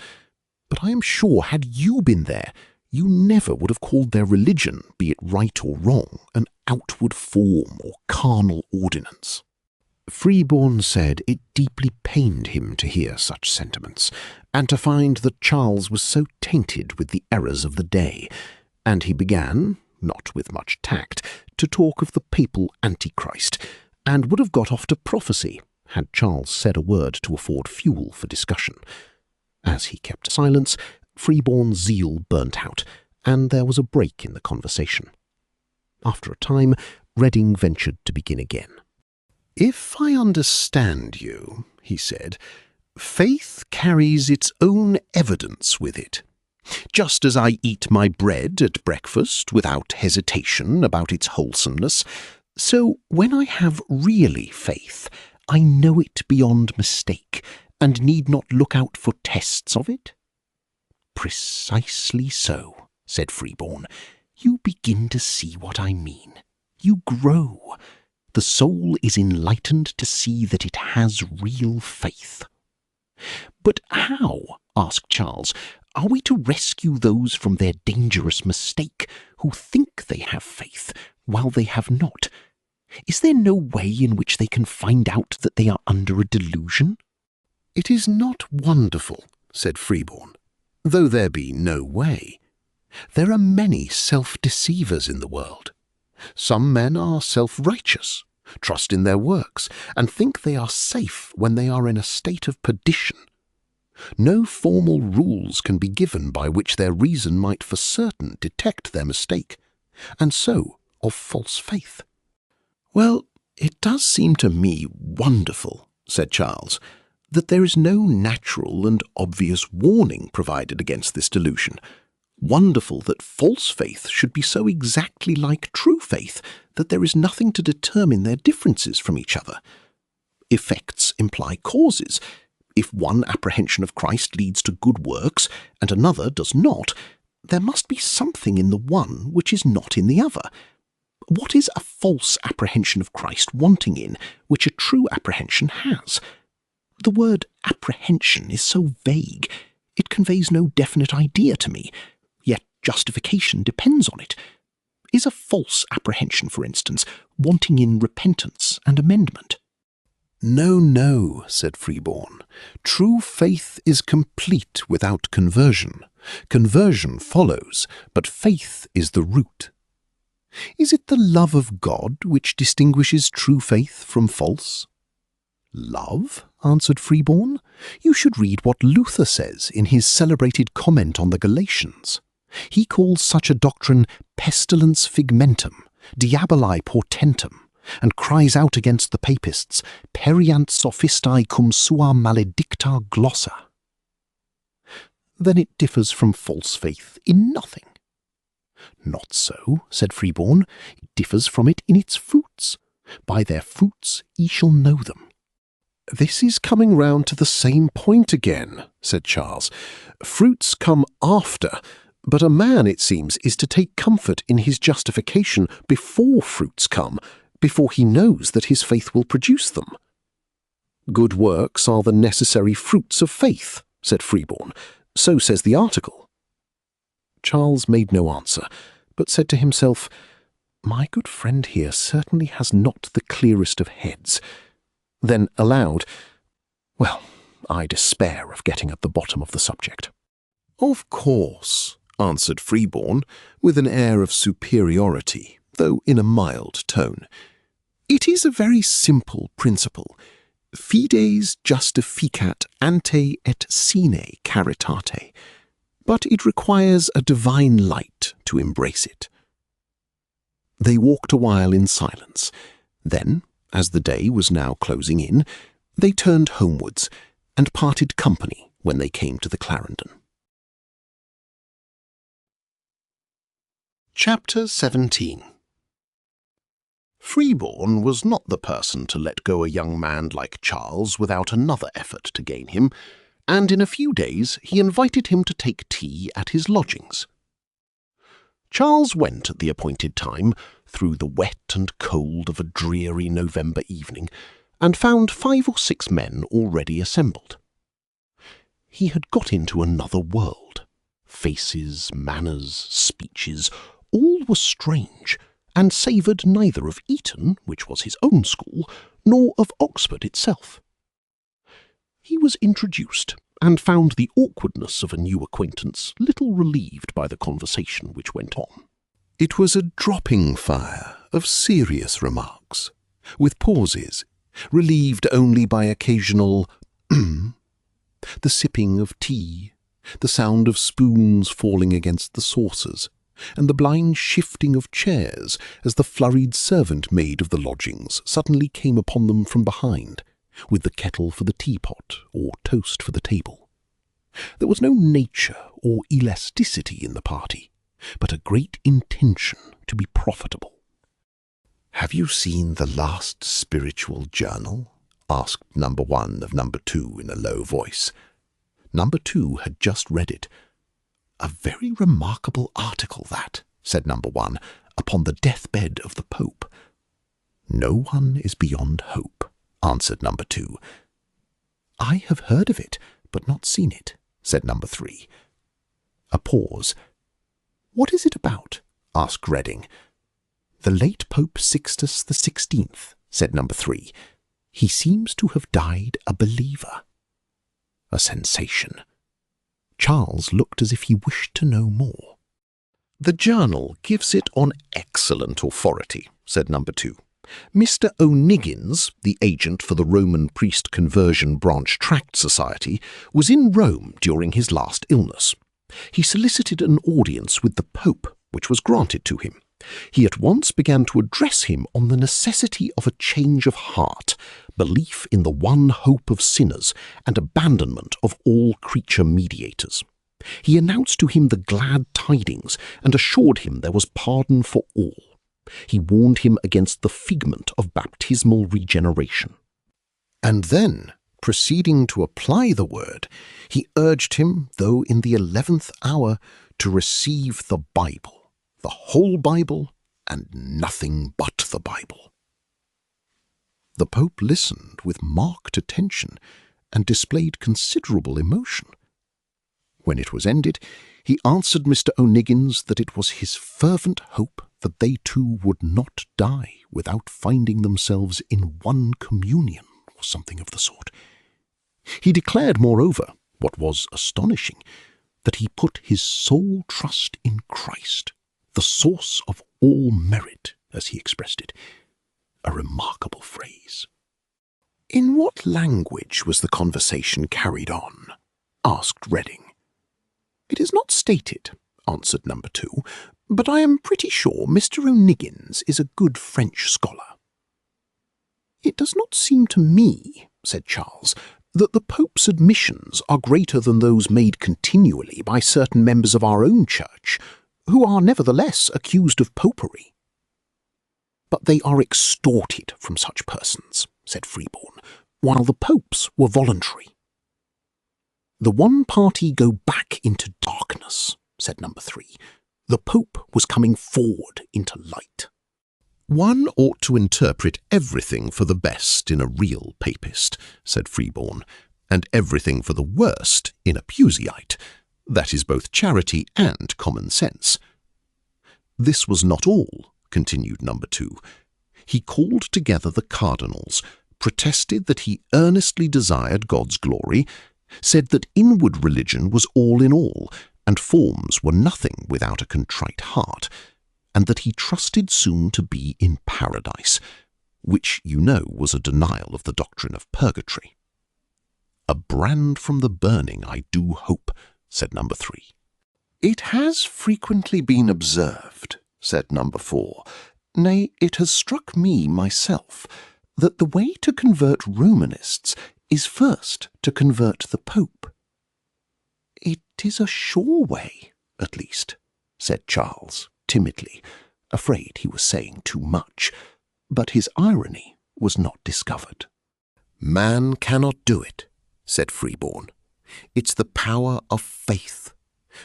but I am sure had you been there, you never would have called their religion, be it right or wrong, an outward form or carnal ordinance." Freeborn said it deeply pained him to hear such sentiments, and to find that Charles was so tainted with the errors of the day, and he began, not with much tact, to talk of the papal Antichrist, and would have got off to prophecy, had Charles said a word to afford fuel for discussion. As he kept silence, Freeborn's zeal burnt out, and there was a break in the conversation. After a time, Redding ventured to begin again. "If I understand you," he said, "faith carries its own evidence with it. Just as I eat my bread at breakfast without hesitation about its wholesomeness, so when I have really faith, I know it beyond mistake, and need not look out for tests of it?" "Precisely so," said Freeborn. "You begin to see what I mean. You grow. The soul is enlightened to see that it has real faith." "But how," asked Charles, "are we to rescue those from their dangerous mistake who think they have faith while they have not? Is there no way in which they can find out that they are under a delusion?" "It is not wonderful," said Freeborn, "though there be no way. There are many self-deceivers in the world. Some men are self-righteous, trust in their works, and think they are safe when they are in a state of perdition. No formal rules can be given by which their reason might for certain detect their mistake, and so of false faith." "Well, it does seem to me wonderful," said Charles, "that there is no natural and obvious warning provided against this delusion. Wonderful that false faith should be so exactly like true faith that there is nothing to determine their differences from each other. Effects imply causes. If one apprehension of Christ leads to good works and another does not, there must be something in the one which is not in the other. What is a false apprehension of Christ wanting in which a true apprehension has? The word apprehension is so vague, it conveys no definite idea to me, yet justification depends on it. Is a false apprehension, for instance, wanting in repentance and amendment?" "No, no," said Freeborn. "True faith is complete without conversion. Conversion follows, but faith is the root. Is it the love of God which distinguishes true faith from false?" "Love?" answered Freeborn. "You should read what Luther says in his celebrated comment on the Galatians. He calls such a doctrine pestilens figmentum, diaboli portentum, and cries out against the papists, periant sophistae cum sua maledicta glossa." "Then it differs from false faith in nothing." "Not so," said Freeborn. "It differs from it in its fruits. By their fruits ye shall know them." "This is coming round to the same point again," said Charles. "Fruits come after, but a man, it seems, is to take comfort in his justification before fruits come, before he knows that his faith will produce them." "Good works are the necessary fruits of faith," said Freeborn. "So says the article." Charles made no answer, but said to himself, "My good friend here certainly has not the clearest of heads." Then aloud, "Well, I despair of getting at the bottom of the subject." "Of course," answered Freeborn, with an air of superiority, though in a mild tone. "It is a very simple principle. Fides justificat ante et sine caritate, but it requires a divine light to embrace it." They walked a while in silence. Then, as the day was now closing in, they turned homewards and parted company when they came to the Clarendon. Chapter 17. Freeborn was not the person to let go a young man like Charles without another effort to gain him, and in a few days he invited him to take tea at his lodgings. Charles went at the appointed time through the wet and cold of a dreary November evening, and found 5 or 6 men already assembled. He had got into another world. Faces, manners, speeches, all were strange, and savoured neither of Eton, which was his own school, nor of Oxford itself. He was introduced, and found the awkwardness of a new acquaintance little relieved by the conversation which went on. It was a dropping fire of serious remarks, with pauses, relieved only by occasional the sipping of tea, the sound of spoons falling against the saucers, and the blind shifting of chairs as the flurried servant maid of the lodgings suddenly came upon them from behind, with the kettle for the teapot or toast for the table. There was no nature or elasticity in the party, but a great intention to be profitable. "Have you seen the last spiritual journal?" asked number 1 of number 2 in a low voice. Number 2 had just read it. "A very remarkable article, that," said number 1, "upon the deathbed of the Pope." "No one is beyond hope," answered number 2. "I have heard of it, but not seen it," said number 3. A pause. "What is it about?" asked Redding. "The late Pope Sixtus XVI," said number 3. "He seems to have died a believer." A sensation. Charles looked as if he wished to know more. "The journal gives it on excellent authority," said number 2. "Mr. O'Niggins, the agent for the Roman Priest Conversion Branch Tract Society, was in Rome during his last illness. He solicited an audience with the Pope, which was granted to him. He at once began to address him on the necessity of a change of heart, belief in the one hope of sinners, and abandonment of all creature mediators. He announced to him the glad tidings, and assured him there was pardon for all. He warned him against the figment of baptismal regeneration. And then, proceeding to apply the word, he urged him, though in the 11th hour, to receive the Bible, the whole Bible, and nothing but the Bible." The Pope listened with marked attention and displayed considerable emotion. When it was ended, he answered Mr. O'Niggins that it was his fervent hope that they too would not die without finding themselves in one communion, or something of the sort. He declared, moreover, what was astonishing, that he put his sole trust in Christ, the source of all merit, as he expressed it. A remarkable phrase. "In what language was the conversation carried on?" asked Redding. "It is not stated," answered number 2, "but I am pretty sure Mr. O'Niggins is a good French scholar." "It does not seem to me," said Charles, "that the Pope's admissions are greater than those made continually by certain members of our own church, who are nevertheless accused of popery." "But they are extorted from such persons," said Freeborn, "while the Popes were voluntary." "The one party go back into darkness," said number 3. "The Pope was coming forward into light." "One ought to interpret everything for the best in a real papist," said Freeborn, "and everything for the worst in a Puseyite. That is both charity and common sense." "This was not all," continued number 2. "He called together the cardinals, protested that he earnestly desired God's glory, said that inward religion was all in all, and forms were nothing without a contrite heart, and that he trusted soon to be in paradise, which, you know, was a denial of the doctrine of purgatory." "A brand from the burning, I do hope," said number 3. "It has frequently been observed," said number 4, "nay, it has struck me myself, that the way to convert Romanists is first to convert the Pope." "It is a sure way, at least," said Charles, timidly, afraid he was saying too much, but his irony was not discovered. "Man cannot do it," said Freeborn. "It's the power of faith.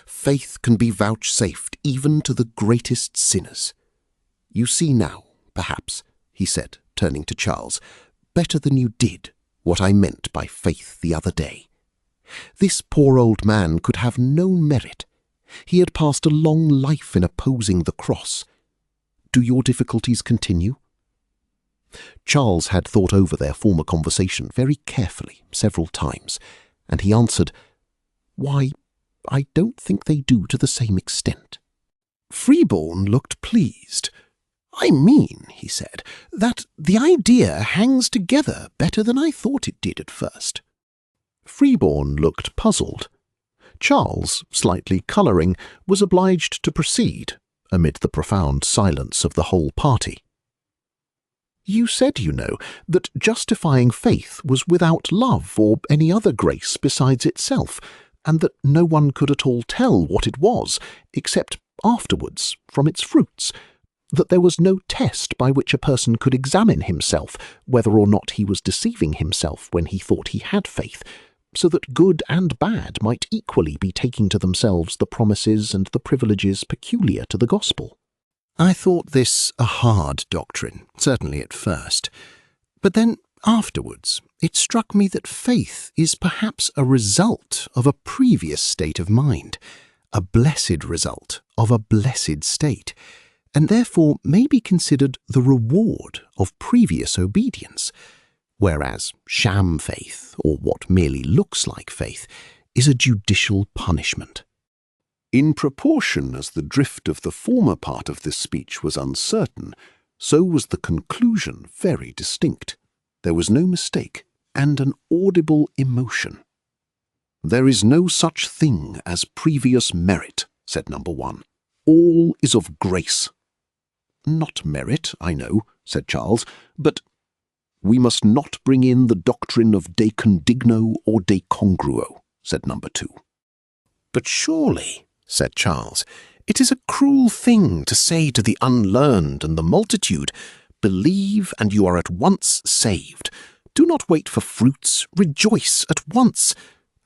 Faith can be vouchsafed even to the greatest sinners. You see now, perhaps," he said, turning to Charles, "better than you did what I meant by faith the other day. This poor old man could have no merit. He had passed a long life in opposing the cross. Do your difficulties continue?" Charles had thought over their former conversation very carefully several times, and he answered, "Why, I don't think they do to the same extent." Freeborn looked pleased. "I mean," he said, "that the idea hangs together better than I thought it did at first." Freeborn looked puzzled. Charles, slightly colouring, was obliged to proceed, amid the profound silence of the whole party. "You said, you know, that justifying faith was without love or any other grace besides itself, and that no one could at all tell what it was, except afterwards, from its fruits, that there was no test by which a person could examine himself whether or not he was deceiving himself when he thought he had faith, so that good and bad might equally be taking to themselves the promises and the privileges peculiar to the gospel." I thought this a hard doctrine, certainly at first, but then afterwards it struck me that faith is perhaps a result of a previous state of mind, a blessed result of a blessed state, and therefore may be considered the reward of previous obedience, whereas sham faith, or what merely looks like faith, is a judicial punishment. In proportion as the drift of the former part of this speech was uncertain, so was the conclusion very distinct. There was no mistake, and an audible emotion. "There is no such thing as previous merit," said number 1. "All is of grace." "Not merit, I know," said Charles, "but we must not bring in the doctrine of de condigno or de congruo," said number 2. "But surely," said Charles, "it is a cruel thing to say to the unlearned and the multitude, 'Believe, and you are at once saved. Do not wait for fruits, rejoice at once,'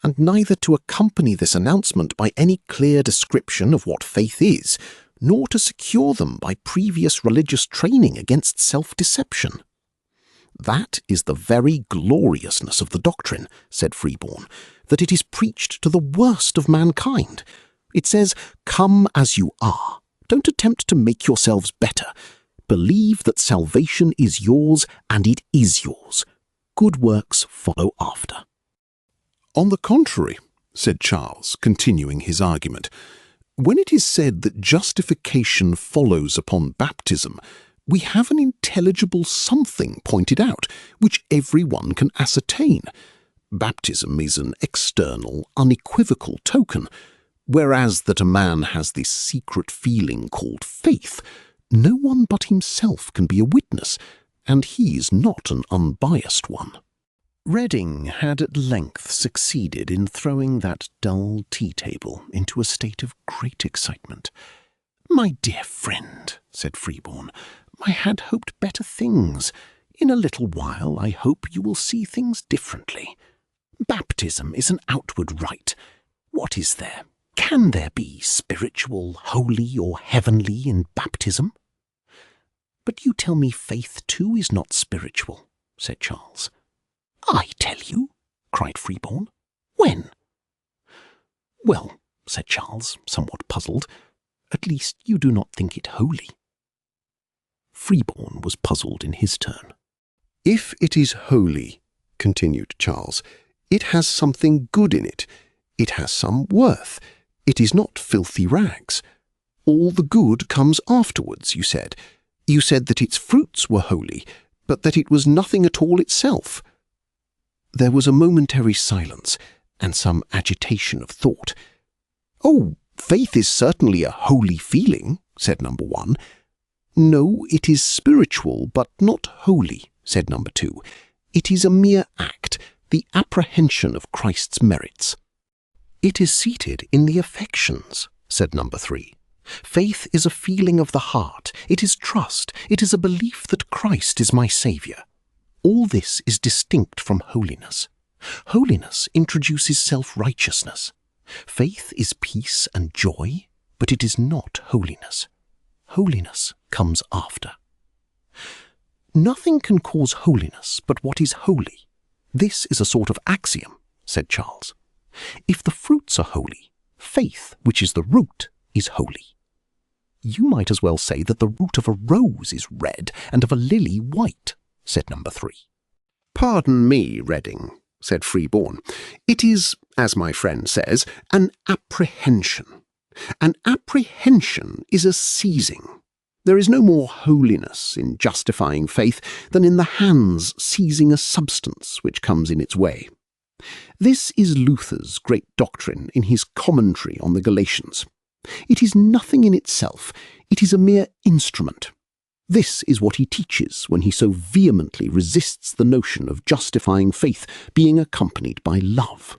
and neither to accompany this announcement by any clear description of what faith is, nor to secure them by previous religious training against self-deception." "That is the very gloriousness of the doctrine," said Freeborn, "that it is preached to the worst of mankind. It says, 'Come as you are. Don't attempt to make yourselves better. Believe that salvation is yours, and it is yours. Good works follow after.'" "On the contrary," said Charles, continuing his argument, "when it is said that justification follows upon baptism, we have an intelligible something pointed out, which every one can ascertain. Baptism is an external, unequivocal token, whereas that a man has this secret feeling called faith, no one but himself can be a witness, and he is not an unbiased one." Reading had at length succeeded in throwing that dull tea-table into a state of great excitement. "My dear friend," said Freeborn, "I had hoped better things. In a little while I hope you will see things differently. Baptism is an outward rite. What is there? Can there be spiritual, holy, or heavenly in baptism?" "But you tell me faith too is not spiritual," said Charles. "I tell you?" cried Freeborn. "When?" "Well," said Charles, somewhat puzzled, "at least you do not think it holy." Freeborn was puzzled in his turn. "If it is holy," continued Charles, "it has something good in it. It has some worth. It is not filthy rags. All the good comes afterwards, you said. You said that its fruits were holy, but that it was nothing at all itself." There was a momentary silence, and some agitation of thought. "Oh, faith is certainly a holy feeling," said number 1. "No, it is spiritual, but not holy," said number 2. "It is a mere act, the apprehension of Christ's merits." "It is seated in the affections," said number 3. "Faith is a feeling of the heart. It is trust. It is a belief that Christ is my Saviour. All this is distinct from holiness. Holiness introduces self-righteousness. Faith is peace and joy, but it is not holiness. Holiness comes after." "Nothing can cause holiness but what is holy. This is a sort of axiom," said Charles. "If the fruits are holy, faith, which is the root, is holy. You might as well say that the root of a rose is red and of a lily white," said number 3. "Pardon me, Reading," said Freeborn. "It is, as my friend says, an apprehension. An apprehension is a seizing. There is no more holiness in justifying faith than in the hands seizing a substance which comes in its way. This is Luther's great doctrine in his commentary on the Galatians. It is nothing in itself. It is a mere instrument. This is what he teaches when he so vehemently resists the notion of justifying faith being accompanied by love.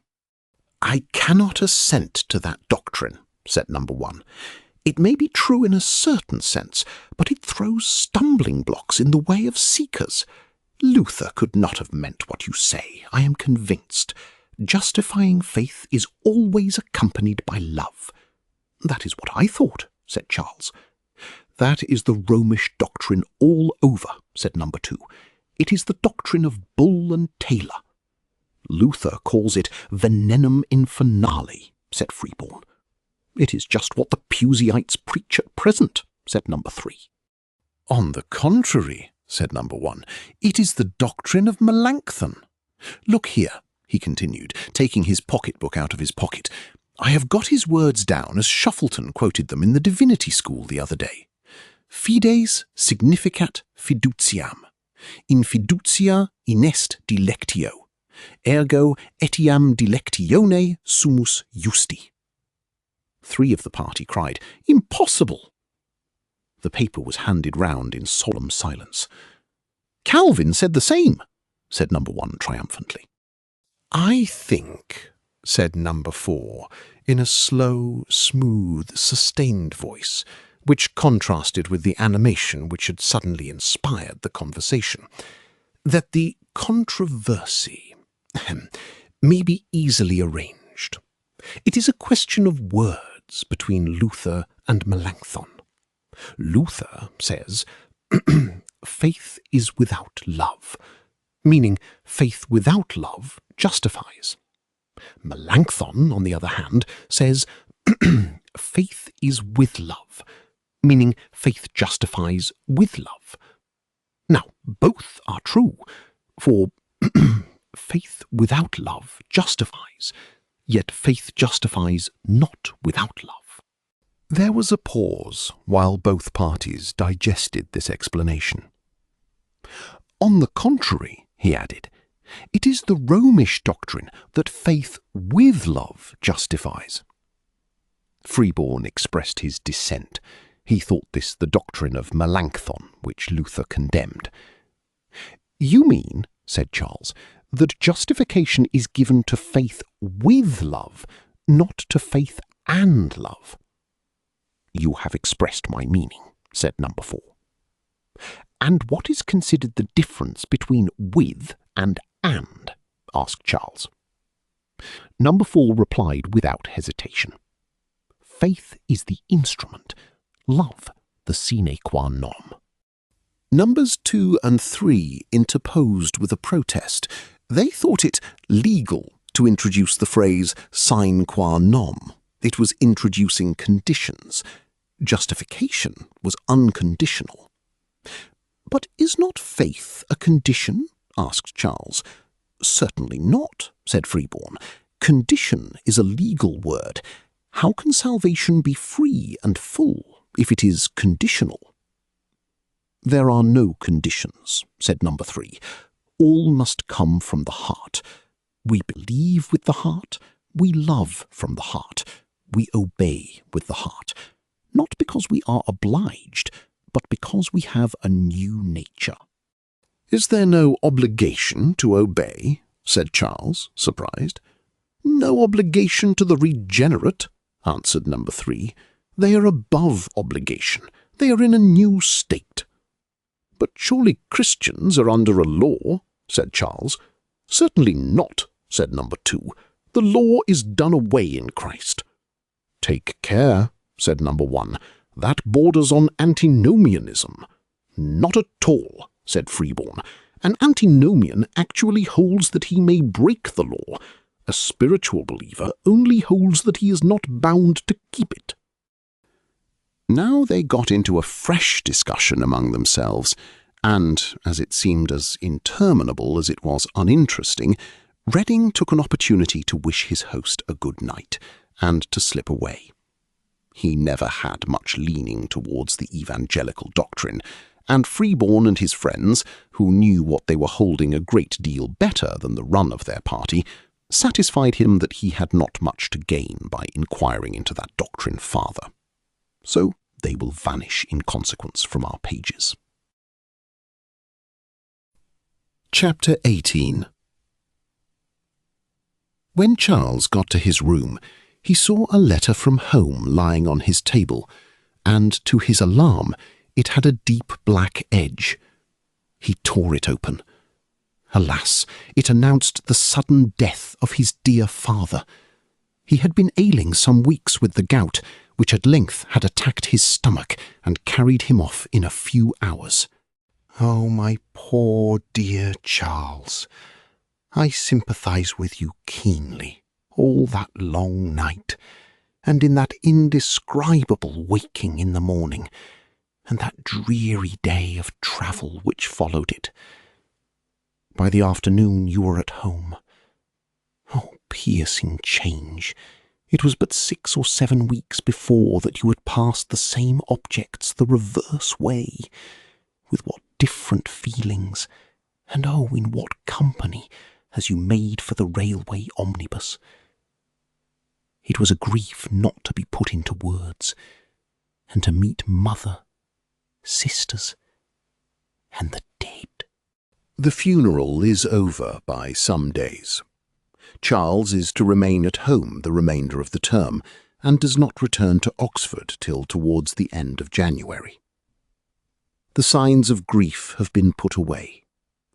I cannot assent to that doctrine, said number 1. It may be true in a certain sense, but it throws stumbling blocks in the way of seekers. Luther could not have meant what you say, I am convinced. Justifying faith is always accompanied by love. That is what I thought, said Charles. That is the Romish doctrine all over, said number 2. It is the doctrine of Bull and Taylor. Luther calls it venenum infernale, said Freeborn. It is just what the Puseyites preach at present, said number 3. On the contrary, said number 1, it is the doctrine of Melanchthon. Look here, he continued, taking his pocket-book out of his pocket. I have got his words down as Shuffleton quoted them in the divinity school the other day. Fides significat fidutiam. In fiducia inest dilectio. Ergo etiam dilectione sumus justi. 3 of the party cried, Impossible! The paper was handed round in solemn silence. Calvin said the same, said number 1 triumphantly. I think, said number 4, in a slow, smooth, sustained voice, which contrasted with the animation which had suddenly inspired the conversation, that the controversy may be easily arranged. It is a question of words between Luther and Melanchthon. Luther says, faith is without love, meaning faith without love justifies. Melanchthon, on the other hand, says, faith is with love, meaning faith justifies with love. Now, both are true, for faith without love justifies, yet faith justifies not without love. There was a pause while both parties digested this explanation. On the contrary, he added, it is the Romish doctrine that faith with love justifies. Freeborn expressed his dissent. He thought this the doctrine of Melanchthon, which Luther condemned. You mean, said Charles, that justification is given to faith with love, not to faith and love. You have expressed my meaning, said number 4. And what is considered the difference between with and? Asked Charles. Number 4 replied without hesitation. Faith is the instrument, love the sine qua non. Numbers 2 and 3 interposed with a protest. They thought it legal to introduce the phrase sine qua non. It was introducing conditions. Justification was unconditional. But is not faith a condition? Asked Charles. Certainly not, said Freeborn. Condition is a legal word. How can salvation be free and full if it is conditional? There are no conditions, said number 3. All must come from the heart. We believe with the heart. We love from the heart. We obey with the heart. Not because we are obliged, but because we have a new nature. Is there no obligation to obey? Said Charles, surprised. No obligation to the regenerate, answered number 3. They are above obligation. They are in a new state. But surely Christians are under a law, said Charles. Certainly not, said number 2. The law is done away in Christ. Take care, said number 1. That borders on antinomianism. Not at all, said Freeborn. An antinomian actually holds that he may break the law. A spiritual believer only holds that he is not bound to keep it. Now they got into a fresh discussion among themselves, and, as it seemed as interminable as it was uninteresting, Redding took an opportunity to wish his host a good night, and to slip away. He never had much leaning towards the evangelical doctrine, and Freeborn and his friends, who knew what they were holding a great deal better than the run of their party, satisfied him that he had not much to gain by inquiring into that doctrine farther. so they will vanish in consequence from our pages. Chapter 18. When Charles got to his room, he saw a letter from home lying on his table, and to his alarm, it had a deep black edge. He tore it open. Alas, it announced the sudden death of his dear father. He had been ailing some weeks with the gout, which at length had attacked his stomach and carried him off in a few hours. Oh, my poor dear Charles, I sympathize with you keenly. All that long night, and in that indescribable waking in the morning, and that dreary day of travel which followed it. By the afternoon you were at home. Oh, piercing change! It was but 6 or 7 weeks before that you had passed the same objects the reverse way. With what different feelings, and oh, in what company, as you made for the railway omnibus. It was a grief not to be put into words, and to meet mother, sisters, and the dead. The funeral is over by some days. Charles is to remain at home the remainder of the term, and does not return to Oxford till towards the end of January. The signs of grief have been put away.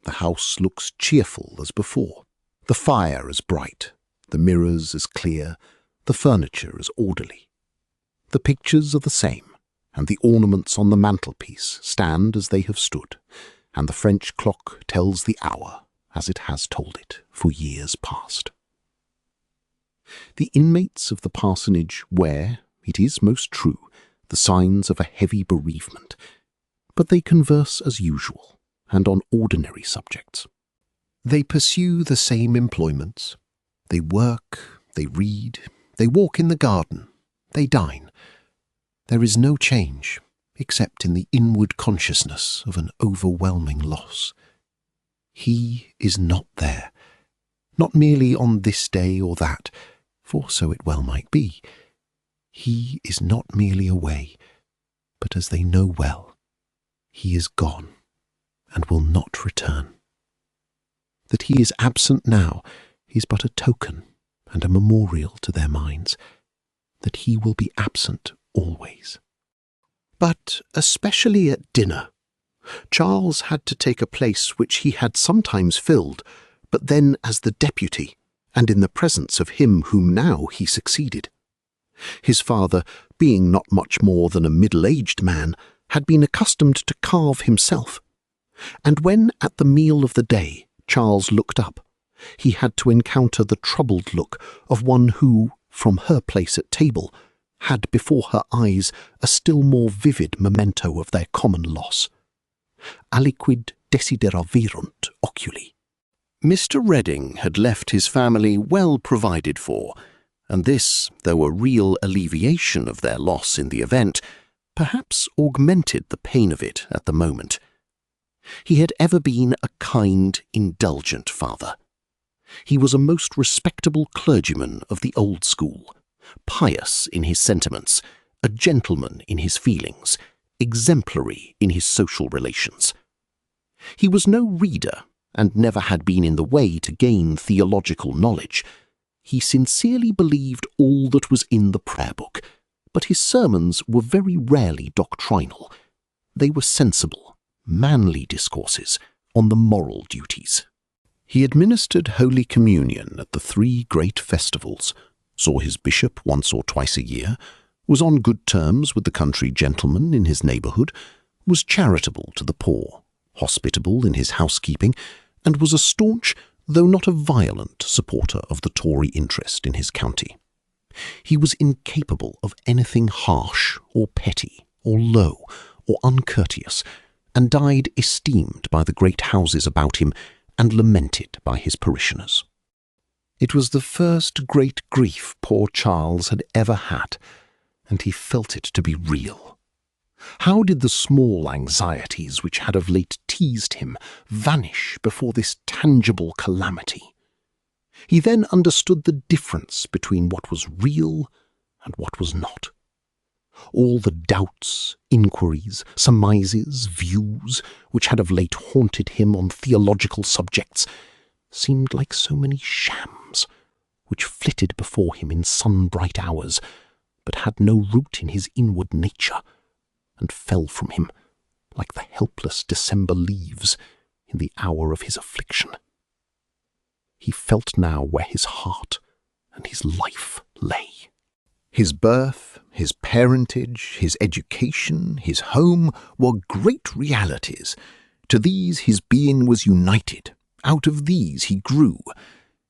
The house looks cheerful as before, the fire as bright, the mirrors as clear, the furniture as orderly. The pictures are the same, and the ornaments on the mantelpiece stand as they have stood, and the French clock tells the hour as it has told it for years past. The inmates of the parsonage wear, it is most true, the signs of a heavy bereavement, but they converse as usual, and on ordinary subjects. They pursue the same employments. They work, they read, they walk in the garden, they dine. There is no change, except in the inward consciousness of an overwhelming loss. He is not there, not merely on this day or that, for so it well might be. He is not merely away, but as they know well, he is gone and will not return. That he is absent now is but a token and a memorial to their minds, that he will be absent always. But especially at dinner, Charles had to take a place which he had sometimes filled, but then as the deputy, and in the presence of him whom now he succeeded. His father, being not much more than a middle-aged man, had been accustomed to carve himself, and when at the meal of the day Charles looked up, he had to encounter the troubled look of one who, from her place at table, had before her eyes a still more vivid memento of their common loss. Aliquid desideraverunt oculi. Mr. Redding had left his family well provided for, and this, though a real alleviation of their loss in the event, perhaps augmented the pain of it at the moment. He had ever been a kind, indulgent father. He was a most respectable clergyman of the old school, pious in his sentiments, a gentleman in his feelings, exemplary in his social relations. He was no reader, and never had been in the way to gain theological knowledge. He sincerely believed all that was in the prayer book, but his sermons were very rarely doctrinal. They were sensible, manly discourses on the moral duties. He administered Holy Communion at the 3 great festivals, saw his bishop once or twice a year, was on good terms with the country gentlemen in his neighbourhood, was charitable to the poor, hospitable in his housekeeping, and was a staunch, though not a violent, supporter of the Tory interest in his county. He was incapable of anything harsh or petty or low or uncourteous, and died esteemed by the great houses about him and lamented by his parishioners. It was the first great grief poor Charles had ever had, and he felt it to be real. How did the small anxieties which had of late teased him vanish before this tangible calamity? He then understood the difference between what was real and what was not. All the doubts, inquiries, surmises, views, which had of late haunted him on theological subjects, seemed like so many shams, which flitted before him in sun-bright hours, but had no root in his inward nature, and fell from him, like the helpless December leaves, in the hour of his affliction. He felt now where his heart and his life lay. His birth, his parentage, his education, his home were great realities. To these his being was united. Out of these he grew.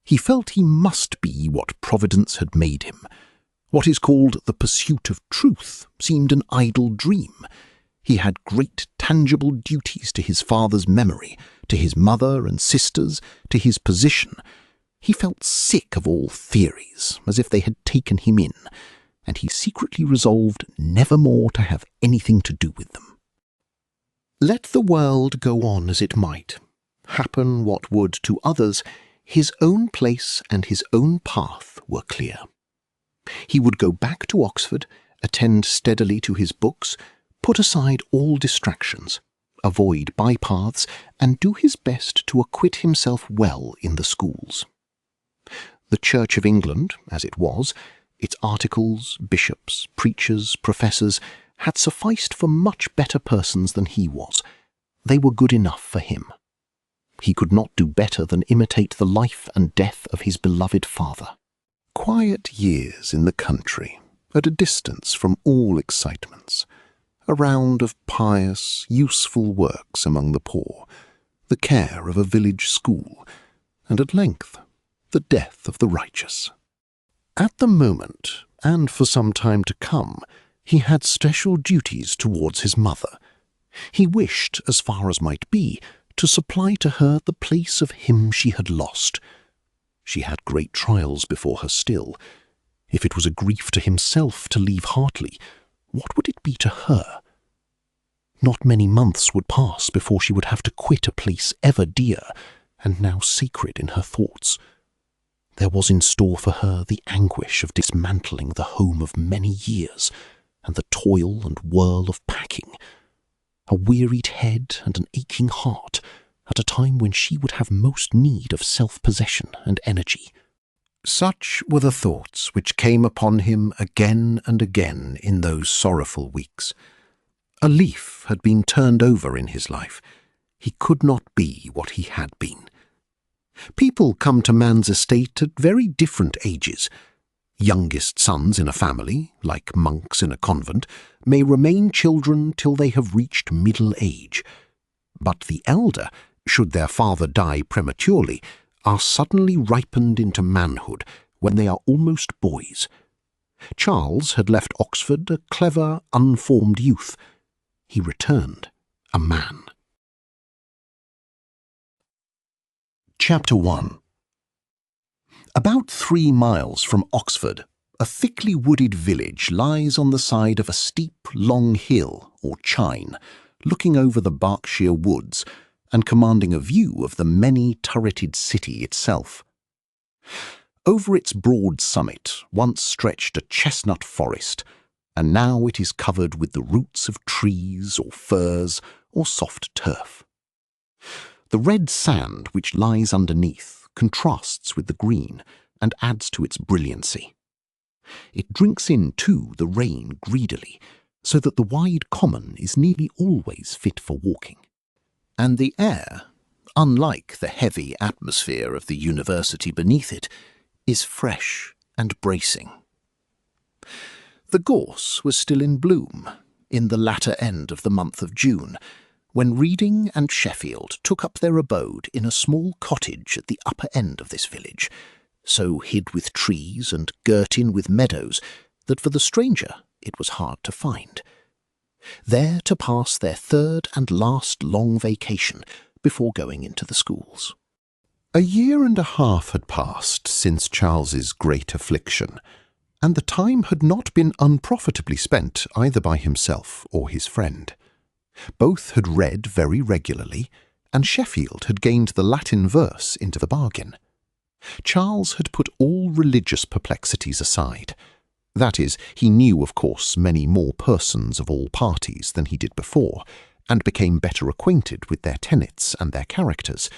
He felt he must be what Providence had made him. What is called the pursuit of truth seemed an idle dream. He had great tangible duties to his father's memory, to his mother and sisters, to his position. He felt sick of all theories, as if they had taken him in, and he secretly resolved never more to have anything to do with them. Let the world go on as it might, happen what would to others, his own place and his own path were clear. He would go back to Oxford, attend steadily to his books, put aside all distractions, avoid bypaths, and do his best to acquit himself well in the schools. The Church of England, as it was, its articles, bishops, preachers, professors, had sufficed for much better persons than he was. They were good enough for him. He could not do better than imitate the life and death of his beloved father. Quiet years in the country, at a distance from all excitements, a round of pious, useful works among the poor, the care of a village school, and at length the death of the righteous. At the moment, and for some time to come, he had special duties towards his mother. He wished, as far as might be, to supply to her the place of him she had lost. She had great trials before her still. If it was a grief to himself to leave Hartley, what would it be to her? Not many months would pass before she would have to quit a place ever dear, and now sacred in her thoughts. There was in store for her the anguish of dismantling the home of many years, and the toil and whirl of packing, a wearied head and an aching heart, at a time when she would have most need of self-possession and energy. Such were the thoughts which came upon him again and again in those sorrowful weeks. A leaf had been turned over in his life. He could not be what he had been. People come to man's estate at very different ages. Youngest sons in a family, like monks in a convent, may remain children till they have reached middle age. But the elder, should their father die prematurely, are suddenly ripened into manhood when they are almost boys. Charles had left Oxford a clever, unformed youth. He returned a man. Chapter 1. About 3 miles from Oxford, a thickly wooded village lies on the side of a steep, long hill, or chine, looking over the Berkshire woods and commanding a view of the many-turreted city itself. Over its broad summit once stretched a chestnut forest, and now it is covered with the roots of trees or firs or soft turf. The red sand which lies underneath contrasts with the green and adds to its brilliancy. It drinks in, too, the rain greedily, so that the wide common is nearly always fit for walking. And the air, unlike the heavy atmosphere of the university beneath it, is fresh and bracing. The gorse was still in bloom, in the latter end of the month of June, when Reading and Sheffield took up their abode in a small cottage at the upper end of this village, so hid with trees and girt in with meadows that for the stranger it was hard to find. There to pass their 3rd and last long vacation before going into the schools. A year and a half had passed since Charles's great affliction, and the time had not been unprofitably spent either by himself or his friend. Both had read very regularly, and Sheffield had gained the Latin verse into the bargain. Charles had put all religious perplexities aside. That is, he knew, of course, many more persons of all parties than he did before, and became better acquainted with their tenets and their characters,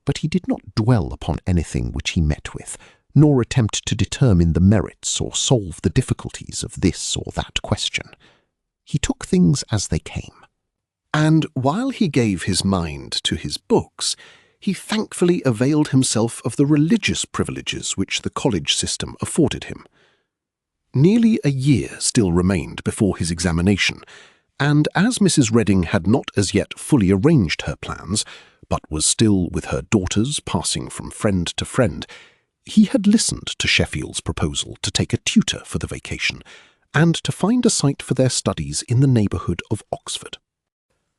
but he did not dwell upon anything which he met with, nor attempt to determine the merits or solve the difficulties of this or that question. He took things as they came. And while he gave his mind to his books, he thankfully availed himself of the religious privileges which the college system afforded him. Nearly a year still remained before his examination, and as Mrs. Redding had not as yet fully arranged her plans, but was still with her daughters passing from friend to friend, he had listened to Sheffield's proposal to take a tutor for the vacation, and to find a site for their studies in the neighbourhood of Oxford.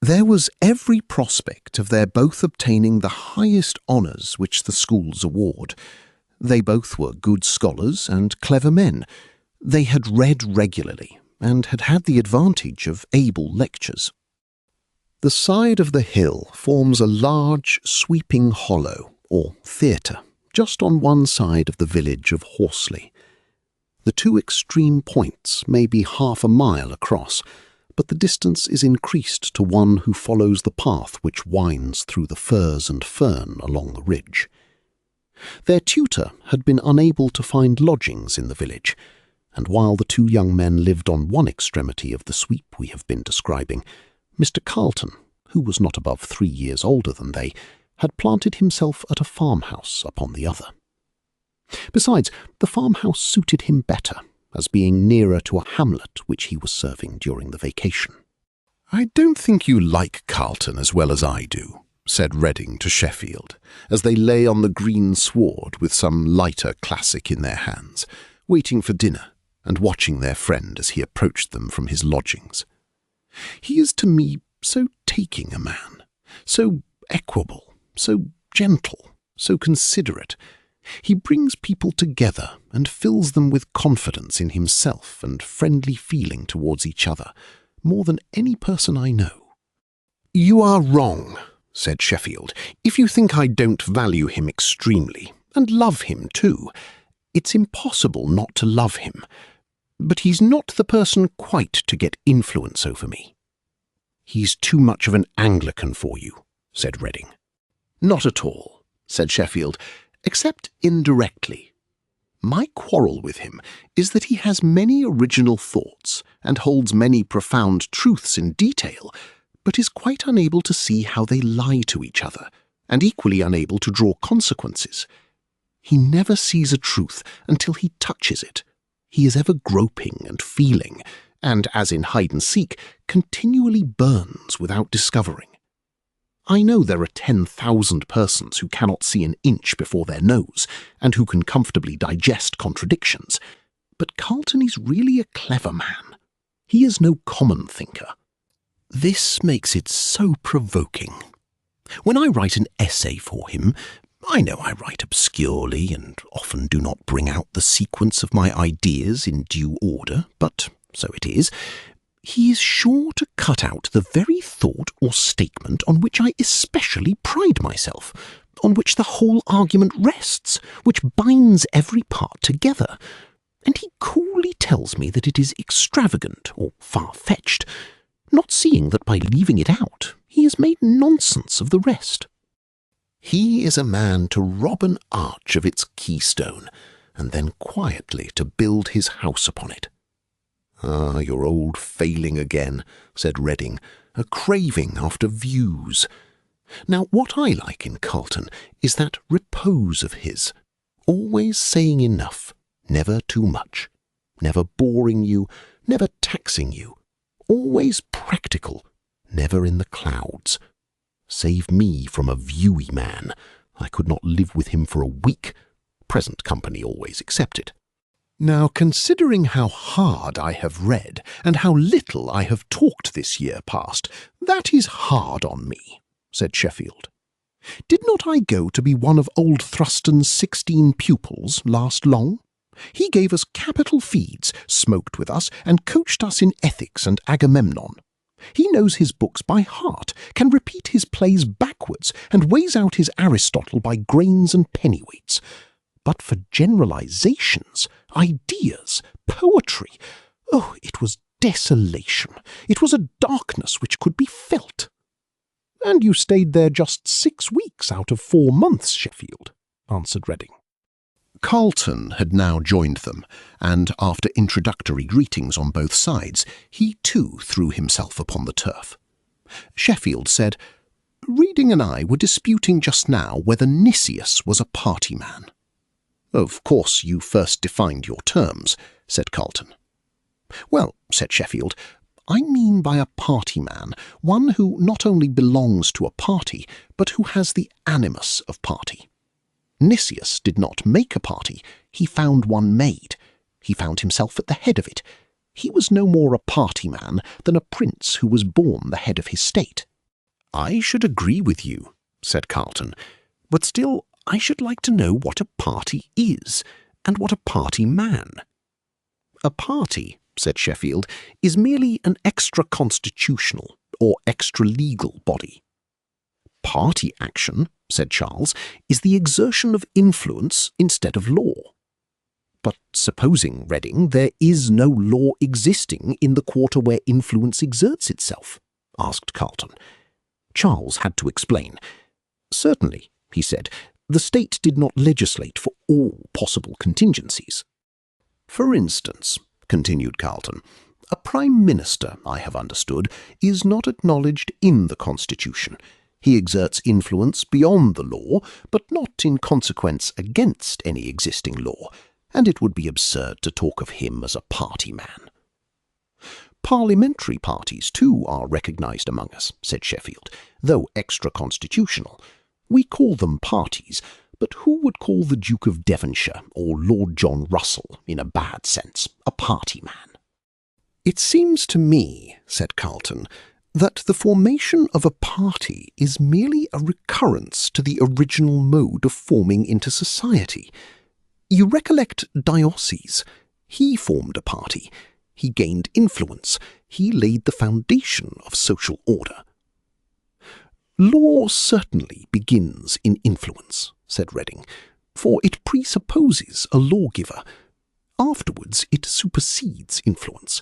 There was every prospect of their both obtaining the highest honours which the schools award. They both were good scholars and clever men. They had read regularly, and had had the advantage of able lectures. The side of the hill forms a large, sweeping hollow, or theatre, just on one side of the village of Horsley. The two extreme points may be half a mile across, but the distance is increased to one who follows the path which winds through the furze and fern along the ridge. Their tutor had been unable to find lodgings in the village, and while the two young men lived on one extremity of the sweep we have been describing, Mr. Carlton, who was not above 3 years older than they, had planted himself at a farmhouse upon the other. Besides, the farmhouse suited him better, as being nearer to a hamlet which he was serving during the vacation. "I don't think you like Carlton as well as I do," said Redding to Sheffield, as they lay on the green sward with some lighter classic in their hands, waiting for dinner and watching their friend as he approached them from his lodgings. "He is to me so taking a man, so equable, so gentle, so considerate. He brings people together and fills them with confidence in himself and friendly feeling towards each other, more than any person I know." "You are wrong," said Sheffield, "if you think I don't value him extremely, and love him too. It's impossible not to love him. But he's not the person quite to get influence over me." "He's too much of an Anglican for you," said Redding. "Not at all," said Sheffield, "except indirectly. My quarrel with him is that he has many original thoughts and holds many profound truths in detail, but is quite unable to see how they lie to each other, and equally unable to draw consequences. He never sees a truth until he touches it. He is ever groping and feeling, and, as in hide-and-seek, continually burns without discovering. I know there are 10,000 persons who cannot see an inch before their nose, and who can comfortably digest contradictions, but Carlton is really a clever man. He is no common thinker. This makes it so provoking. When I write an essay for him, I know I write obscurely and often do not bring out the sequence of my ideas in due order, but so it is. He is sure to cut out the very thought or statement on which I especially pride myself, on which the whole argument rests, which binds every part together, and he coolly tells me that it is extravagant or far-fetched, not seeing that by leaving it out he has made nonsense of the rest. He is a man to rob an arch of its keystone, and then quietly to build his house upon it." "Ah, your old failing again," said Redding, "a craving after views. Now, what I like in Carlton is that repose of his, always saying enough, never too much, never boring you, never taxing you, always practical, never in the clouds. Save me from a viewy man. I could not live with him for a week, present company always excepted." "Now, considering how hard I have read, and how little I have talked this year past, that is hard on me," said Sheffield. "Did not I go to be one of old Thruston's 16 pupils last long? He gave us capital feeds, smoked with us, and coached us in ethics and Agamemnon. He knows his books by heart, can repeat his plays backwards, and weighs out his Aristotle by grains and pennyweights. But for generalizations, ideas, poetry. Oh, it was desolation. It was a darkness which could be felt. And you stayed there just 6 weeks out of 4 months, Sheffield, answered Reading. Carlton had now joined them, and after introductory greetings on both sides, he too threw himself upon the turf. Sheffield said, "Reading and I were disputing just now whether Nicias was a party man." "Of course you first defined your terms," said Carlton. "Well," said Sheffield, "I mean by a party man one who not only belongs to a party, but who has the animus of party. Nicias did not make a party, he found one made. He found himself at the head of it. He was no more a party man than a prince who was born the head of his state." "I should agree with you," said Carlton, "but still I should like to know what a party is, and what a party man." "A party," said Sheffield, "is merely an extra-constitutional or extra-legal body." "Party action," said Charles, "is the exertion of influence instead of law." "But supposing, Reading, there is no law existing in the quarter where influence exerts itself?" asked Carlton. Charles had to explain. "Certainly," he said, "the state did not legislate for all possible contingencies." "For instance," continued Carlton, "a prime minister, I have understood, is not acknowledged in the Constitution. He exerts influence beyond the law, but not in consequence against any existing law, and it would be absurd to talk of him as a party man." "Parliamentary parties, too, are recognised among us," said Sheffield, "though extra-constitutional. We call them parties, but who would call the Duke of Devonshire or Lord John Russell, in a bad sense, a party man?" "It seems to me," said Carlton, "that the formation of a party is merely a recurrence to the original mode of forming into society. You recollect Diocles. He formed a party. He gained influence. He laid the foundation of social order." "Law certainly begins in influence," said Reading, "for it presupposes a lawgiver. Afterwards it supersedes influence.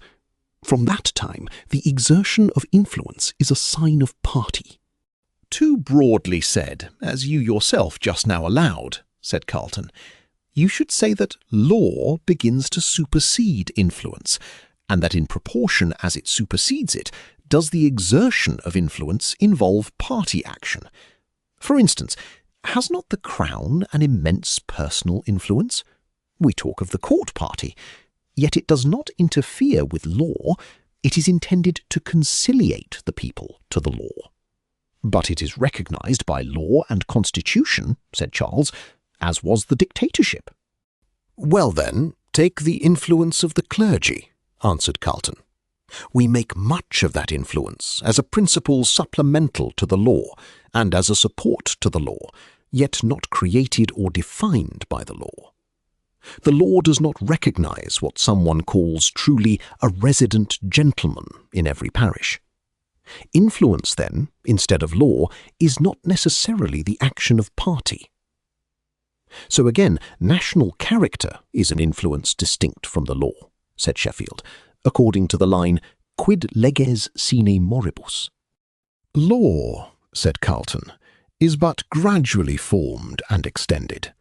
From that time, the exertion of influence is a sign of party." "Too broadly said, as you yourself just now allowed," said Carlton. "You should say that law begins to supersede influence, and that in proportion as it supersedes it, does the exertion of influence involve party action. For instance, has not the Crown an immense personal influence? We talk of the court party. Yet it does not interfere with law, it is intended to conciliate the people to the law." "But it is recognised by law and constitution," said Charles, "as was the dictatorship." "Well then, take the influence of the clergy," answered Carlton. "We make much of that influence as a principle supplemental to the law and as a support to the law, yet not created or defined by the law. The law does not recognise what someone calls truly a resident gentleman in every parish. Influence, then, instead of law, is not necessarily the action of party. So again, national character is an influence distinct from the law," said Sheffield, according to the line, "Quid leges sine moribus." "Law," said Carlton, "is but gradually formed and extended.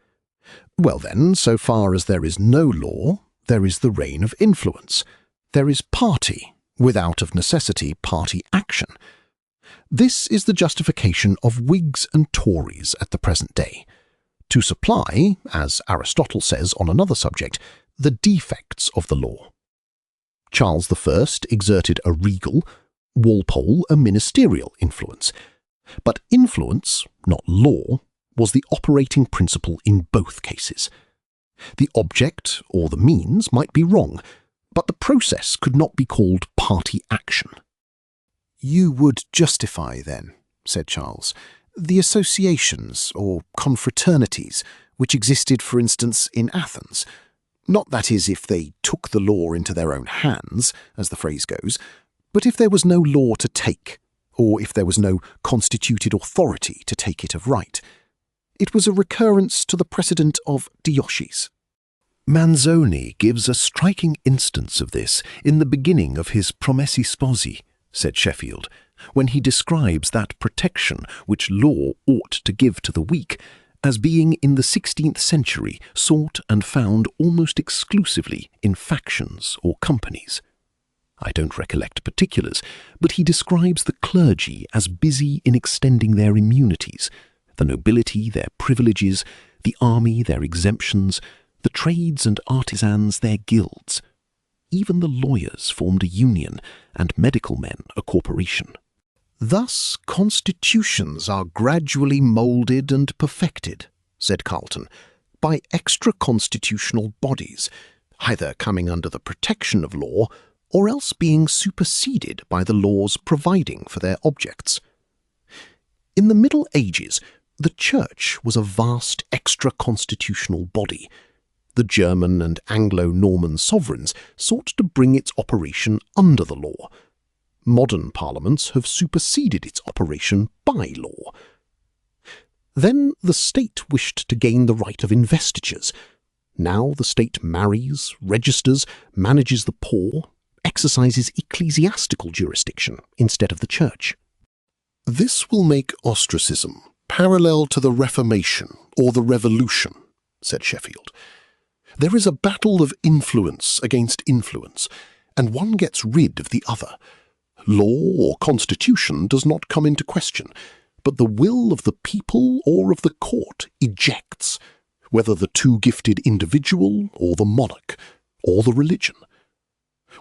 Well then, so far as there is no law, there is the reign of influence. There is party, without of necessity party action. This is the justification of Whigs and Tories at the present day, to supply, as Aristotle says on another subject, the defects of the law. Charles I exerted a regal, Walpole a ministerial influence, but influence, not law, was the operating principle in both cases. The object or the means might be wrong, but the process could not be called party action." "You would justify, then," said Charles, "the associations or confraternities which existed, for instance, in Athens. Not, that is, if they took the law into their own hands, as the phrase goes, but if there was no law to take, or if there was no constituted authority to take it of right. It was a recurrence to the precedent of Diocles." Manzoni gives a striking instance of this in the beginning of his Promessi Sposi, said Sheffield, when he describes that protection which law ought to give to the weak as being in the 16th century sought and found almost exclusively in factions or companies. I don't recollect particulars, but he describes the clergy as busy in extending their immunities, the nobility their privileges, the army their exemptions, the trades and artisans their guilds. Even the lawyers formed a union, and medical men a corporation. Thus constitutions are gradually moulded and perfected, said Carlton, by extra-constitutional bodies, either coming under the protection of law or else being superseded by the laws providing for their objects. In the Middle Ages, the Church was a vast extra-constitutional body. The German and Anglo-Norman sovereigns sought to bring its operation under the law. Modern parliaments have superseded its operation by law. Then the state wished to gain the right of investitures. Now the state marries, registers, manages the poor, exercises ecclesiastical jurisdiction instead of the Church. This will make ostracism parallel to the Reformation or the Revolution, said Sheffield. There is a battle of influence against influence, and one gets rid of the other. Law or constitution does not come into question, but the will of the people or of the court ejects, whether the two-gifted individual or the monarch or the religion.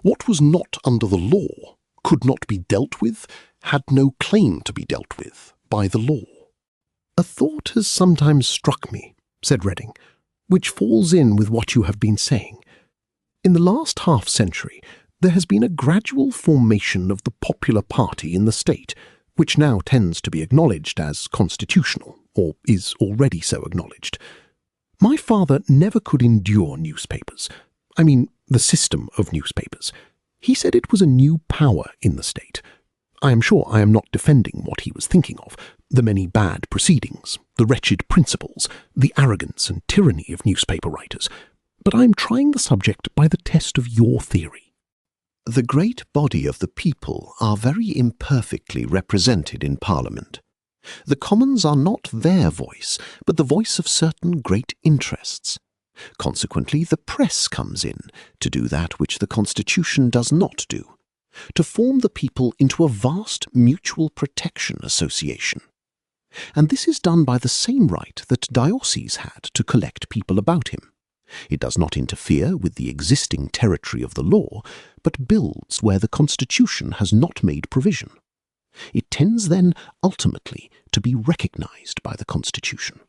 What was not under the law could not be dealt with, had no claim to be dealt with by the law. A thought has sometimes struck me, said Reading, which falls in with what you have been saying. In the last half-century, there has been a gradual formation of the popular party in the state, which now tends to be acknowledged as constitutional, or is already so acknowledged. My father never could endure newspapers. I mean, the system of newspapers. He said it was a new power in the state. I am sure I am not defending what he was thinking of, the many bad proceedings, the wretched principles, the arrogance and tyranny of newspaper writers, but I am trying the subject by the test of your theory. The great body of the people are very imperfectly represented in Parliament. The Commons are not their voice, but the voice of certain great interests. Consequently, the press comes in to do that which the Constitution does not do, to form the people into a vast mutual protection association. And this is done by the same right that Diocese had to collect people about him. It does not interfere with the existing territory of the law, but builds where the Constitution has not made provision. It tends then ultimately to be recognized by the Constitution.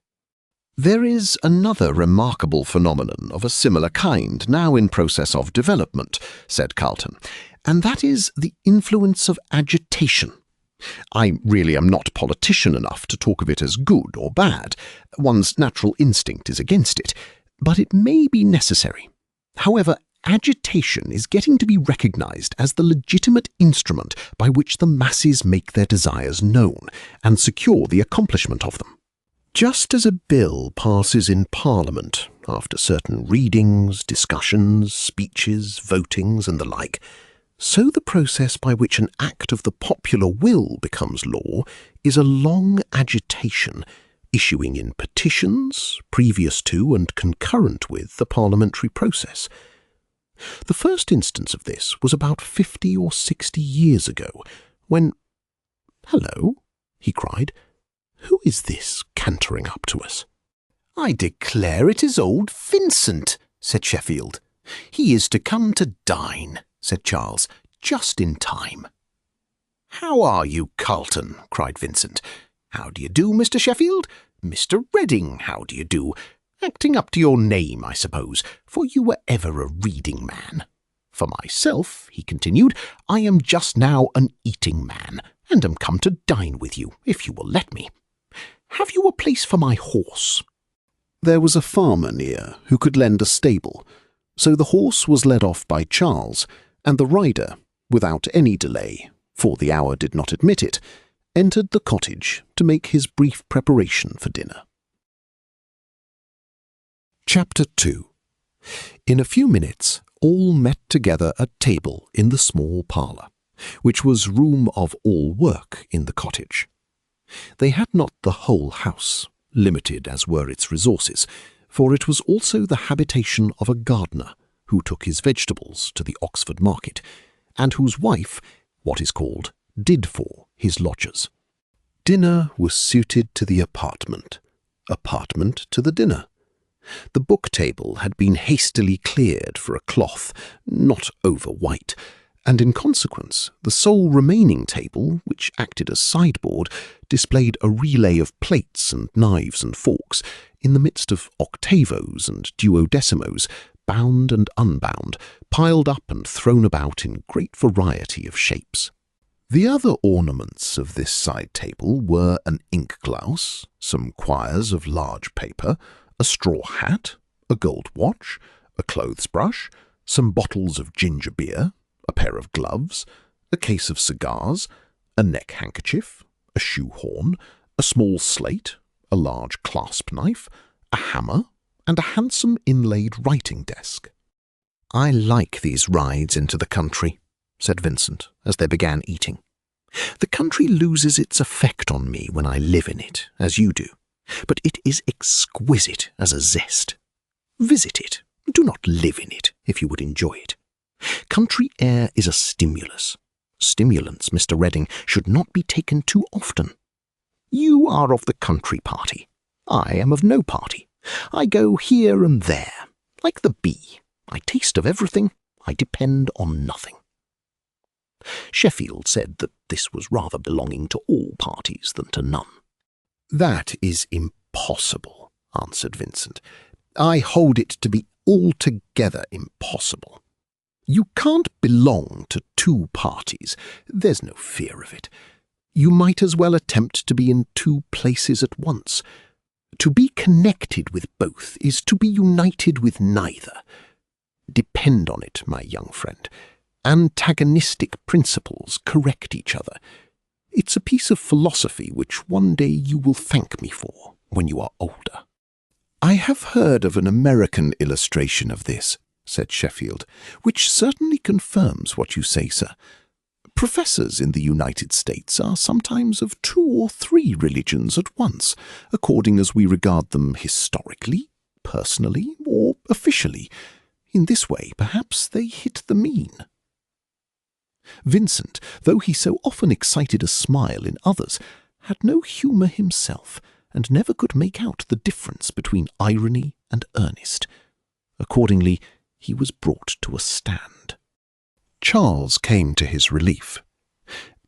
There is another remarkable phenomenon of a similar kind now in process of development, said Carlton, and that is the influence of agitation. I really am not politician enough to talk of it as good or bad. One's natural instinct is against it, but it may be necessary. However, agitation is getting to be recognized as the legitimate instrument by which the masses make their desires known and secure the accomplishment of them. Just as a bill passes in Parliament after certain readings, discussions, speeches, votings, and the like, so the process by which an act of the popular will becomes law is a long agitation, issuing in petitions, previous to and concurrent with the parliamentary process. The first instance of this was about 50 or 60 years ago, when— "Hello," he cried. "Who is this cantering up to us?" "I declare it is old Vincent," said Sheffield. "He is to come to dine," said Charles, "just in time." "How are you, Carlton?" cried Vincent. "How do you do, Mr. Sheffield? Mr. Reading, how do you do? Acting up to your name, I suppose, for you were ever a reading man. For myself," he continued, "I am just now an eating man, and am come to dine with you, if you will let me. Have you a place for my horse?" There was a farmer near who could lend a stable, so the horse was led off by Charles, and the rider, without any delay, for the hour did not admit it, entered the cottage to make his brief preparation for dinner. Chapter 2. In a few minutes, all met together at table in the small parlour, which was room of all work in the cottage. They had not the whole house, limited as were its resources, for it was also the habitation of a gardener who took his vegetables to the Oxford market, and whose wife, what is called, did for his lodgers. Dinner was suited to the apartment, apartment to the dinner. The book table had been hastily cleared for a cloth not over white, and in consequence the sole remaining table, which acted as sideboard, displayed a relay of plates and knives and forks, in the midst of octavos and duodecimos, bound and unbound, piled up and thrown about in great variety of shapes. The other ornaments of this side table were an ink-glass, some quires of large paper, a straw hat, a gold watch, a clothes-brush, some bottles of ginger beer, a pair of gloves, a case of cigars, a neck-handkerchief, a shoe-horn, a small slate, a large clasp-knife, a hammer, and a handsome inlaid writing-desk. "I like these rides into the country," said Vincent, as they began eating. "The country loses its effect on me when I live in it, as you do, but it is exquisite as a zest. Visit it, do not live in it, if you would enjoy it. Country air is a stimulus. Stimulants, Mr. Redding, should not be taken too often. You are of the country party. I am of no party. I go here and there, like the bee. I taste of everything. I depend on nothing." Sheffield said that this was rather belonging to all parties than to none. "That is impossible," answered Vincent. "I hold it to be altogether impossible. You can't belong to two parties. There's no fear of it. You might as well attempt to be in two places at once. To be connected with both is to be united with neither. Depend on it, my young friend. Antagonistic principles correct each other. It's a piece of philosophy which one day you will thank me for when you are older." "I have heard of an American illustration of this," said Sheffield, "which certainly confirms what you say, sir. Professors in the United States are sometimes of 2 or 3 religions at once, according as we regard them historically, personally, or officially. In this way, perhaps, they hit the mean." Vincent, though he so often excited a smile in others, had no humour himself, and never could make out the difference between irony and earnest. Accordingly, he was brought to a stand. Charles came to his relief.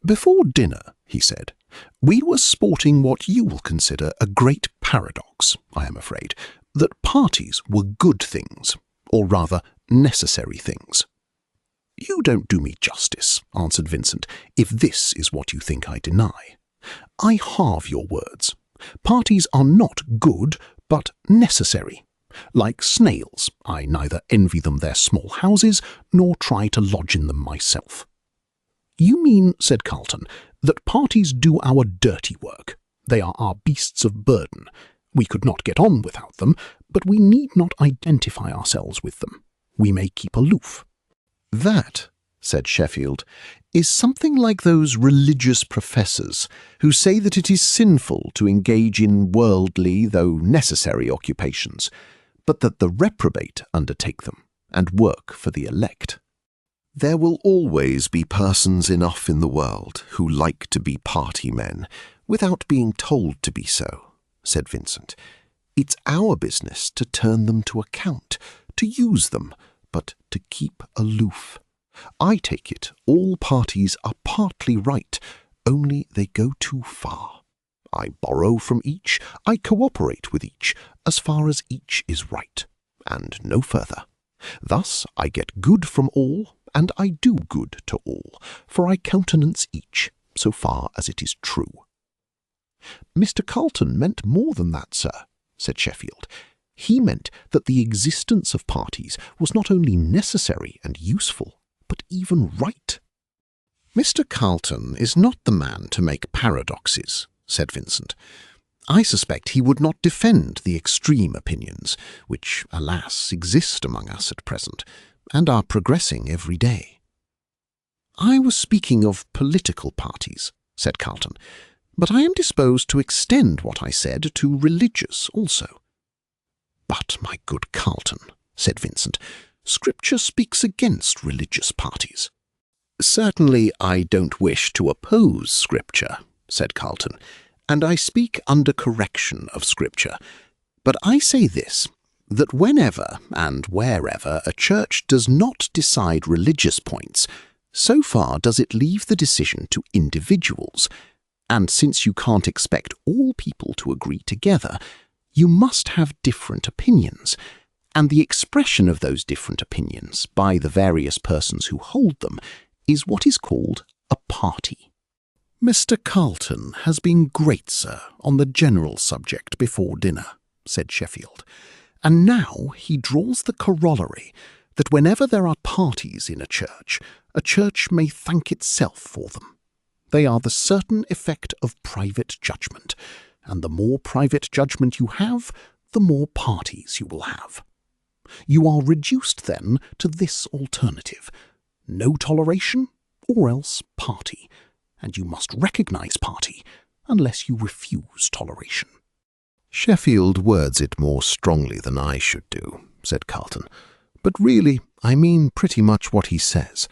"Before dinner," he said, "we were sporting what you will consider a great paradox, I am afraid, that parties were good things, or rather necessary things." "You don't do me justice," answered Vincent, "if this is what you think I deny. I halve your words. Parties are not good, but necessary. Like snails, I neither envy them their small houses, nor try to lodge in them myself." "You mean," said Carlton, "that parties do our dirty work. They are our beasts of burden. We could not get on without them, but we need not identify ourselves with them. We may keep aloof." "That," said Sheffield, "is something like those religious professors who say that it is sinful to engage in worldly, though necessary occupations, but that the reprobate undertake them and work for the elect." "There will always be persons enough in the world who like to be party men, without being told to be so," said Vincent. "It's our business to turn them to account, to use them, but to keep aloof. I take it all parties are partly right, only they go too far. I borrow from each, I cooperate with each, as far as each is right, and no further. Thus I get good from all, and I do good to all, for I countenance each, so far as it is true." "Mr. Carlton meant more than that, sir," said Sheffield. "He meant that the existence of parties was not only necessary and useful, but even right." "Mr. Carlton is not the man to make paradoxes," said Vincent. I suspect he would not defend the extreme opinions, which, alas, exist among us at present, and are progressing every day. I was speaking of political parties, said Carlton, but I am disposed to extend what I said to religious also. But, my good Carlton, said Vincent, Scripture speaks against religious parties. Certainly I don't wish to oppose Scripture, said Carlton, and I speak under correction of Scripture. But I say this, that whenever and wherever a church does not decide religious points, so far does it leave the decision to individuals, and since you can't expect all people to agree together, you must have different opinions, and the expression of those different opinions by the various persons who hold them is what is called a party. Mr. Carlton has been great, sir, on the general subject before dinner, said Sheffield, and now he draws the corollary that whenever there are parties in a church may thank itself for them. They are the certain effect of private judgment, and the more private judgment you have, the more parties you will have. You are reduced then to this alternative: no toleration or else party, and you must recognize party unless you refuse toleration. Sheffield words it more strongly than I should do, said Carlton, but really I mean pretty much what he says.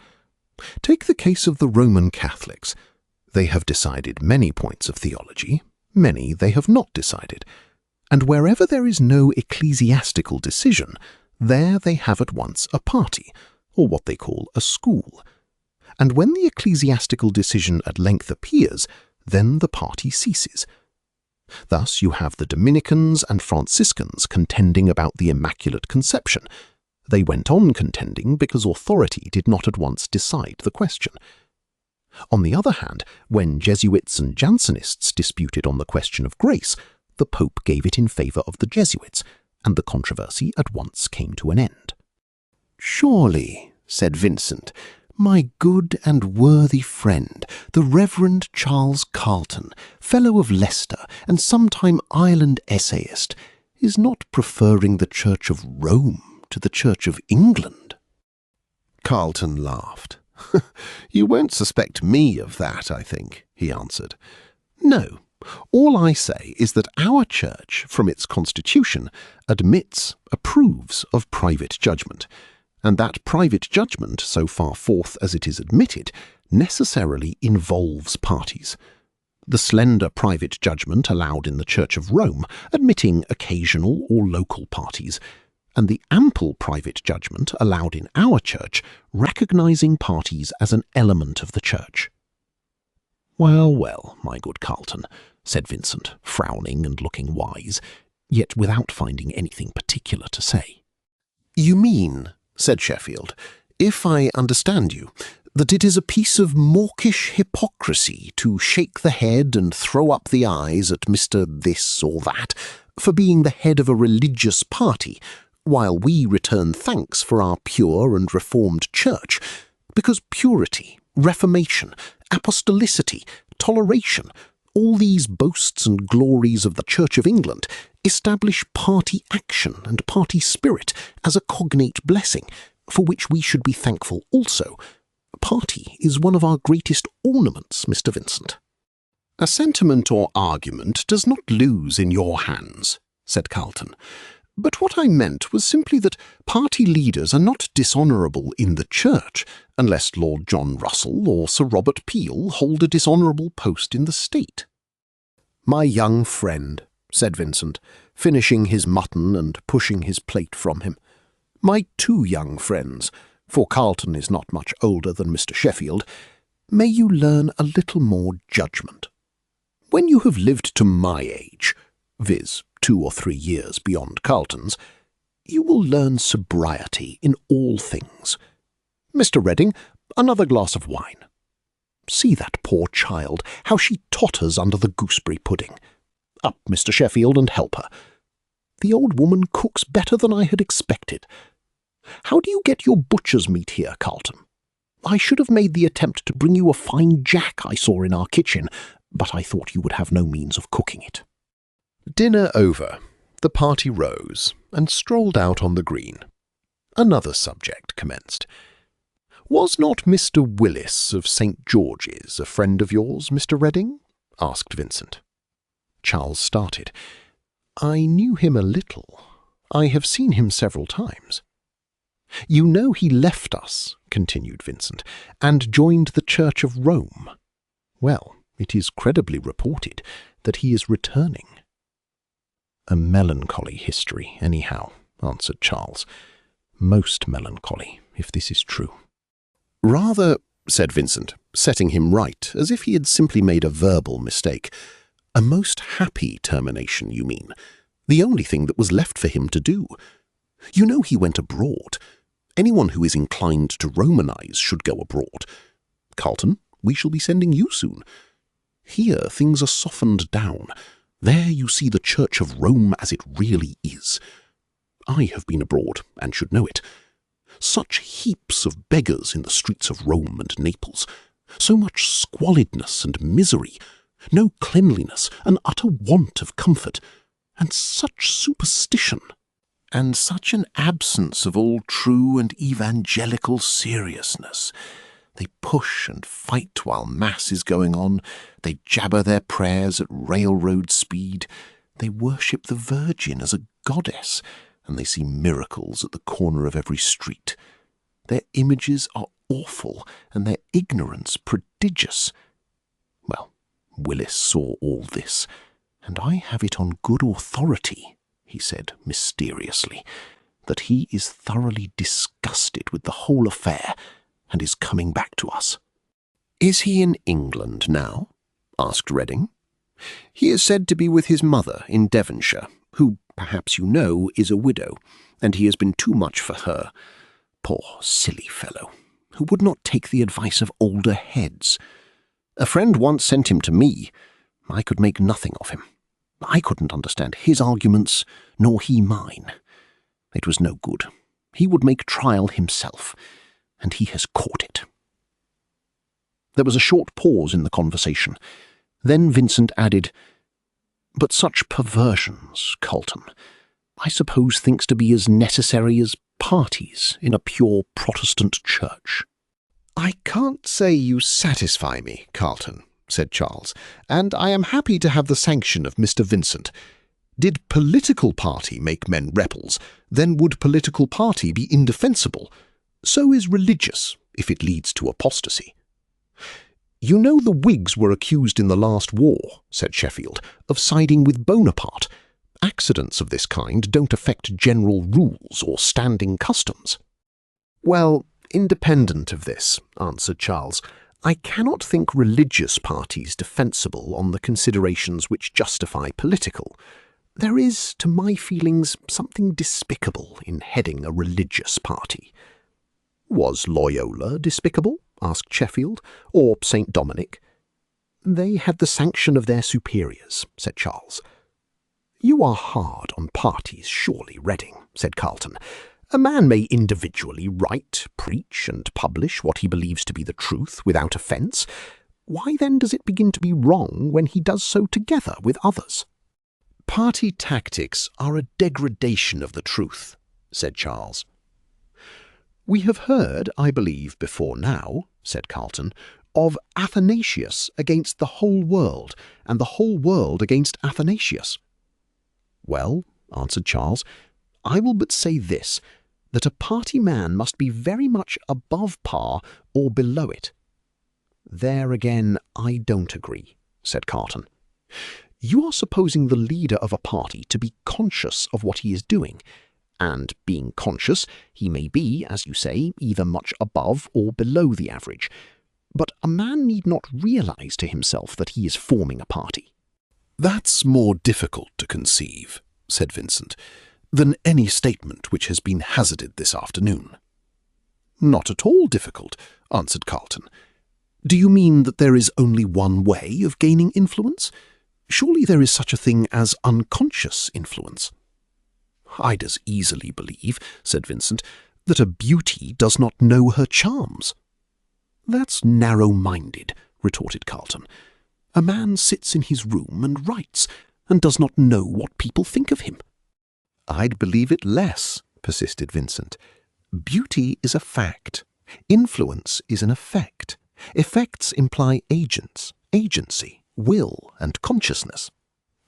Take the case of the Roman Catholics. They have decided many points of theology, many they have not decided, and wherever there is no ecclesiastical decision, there they have at once a party, or what they call a school. And when the ecclesiastical decision at length appears, then the party ceases. Thus you have the Dominicans and Franciscans contending about the Immaculate Conception. They went on contending because authority did not at once decide the question. On the other hand, when Jesuits and Jansenists disputed on the question of grace, the Pope gave it in favour of the Jesuits, and the controversy at once came to an end. Surely, said Vincent, my good and worthy friend, the Reverend Charles Carlton, Fellow of Leicester and sometime Ireland essayist, is not preferring the Church of Rome to the Church of England. Carlton laughed. You won't suspect me of that, I think, he answered. No, all I say is that our Church, from its constitution, approves of private judgment, and that private judgment, so far forth as it is admitted, necessarily involves parties. The slender private judgment allowed in the Church of Rome, admitting occasional or local parties, and the ample private judgment allowed in our Church, recognizing parties as an element of the Church. Well, well, my good Carlton, said Vincent, frowning and looking wise, yet without finding anything particular to say. You mean, said Sheffield, if I understand you, that it is a piece of mawkish hypocrisy to shake the head and throw up the eyes at Mr. This or That for being the head of a religious party, while we return thanks for our pure and reformed Church, because purity, reformation, apostolicity, toleration, all these boasts and glories of the Church of England establish party action and party spirit as a cognate blessing, for which we should be thankful also. Party is one of our greatest ornaments, Mr. Vincent. A sentiment or argument does not lose in your hands, said Carlton. But what I meant was simply that party leaders are not dishonourable in the Church, unless Lord John Russell or Sir Robert Peel hold a dishonourable post in the State. My young friend, said Vincent, finishing his mutton and pushing his plate from him. My two young friends, for Carlton is not much older than Mr. Sheffield, may you learn a little more judgment. When you have lived to my age, viz., 2 or 3 years beyond Carlton's, you will learn sobriety in all things. Mr. Redding, another glass of wine. See that poor child, how she totters under the gooseberry pudding. Up, Mr. Sheffield, and help her. The old woman cooks better than I had expected. How do you get your butcher's meat here, Carlton? I should have made the attempt to bring you a fine jack I saw in our kitchen, but I thought you would have no means of cooking it. Dinner over, the party rose and strolled out on the green. Another subject commenced. "Was not Mr. Willis of St. George's a friend of yours, Mr. Redding?" asked Vincent. Charles started. "I knew him a little. I have seen him several times." "You know he left us," continued Vincent, "and joined the Church of Rome. Well, it is credibly reported that he is returning." "A melancholy history, anyhow," answered Charles. "Most melancholy, if this is true." "Rather," said Vincent, setting him right, as if he had simply made a verbal mistake. "A most happy termination, you mean. The only thing that was left for him to do. You know he went abroad. Anyone who is inclined to Romanize should go abroad. Carlton, we shall be sending you soon. Here things are softened down. There you see the Church of Rome as it really is. I have been abroad, and should know it. Such heaps of beggars in the streets of Rome and Naples. So much squalidness and misery. No cleanliness, an utter want of comfort. And such superstition. And such an absence of all true and evangelical seriousness. They push and fight while Mass is going on. They jabber their prayers at railroad speed. They worship the Virgin as a goddess, and they see miracles at the corner of every street. Their images are awful, and their ignorance prodigious. Well, Willis saw all this, and I have it on good authority, he said mysteriously, that he is thoroughly disgusted with the whole affair and is coming back to us." "Is he in England now?" asked Redding. "He is said to be with his mother in Devonshire, who, perhaps you know, is a widow, and he has been too much for her. Poor silly fellow, who would not take the advice of older heads. A friend once sent him to me. I could make nothing of him. I couldn't understand his arguments, nor he mine. It was no good. He would make trial himself, and he has caught it." There was a short pause in the conversation. Then Vincent added, "But such perversions, Carlton, I suppose thinks to be as necessary as parties in a pure Protestant church." "I can't say you satisfy me, Carlton," said Charles, "and I am happy to have the sanction of Mr. Vincent. Did political party make men rebels, then would political party be indefensible. So is religious, if it leads to apostasy." "You know the Whigs were accused in the last war," said Sheffield, "of siding with Bonaparte. Accidents of this kind don't affect general rules or standing customs." "Well, independent of this," answered Charles, "I cannot think religious parties defensible on the considerations which justify political. There is, to my feelings, something despicable in heading a religious party." "Was Loyola despicable?" asked Sheffield, "or St. Dominic?" "They had the sanction of their superiors," said Charles. "You are hard on parties, surely, Redding," said Carlton. "A man may individually write, preach, and publish what he believes to be the truth without offence. Why then does it begin to be wrong when he does so together with others?" "Party tactics are a degradation of the truth," said Charles. "We have heard, I believe, before now," said Carlton, "of Athanasius against the whole world, and the whole world against Athanasius." "Well," answered Charles, "I will but say this, that a party man must be very much above par or below it." "There again I don't agree," said Carlton. "You are supposing the leader of a party to be conscious of what he is doing, and being conscious, he may be, as you say, either much above or below the average. But a man need not realize to himself that he is forming a party." "That's more difficult to conceive," said Vincent, "than any statement which has been hazarded this afternoon." "Not at all difficult," answered Carlton. "Do you mean that there is only one way of gaining influence? Surely there is such a thing as unconscious influence." "I'd as easily believe," said Vincent, "that a beauty does not know her charms." "That's narrow-minded," retorted Carlton. "A man sits in his room and writes, and does not know what people think of him. I'd believe it less, persisted Vincent. Beauty is a fact. Influence is an effect. Effects imply agents, agency, will, and consciousness.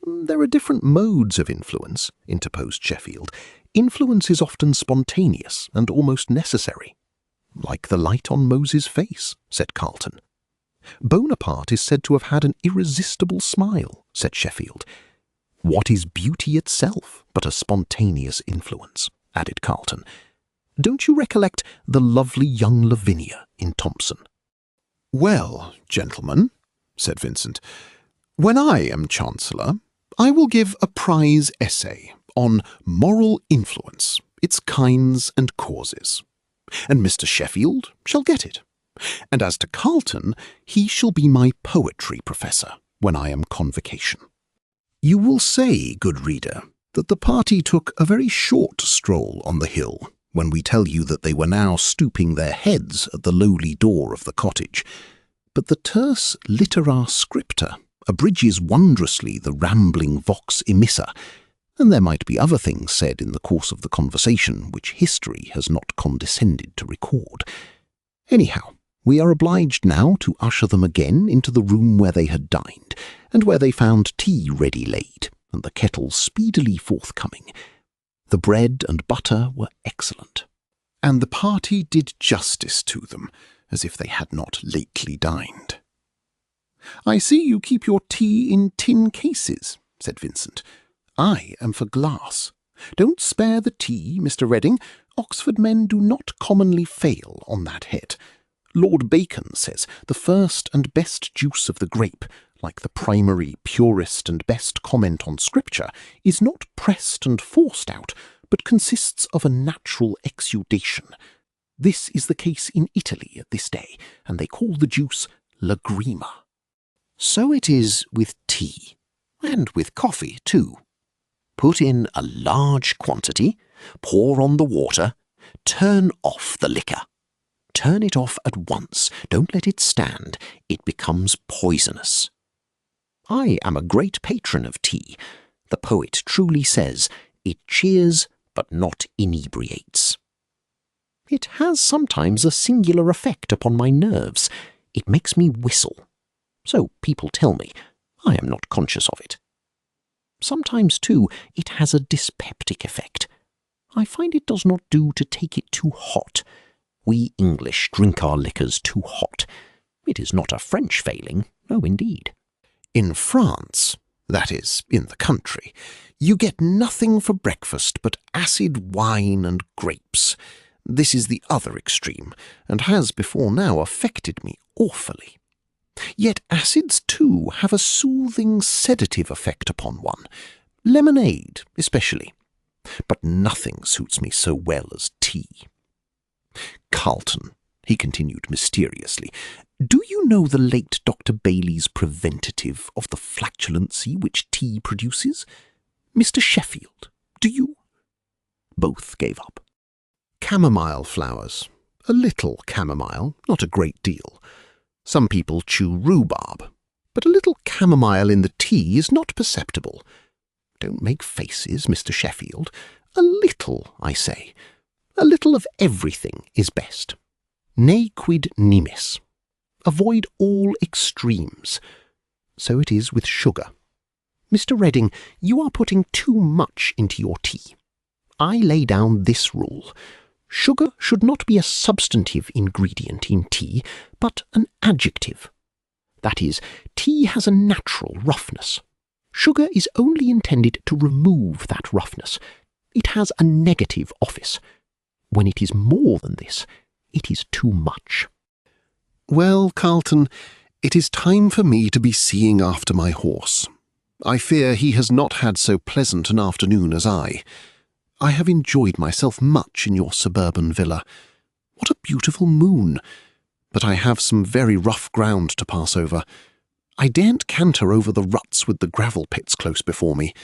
There are different modes of influence, interposed Sheffield. Influence is often spontaneous and almost necessary. Like the light on Moses' face, said Carlton. Bonaparte is said to have had an irresistible smile, said Sheffield. What is beauty itself but a spontaneous influence, added Carlton. Don't you recollect the lovely young Lavinia in Thomson? Well, gentlemen, said Vincent, when I am Chancellor, I will give a prize essay on moral influence, its kinds and causes. And Mr. Sheffield shall get it. And as to Carlton, he shall be my poetry professor when I am convocation. You will say, good reader, that the party took a very short stroll on the hill when we tell you that they were now stooping their heads at the lowly door of the cottage. But the terse littera scripta abridges wondrously the rambling vox emissa, and there might be other things said in the course of the conversation which history has not condescended to record. Anyhow, we are obliged now to usher them again into the room where they had dined, and where they found tea ready laid, and the kettle speedily forthcoming. The bread and butter were excellent, and the party did justice to them, as if they had not lately dined. I see you keep your tea in tin cases, said Vincent. I am for glass. Don't spare the tea, Mr. Redding. Oxford men do not commonly fail on that head. Lord Bacon says the first and best juice of the grape, like the primary, purest and best comment on Scripture, is not pressed and forced out, but consists of a natural exudation. This is the case in Italy at this day, and they call the juice lagrima. So it is with tea, and with coffee too. Put in a large quantity, pour on the water, turn off the liquor. Turn it off at once, don't let it stand, it becomes poisonous. I am a great patron of tea. The poet truly says, it cheers but not inebriates. It has sometimes a singular effect upon my nerves. It makes me whistle. So people tell me. I am not conscious of it. Sometimes, too, it has a dyspeptic effect. I find it does not do to take it too hot. We English drink our liquors too hot. It is not a French failing, no indeed. In France, that is, in the country, you get nothing for breakfast but acid wine and grapes. This is the other extreme, and has before now affected me awfully. Yet acids, too, have a soothing sedative effect upon one. Lemonade, especially. But nothing suits me so well as tea. Carlton, he continued mysteriously, do you know the late Dr. Bailey's preventative of the flatulency which tea produces? Mr. Sheffield, do you? Both gave up. Chamomile flowers. A little chamomile, not a great deal. Some people chew rhubarb, but a little chamomile in the tea is not perceptible. Don't make faces, Mr. Sheffield. A little, I say. A little of everything is best. Ne quid nimis. Avoid all extremes. So it is with sugar. Mr. Redding, you are putting too much into your tea. I lay down this rule. Sugar should not be a substantive ingredient in tea, but an adjective. That is, tea has a natural roughness. Sugar is only intended to remove that roughness. It has a negative office. When it is more than this, it is too much. Well, Carlton, it is time for me to be seeing after my horse. I fear he has not had so pleasant an afternoon as I. I have enjoyed myself much in your suburban villa. What a beautiful moon! But I have some very rough ground to pass over. I daren't canter over the ruts with the gravel pits close before me.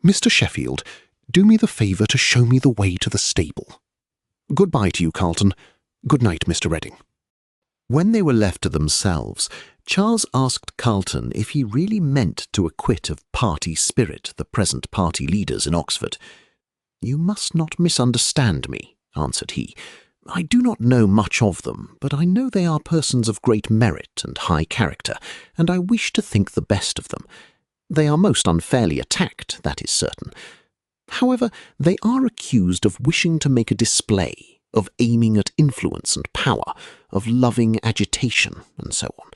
Mr. Sheffield, do me the favour to show me the way to the stable. Good-bye to you, Carlton. Good night, Mr. Redding. When they were left to themselves, Charles asked Carlton if he really meant to acquit of party spirit the present party leaders in Oxford. "You must not misunderstand me," answered he. "I do not know much of them, but I know they are persons of great merit and high character, and I wish to think the best of them. They are most unfairly attacked, that is certain. However, they are accused of wishing to make a display, of aiming at influence and power, of loving agitation, and so on.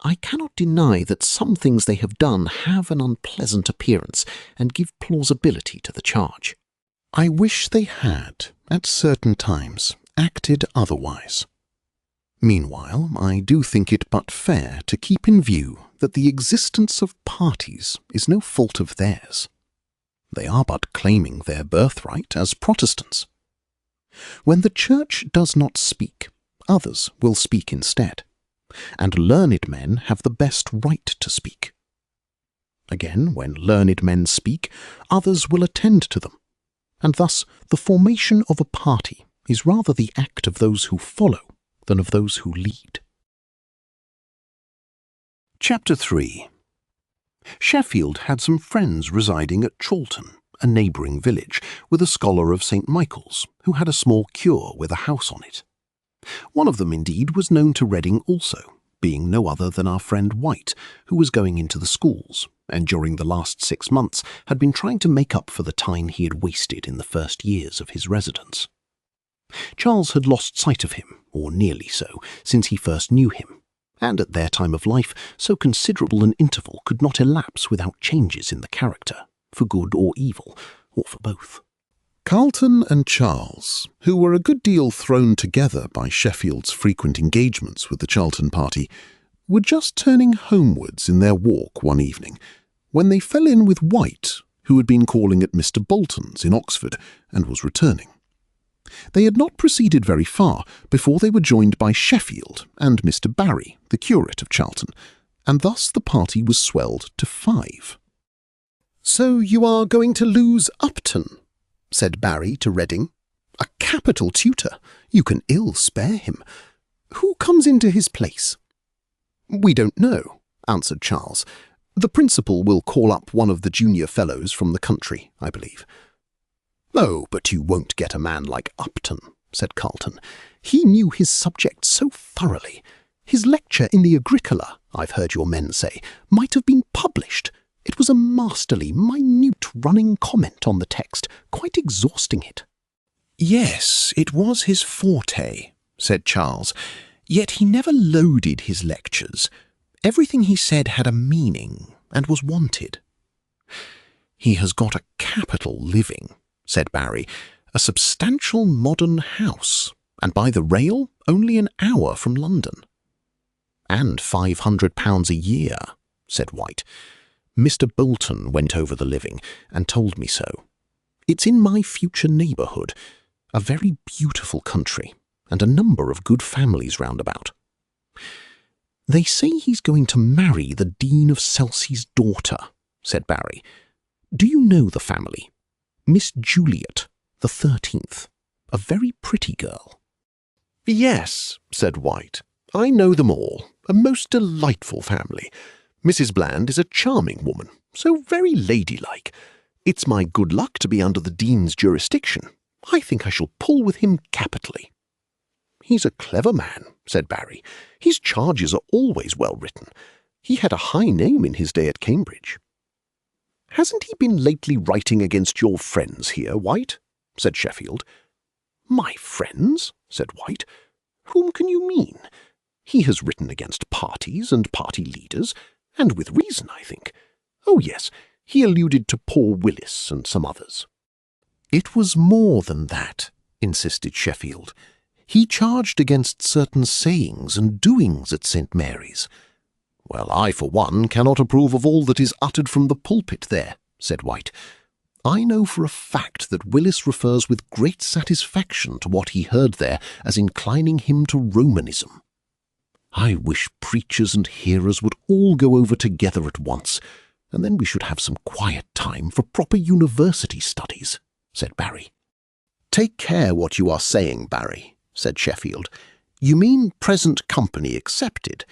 I cannot deny that some things they have done have an unpleasant appearance and give plausibility to the charge. I wish they had, at certain times, acted otherwise. Meanwhile, I do think it but fair to keep in view that the existence of parties is no fault of theirs. They are but claiming their birthright as Protestants. When the Church does not speak, others will speak instead, and learned men have the best right to speak. Again, when learned men speak, others will attend to them, and thus the formation of a party is rather the act of those who follow than of those who lead. Chapter 3. Sheffield had some friends residing at Chawton, a neighbouring village, with a scholar of St. Michael's, who had a small cure with a house on it. One of them, indeed, was known to Reading also, being no other than our friend White, who was going into the schools, and during the last 6 months had been trying to make up for the time he had wasted in the first years of his residence. Charles had lost sight of him, or nearly so, since he first knew him, and at their time of life so considerable an interval could not elapse without changes in the character, for good or evil, or for both. Carlton and Charles, who were a good deal thrown together by Sheffield's frequent engagements with the Charlton party, were just turning homewards in their walk one evening, when they fell in with White, who had been calling at Mr. Bolton's in Oxford, and was returning. They had not proceeded very far before they were joined by Sheffield and Mr. Barry, the curate of Charlton, and thus the party was swelled to 5. "So you are going to lose Upton?" said Barry to Reading. "A capital tutor. You can ill spare him. Who comes into his place?" "We don't know," answered Charles. "The principal will call up one of the junior fellows from the country, I believe." "Oh, but you won't get a man like Upton," said Carlton. "He knew his subject so thoroughly. His lecture in the Agricola, I've heard your men say, might have been published. It was a masterly, minute running comment on the text, quite exhausting it." "Yes, it was his forte," said Charles. "Yet he never loaded his lectures. Everything he said had a meaning and was wanted." "He has got a capital living," said Barry, "a substantial modern house, and by the rail only an hour from London." "And £500 a year," said White. "Mr. Bolton went over the living and told me so. It's in my future neighbourhood, a very beautiful country, and a number of good families round about. They say he's going to marry the Dean of Selsey's daughter," said Barry. "Do you know the family? Miss Juliet, the 13th, a very pretty girl." "Yes," said White. "I know them all. A most delightful family. Mrs. Bland is a charming woman, so very ladylike. It's my good luck to be under the Dean's jurisdiction. I think I shall pull with him capitally." "He's a clever man," said Barry. "His charges are always well written. He had a high name in his day at Cambridge." "Hasn't he been lately writing against your friends here, White?" said Sheffield. "My friends?" said White. "Whom can you mean? He has written against parties and party leaders, and with reason, I think. Oh, yes, he alluded to poor Willis and some others." "It was more than that," insisted Sheffield. "He charged against certain sayings and doings at St. Mary's." "Well, I, for one, cannot approve of all that is uttered from the pulpit there," said White. "I know for a fact that Willis refers with great satisfaction to what he heard there as inclining him to Romanism. I wish preachers and hearers would all go over together at once, and then we should have some quiet time for proper university studies," said Barry. "Take care what you are saying, Barry," said Sheffield. "You mean present company excepted.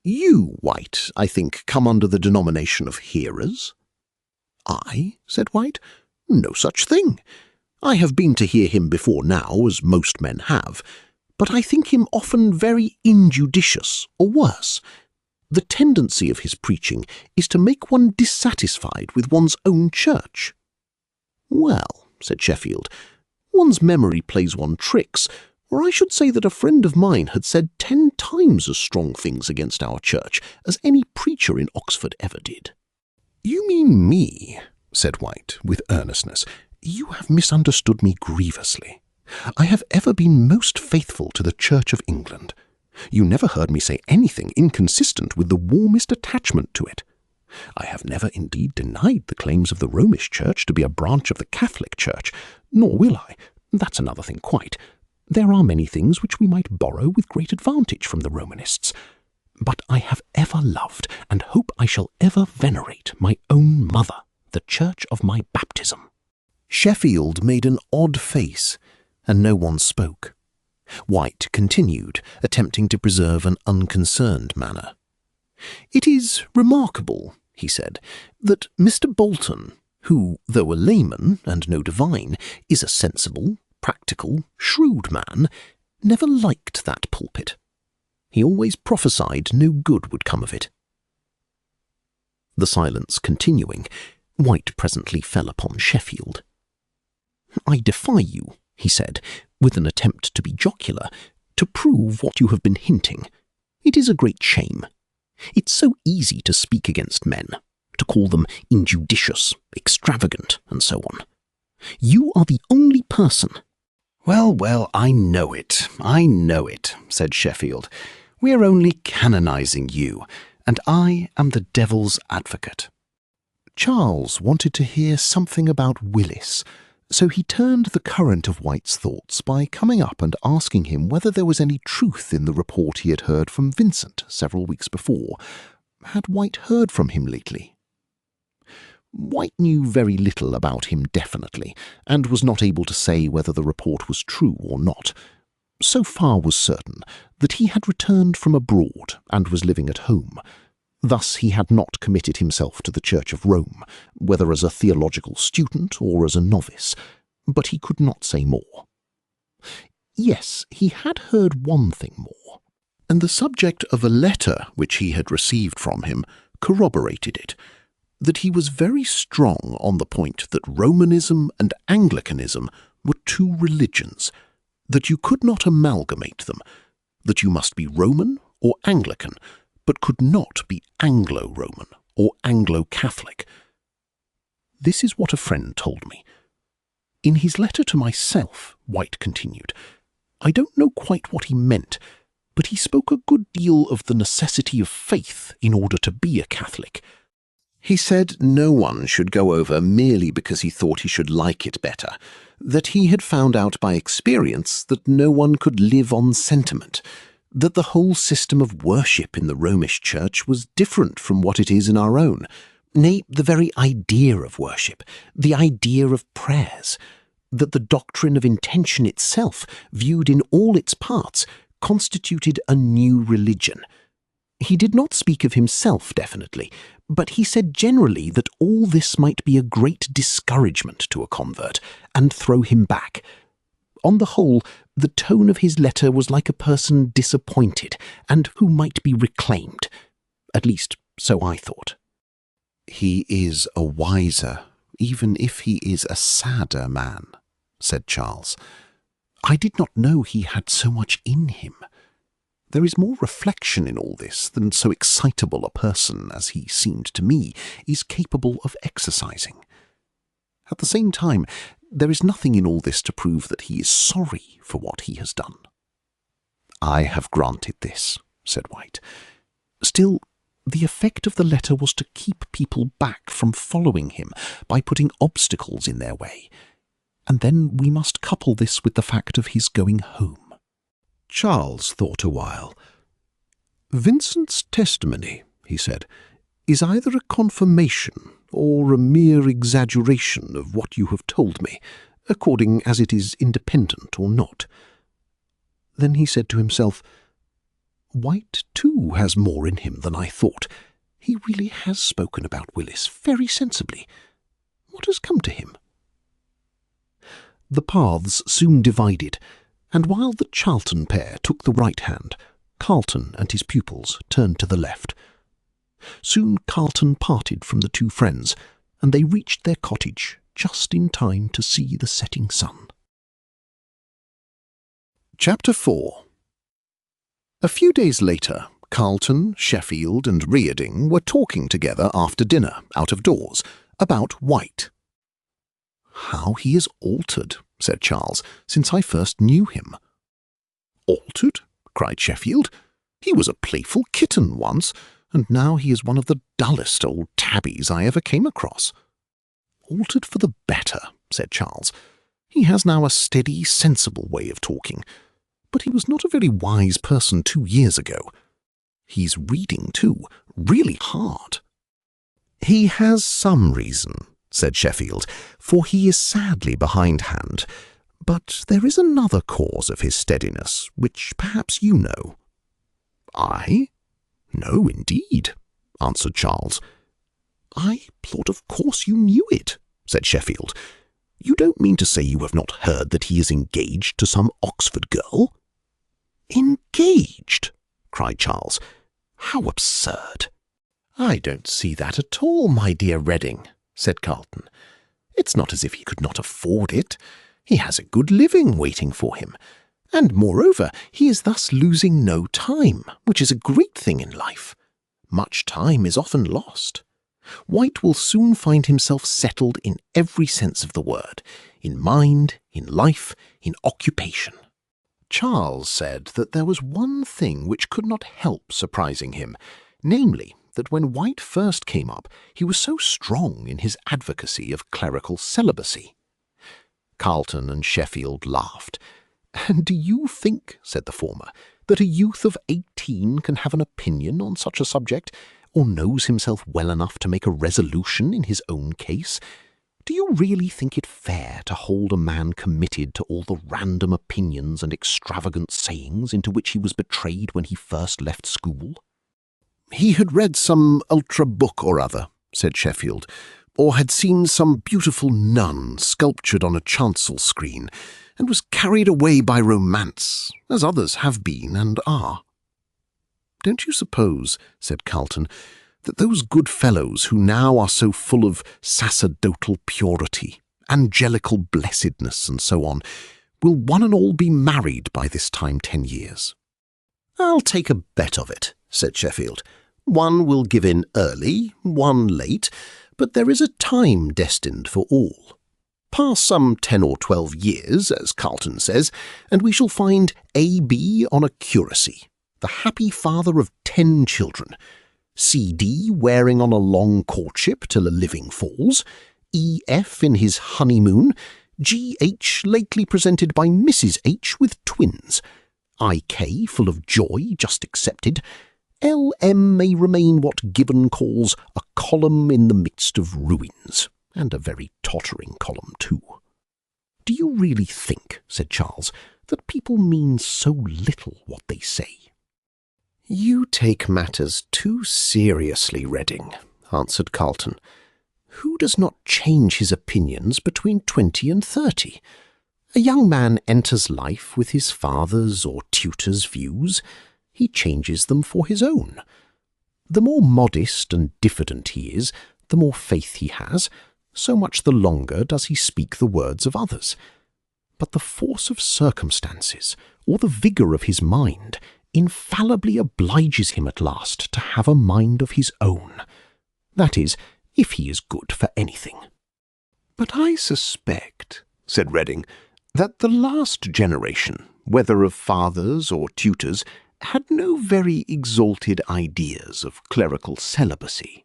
You, White, I think, come under the denomination of hearers?" "I?" said White. "No such thing. I have been to hear him before now, as most men have, but I think him often very injudicious, or worse. The tendency of his preaching is to make one dissatisfied with one's own church." "Well," said Sheffield, "one's memory plays one tricks, or I should say that a friend of mine had said 10 times as strong things against our church as any preacher in Oxford ever did." "You mean me," said White, with earnestness. "You have misunderstood me grievously. I have ever been most faithful to the Church of England. You never heard me say anything inconsistent with the warmest attachment to it. I have never indeed denied the claims of the Romish Church to be a branch of the Catholic Church, nor will I. That's another thing quite. There are many things which we might borrow with great advantage from the Romanists. But I have ever loved, and hope I shall ever venerate, my own mother, the church of my baptism." Sheffield made an odd face, and no one spoke. White continued, attempting to preserve an unconcerned manner. "It is remarkable," he said, "that Mr. Bolton, who, though a layman and no divine, is a sensible, practical, shrewd man, never liked that pulpit. He always prophesied no good would come of it." The silence continuing, White presently fell upon Sheffield. "I defy you," he said, with an attempt to be jocular, "to prove what you have been hinting. It is a great shame. It's so easy to speak against men, to call them injudicious, extravagant, and so on. You are the only person—" Well, well, I know it, said Sheffield. "We are only canonizing you, and I am the devil's advocate." Charles wanted to hear something about Willis, so he turned the current of White's thoughts by coming up and asking him whether there was any truth in the report he had heard from Vincent several weeks before. Had White heard from him lately? White knew very little about him definitely, and was not able to say whether the report was true or not. So far was certain that he had returned from abroad and was living at home. Thus he had not committed himself to the Church of Rome, whether as a theological student or as a novice, but he could not say more. Yes, he had heard one thing more, and the subject of a letter which he had received from him corroborated it, that he was very strong on the point that Romanism and Anglicanism were two religions, that you could not amalgamate them, that you must be Roman or Anglican, but could not be Anglo-Roman or Anglo-Catholic. This is what a friend told me. In his letter to myself, White continued, I don't know quite what he meant, but he spoke a good deal of the necessity of faith in order to be a Catholic. He said no one should go over merely because he thought he should like it better, that he had found out by experience that no one could live on sentiment, that the whole system of worship in the Romish Church was different from what it is in our own, nay, the very idea of worship, the idea of prayers, that the doctrine of intention itself, viewed in all its parts, constituted a new religion. He did not speak of himself definitely, but he said generally that all this might be a great discouragement to a convert, and throw him back. On the whole, the tone of his letter was like a person disappointed, and who might be reclaimed. At least, so I thought. He is a wiser, even if he is a sadder man, said Charles. I did not know he had so much in him. There is more reflection in all this than so excitable a person, as he seemed to me, is capable of exercising. At the same time, there is nothing in all this to prove that he is sorry for what he has done. I have granted this, said White. Still, the effect of the letter was to keep people back from following him by putting obstacles in their way. And then we must couple this with the fact of his going home. Charles thought a while. Vincent's testimony, he said, is either a confirmation or a mere exaggeration of what you have told me, according as it is independent or not. Then he said to himself, White, too, has more in him than I thought. He really has spoken about Willis very sensibly. What has come to him?" The paths soon divided, and while the Charlton pair took the right hand, Carlton and his pupils turned to the left. Soon Carlton parted from the two friends, and they reached their cottage just in time to see the setting sun. Chapter 4. A few days later, Carlton, Sheffield, and Reading were talking together after dinner, out of doors, about White. "How he is altered," said Charles, "since I first knew him." "Altered?" cried Sheffield. "He was a playful kitten once, and now he is one of the dullest old tabbies I ever came across." "Altered for the better," said Charles. "He has now a steady, sensible way of talking, but he was not a very wise person 2 years ago. He's reading, too, really hard." "He has some reason," said Sheffield, "for he is sadly behindhand. But there is another cause of his steadiness, which perhaps you know." "I? No, indeed," answered Charles. "I thought of course you knew it," said Sheffield. "You don't mean to say you have not heard that he is engaged to some Oxford girl?" "Engaged?" cried Charles. "How absurd!" "I don't see that at all, my dear Reading," said Carlton. "It's not as if he could not afford it. He has a good living waiting for him, and moreover he is thus losing no time, which is a great thing in life. Much time is often lost. White will soon find himself settled in every sense of the word, in mind, in life, in occupation." Charles said that there was one thing which could not help surprising him, namely, that when White first came up, he was so strong in his advocacy of clerical celibacy. Carlton and Sheffield laughed. "And do you think," said the former, "that a youth of 18 can have an opinion on such a subject, or knows himself well enough to make a resolution in his own case? Do you really think it fair to hold a man committed to all the random opinions and extravagant sayings into which he was betrayed when he first left school?" "He had read some ultra book or other," said Sheffield, "or had seen some beautiful nun sculptured on a chancel screen, and was carried away by romance, as others have been and are." "Don't you suppose," said Carlton, "that those good fellows who now are so full of sacerdotal purity, angelical blessedness, and so on, will one and all be married by this time 10 years?" "I'll take a bet of it," said Sheffield. "One will give in early, one late, but there is a time destined for all. Pass some 10 or 12 years, as Carlton says, and we shall find A.B. on a curacy, the happy father of 10 children, C.D. wearing on a long courtship till a living falls, E.F. in his honeymoon, G.H. lately presented by Mrs. H. with twins, I.K. full of joy just accepted, L.M. may remain what Gibbon calls a column in the midst of ruins, and a very tottering column too." "Do you really think," said Charles, "that people mean so little what they say?" "You take matters too seriously, Reading," answered Carlton. "Who does not change his opinions between 20 and 30? A young man enters life with his father's or tutor's views. He changes them for his own. The more modest and diffident he is, the more faith he has, so much the longer does he speak the words of others. But the force of circumstances, or the vigour of his mind, infallibly obliges him at last to have a mind of his own. That is, if he is good for anything." "But I suspect," said Reading, "that the last generation, whether of fathers or tutors, had no very exalted ideas of clerical celibacy.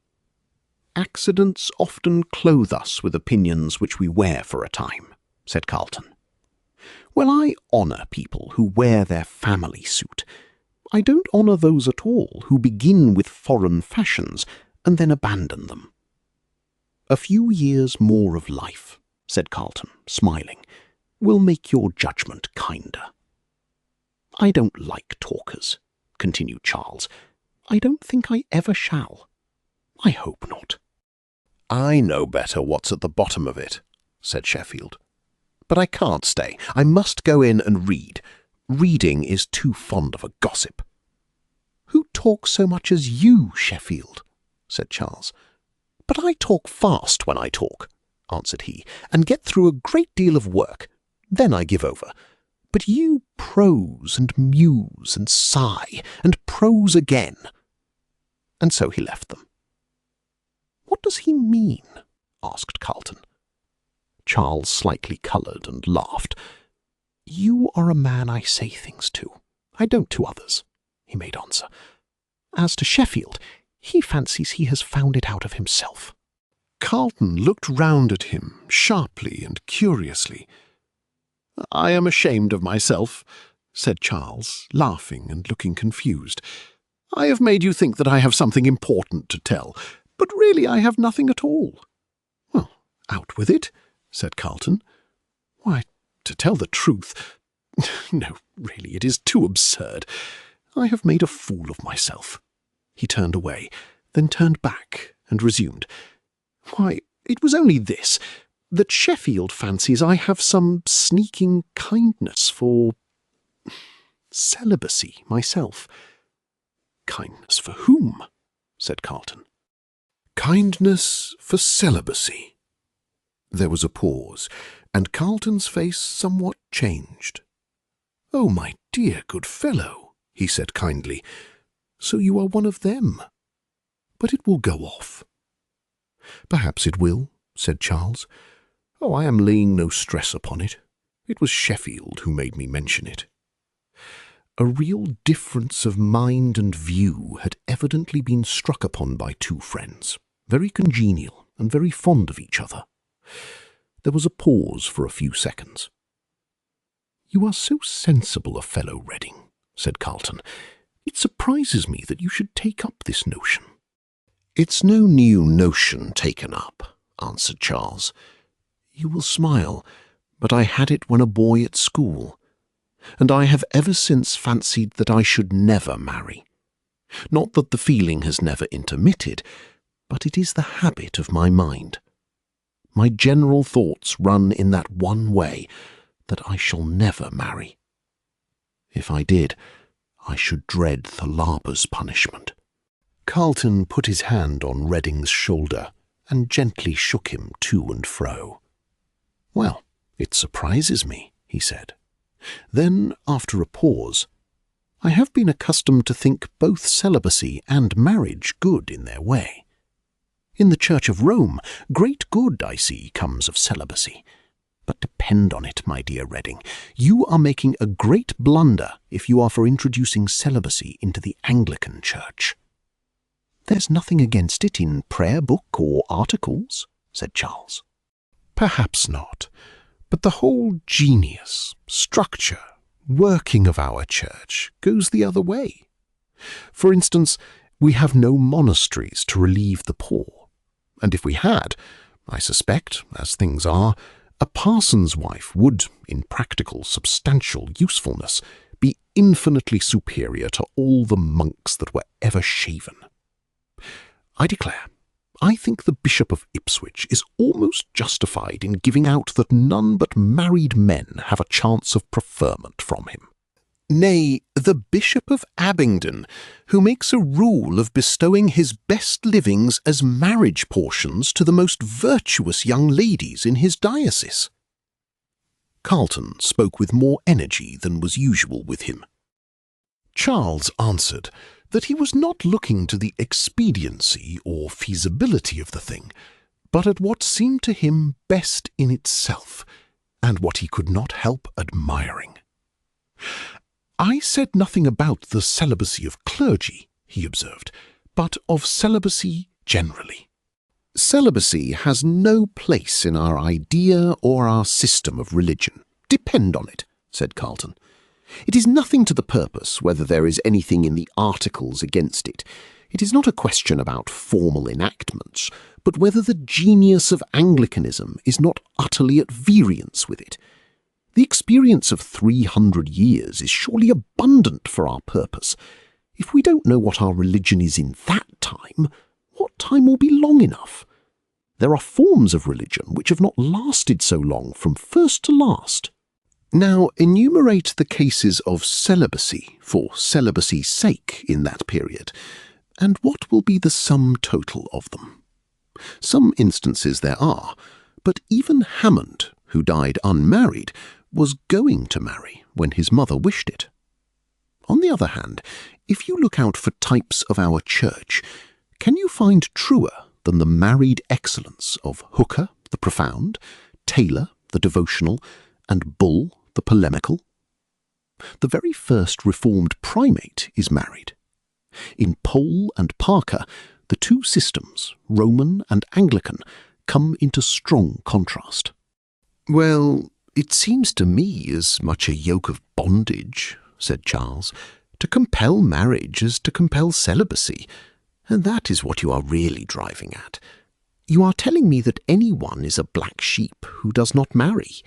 Accidents often clothe us with opinions which we wear for a time," said Carlton. "Well, I honour people who wear their family suit. I don't honour those at all who begin with foreign fashions and then abandon them." "A few years more of life," said Carlton, smiling, "will make your judgment kinder. I don't like talkers. continued Charles. "I don't think I ever shall. I hope not." "I know better what's at the bottom of it," said Sheffield. "But I can't stay. I must go in and read. Reading is too fond of a gossip." "Who talks so much as you, Sheffield?" said Charles. "But I talk fast when I talk," answered he, "and get through a great deal of work. Then I give over. But you prose and muse and sigh and prose again." And so he left them. "What does he mean?" asked Carlton. Charles slightly coloured and laughed. "You are a man I say things to. I don't to others," he made answer. "As to Sheffield, he fancies he has found it out of himself." Carlton looked round at him sharply and curiously. "I am ashamed of myself," said Charles, laughing and looking confused. "I have made you think that I have something important to tell, but really I have nothing at all." "Well, out with it," said Carlton. "Why, to tell the truth, no, really, it is too absurd. I have made a fool of myself." He turned away, then turned back and resumed. "Why, it was only this, that Sheffield fancies I have some sneaking kindness for celibacy myself." "Kindness for whom?" said Carlton. Kindness for celibacy. There was a pause, and Carlton's face somewhat changed. "Oh, my dear good fellow," he said kindly, "so you are one of them. But it will go off." "Perhaps it will," said Charles. "Oh, I am laying no stress upon it. It was Sheffield who made me mention it." A real difference of mind and view had evidently been struck upon by two friends, very congenial and very fond of each other. There was a pause for a few seconds. "You are so sensible a fellow, Reading," said Carlton. "It surprises me that you should take up this notion." "It's no new notion taken up," answered Charles. "You will smile, but I had it when a boy at school, and I have ever since fancied that I should never marry. Not that the feeling has never intermitted, but it is the habit of my mind. My general thoughts run in that one way, that I shall never marry. If I did, I should dread Thalba's punishment." Carlton put his hand on Reading's shoulder and gently shook him to and fro. "Well, it surprises me," he said. Then, after a pause, "I have been accustomed to think both celibacy and marriage good in their way. In the Church of Rome, great good, I see, comes of celibacy. But depend on it, my dear Reading, you are making a great blunder if you are for introducing celibacy into the Anglican Church." "There's nothing against it in prayer book or articles," said Charles. "Perhaps not, but the whole genius, structure, working of our Church goes the other way. For instance, we have no monasteries to relieve the poor, and if we had, I suspect, as things are, a parson's wife would, in practical, substantial usefulness, be infinitely superior to all the monks that were ever shaven. I declare, I think the Bishop of Ipswich is almost justified in giving out that none but married men have a chance of preferment from him. Nay, the Bishop of Abingdon, who makes a rule of bestowing his best livings as marriage portions to the most virtuous young ladies in his diocese." Carlton spoke with more energy than was usual with him. Charles answered that he was not looking to the expediency or feasibility of the thing, but at what seemed to him best in itself, and what he could not help admiring. "I said nothing about the celibacy of clergy," he observed, "but of celibacy generally. Celibacy has no place in our idea or our system of religion. Depend on it," said Carlton. "It is nothing to the purpose whether there is anything in the articles against it. It is not a question about formal enactments, but whether the genius of Anglicanism is not utterly at variance with it. The experience of 300 years is surely abundant for our purpose. If we don't know what our religion is in that time, what time will be long enough? There are forms of religion which have not lasted so long from first to last. Now enumerate the cases of celibacy for celibacy's sake in that period, and what will be the sum total of them? Some instances there are, but even Hammond, who died unmarried, was going to marry when his mother wished it. On the other hand, if you look out for types of our church, can you find truer than the married excellence of Hooker, the profound, Taylor, the devotional, and Bull, the polemical? The very first Reformed primate is married. In Pole and Parker, the two systems, Roman and Anglican, come into strong contrast. Well, it seems to me as much a yoke of bondage, said Charles, to compel marriage as to compel celibacy, and that is what you are really driving at. You are telling me that anyone is a black sheep who does not marry.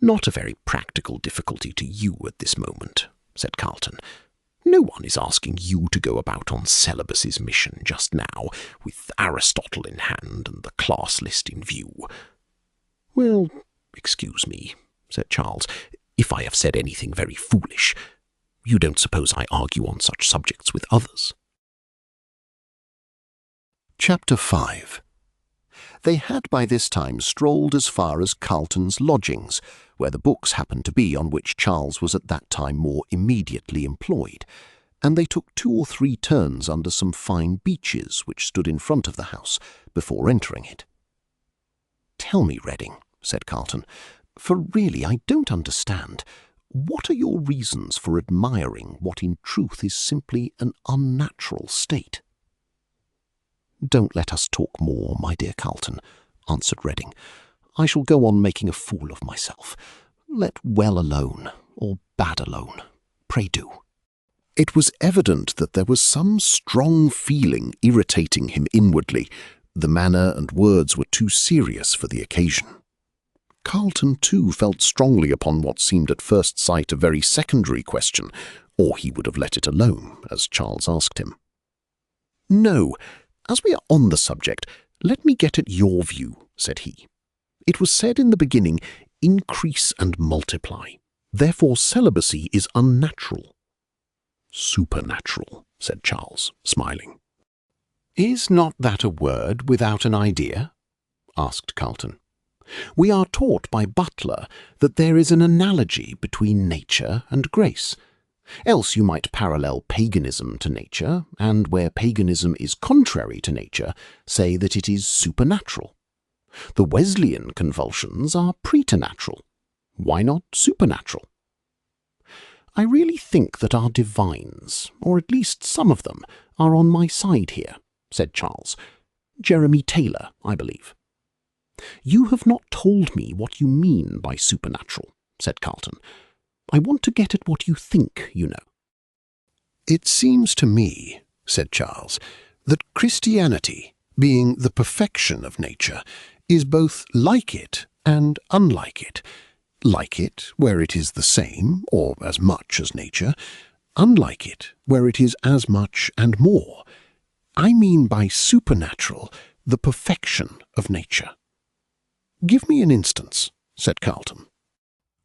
Not a very practical difficulty to you at this moment, said Carlton. No one is asking you to go about on celibacy's mission just now, with Aristotle in hand and the class list in view. Well, excuse me, said Charles, if I have said anything very foolish. You don't suppose I argue on such subjects with others? Chapter 5. They had by this time strolled as far as Carlton's lodgings, where the books happened to be on which Charles was at that time more immediately employed, and they took 2 or 3 turns under some fine beeches which stood in front of the house before entering it. "Tell me, Redding," said Carlton, "for really I don't understand. What are your reasons for admiring what in truth is simply an unnatural state?" "Don't let us talk more, my dear Carlton," answered Redding. "I shall go on making a fool of myself. Let well alone, or bad alone. Pray do." It was evident that there was some strong feeling irritating him inwardly. The manner and words were too serious for the occasion. Carlton, too, felt strongly upon what seemed at first sight a very secondary question, or he would have let it alone, as Charles asked him. "No, as we are on the subject, let me get at your view," said he. "It was said in the beginning, increase and multiply. Therefore celibacy is unnatural." "Supernatural," said Charles, smiling. "Is not that a word without an idea?" asked Carlton. "We are taught by Butler that there is an analogy between nature and grace. Else you might parallel paganism to nature, and where paganism is contrary to nature, say that it is supernatural. The Wesleyan convulsions are preternatural. Why not supernatural?" "I really think that our divines, or at least some of them, are on my side here," said Charles. "Jeremy Taylor, I believe." "You have not told me what you mean by supernatural," said Carlton. "I want to get at what you think, you know." "It seems to me," said Charles, "that Christianity, being the perfection of nature, is both like it and unlike it. Like it, where it is the same, or as much as nature. Unlike it, where it is as much and more. I mean by supernatural, the perfection of nature." "Give me an instance," said Carlton.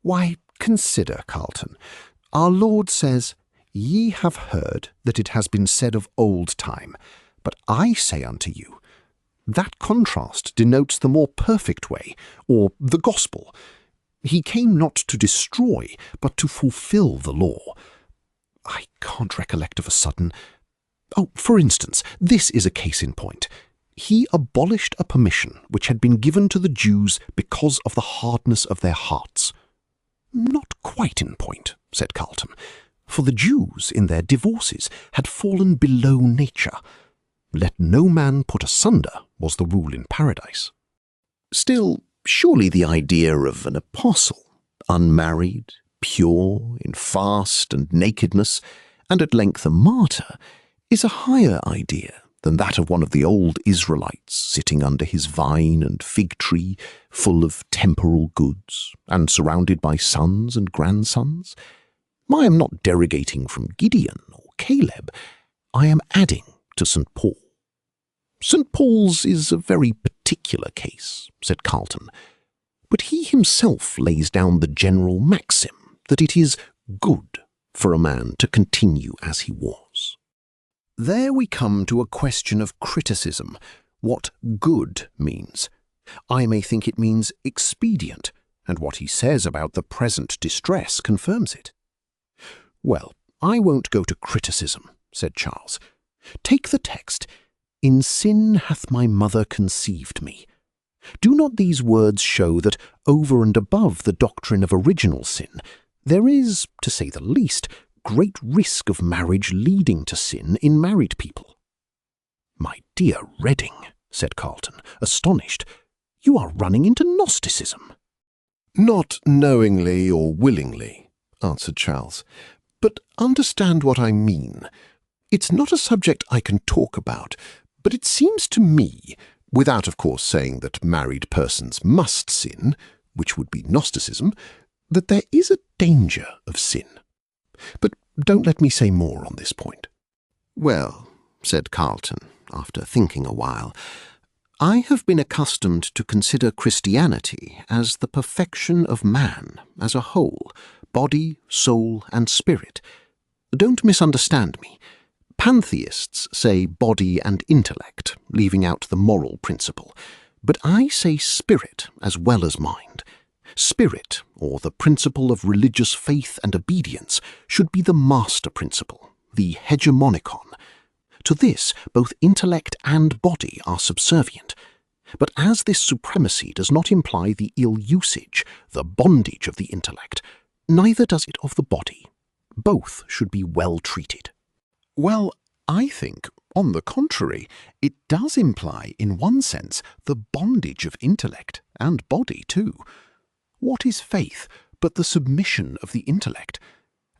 "Why, consider, Carlton. Our Lord says, 'Ye have heard that it has been said of old time, but I say unto you.' That contrast denotes the more perfect way, or the gospel. He came not to destroy, but to fulfill the law. I can't recollect of a sudden. Oh, for instance, this is a case in point. He abolished a permission which had been given to the Jews because of the hardness of their hearts." "Not quite in point," said Carlton, "for the Jews in their divorces had fallen below nature. Let no man put asunder was the rule in paradise." "Still, surely the idea of an apostle, unmarried, pure, in fast and nakedness, and at length a martyr, is a higher idea than that of one of the old Israelites sitting under his vine and fig tree, full of temporal goods, and surrounded by sons and grandsons. I am not derogating from Gideon or Caleb, I am adding to St. Paul. St. Paul's is a very particular case, said Carlton, but he himself lays down the general maxim that it is good for a man to continue as he was. There we come to a question of criticism, what good means. I may think it means expedient, and what he says about the present distress confirms it. Well, I won't go to criticism, said Charles. Take the text, "In sin hath my mother conceived me." Do not these words show that over and above the doctrine of original sin, there is, to say the least, great risk of marriage leading to sin in married people? My dear Reading, said Carlton, astonished, you are running into Gnosticism. Not knowingly or willingly, answered Charles, but understand what I mean. It's not a subject I can talk about, but it seems to me, without of course saying that married persons must sin, which would be Gnosticism, that there is a danger of sin. But don't let me say more on this point. Well, said Carlton, after thinking a while, I have been accustomed to consider Christianity as the perfection of man as a whole, body, soul, and spirit. Don't misunderstand me. Pantheists say body and intellect, leaving out the moral principle, but I say spirit as well as mind. Spirit, or the principle of religious faith and obedience, should be the master principle, the hegemonikon. To this, both intellect and body are subservient. But as this supremacy does not imply the ill usage, the bondage of the intellect, neither does it of the body. Both should be well treated. Well, I think, on the contrary, it does imply, in one sense, the bondage of intellect, and body too. What is faith but the submission of the intellect?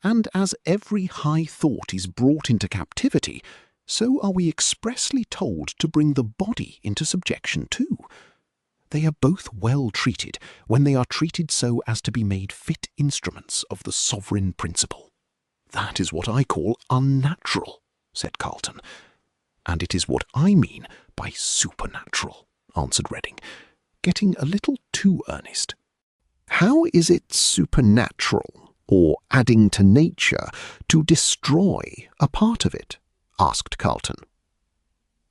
And as every high thought is brought into captivity, so are we expressly told to bring the body into subjection too. They are both well treated when they are treated so as to be made fit instruments of the sovereign principle. That is what I call unnatural, said Carlton. And it is what I mean by supernatural, answered Reading, getting a little too earnest. How is it supernatural, or adding to nature, to destroy a part of it? Asked Carlton.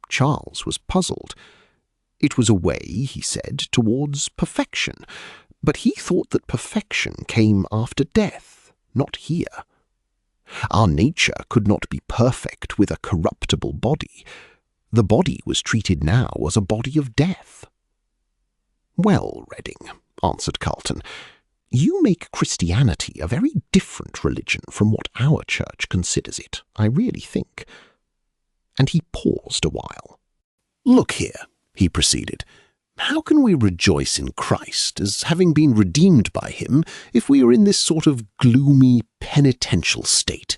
Charles was puzzled. It was a way, he said, towards perfection, but he thought that perfection came after death, not here. Our nature could not be perfect with a corruptible body. The body was treated now as a body of death. Well, Reading, answered Carlton, you make Christianity a very different religion from what our church considers it, I really think. And he paused a while. Look here, he proceeded, how can we rejoice in Christ as having been redeemed by him if we are in this sort of gloomy, penitential state?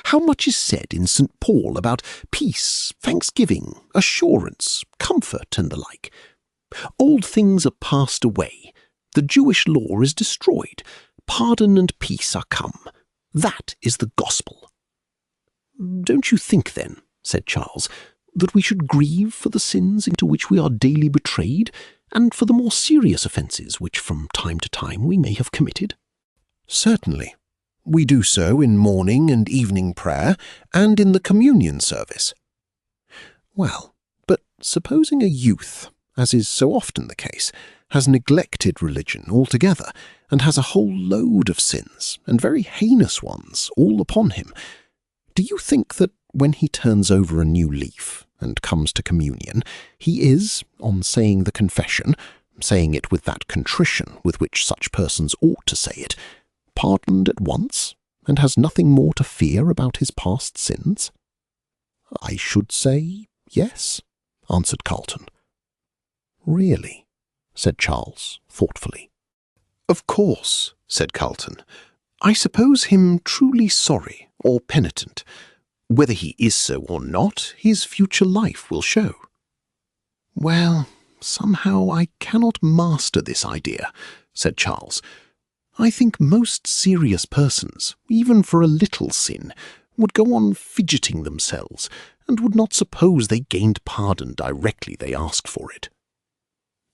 How much is said in St. Paul about peace, thanksgiving, assurance, comfort, and the like? Old things are passed away. The Jewish law is destroyed. Pardon and peace are come. That is the gospel. Don't you think, then, said Charles, that we should grieve for the sins into which we are daily betrayed, and for the more serious offences which from time to time we may have committed? Certainly. We do so in morning and evening prayer, and in the communion service. Well, but supposing a youth, as is so often the case, has neglected religion altogether, and has a whole load of sins, and very heinous ones, all upon him, do you think that when he turns over a new leaf and comes to communion, he is, on saying the confession, saying it with that contrition with which such persons ought to say it, pardoned at once, and has nothing more to fear about his past sins? I should say yes, answered Carlton. Really? Said Charles, thoughtfully. Of course, said Carlton. I suppose him truly sorry or penitent. Whether he is so or not, his future life will show. Well, somehow I cannot master this idea, said Charles. I think most serious persons, even for a little sin, would go on fidgeting themselves, and would not suppose they gained pardon directly they asked for it.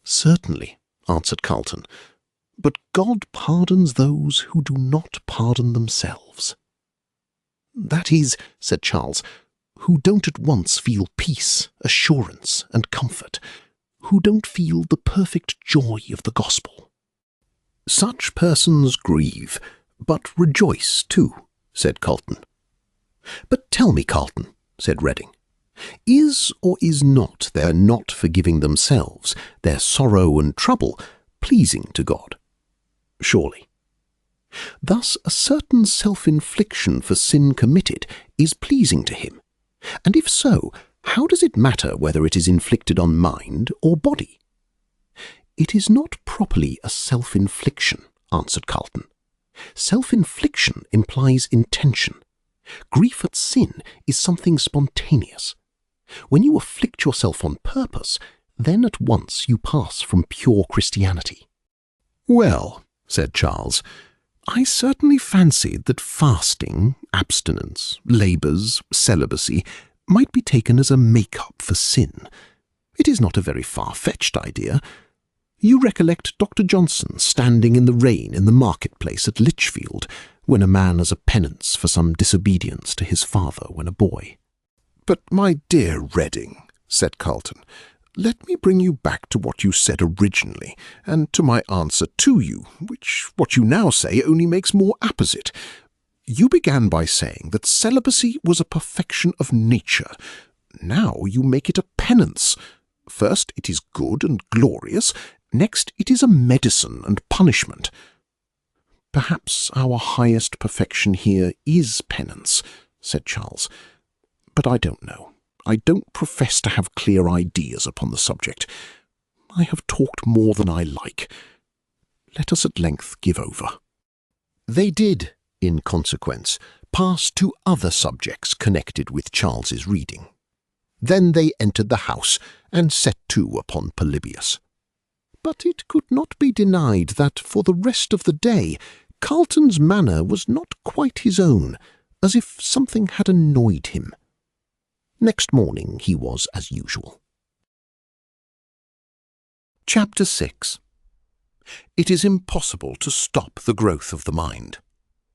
Certainly, answered Carlton, but God pardons those who do not pardon themselves. That is, said Charles, who don't at once feel peace, assurance, and comfort, who don't feel the perfect joy of the gospel. Such persons grieve, but rejoice too, said Carlton. But tell me, Carlton, said Reading, is or is not their not forgiving themselves, their sorrow and trouble, pleasing to God? Surely. Thus a certain self-infliction for sin committed is pleasing to him, and if so, how does it matter whether it is inflicted on mind or body? It is not properly a self-infliction, answered Carlton. Self-infliction implies intention. Grief at sin is something spontaneous. When you afflict yourself on purpose, then at once you pass from pure Christianity. Well, said Charles, I certainly fancied that fasting, abstinence, labours, celibacy might be taken as a make-up for sin. It is not a very far-fetched idea. You recollect Dr. Johnson standing in the rain in the marketplace at Lichfield, when a man as a penance for some disobedience to his father when a boy. But, my dear Reading, said Carlton, let me bring you back to what you said originally, and to my answer to you, which what you now say only makes more apposite. You began by saying that celibacy was a perfection of nature. Now you make it a penance. First it is good and glorious, next it is a medicine and punishment. Perhaps our highest perfection here is penance, said Charles, but I don't know. I don't profess to have clear ideas upon the subject. I have talked more than I like. Let us at length give over. They did, in consequence, pass to other subjects connected with Charles's reading. Then they entered the house and set to upon Polybius. But it could not be denied that for the rest of the day Carlton's manner was not quite his own, as if something had annoyed him. Next morning he was as usual. Chapter 6. It is impossible to stop the growth of the mind.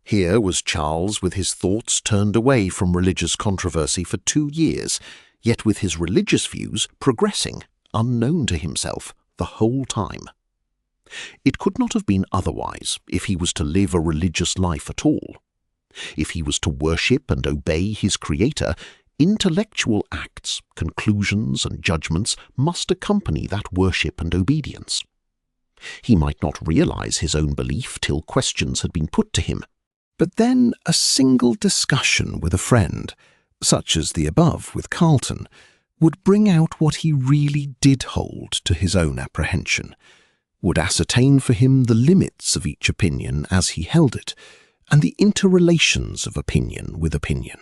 Here was Charles with his thoughts turned away from religious controversy for 2 years, yet with his religious views progressing, unknown to himself, the whole time. It could not have been otherwise if he was to live a religious life at all. If he was to worship and obey his Creator, intellectual acts, conclusions and judgments must accompany that worship and obedience. He might not realize his own belief till questions had been put to him, but then a single discussion with a friend, such as the above with Carlton, would bring out what he really did hold to his own apprehension, would ascertain for him the limits of each opinion as he held it, and the interrelations of opinion with opinion.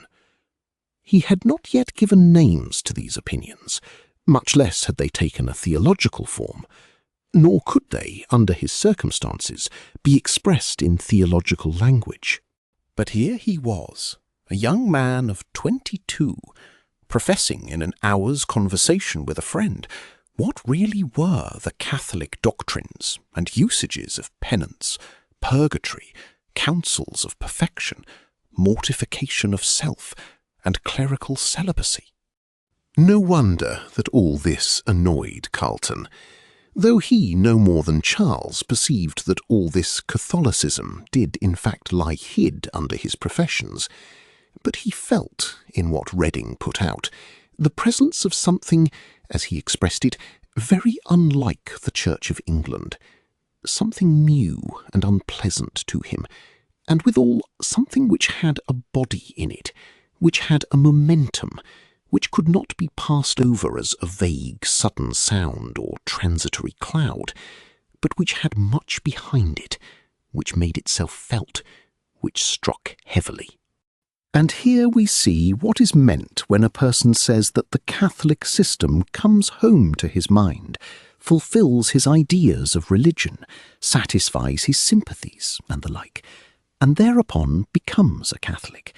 He had not yet given names to these opinions, much less had they taken a theological form, nor could they, under his circumstances, be expressed in theological language. But here he was, a young man of 22, professing in an hour's conversation with a friend what really were the Catholic doctrines and usages of penance, purgatory, counsels of perfection, mortification of self, and clerical celibacy. No wonder that all this annoyed Carlton, though he no more than Charles perceived that all this Catholicism did in fact lie hid under his professions. But he felt, in what Reading put out, the presence of something, as he expressed it, very unlike the Church of England, something new and unpleasant to him, and withal something which had a body in it, which had a momentum, which could not be passed over as a vague, sudden sound or transitory cloud, but which had much behind it, which made itself felt, which struck heavily. And here we see what is meant when a person says that the Catholic system comes home to his mind, fulfills his ideas of religion, satisfies his sympathies, and the like, and thereupon becomes a Catholic.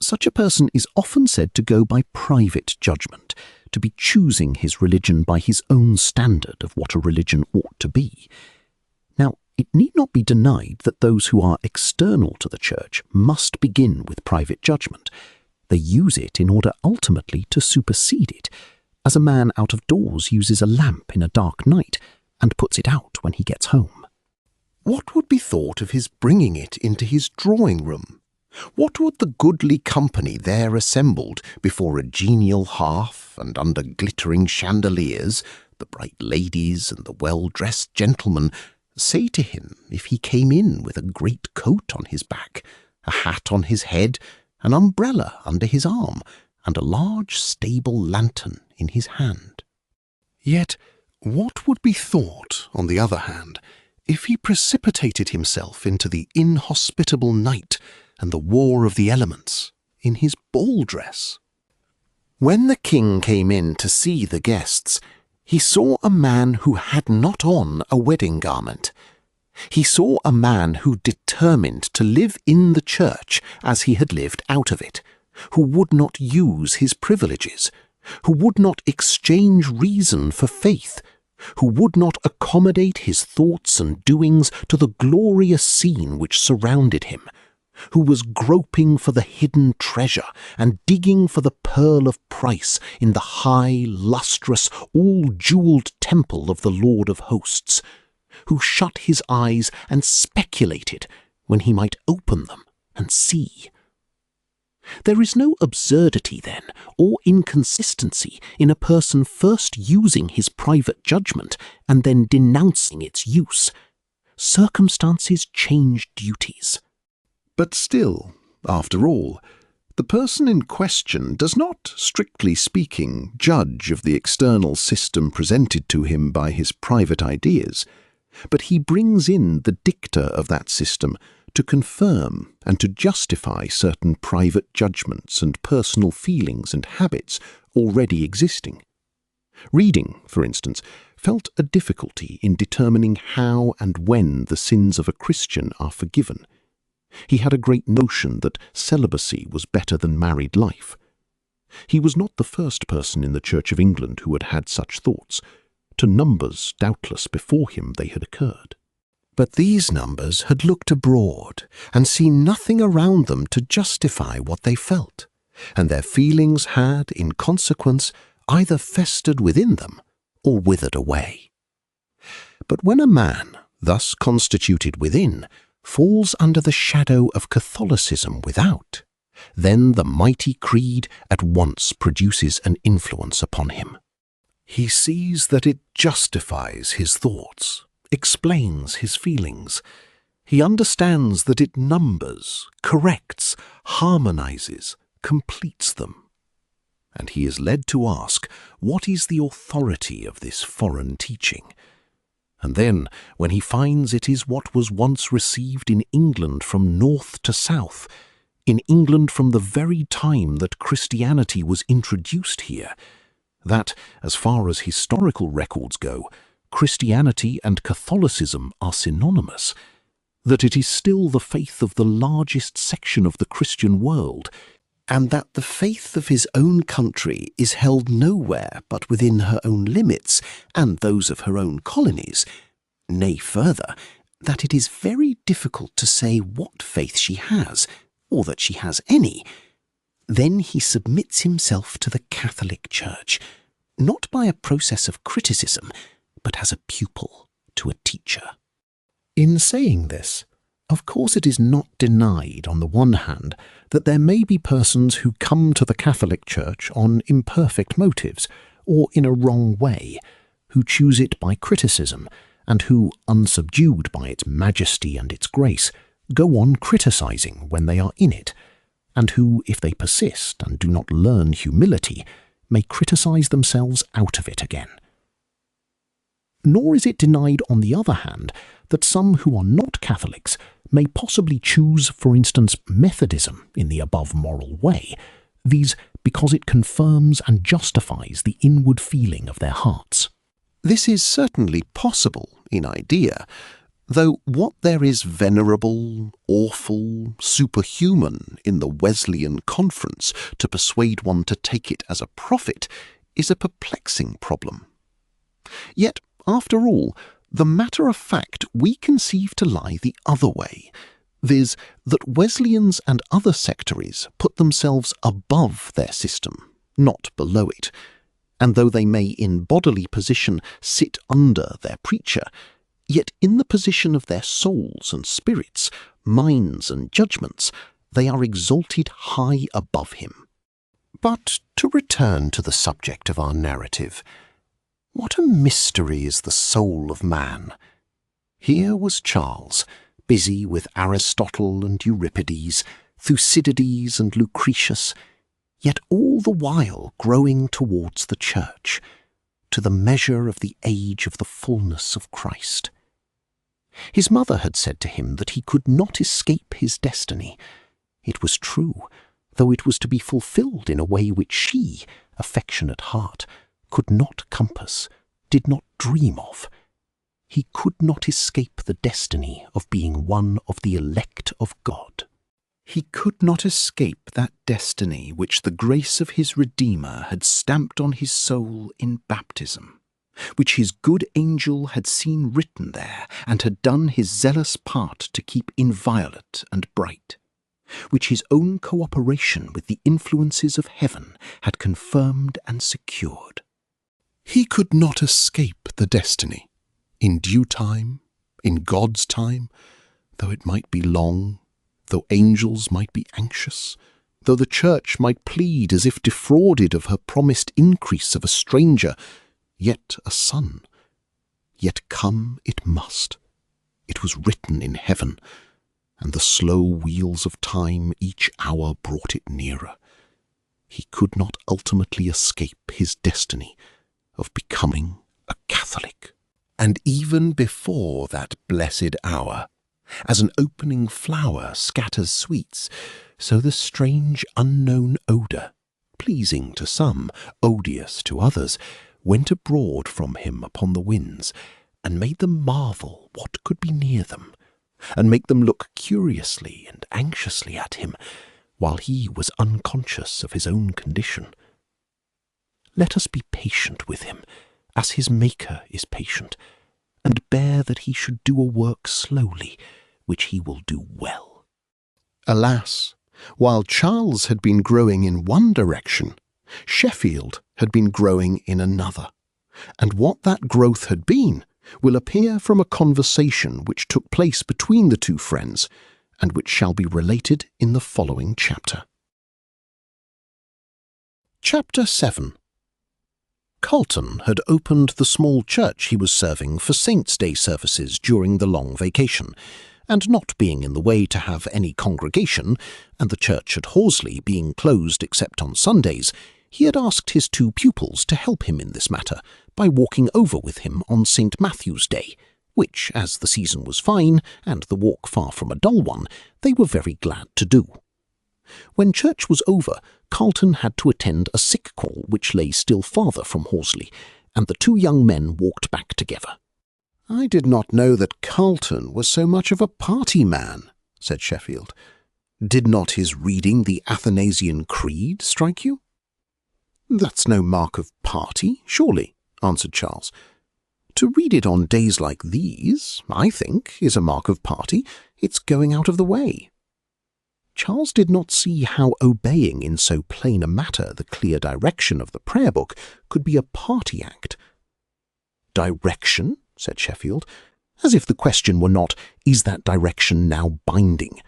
Such a person is often said to go by private judgment, to be choosing his religion by his own standard of what a religion ought to be. Now, it need not be denied that those who are external to the Church must begin with private judgment. They use it in order ultimately to supersede it, as a man out of doors uses a lamp in a dark night and puts it out when he gets home. What would be thought of his bringing it into his drawing-room? What would the goodly company there assembled before a genial hearth and under glittering chandeliers, the bright ladies and the well-dressed gentlemen, say to him if he came in with a great coat on his back, a hat on his head, an umbrella under his arm, and a large stable lantern in his hand? Yet what would be thought, on the other hand, if he precipitated himself into the inhospitable night and the war of the elements in his ball dress? When the king came in to see the guests, he saw a man who had not on a wedding garment. He saw a man who determined to live in the church as he had lived out of it, who would not use his privileges, who would not exchange reason for faith, who would not accommodate his thoughts and doings to the glorious scene which surrounded him, who was groping for the hidden treasure and digging for the pearl of price in the high, lustrous, all-jewelled temple of the Lord of Hosts, who shut his eyes and speculated when he might open them and see. There is no absurdity, then, or inconsistency in a person first using his private judgment and then denouncing its use. Circumstances change duties. But still, after all, the person in question does not, strictly speaking, judge of the external system presented to him by his private ideas, but he brings in the dicta of that system to confirm and to justify certain private judgments and personal feelings and habits already existing. Reading, for instance, felt a difficulty in determining how and when the sins of a Christian are forgiven. He had a great notion that celibacy was better than married life. He was not the first person in the Church of England who had had such thoughts. To numbers, doubtless, before him they had occurred. But these numbers had looked abroad and seen nothing around them to justify what they felt, and their feelings had, in consequence, either festered within them or withered away. But when a man, thus constituted within, falls under the shadow of Catholicism without, then the mighty creed at once produces an influence upon him. He sees that it justifies his thoughts, explains his feelings. He understands that it numbers, corrects, harmonizes, completes them. And he is led to ask, what is the authority of this foreign teaching? And then, when he finds it is what was once received in England from north to south, in England from the very time that Christianity was introduced here, that, as far as historical records go, Christianity and Catholicism are synonymous, that it is still the faith of the largest section of the Christian world, and that the faith of his own country is held nowhere but within her own limits and those of her own colonies, nay further, that it is very difficult to say what faith she has, or that she has any, then he submits himself to the Catholic Church, not by a process of criticism, but as a pupil to a teacher. In saying this, of course it is not denied, on the one hand, that there may be persons who come to the Catholic Church on imperfect motives, or in a wrong way, who choose it by criticism, and who, unsubdued by its majesty and its grace, go on criticizing when they are in it, and who, if they persist and do not learn humility, may criticize themselves out of it again. Nor is it denied, on the other hand, that some who are not Catholics may possibly choose, for instance, Methodism in the above moral way, viz. Because it confirms and justifies the inward feeling of their hearts. This is certainly possible in idea, Though what there is venerable, awful, superhuman in the Wesleyan Conference to persuade one to take it as a prophet is a perplexing problem. Yet, after all, the matter of fact we conceive to lie the other way, viz. That Wesleyans and other sectaries put themselves above their system, not below it, and though they may in bodily position sit under their preacher, yet in the position of their souls and spirits, minds and judgments, they are exalted high above him. But to return to the subject of our narrative, what a mystery is the soul of man! Here was Charles, busy with Aristotle and Euripides, Thucydides and Lucretius, yet all the while growing towards the church, to the measure of the age of the fullness of Christ. His mother had said to him that he could not escape his destiny. It was true, though it was to be fulfilled in a way which she, affectionate heart, could not compass, did not dream of. He could not escape the destiny of being one of the elect of God. He could not escape that destiny which the grace of his Redeemer had stamped on his soul in baptism, which his good angel had seen written there and had done his zealous part to keep inviolate and bright, which his own cooperation with the influences of heaven had confirmed and secured. He could not escape the destiny. In due time, in God's time, though it might be long, though angels might be anxious, though the church might plead as if defrauded of her promised increase of a stranger, yet a son. Yet come it must. It was written in heaven, and the slow wheels of time each hour brought it nearer. He could not ultimately escape his destiny of becoming a Catholic. And even before that blessed hour, as an opening flower scatters sweets, so the strange unknown odour, pleasing to some, odious to others, went abroad from him upon the winds, and made them marvel what could be near them, and make them look curiously and anxiously at him, while he was unconscious of his own condition. Let us be patient with him, as his Maker is patient, and bear that he should do a work slowly, which he will do well. Alas, while Charles had been growing in one direction, Sheffield had been growing in another, and what that growth had been will appear from a conversation which took place between the two friends, and which shall be related in the following chapter. Chapter 7. Carlton had opened the small church he was serving for Saints' Day services during the long vacation, and not being in the way to have any congregation, and the church at Horsley being closed except on Sundays, he had asked his two pupils to help him in this matter by walking over with him on St. Matthew's Day, which, as the season was fine and the walk far from a dull one, they were very glad to do. When church was over, Carlton had to attend a sick call which lay still farther from Horsley, and the two young men walked back together. "I did not know that Carlton was so much of a party man," said Sheffield. "Did not his reading the Athanasian Creed strike you?" "That's no mark of party, surely," answered Charles. "To read it on days like these, I think, is a mark of party. It's going out of the way." Charles did not see how obeying in so plain a matter the clear direction of the prayer book could be a party act. "Direction?" said Sheffield, as if the question were not, is that direction now binding?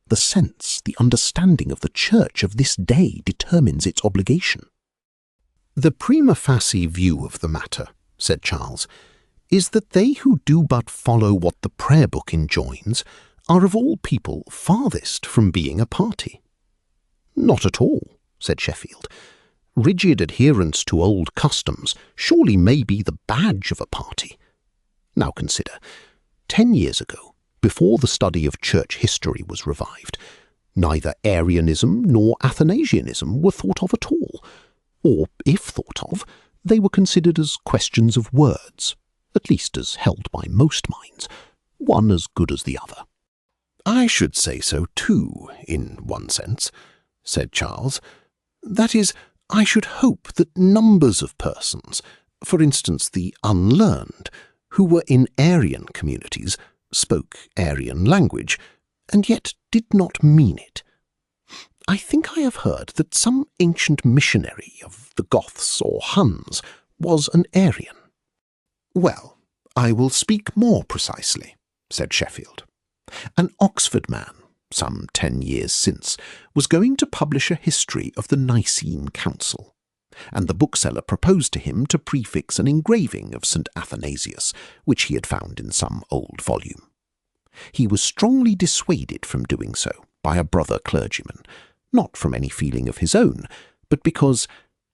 The sense, the understanding of the Church of this day determines its obligation. "The prima facie view of the matter," said Charles, "is that they who do but follow what the prayer book enjoins are of all people farthest from being a party." "Not at all," said Sheffield. "Rigid adherence to old customs surely may be the badge of a party. Now consider, 10 years ago, before the study of church history was revived, neither Arianism nor Athanasianism were thought of at all, or, if thought of, they were considered as questions of words, at least as held by most minds, one as good as the other." "I should say so too, in one sense," said Charles. "That is, I should hope that numbers of persons, for instance the unlearned, who were in Aryan communities, spoke Aryan language, and yet did not mean it. I think I have heard that some ancient missionary of the Goths or Huns was an Aryan." "Well, I will speak more precisely," said Sheffield. "An Oxford man, some 10 years since, was going to publish a history of the Nicene Council, and the bookseller proposed to him to prefix an engraving of St. Athanasius, which he had found in some old volume. He was strongly dissuaded from doing so by a brother clergyman, not from any feeling of his own, but because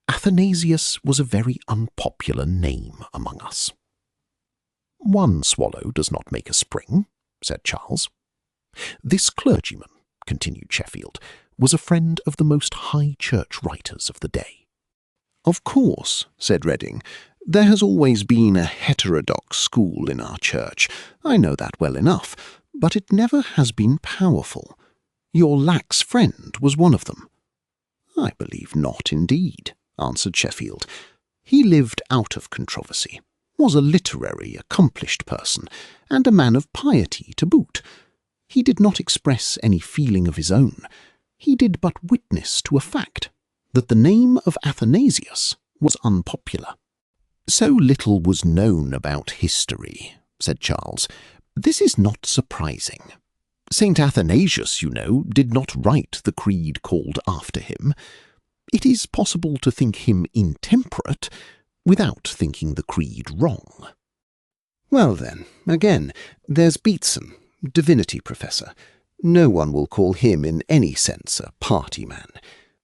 Athanasius was a very unpopular name among us." "One swallow does not make a spring," said Charles. "This clergyman," continued Sheffield, "was a friend of the most high church writers of the day." "Of course," said Reading, "there has always been a heterodox school in our church. I know that well enough, but it never has been powerful. Your lax friend was one of them." "I believe not, indeed," answered Sheffield. "He lived out of controversy, was a literary, accomplished person, and a man of piety to boot. He did not express any feeling of his own. He did but witness to a fact, that the name of Athanasius was unpopular." "So little was known about history," said Charles. "This is not surprising. St. Athanasius, you know, did not write the creed called after him. It is possible to think him intemperate without thinking the creed wrong." "Well then, again, there's Beatson, divinity professor. No one will call him in any sense a party man.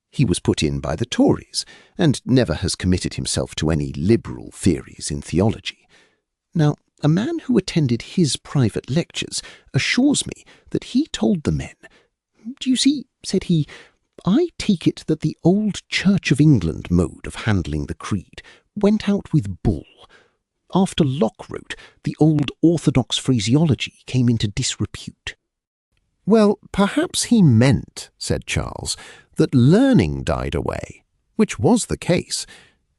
He was put in by the Tories, and never has committed himself to any liberal theories in theology. Now, a man who attended his private lectures assures me that he told the men, 'Do you see,' said he, 'I take it that the old Church of England mode of handling the creed went out with Bull. After Locke wrote, the old orthodox phraseology came into disrepute.'" "Well, perhaps he meant," said Charles, "that learning died away, which was the case.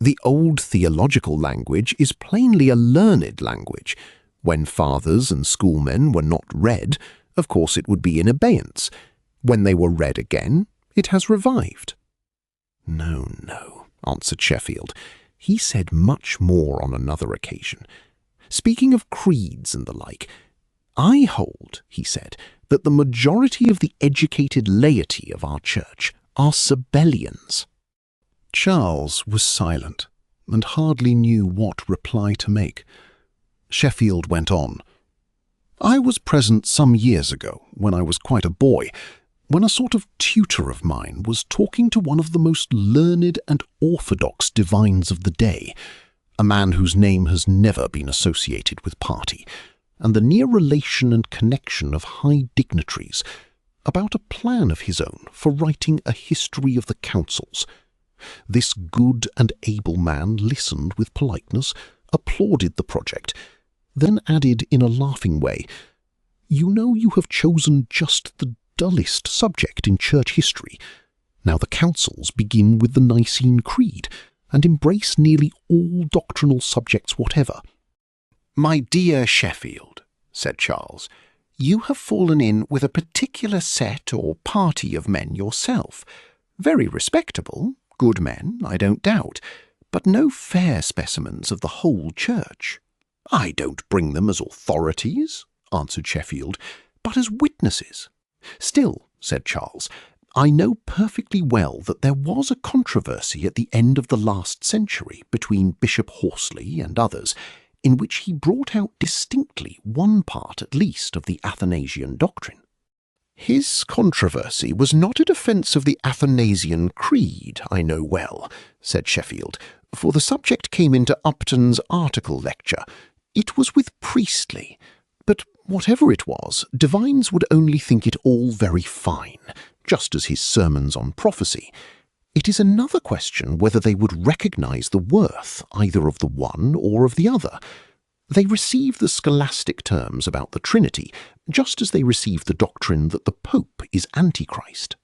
The old theological language is plainly a learned language. When fathers and schoolmen were not read, of course it would be in abeyance. When they were read again, it has revived." No, answered Sheffield. He said much more on another occasion. Speaking of creeds and the like, "I hold," he said, "that the majority of the educated laity of our church are Sabellians." Charles was silent, and hardly knew what reply to make. Sheffield went on. "I was present some years ago, when I was quite a boy, when a sort of tutor of mine was talking to one of the most learned and orthodox divines of the day, a man whose name has never been associated with party, and the near relation and connection of high dignitaries, about a plan of his own for writing a history of the councils. This good and able man listened with politeness, applauded the project, then added in a laughing way, 'You know you have chosen just the dullest subject in church history. Now the councils begin with the Nicene Creed, and embrace nearly all doctrinal subjects whatever.'" "My dear Sheffield," said Charles, "you have fallen in with a particular set or party of men yourself, very respectable, good men, I don't doubt, but no fair specimens of the whole church." "I don't bring them as authorities," answered Sheffield, "but as witnesses. Still," said Charles, "I know perfectly well that there was a controversy at the end of the last century between Bishop Horsley and others, in which he brought out distinctly one part at least of the Athanasian doctrine." "His controversy was not a defence of the Athanasian Creed, I know well," said Sheffield, "for the subject came into Upton's article lecture. It was with Priestley. But whatever it was, divines would only think it all very fine, just as his sermons on prophecy. It is another question whether they would recognise the worth either of the one or of the other. They receive the scholastic terms about the Trinity, just as they receive the doctrine that the Pope is Antichrist.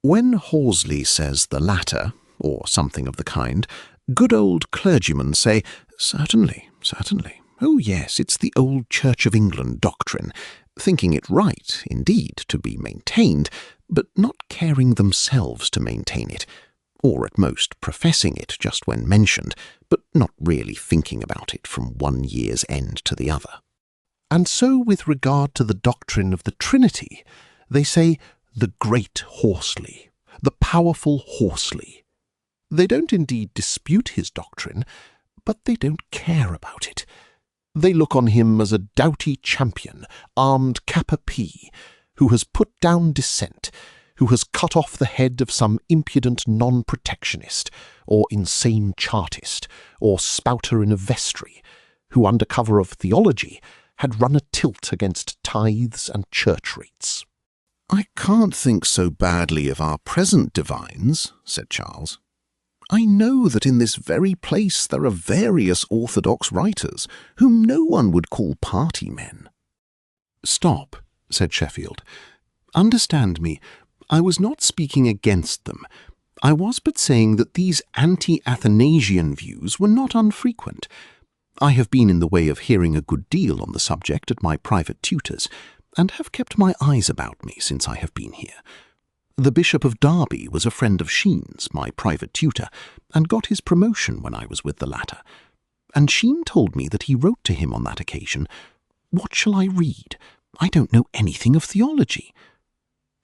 When Horsley says the latter, or something of the kind, good old clergymen say, "Certainly, certainly. Oh yes, it's the old Church of England doctrine," thinking it right, indeed, to be maintained, but not caring themselves to maintain it, or at most professing it just when mentioned, but not really thinking about it from one year's end to the other. And so with regard to the doctrine of the Trinity, they say, "the great Horsley, the powerful Horsley." They don't indeed dispute his doctrine, but they don't care about it. They look on him as a doughty champion, armed cap a pie, who has put down dissent, who has cut off the head of some impudent non-protectionist, or insane chartist, or spouter in a vestry, who under cover of theology had run a tilt against tithes and church rates. "I can't think so badly of our present divines," said Charles. "I know that in this very place there are various orthodox writers, whom no one would call party men." "Stop," said Sheffield. "Understand me. I was not speaking against them. I was but saying that these anti-Athanasian views were not unfrequent. I have been in the way of hearing a good deal on the subject at my private tutors, and have kept my eyes about me since I have been here. The Bishop of Derby was a friend of Sheen's, my private tutor, and got his promotion when I was with the latter. And Sheen told me that he wrote to him on that occasion, 'What shall I read? I don't know anything of theology.'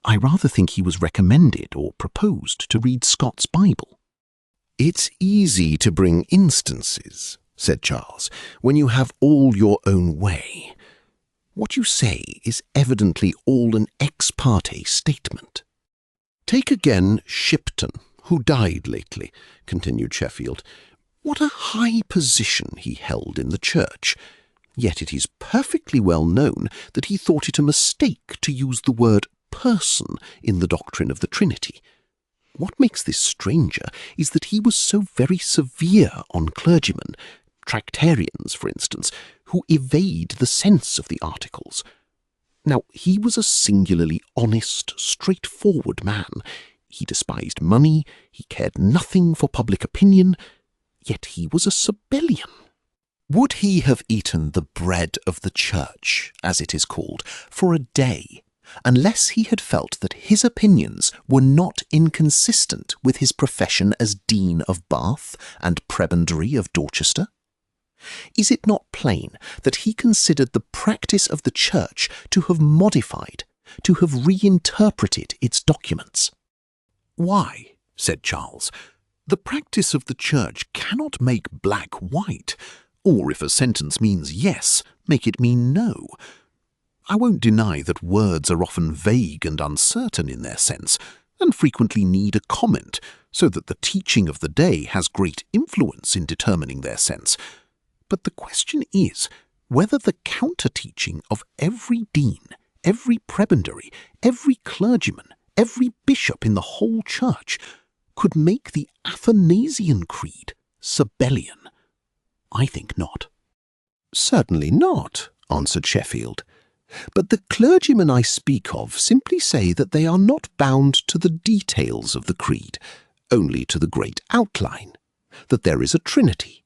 I rather think he was recommended or proposed to read Scott's Bible." "It's easy to bring instances," said Charles, "when you have all your own way. What you say is evidently all an ex parte statement." "Take again Shipton, who died lately," continued Sheffield. "What a high position he held in the Church! Yet it is perfectly well known that he thought it a mistake to use the word person in the doctrine of the Trinity. What makes this stranger is that he was so very severe on clergymen, Tractarians, for instance, who evade the sense of the articles. Now, he was a singularly honest, straightforward man. He despised money, he cared nothing for public opinion, yet he was a Sabellian. Would he have eaten the bread of the Church, as it is called, for a day, unless he had felt that his opinions were not inconsistent with his profession as Dean of Bath and Prebendary of Dorchester? Is it not plain that he considered the practice of the Church to have modified, to have reinterpreted its documents? "Why," said Charles, "the practice of the Church cannot make black white, or if a sentence means yes, make it mean no. I won't deny that words are often vague and uncertain in their sense, and frequently need a comment, so that the teaching of the day has great influence in determining their sense. But the question is whether the counter-teaching of every dean, every prebendary, every clergyman, every bishop in the whole Church could make the Athanasian Creed Sabellian. I think not." "Certainly not," answered Sheffield. "But the clergymen I speak of simply say that they are not bound to the details of the creed, only to the great outline, that there is a Trinity."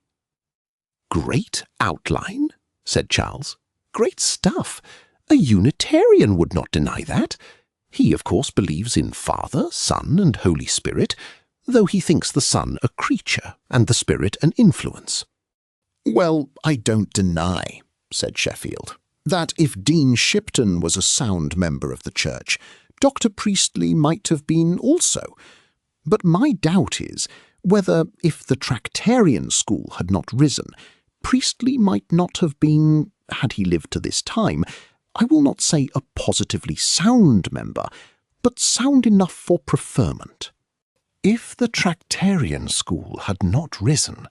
"Great outline?" said Charles. "Great stuff! A Unitarian would not deny that. He, of course, believes in Father, Son, and Holy Spirit, though he thinks the Son a creature and the Spirit an influence." "Well, I don't deny," said Sheffield, "that if Dean Shipton was a sound member of the Church, Dr. Priestley might have been also. But my doubt is whether, if the Tractarian school had not risen, Priestley might not have been, had he lived to this time, I will not say a positively sound member, but sound enough for preferment." "If the Tractarian school had not risen,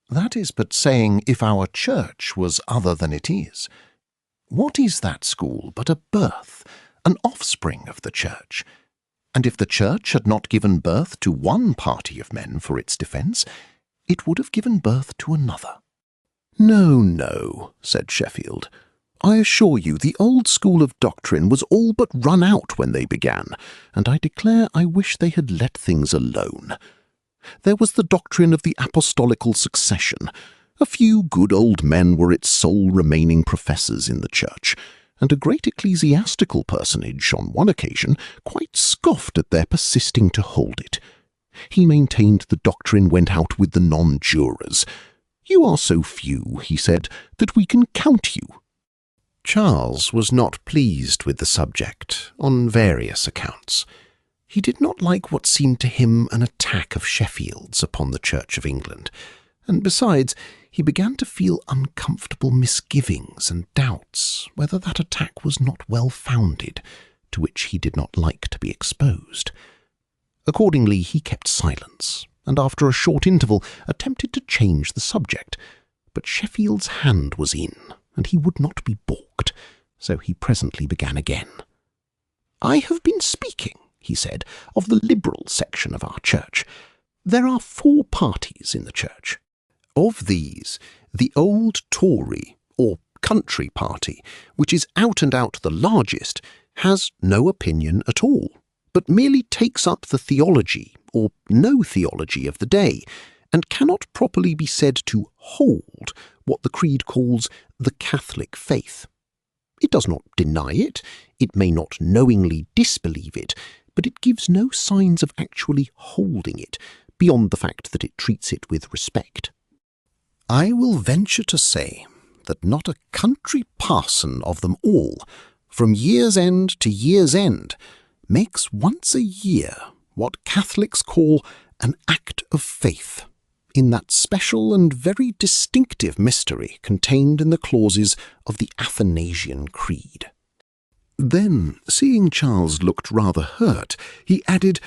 that is but saying if our Church was other than it is. What is that school but a birth, an offspring of the Church? And if the Church had not given birth to one party of men for its defence, it would have given birth to another. "No, no," said Sheffield. "I assure you the old school of doctrine was all but run out when they began, and I declare I wish they had let things alone. There was the doctrine of the apostolical succession. A few good old men were its sole remaining professors in the church, and a great ecclesiastical personage, on one occasion, quite scoffed at their persisting to hold it. He maintained the doctrine went out with the non-jurors. 'You are so few,' he said, 'that we can count you.'" Charles was not pleased with the subject, on various accounts. He did not like what seemed to him an attack of Sheffield's upon the Church of England, and besides, he began to feel uncomfortable misgivings and doubts whether that attack was not well-founded, to which he did not like to be exposed. Accordingly, he kept silence, and after a short interval attempted to change the subject, but Sheffield's hand was in, and he would not be balked, so he presently began again. "I have been speaking," he said, "of the liberal section of our church. There are 4 parties in the church. Of these, the old Tory, or country party, which is out and out the largest, has no opinion at all, but merely takes up the theology, or no theology of the day, and cannot properly be said to hold what the creed calls the Catholic faith. It does not deny it, it may not knowingly disbelieve it, but it gives no signs of actually holding it, beyond the fact that it treats it with respect. I will venture to say that not a country parson of them all, from year's end to year's end, makes once a year what Catholics call an act of faith, in that special and very distinctive mystery contained in the clauses of the Athanasian Creed." Then, seeing Charles looked rather hurt, he added,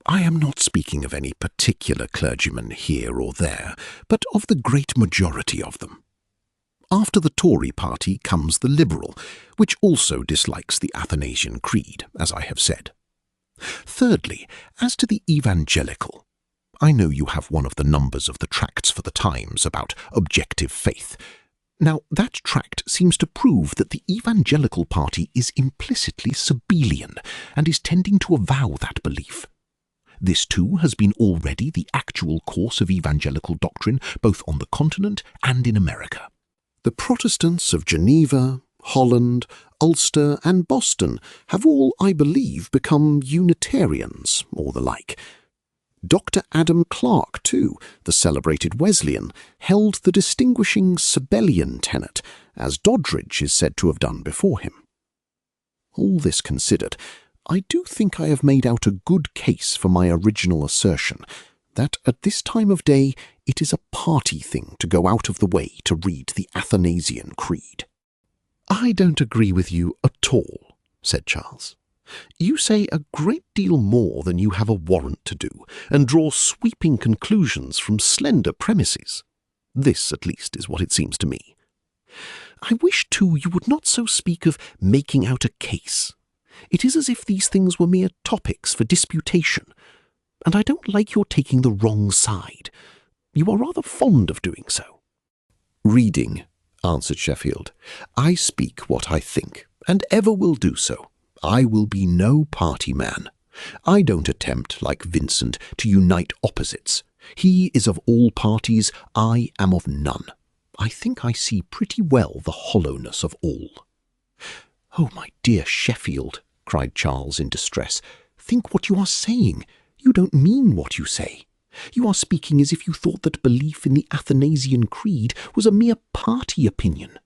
"I am not speaking of any particular clergyman here or there, but of the great majority of them. After the Tory party comes the Liberal, which also dislikes the Athanasian Creed, as I have said. Thirdly, as to the Evangelical, I know you have one of the numbers of the tracts for the Times about objective faith. Now, that tract seems to prove that the Evangelical party is implicitly Sabellian, and is tending to avow that belief. This, too, has been already the actual course of evangelical doctrine both on the continent and in America. The Protestants of Geneva, Holland, Ulster, and Boston have all, I believe, become Unitarians, or the like. Dr. Adam Clarke, too, the celebrated Wesleyan, held the distinguishing Sabellian tenet, as Doddridge is said to have done before him. All this considered, I do think I have made out a good case for my original assertion that at this time of day it is a party thing to go out of the way to read the Athanasian Creed." "I don't agree with you at all," said Charles. "You say a great deal more than you have a warrant to do, and draw sweeping conclusions from slender premises. This, at least, is what it seems to me. I wish, too, you would not so speak of making out a case. It is as if these things were mere topics for disputation, and I don't like your taking the wrong side. You are rather fond of doing so." "Reading," answered Sheffield. "I speak what I think, and ever will do so. I will be no party man. I don't attempt, like Vincent, to unite opposites. He is of all parties, I am of none. I think I see pretty well the hollowness of all." "Oh, my dear Sheffield," cried Charles in distress, "think what you are saying. You don't mean what you say. You are speaking as if you thought that belief in the Athanasian Creed was a mere party opinion."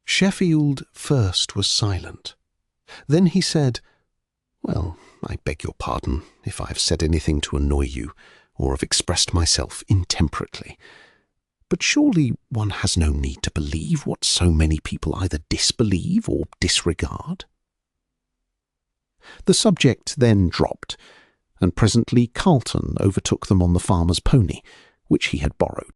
Sheffield first was silent. Then he said, "Well, I beg your pardon if I have said anything to annoy you, or have expressed myself intemperately. But surely one has no need to believe what so many people either disbelieve or disregard." The subject then dropped, and presently Carlton overtook them on the farmer's pony, which he had borrowed.